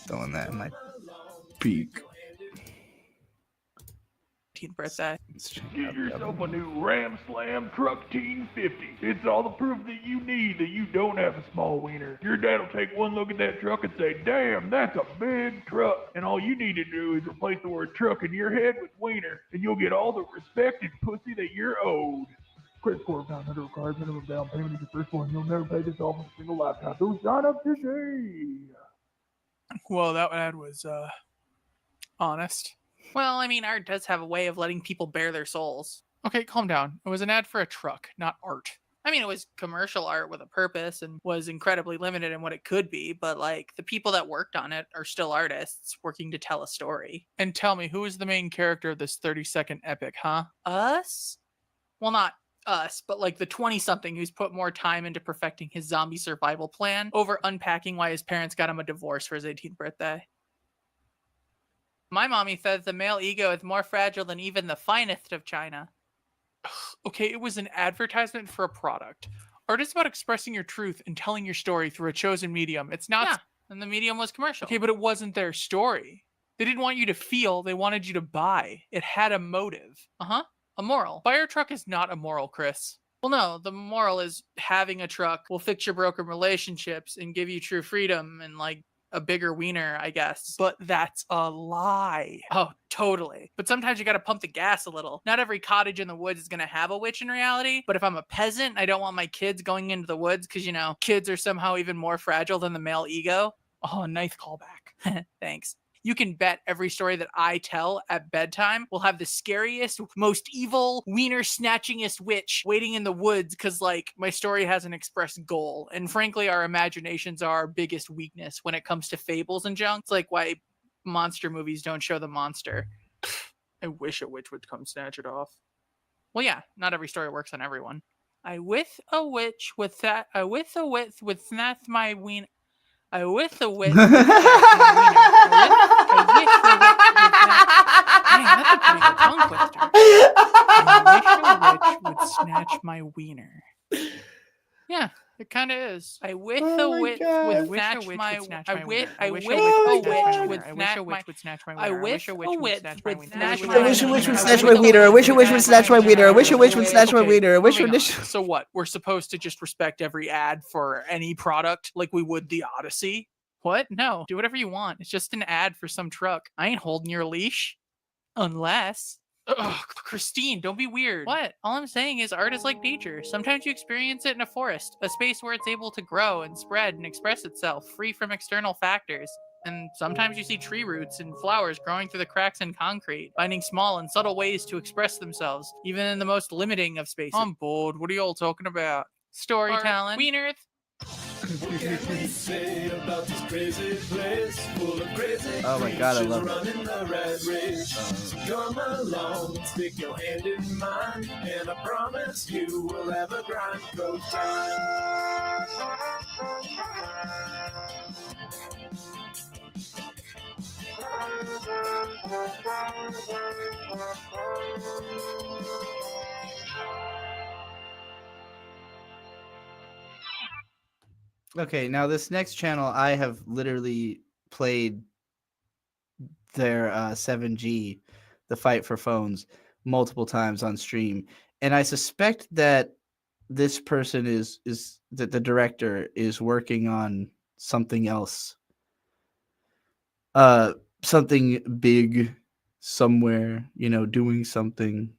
Throwing that in my beak. Birthday. Get yourself a new Ram Slam Truck Teen 50. It's all the proof that you need that you don't have a small wiener. Your dad'll take one look at that truck and say, damn, that's a big truck. And all you need to do is replace the word truck in your head with wiener, and you'll get all the respect and pussy that you're owed. Credit score of 900 required minimum down payment is your first one. You'll never pay this off in a single lifetime. So sign up today. Well, that ad was, honest. Well, I mean, art does have a way of letting people bare their souls. Okay, calm down. It was an ad for a truck, not art. I mean, it was commercial art with a purpose and was incredibly limited in what it could be, but like the people that worked on it are still artists working to tell a story. And tell me, who is the main character of this 30-second epic, huh? Us? Well, not us, but like the 20-something who's put more time into perfecting his zombie survival plan over unpacking why his parents got him a divorce for his 18th birthday. My mommy says the male ego is more fragile than even the finest of china. Okay, it was an advertisement for a product. Art is about expressing your truth and telling your story through a chosen medium. It's not... Yeah, and the medium was commercial. Okay, but it wasn't their story. They didn't want you to feel, they wanted you to buy. It had a motive. Uh-huh. A moral. Fire truck is not immoral, Chris. Well, no, the moral is having a truck will fix your broken relationships and give you true freedom and like a bigger wiener, I guess. But that's a lie. Oh, totally. But sometimes you gotta pump the gas a little. Not every cottage in the woods is gonna have a witch in reality, but if I'm a peasant, I don't want my kids going into the woods because, you know, kids are somehow even more fragile than the male ego. Oh, nice callback. Thanks. You can bet every story that I tell at bedtime will have the scariest, most evil, wiener-snatchingest witch waiting in the woods because, like, my story has an expressed goal. And frankly, our imaginations are our biggest weakness when it comes to fables and junk. It's like why monster movies don't show the monster. I wish a witch would come snatch it off. Well, yeah, not every story works on everyone. I with a witch with that. I with a witch with snatch my wiener. I with a witch with snatch my wiener. I wish a witch would snatch my wiener. Yeah, it kind of is. I wish a witch would snatch my wiener. I wish a witch would snatch my wiener. I wish a witch would snatch my wiener. I wish a witch would snatch my wiener. I wish a witch would snatch my wiener. I wish a witch would snatch my wiener. I wish a witch. So what? We're supposed to just respect every ad for any product like we would the Odyssey? What? No. Do whatever you want. It's just an ad for some truck. I ain't holding your leash. Unless... Ugh, Christine, don't be weird. What? All I'm saying is art is like nature. Sometimes you experience it in a forest, a space where it's able to grow and spread and express itself, free from external factors. And sometimes you see tree roots and flowers growing through the cracks in concrete, finding small and subtle ways to express themselves, even in the most limiting of spaces. I'm bored. What are you all talking about? Storytelling. Wieners. Oh my god, I love it. Come along, stick your hand in mine, and I promise you will have a grind go time. Okay, now this next channel, I have literally played their 7G, the fight for phones, multiple times on stream, and I suspect that this person is that the director is working on something else, something big somewhere, you know, doing something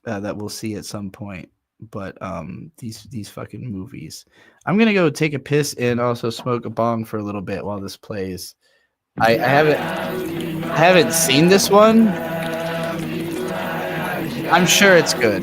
that we'll see at some point. But these fucking movies. I'm gonna go take a piss and also smoke a bong for a little bit while this plays. I haven't seen this one. I'm sure it's good.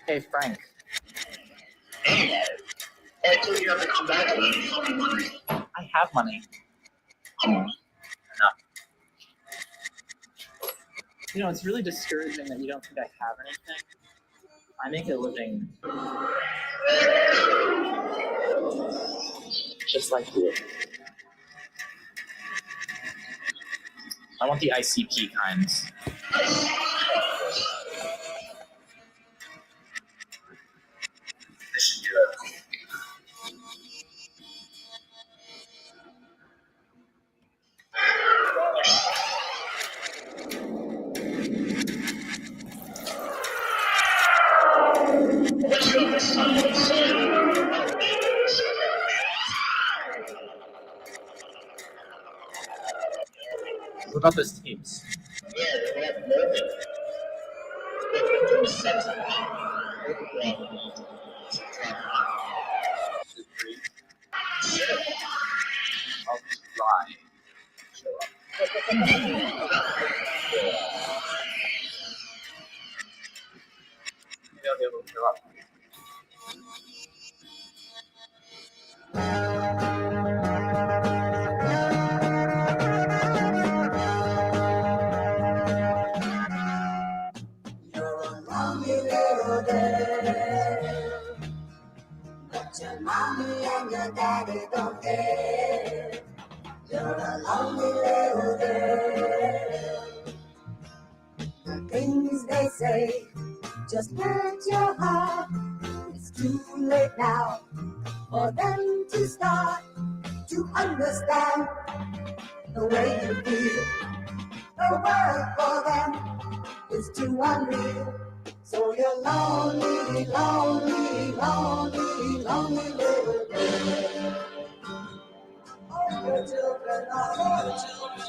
Hey, Frank. I told you not to come back and you fucking money. I have money. Enough. You know, it's really discouraging that you don't think I have anything. I make a living just like you. I want the ICP kinds. This should do it. What about those teams? Yeah, they have movement. Those sets of I'll try. Maybe I'll be able to show up. Lonely little girl, but your mommy and your daddy don't care. You're a lonely little girl. The things they say just hurt your heart. It's too late now for them to start to understand the way you feel. The world for them is too unreal. So you're lonely, lonely, lonely, lonely little girl. All your children are your children.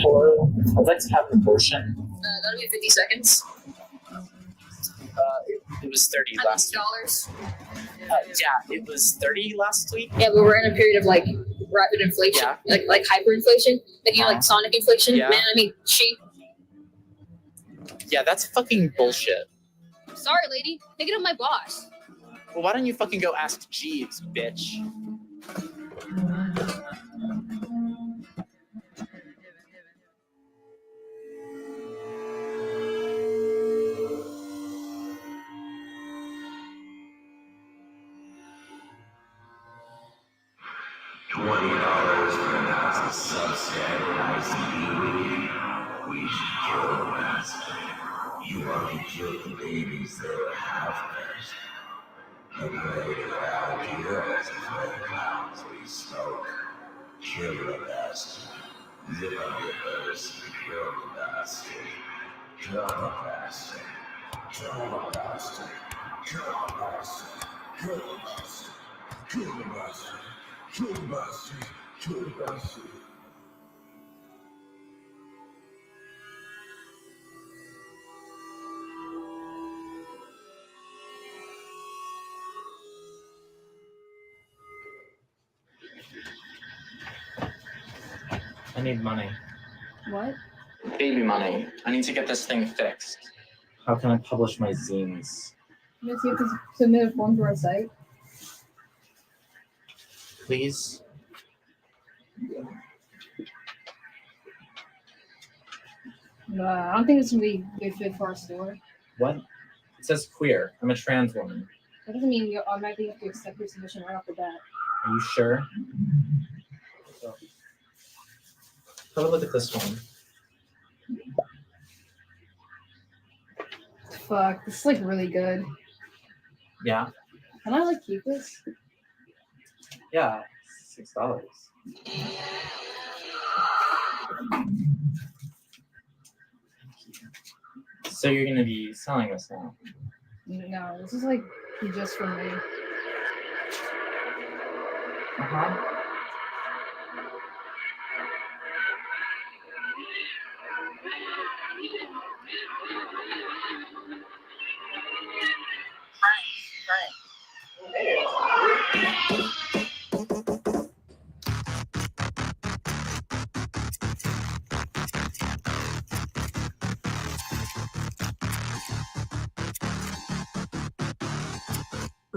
Or I'd like to have an abortion. That'll be 50 seconds. It was 30 last week. $100. Yeah, it was 30 last week. Yeah, but we're in a period of like rapid inflation, like hyperinflation, like like sonic inflation. Yeah. Man, I mean, sheep. Yeah, that's fucking bullshit. Sorry, lady. Take it up my boss. Well, why don't you fucking go ask Jeeves, bitch? $20 for an ounce of substandardized beauty. We should kill the master. You already killed the babies that were half-fed. Anybody around here has a clowns we smoke. Kill the bastard. Live on your earth and kill the bastard. Kill the bastard. Kill the bastard. Kill the bastard. Kill the bastard. Kill the bastard. Kill the bastard. Kill the bastard. I need money. What? Baby money. I need to get this thing fixed. How can I publish my zines? You guys have to submit a form to our site. Please? I don't think it's gonna be a good fit for our store. What? It says queer. I'm a trans woman. That doesn't mean you automatically have to accept your submission right off the bat. Are you sure? Have a look at this one. Fuck, this is like really good. Yeah? Can I like keep this? Yeah. $6. So you're gonna be selling this now? No, this is like just for me. Uh-huh.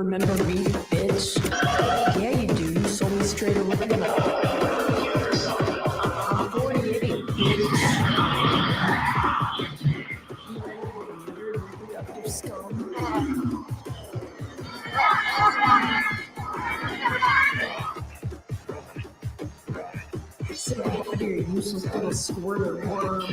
Remember me, bitch? Yeah, you do. You sold me straight away. I'm 48, bitch. Reproductive scum. Sit down here, you useless little squirter worm.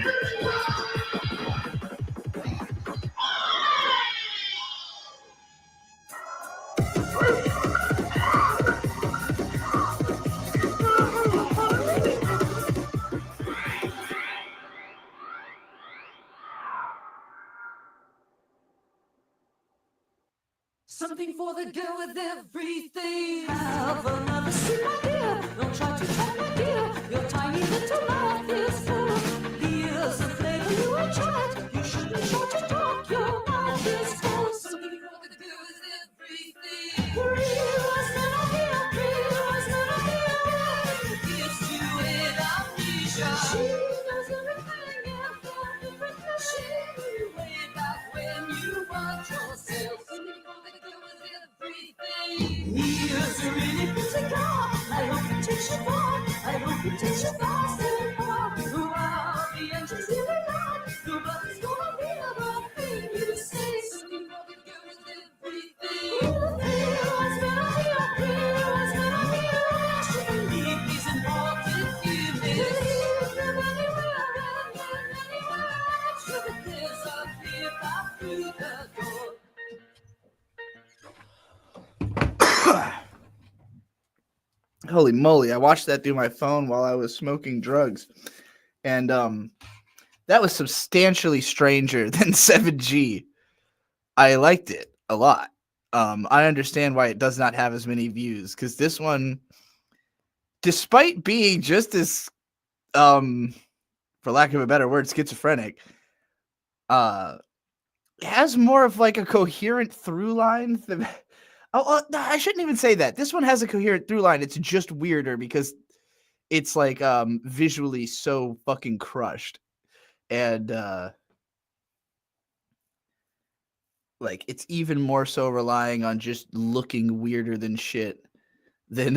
Something for the girl with everything. Have another sip, my dear. Don't try to tell my dear. Your tiny little mouth is full. Here's a flavor you will try it. You should be sure to talk. Your mouth is full. Something for the girl with everything. Realize that I'm here. Realize that I'm here. Gives you an amnesia. She knows everything and for everything. She knew way back when you want yourself. Something for the girl with everything. Here's a really pretty car. I hope it takes you far. I hope it takes you fast and far. Throughout the entrance here and out. Nobody's gonna hear the thing you say. Something for the girl with everything. Realize that I'm here. Realize that I'm here. She can leave these important feelings. Leave them anywhere and anywhere. Sure that there's a clear path through the door. Holy moly, I watched that through my phone while I was smoking drugs. And that was substantially stranger than 7G. I liked it a lot. I understand why it does not have as many views, because this one, despite being just as for lack of a better word, schizophrenic, has more of like a coherent through line than no, I shouldn't even say that. This one has a coherent through line. It's just weirder because it's like visually so fucking crushed. And like it's even more so relying on just looking weirder than shit than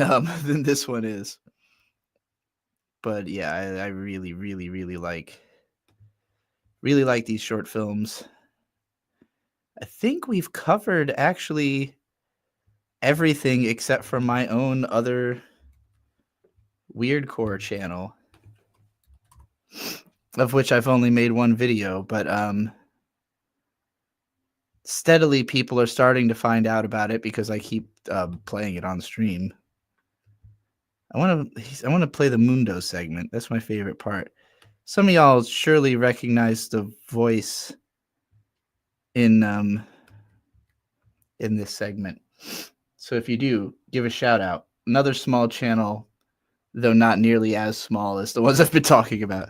this one is. But yeah, I really, really, really like these short films. I think we've covered actually everything except for my own other weirdcore channel, of which I've only made one video, but steadily people are starting to find out about it because I keep playing it on stream. I want to play the Mundo segment. That's my favorite part. Some of y'all surely recognize the voice in this segment. So if you do, give a shout out. Another small channel, though not nearly as small as the ones I've been talking about.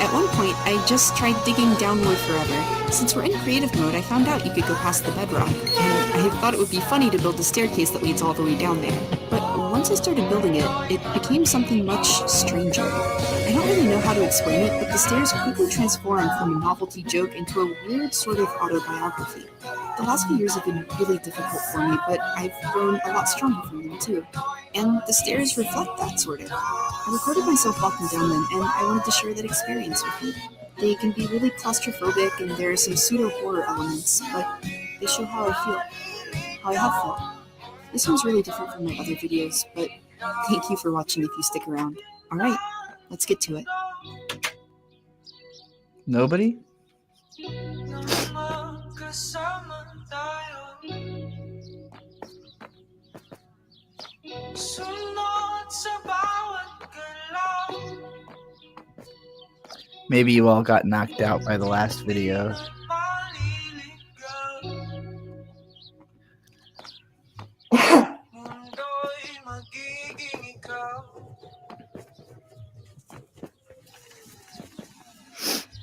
At one point, I just tried digging downward forever. Since we're in creative mode, I found out you could go past the bedrock, and I thought it would be funny to build a staircase that leads all the way down there. But once I started building it, it became something much stranger. I don't really know how to explain it, but the stairs quickly transformed from a novelty joke into a weird sort of autobiography. The last few years have been really difficult for me, but I've grown a lot stronger from them too. And the stairs reflect that, sort of. I recorded myself walking down them, and I wanted to share that experience with you. They can be really claustrophobic, and there are some pseudo-horror elements, but they show how I feel, how I have felt. This one's really different from my other videos, but thank you for watching if you stick around. Alright, let's get to it. Nobody? Maybe you all got knocked out by the last video.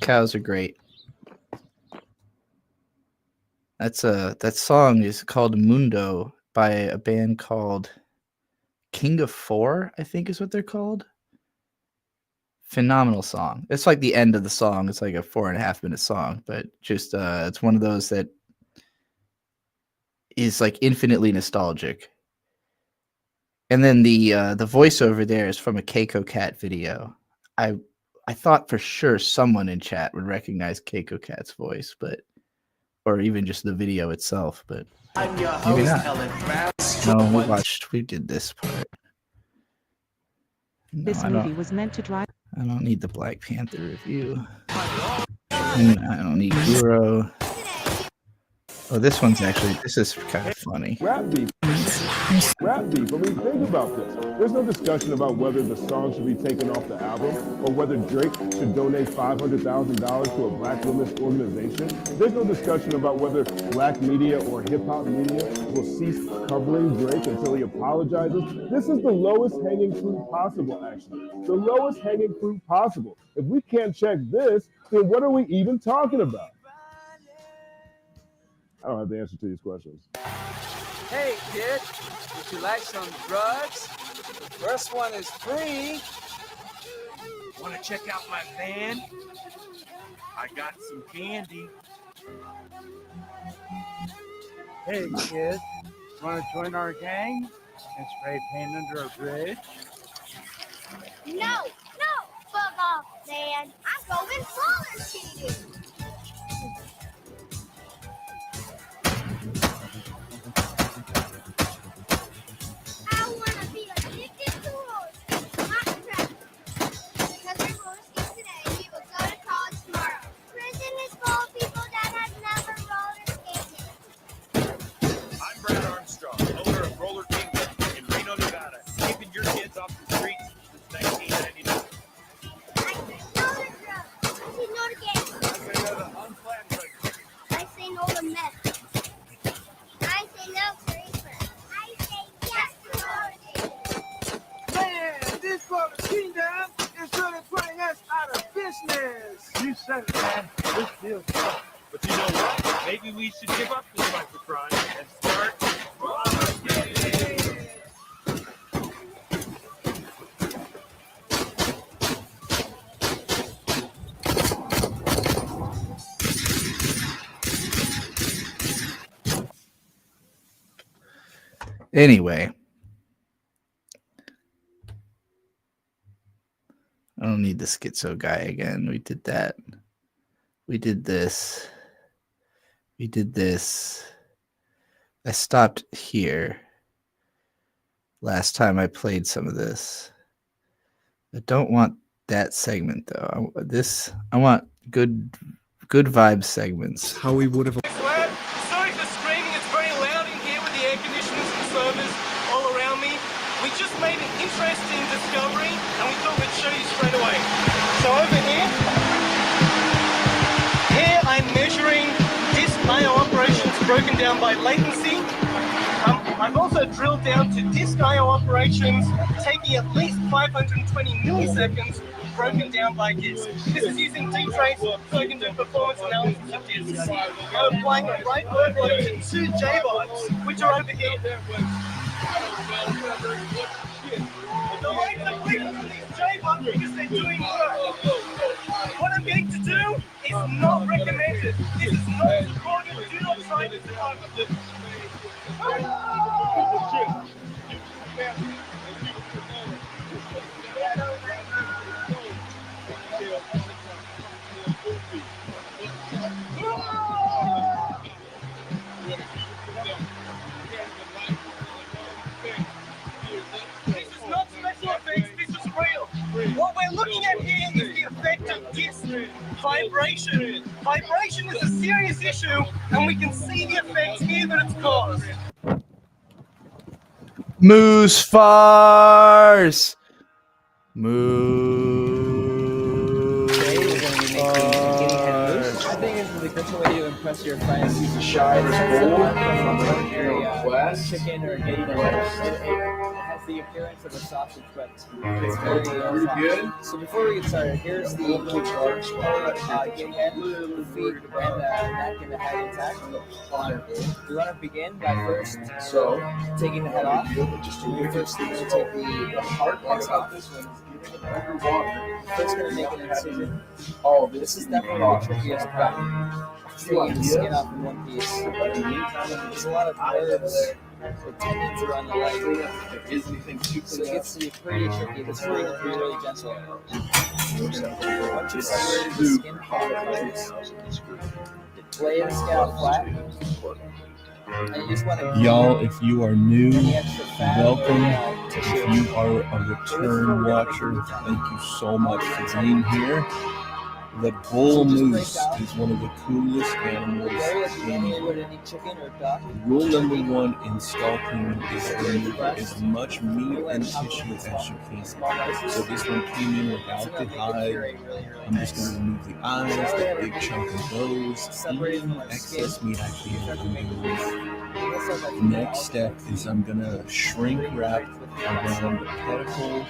Cows are great. That song is called Mundo by a band called King of Four, I think is what they're called. Phenomenal song. It's like the end of the song. It's like a 4.5-minute song, but just it's one of those that is like infinitely nostalgic. And then the voiceover there is from a Keiko Cat video. I thought for sure someone in chat would recognize Keiko Cat's voice, but or even just the video itself, but I'm your maybe host, not. Helen Brown. No, we did this part. No, This movie was meant to drive. I don't need the Black Panther review. And I don't need Guro. Oh, this is kind of funny. Rap beef. Rap beef. I mean, think about this. There's no discussion about whether the song should be taken off the album or whether Drake should donate $500,000 to a black women's organization. There's no discussion about whether black media or hip-hop media will cease covering Drake until he apologizes. This is the lowest hanging fruit possible, actually. The lowest hanging fruit possible. If we can't check this, then what are we even talking about? I don't have the answer to these questions. Hey, kid, would you like some drugs? The first one is free. Want to check out my van? I got some candy. Hey, kid, want to join our gang and spray paint under a bridge? No, fuck off, man. I'm going roller skating. I want to be addicted to roller skating, not track. Because I roller skate today, we will go to college tomorrow. Prison is full of people that have never roller skated. I'm Brad Armstrong, owner of Roller Kingdom in Reno, Nevada, keeping your kids off the streets since 1999. I say no to meth. I say no to reefer. I say yes to roller. Man, this roller kingdom is really putting us out of business. You said it, man. This feels tough. But you know what? Maybe we should give up this microcrime and start roller skating. Anyway, I don't need the schizo guy again. We did that. We did this. We did this. I stopped here last time I played some of this. I don't want that segment though. I want good vibe segments. How we would have. Sorry for screaming, it's very loud in here with the air conditioners and servers all around me. We just made an interesting discovery and we thought we'd show you straight away. So over here I'm measuring disk I/O operations broken down by latency. I've also drilled down to disk I/O operations taking at least 520 milliseconds broken down by disk. This is using dtrace so I can do performance analysis of disks. I'm applying a write workload to 2 JBots, which are over here. The rates are quicker for these JBots because they're doing work. What I'm going to do is not recommended. This is not supported. Do not try this at home. This is not special effects, this is real. What we're looking at here is the effect of disk vibration. Vibration is a serious issue, and we can see the effects here that it's caused. Moose farce. Moose. I think it's the bunch of your friends. He's a Shire Gold from the Northwest. Chicken or getting it has the appearance of a sausage, but it's very soft. good. So before we get started, here's the getting head, the feet, and neck and the head intact. We want to begin by first taking the head off. First, we're going to take the heart legs off. First, going to make an incision. This is definitely the trickiest part. Taking the skin off in one piece. There's a lot of nerves or tendons around the leg. So it gets to be pretty tricky. It's really going to be really gentle. Once you separate the skin from the parts, lay the scalp flat. And you just want to Y'all, if you are new, any extra fat welcome. or tissue. If you are a return watcher, thank you so much for being here. The bull moose is one of the coolest animals in the world. Rule number one in sculpting is remove as much meat and tissue as you can. So this one came in without the hide. I'm just going to remove the eyes, that big chunk of those, even excess meat I can remove. Next step is I'm going to shrink wrap around the pedicle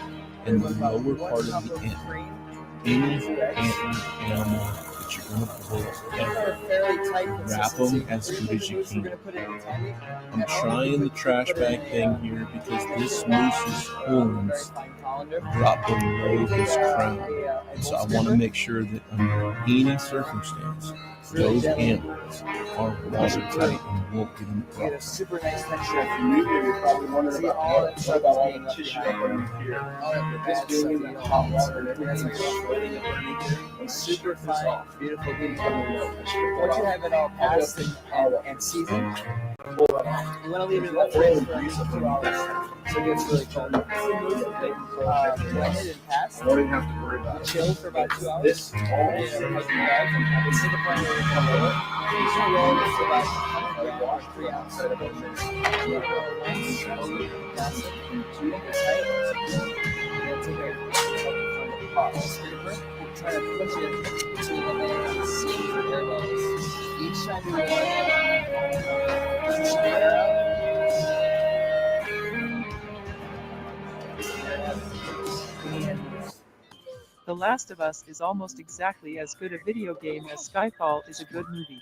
and the lower part of the antler. Any animal that you're going to pull ever, wrap them as good as you can. I'm trying the trash bag thing here because this moose's horns drop below his crown. So I want to make sure that under any circumstance, those animals are watertight and won't get in the Get a problem. super nice texture. See all that stuff is being left behind. All of the bad stuff in the hot water and everything. It's super fine, beautiful detail. Once you have it all passed and seasoned, you want to leave it in the fridge for at least 2 hours. So it gets really cold. Blended and passed. Chill for about 2 hours. This is the point where you can roll it. You can roll it for about 100 grams, 3 ounces of oceans. You roll it once, pass it, make it tight, and then take it from the pot scraper. Try to push it between the legs and see for air bubbles. Each time you roll it, push the air out. The Last of Us is almost exactly as good a video game as Skyfall is a good movie.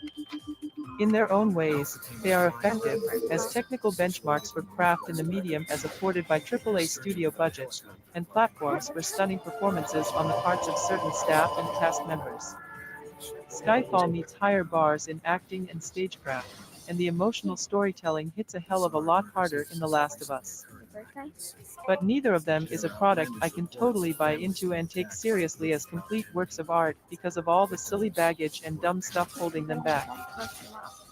In their own ways, they are effective, as technical benchmarks for craft in the medium as afforded by AAA studio budgets, and platforms for stunning performances on the parts of certain staff and cast members. Skyfall meets higher bars in acting and stagecraft, and the emotional storytelling hits a hell of a lot harder in The Last of Us. But neither of them is a product I can totally buy into and take seriously as complete works of art because of all the silly baggage and dumb stuff holding them back.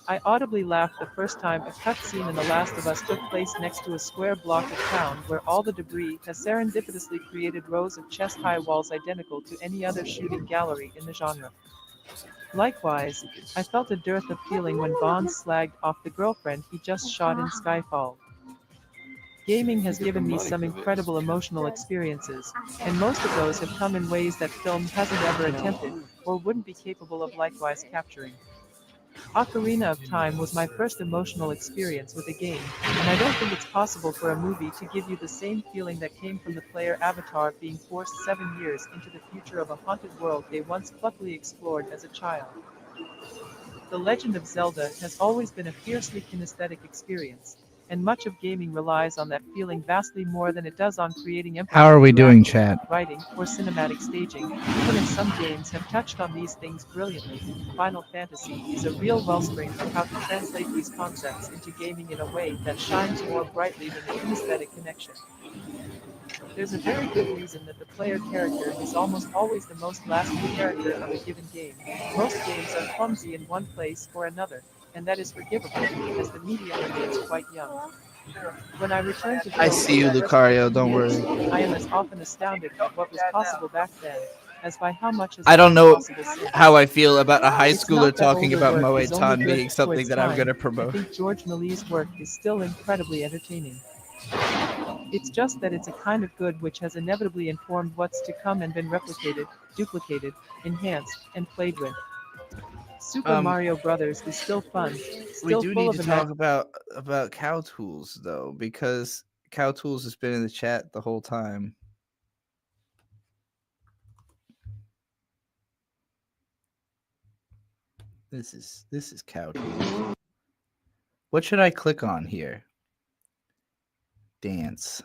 I audibly laughed the first time a cutscene in The Last of Us took place next to a square block of town where all the debris has serendipitously created rows of chest-high walls identical to any other shooting gallery in the genre. Likewise, I felt a dearth of feeling when Bond slagged off the girlfriend he just shot in Skyfall. Gaming has given me some incredible emotional experiences, and most of those have come in ways that film hasn't ever attempted, or wouldn't be capable of likewise capturing. Ocarina of Time was my first emotional experience with a game, and I don't think it's possible for a movie to give you the same feeling that came from the player Avatar being forced 7 years into the future of a haunted world they once pluckily explored as a child. The Legend of Zelda has always been a fiercely kinesthetic experience, and much of gaming relies on that feeling vastly more than it does on creating empathy How are we through doing, acting, chat? writing, or cinematic staging, even if some games have touched on these things brilliantly. Final Fantasy is a real wellspring of how to translate these concepts into gaming in a way that shines more brightly than the kinesthetic connection. There's a very good reason that the player character is almost always the most lasting character of a given game. Most games are clumsy in one place or another, and that is forgivable, as the medium remains quite young. When I return to I films see you, that just Lucario, 15 don't years, worry. I am as often astounded at what was possible back then, as by how much has I don't become know possible since. how I feel about a high It's schooler not that talking older about work Moe is only Tan good being for something its that I'm time. going to I promote. think George Millie's work is still incredibly entertaining. It's just that it's a kind of good which has inevitably informed what's to come and been replicated, duplicated, enhanced, and played with. Super Mario Brothers is still fun, We still do full need of to imagine. talk about Cow Tools though, because Cow Tools has been in the chat the whole time. This is Cow Tools. What should I click on here? Dance.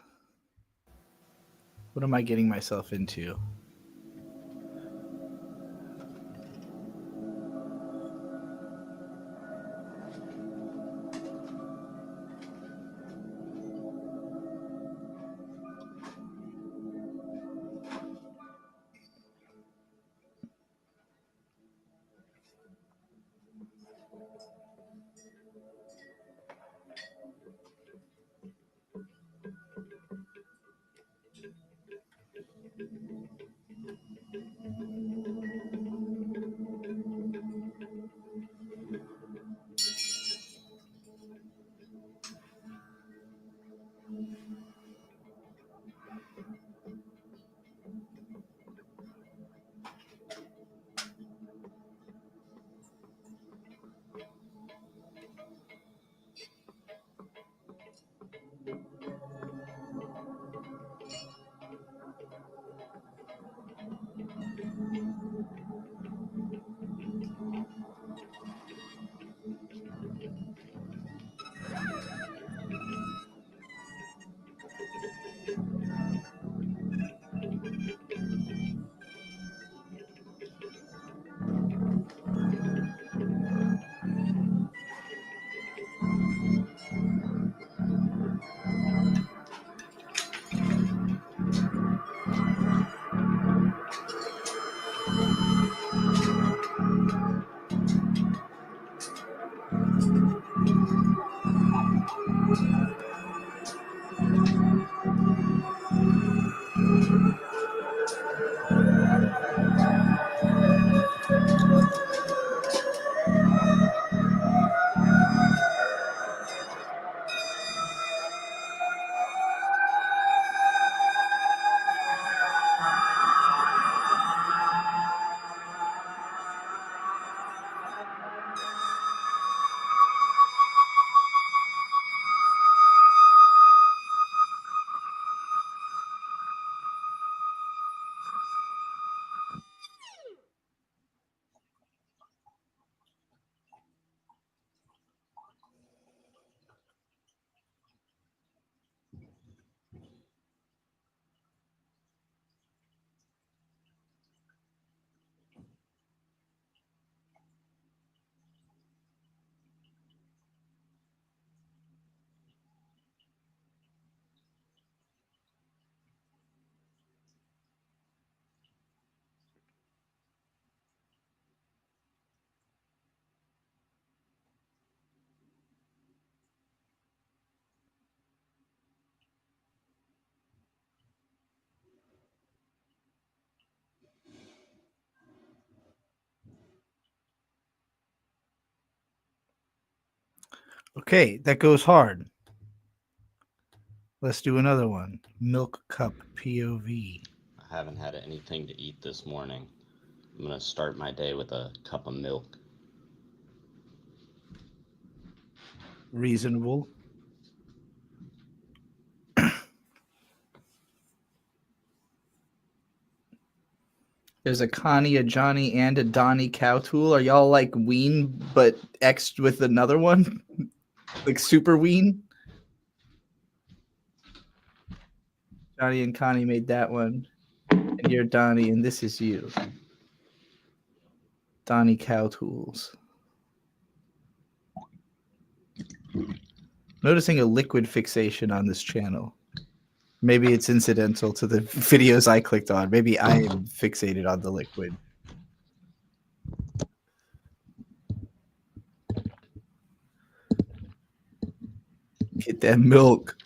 What am I getting myself into? Okay, that goes hard. Let's do another one. Milk cup POV. I haven't had anything to eat this morning. I'm gonna start my day with a cup of milk. Reasonable. There's a Connie, a Johnny, and a Donnie Cow Tool. Are y'all like Ween, but X with another one? Like Super Ween? Johnny and Connie made that one. And you're Donnie, and this is you. Donnie Cow Tools. Noticing a liquid fixation on this channel. Maybe it's incidental to the videos I clicked on. Maybe I am fixated on the liquid. Get that milk.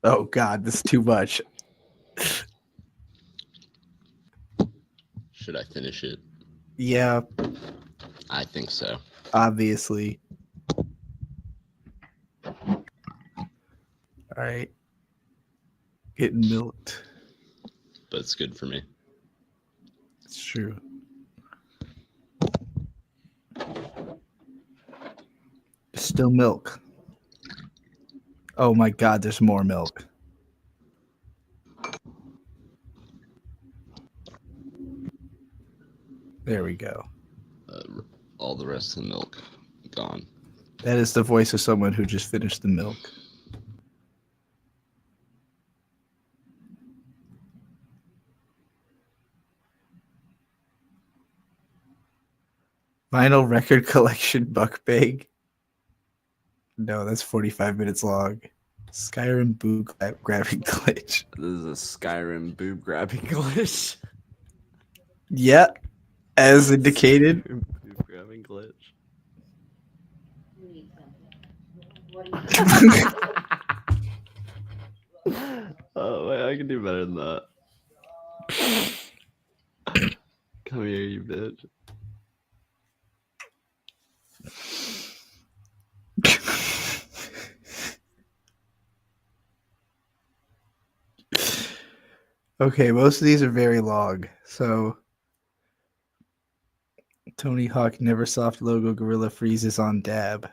Oh God, this is too much. finish it? Yeah, I think so. obviously. All right. Getting milked. But it's good for me. It's true. Still milk. Oh my God, there's more milk. There we go. All the rest of the milk gone. That is the voice of someone who just finished the milk. Vinyl record collection buckbag. No, that's 45 minutes long. Skyrim boob grabbing glitch. This is a Skyrim boob grabbing glitch. Yeah, as indicated. Boob grabbing glitch. Oh, wait, I can do better than that. Come here, you bitch. Okay, most of these are very long. So, Tony Hawk Neversoft logo gorilla freezes on dab.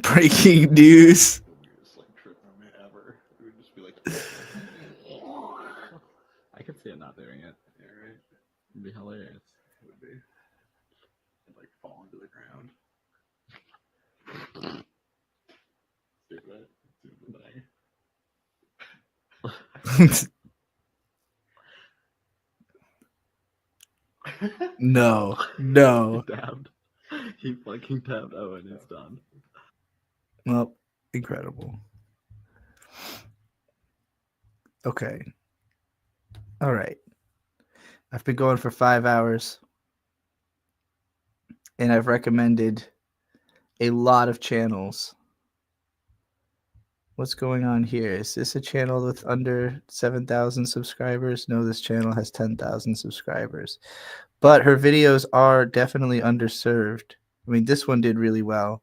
Breaking news. I could see it not doing it. Yeah, right? It'd be hilarious. It would be. It'd like fall into the ground. No, no. He dabbed. He fucking tapped. Oh, and it's done. Well, incredible. Okay. All right. I've been going for 5 hours, and I've recommended a lot of channels. What's going on here? Is this a channel with under 7,000 subscribers? No, this channel has 10,000 subscribers. But her videos are definitely underserved. I mean, this one did really well.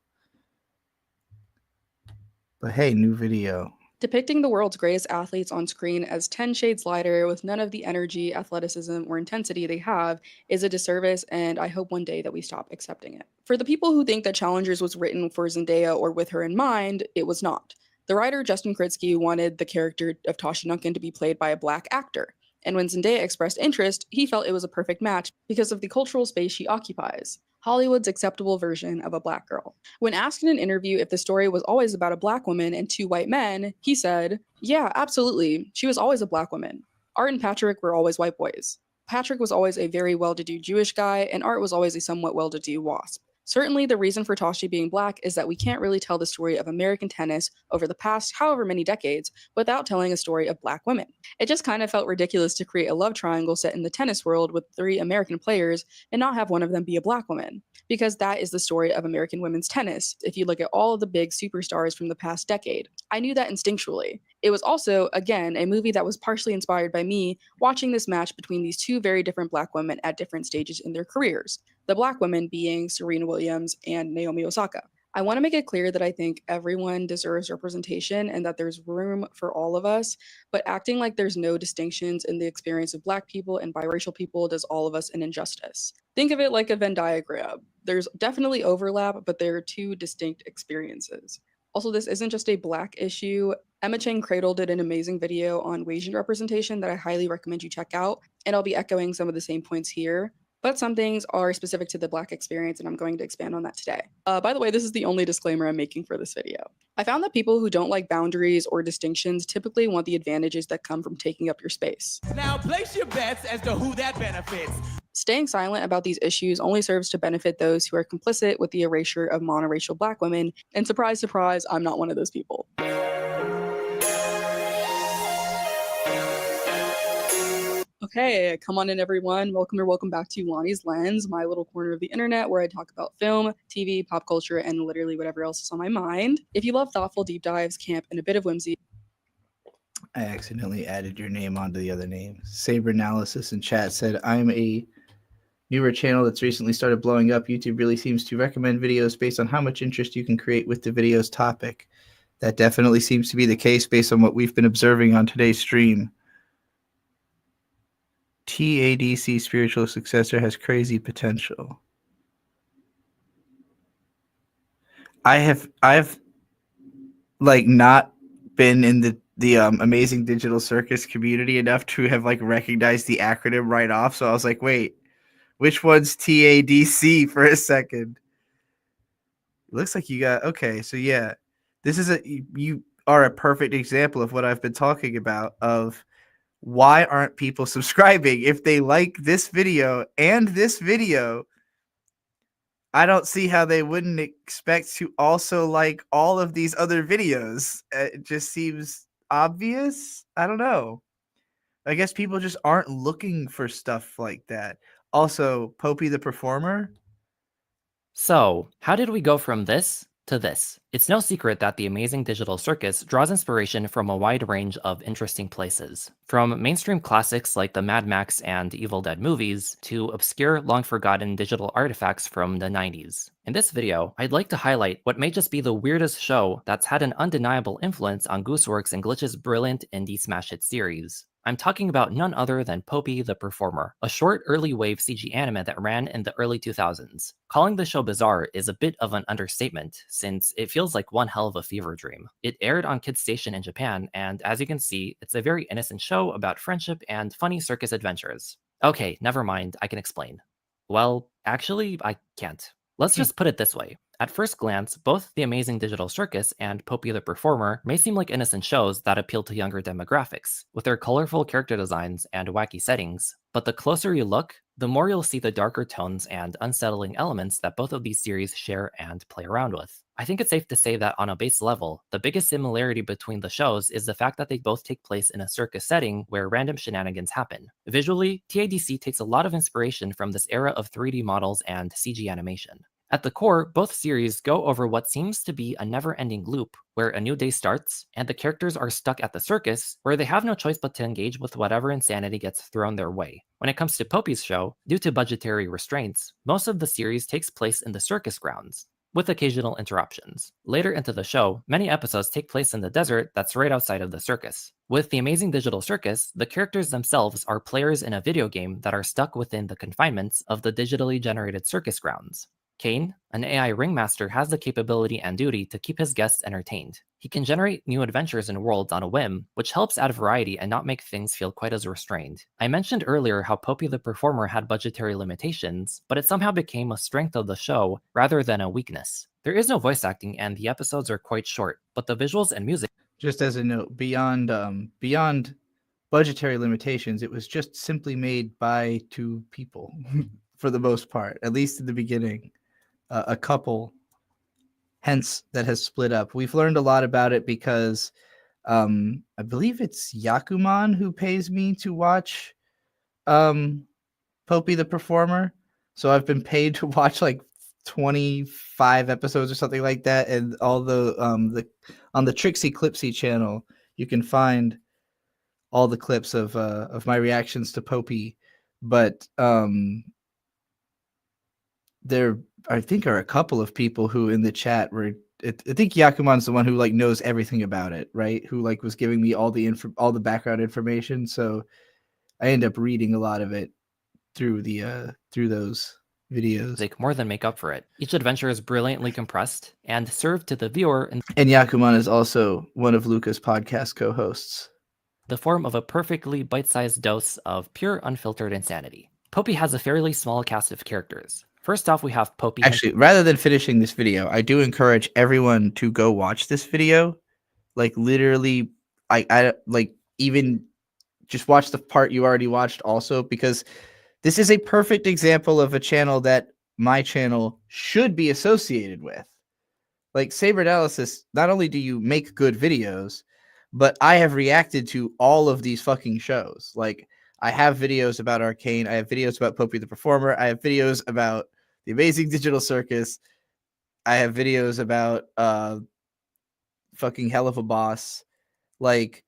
But hey, new video. Depicting the world's greatest athletes on screen as 10 shades lighter with none of the energy, athleticism, or intensity they have is a disservice, and I hope one day that we stop accepting it. For the people who think that Challengers was written for Zendaya or with her in mind, it was not. The writer Justin Kritsky wanted the character of Tasha Duncan to be played by a black actor, and when Zendaya expressed interest, he felt it was a perfect match because of the cultural space she occupies. Hollywood's acceptable version of a black girl. When asked in an interview if the story was always about a black woman and 2 white men, he said, "Yeah, absolutely. She was always a black woman. Art and Patrick were always white boys. Patrick was always a very well-to-do Jewish guy, and Art was always a somewhat well-to-do WASP. Certainly, the reason for Tashi being black is that we can't really tell the story of American tennis over the past however many decades without telling a story of black women. It just kind of felt ridiculous to create a love triangle set in the tennis world with 3 American players and not have one of them be a black woman, because that is the story of American women's tennis if you look at all of the big superstars from the past decade. I knew that instinctually. It was also, again, a movie that was partially inspired by me watching this match between these 2 very different black women at different stages in their careers. The black women being Serena Williams and Naomi Osaka. I want to make it clear that I think everyone deserves representation and that there's room for all of us, but acting like there's no distinctions in the experience of black people and biracial people does all of us an injustice. Think of it like a Venn diagram. There's definitely overlap, but there are 2 distinct experiences. Also, this isn't just a black issue. Emma Chang Cradle did an amazing video on Asian representation that I highly recommend you check out, and I'll be echoing some of the same points here. But some things are specific to the black experience, and I'm going to expand on that today. By the way, this is the only disclaimer I'm making for this video. I found that people who don't like boundaries or distinctions typically want the advantages that come from taking up your space. Now place your bets as to who that benefits. Staying silent about these issues only serves to benefit those who are complicit with the erasure of monoracial black women, and surprise, surprise, I'm not one of those people. Okay, come on in everyone. Welcome or welcome back to Lonnie's Lens, my little corner of the internet where I talk about film, TV, pop culture, and literally whatever else is on my mind. If you love thoughtful deep dives, camp, and a bit of whimsy, I accidentally added your name onto the other names. Saber Analysis in chat said, I'm a newer channel that's recently started blowing up. YouTube really seems to recommend videos based on how much interest you can create with the video's topic. That definitely seems to be the case based on what we've been observing on today's stream. TADC spiritual successor has crazy potential. I've like not been in the Amazing Digital Circus community enough to have like recognized the acronym right off. So I was like, wait, which one's TADC for a second? It looks like you got okay. So yeah, this is you are a perfect example of what I've been talking about of why aren't people subscribing if they like this video and this video. I don't see how they wouldn't expect to also like all of these other videos. It just seems obvious. I don't know. I guess people just aren't looking for stuff like that. Also, Popey the Performer. So, how did we go from this to this? It's no secret that the Amazing Digital Circus draws inspiration from a wide range of interesting places. From mainstream classics like the Mad Max and Evil Dead movies, to obscure, long-forgotten digital artifacts from the 90s. In this video, I'd like to highlight what may just be the weirdest show that's had an undeniable influence on Gooseworks and Glitch's brilliant indie smash hit series. I'm talking about none other than Popey the Performer, a short early wave CG anime that ran in the early 2000s. Calling the show bizarre is a bit of an understatement, since it feels like one hell of a fever dream. It aired on Kids Station in Japan, and as you can see, it's a very innocent show about friendship and funny circus adventures. Okay, never mind, I can explain. Well, actually, I can't. Let's just put it this way. At first glance, both The Amazing Digital Circus and Popey the Performer may seem like innocent shows that appeal to younger demographics, with their colorful character designs and wacky settings, but the closer you look, the more you'll see the darker tones and unsettling elements that both of these series share and play around with. I think it's safe to say that on a base level, the biggest similarity between the shows is the fact that they both take place in a circus setting where random shenanigans happen. Visually, TADC takes a lot of inspiration from this era of 3D models and CG animation. At the core, both series go over what seems to be a never-ending loop where a new day starts, and the characters are stuck at the circus, where they have no choice but to engage with whatever insanity gets thrown their way. When it comes to Popey's show, due to budgetary restraints, most of the series takes place in the circus grounds, with occasional interruptions. Later into the show, many episodes take place in the desert that's right outside of the circus. With the Amazing Digital Circus, the characters themselves are players in a video game that are stuck within the confinements of the digitally generated circus grounds. Kane, an AI ringmaster, has the capability and duty to keep his guests entertained. He can generate new adventures and worlds on a whim, which helps add variety and not make things feel quite as restrained. I mentioned earlier how Popey the Performer had budgetary limitations, but it somehow became a strength of the show rather than a weakness. There is no voice acting and the episodes are quite short, but the visuals and music... Just as a note, beyond budgetary limitations, it was just simply made by two people for the most part, at least in the beginning. A couple, hence that has split up. We've learned a lot about it because I believe it's Yakuman who pays me to watch Popey the Performer. So I've been paid to watch like 25 episodes or something like that, and all the on the Trixie Clipsy channel you can find all the clips of my reactions to Popey. But there I think are a couple of people who in the chat were I think Yakuman's the one who like knows everything about it, right? Who like was giving me all the background information, so I end up reading a lot of it through those videos. more than make up for it. Each adventure is brilliantly compressed and served to the viewer in And Yakuman is also one of Luca's podcast co-hosts. The form of a perfectly bite-sized dose of pure unfiltered insanity. Popey has a fairly small cast of characters. First off, we have Popey. Actually, rather than finishing this video, I do encourage everyone to go watch this video. Like literally, I like even just watch the part you already watched also, because this is a perfect example of a channel that my channel should be associated with. Like Saber Analysis, not only do you make good videos, but I have reacted to all of these fucking shows. Like I have videos about Arcane. I have videos about Popey the Performer. I have videos about The Amazing Digital Circus. I have videos about fucking Hell of a Boss. Like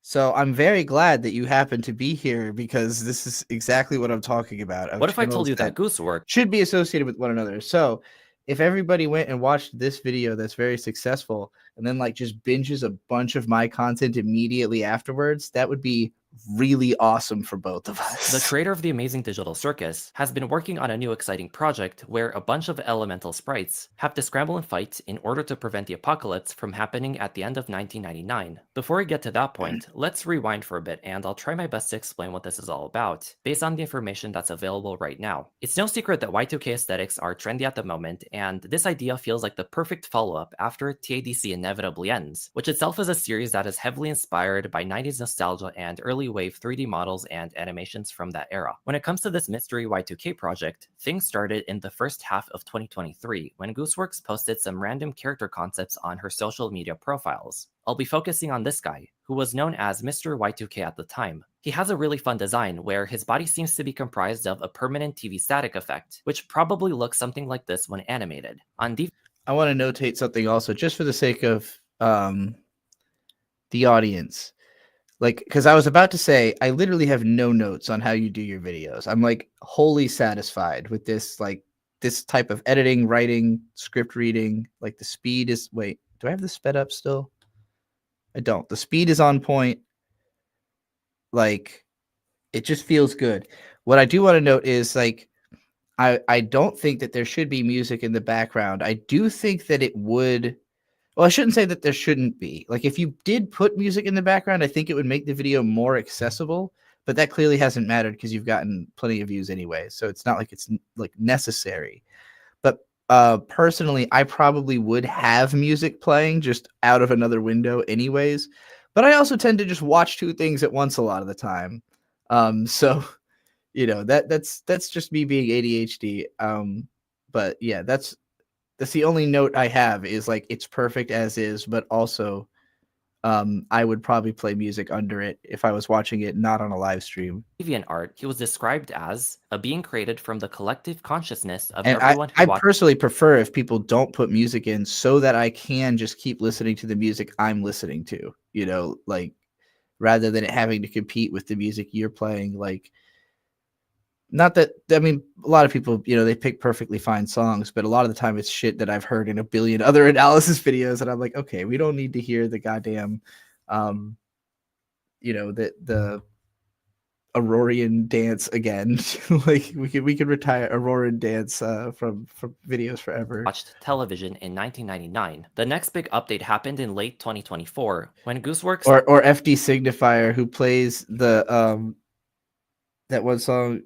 So I'm very glad that you happen to be here because this is exactly what I'm talking about. Of What if I told channels you that Goosework should be associated with one another? So if everybody went and watched this video that's very successful and then like just binges a bunch of my content immediately afterwards, that would be really awesome for both of us. The creator of the Amazing Digital Circus has been working on a new exciting project where a bunch of elemental sprites have to scramble and fight in order to prevent the apocalypse from happening at the end of 1999. Before we get to that point, let's rewind for a bit and I'll try my best to explain what this is all about, based on the information that's available right now. It's no secret that Y2K aesthetics are trendy at the moment, and this idea feels like the perfect follow-up after TADC inevitably ends, which itself is a series that is heavily inspired by 90s nostalgia and early wave 3D models and animations from that era. When it comes to this mystery Y2K project, things started in the first half of 2023 when Gooseworks posted some random character concepts on her social media profiles. I'll be focusing on this guy, who was known as Mr. Y2K at the time. He has a really fun design where his body seems to be comprised of a permanent TV static effect, which probably looks something like this when animated. On I want to notate something also, just for the sake of the audience. Like, because I was about to say, I literally have no notes on how you do your videos. I'm like wholly satisfied with this, like this type of editing, writing, script reading. Like the speed is, wait, do I have this sped up still? I don't. The speed is on point. Like, it just feels good. What I do want to note is like, I don't think that there should be music in the background. I do think that it would. Well, I shouldn't say that there shouldn't be. Like, if you did put music in the background, I think it would make the video more accessible. But that clearly hasn't mattered because you've gotten plenty of views anyway. So it's not like it's like necessary. But personally, I probably would have music playing just out of another window, anyways. But I also tend to just watch two things at once a lot of the time. So that's just me being ADHD. But yeah, that's the only note I have is like it's perfect as is, but also I would probably play music under it if I was watching it not on a live stream. DeviantArt, he was described as a being created from the collective consciousness of And everyone who I watched. personally prefer if people don't put music in so that I can just keep listening to the music I'm listening to, like rather than it having to compete with the music you're playing. Like, not that, I mean, a lot of people, they pick perfectly fine songs, but a lot of the time it's shit that I've heard in a billion other analysis videos. And I'm like, okay, we don't need to hear the goddamn, the Aurorian dance again. Like we could retire Aurorian dance from videos forever. Watched television in 1999. The next big update happened in late 2024 when Gooseworks or FD Signifier, who plays the that one song,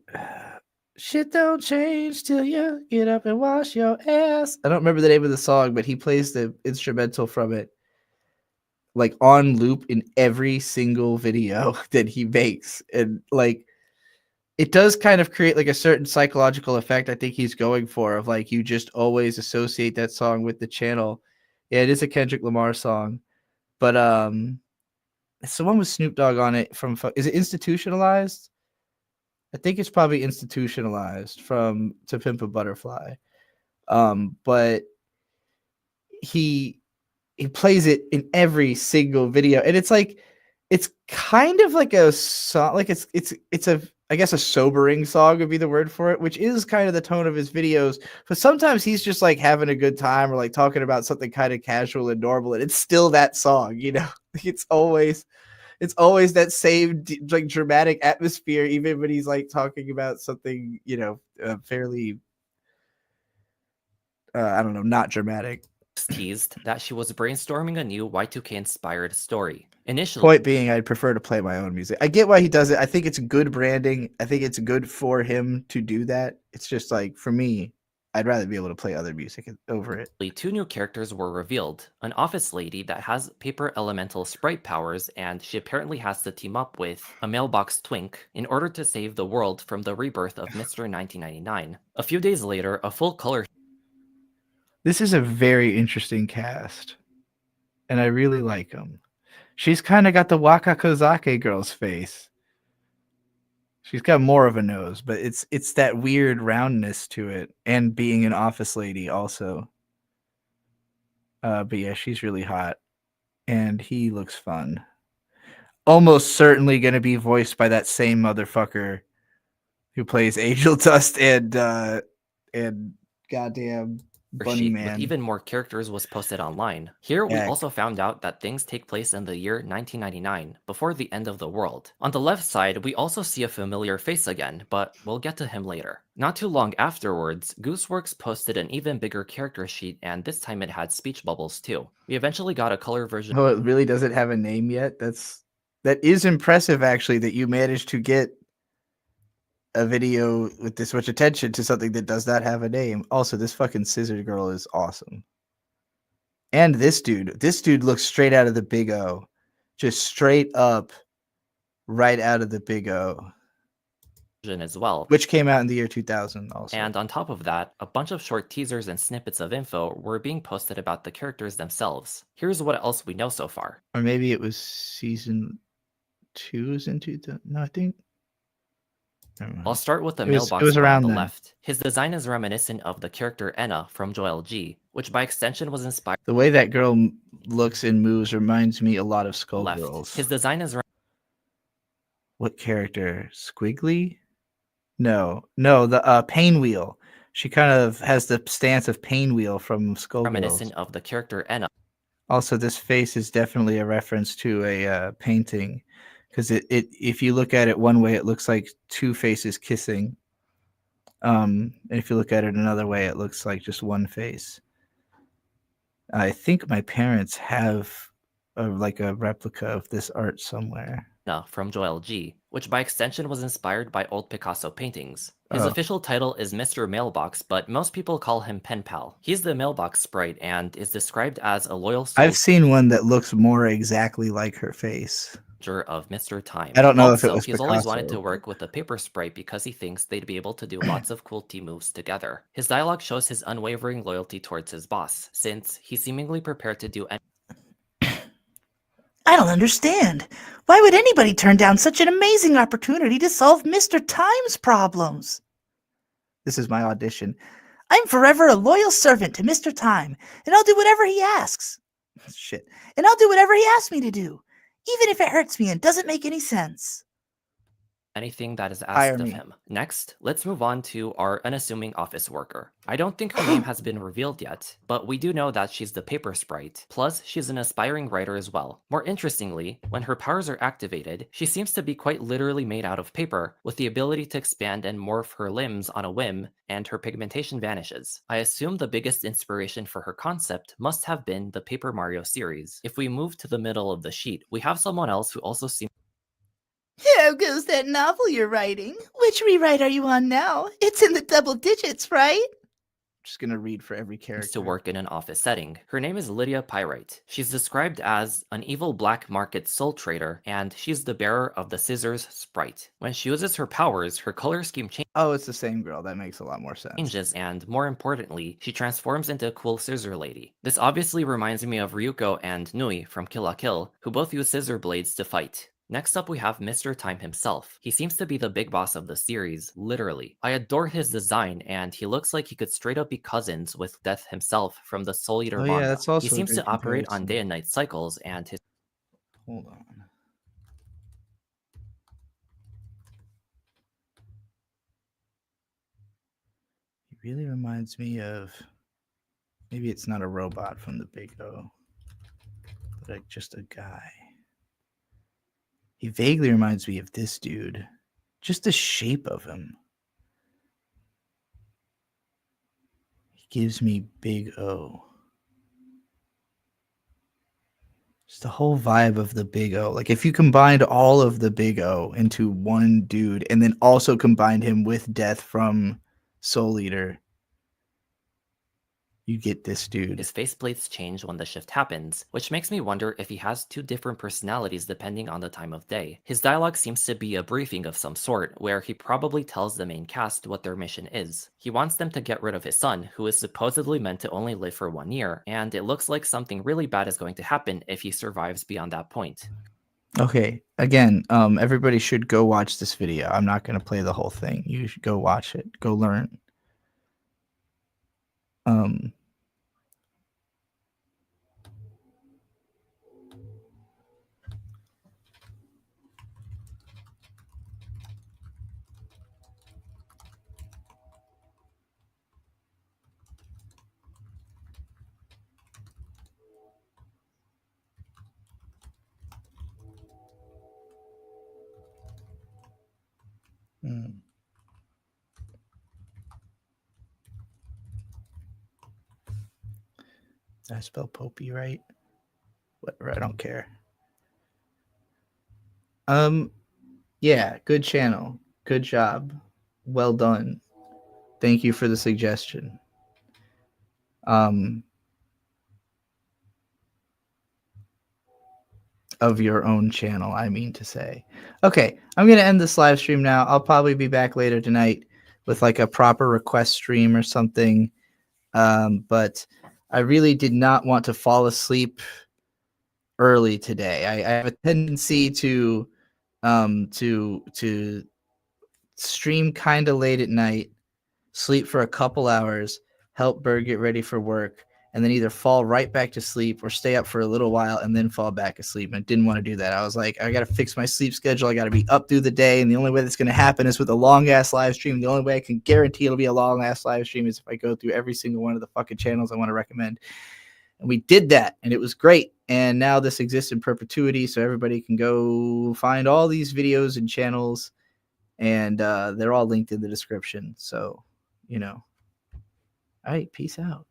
shit don't change till you get up and wash your ass. I don't remember the name of the song, but he plays the instrumental from it like on loop in every single video that he makes. And like it does kind of create like a certain psychological effect I think he's going for, of like you just always associate that song with the channel. Yeah, it is a Kendrick Lamar song, but it's the one with Snoop Dogg on it from, is it Institutionalized? I think it's probably Institutionalized from To Pimp a Butterfly. But he plays it in every single video, and it's like it's kind of like a song, like it's a, I guess a sobering song would be the word for it, which is kind of the tone of his videos. But sometimes he's just like having a good time or like talking about something kind of casual and normal, and it's still that song, It's always that same like dramatic atmosphere, even when he's like talking about something, fairly, I don't know, not dramatic. teased that she was brainstorming a new Y2K inspired story. Initially, Point being, I'd prefer to play my own music. I get why he does it. I think it's good branding. I think it's good for him to do that. It's just like, for me, I'd rather be able to play other music over it. two new characters were revealed. An office lady that has paper elemental sprite powers, and she apparently has to team up with a mailbox twink in order to save the world from the rebirth of Mr. 1999. A few days later, a full color. This is a very interesting cast, and I really like him. She's kind of got the Waka Kozake girl's face. She's got more of a nose, but it's that weird roundness to it, and being an office lady also. But yeah, she's really hot, and he looks fun. almost certainly going to be voiced by that same motherfucker who plays Angel Dust and goddamn Bunny sheet Man. with even more characters was posted online. Here we Heck. also found out that things take place in the year 1999, before the end of the world. On the left side, we also see a familiar face again, but we'll get to him later. Not too long afterwards, Gooseworks posted an even bigger character sheet, and this time it had speech bubbles too. We eventually got a color version. Oh, it really doesn't have a name yet? That is impressive, actually, that you managed to get a video with this much attention to something that does not have a name. Also, this fucking scissor girl is awesome. And this dude looks straight out of the Big O. Just straight up right out of the Big O. As well, which came out in the year 2000 also. And on top of that, a bunch of short teasers and snippets of info were being posted about the characters themselves. Here's what else we know so far. Or maybe it was season 2 is in 2000. No, I think I'll start with the it mailbox was one around on the then. left. His design is reminiscent of the character Enna from Joel G, which by extension was inspired. The way that girl looks and moves reminds me a lot of Skullgirls. Left. His design is what character? Squiggly? No, the Painwheel. She kind of has the stance of Painwheel from Skullgirls. reminiscent of the character Enna. Also, this face is definitely a reference to a painting, because it if you look at it one way, it looks like two faces kissing. And if you look at it another way, it looks like just one face. I think my parents have like a replica of this art somewhere. From Joel G, which by extension was inspired by old Picasso paintings. His Oh. official title is Mr. Mailbox, but most people call him Pen Pal. He's the mailbox sprite and is described as a loyal soldier I've seen one that looks more exactly like her face. of Mr. Time. I don't know if it Also, was he's always wanted Picasso. to work with a paper sprite because he thinks they'd be able to do lots of cool team moves together. His dialogue shows his unwavering loyalty towards his boss, since he's seemingly prepared to do anything. I don't understand. Why would anybody turn down such an amazing opportunity to solve Mr. Time's problems? This is my audition. I'm forever a loyal servant to Mr. Time, and I'll do whatever he asks. Shit. And I'll do whatever he asks me to do, even if it hurts me and doesn't make any sense. Anything that is asked Hire of me. him. Next, let's move on to our unassuming office worker. I don't think her name has been revealed yet, but we do know that she's the paper sprite. Plus, she's an aspiring writer as well. More interestingly, when her powers are activated, she seems to be quite literally made out of paper, with the ability to expand and morph her limbs on a whim, and her pigmentation vanishes. I assume the biggest inspiration for her concept must have been the Paper Mario series. If we move to the middle of the sheet, we have someone else who also seems How goes that novel you're writing? Which rewrite are you on now? It's in the double digits, right? Just gonna read for every character. to work in an office setting. Her name is Lydia Pyrite. She's described as an evil black market soul trader, and she's the bearer of the scissors sprite. When she uses her powers, her color scheme Oh, it's the same girl. That makes a lot more sense. changes, and more importantly, she transforms into a cool scissor lady. This obviously reminds me of Ryuko and Nui from Kill la Kill, who both use scissor blades to fight. Next up, we have Mr. Time himself. He seems to be the big boss of the series, literally. I adore his design, and he looks like he could straight up be cousins with Death himself from the Soul Eater Oh, yeah, manga. that's also He a seems great to operate on comparison. day and night cycles, and his Hold on. He really reminds me of, maybe it's not a robot from the Big O, but like just a guy. He vaguely reminds me of this dude. Just the shape of him. He gives me Big O. Just the whole vibe of the Big O. Like if you combined all of the Big O into one dude and then also combined him with Death from Soul Eater, you get this dude. His faceplates change when the shift happens, which makes me wonder if he has two different personalities depending on the time of day. His dialogue seems to be a briefing of some sort, where he probably tells the main cast what their mission is. He wants them to get rid of his son, who is supposedly meant to only live for 1 year, and it looks like something really bad is going to happen if he survives beyond that point. Okay, again, everybody should go watch this video. I'm not going to play the whole thing. You should go watch it. Go learn. Did I spell Popey right? Whatever, I don't care. Yeah, good channel. Good job. Well done. Thank you for the suggestion. Of your own channel, I mean to say. Okay, I'm going to end this live stream now. I'll probably be back later tonight with like a proper request stream or something. But I really did not want to fall asleep early today. I have a tendency to stream kind of late at night, sleep for a couple hours, help Berg get ready for work, and then either fall right back to sleep or stay up for a little while and then fall back asleep. And I didn't want to do that. I was like, I got to fix my sleep schedule. I got to be up through the day. And the only way that's going to happen is with a long ass live stream. The only way I can guarantee it'll be a long ass live stream is if I go through every single one of the fucking channels I want to recommend. And we did that, and it was great. And now this exists in perpetuity, so everybody can go find all these videos and channels, and they're all linked in the description. So, you know. All right, peace out.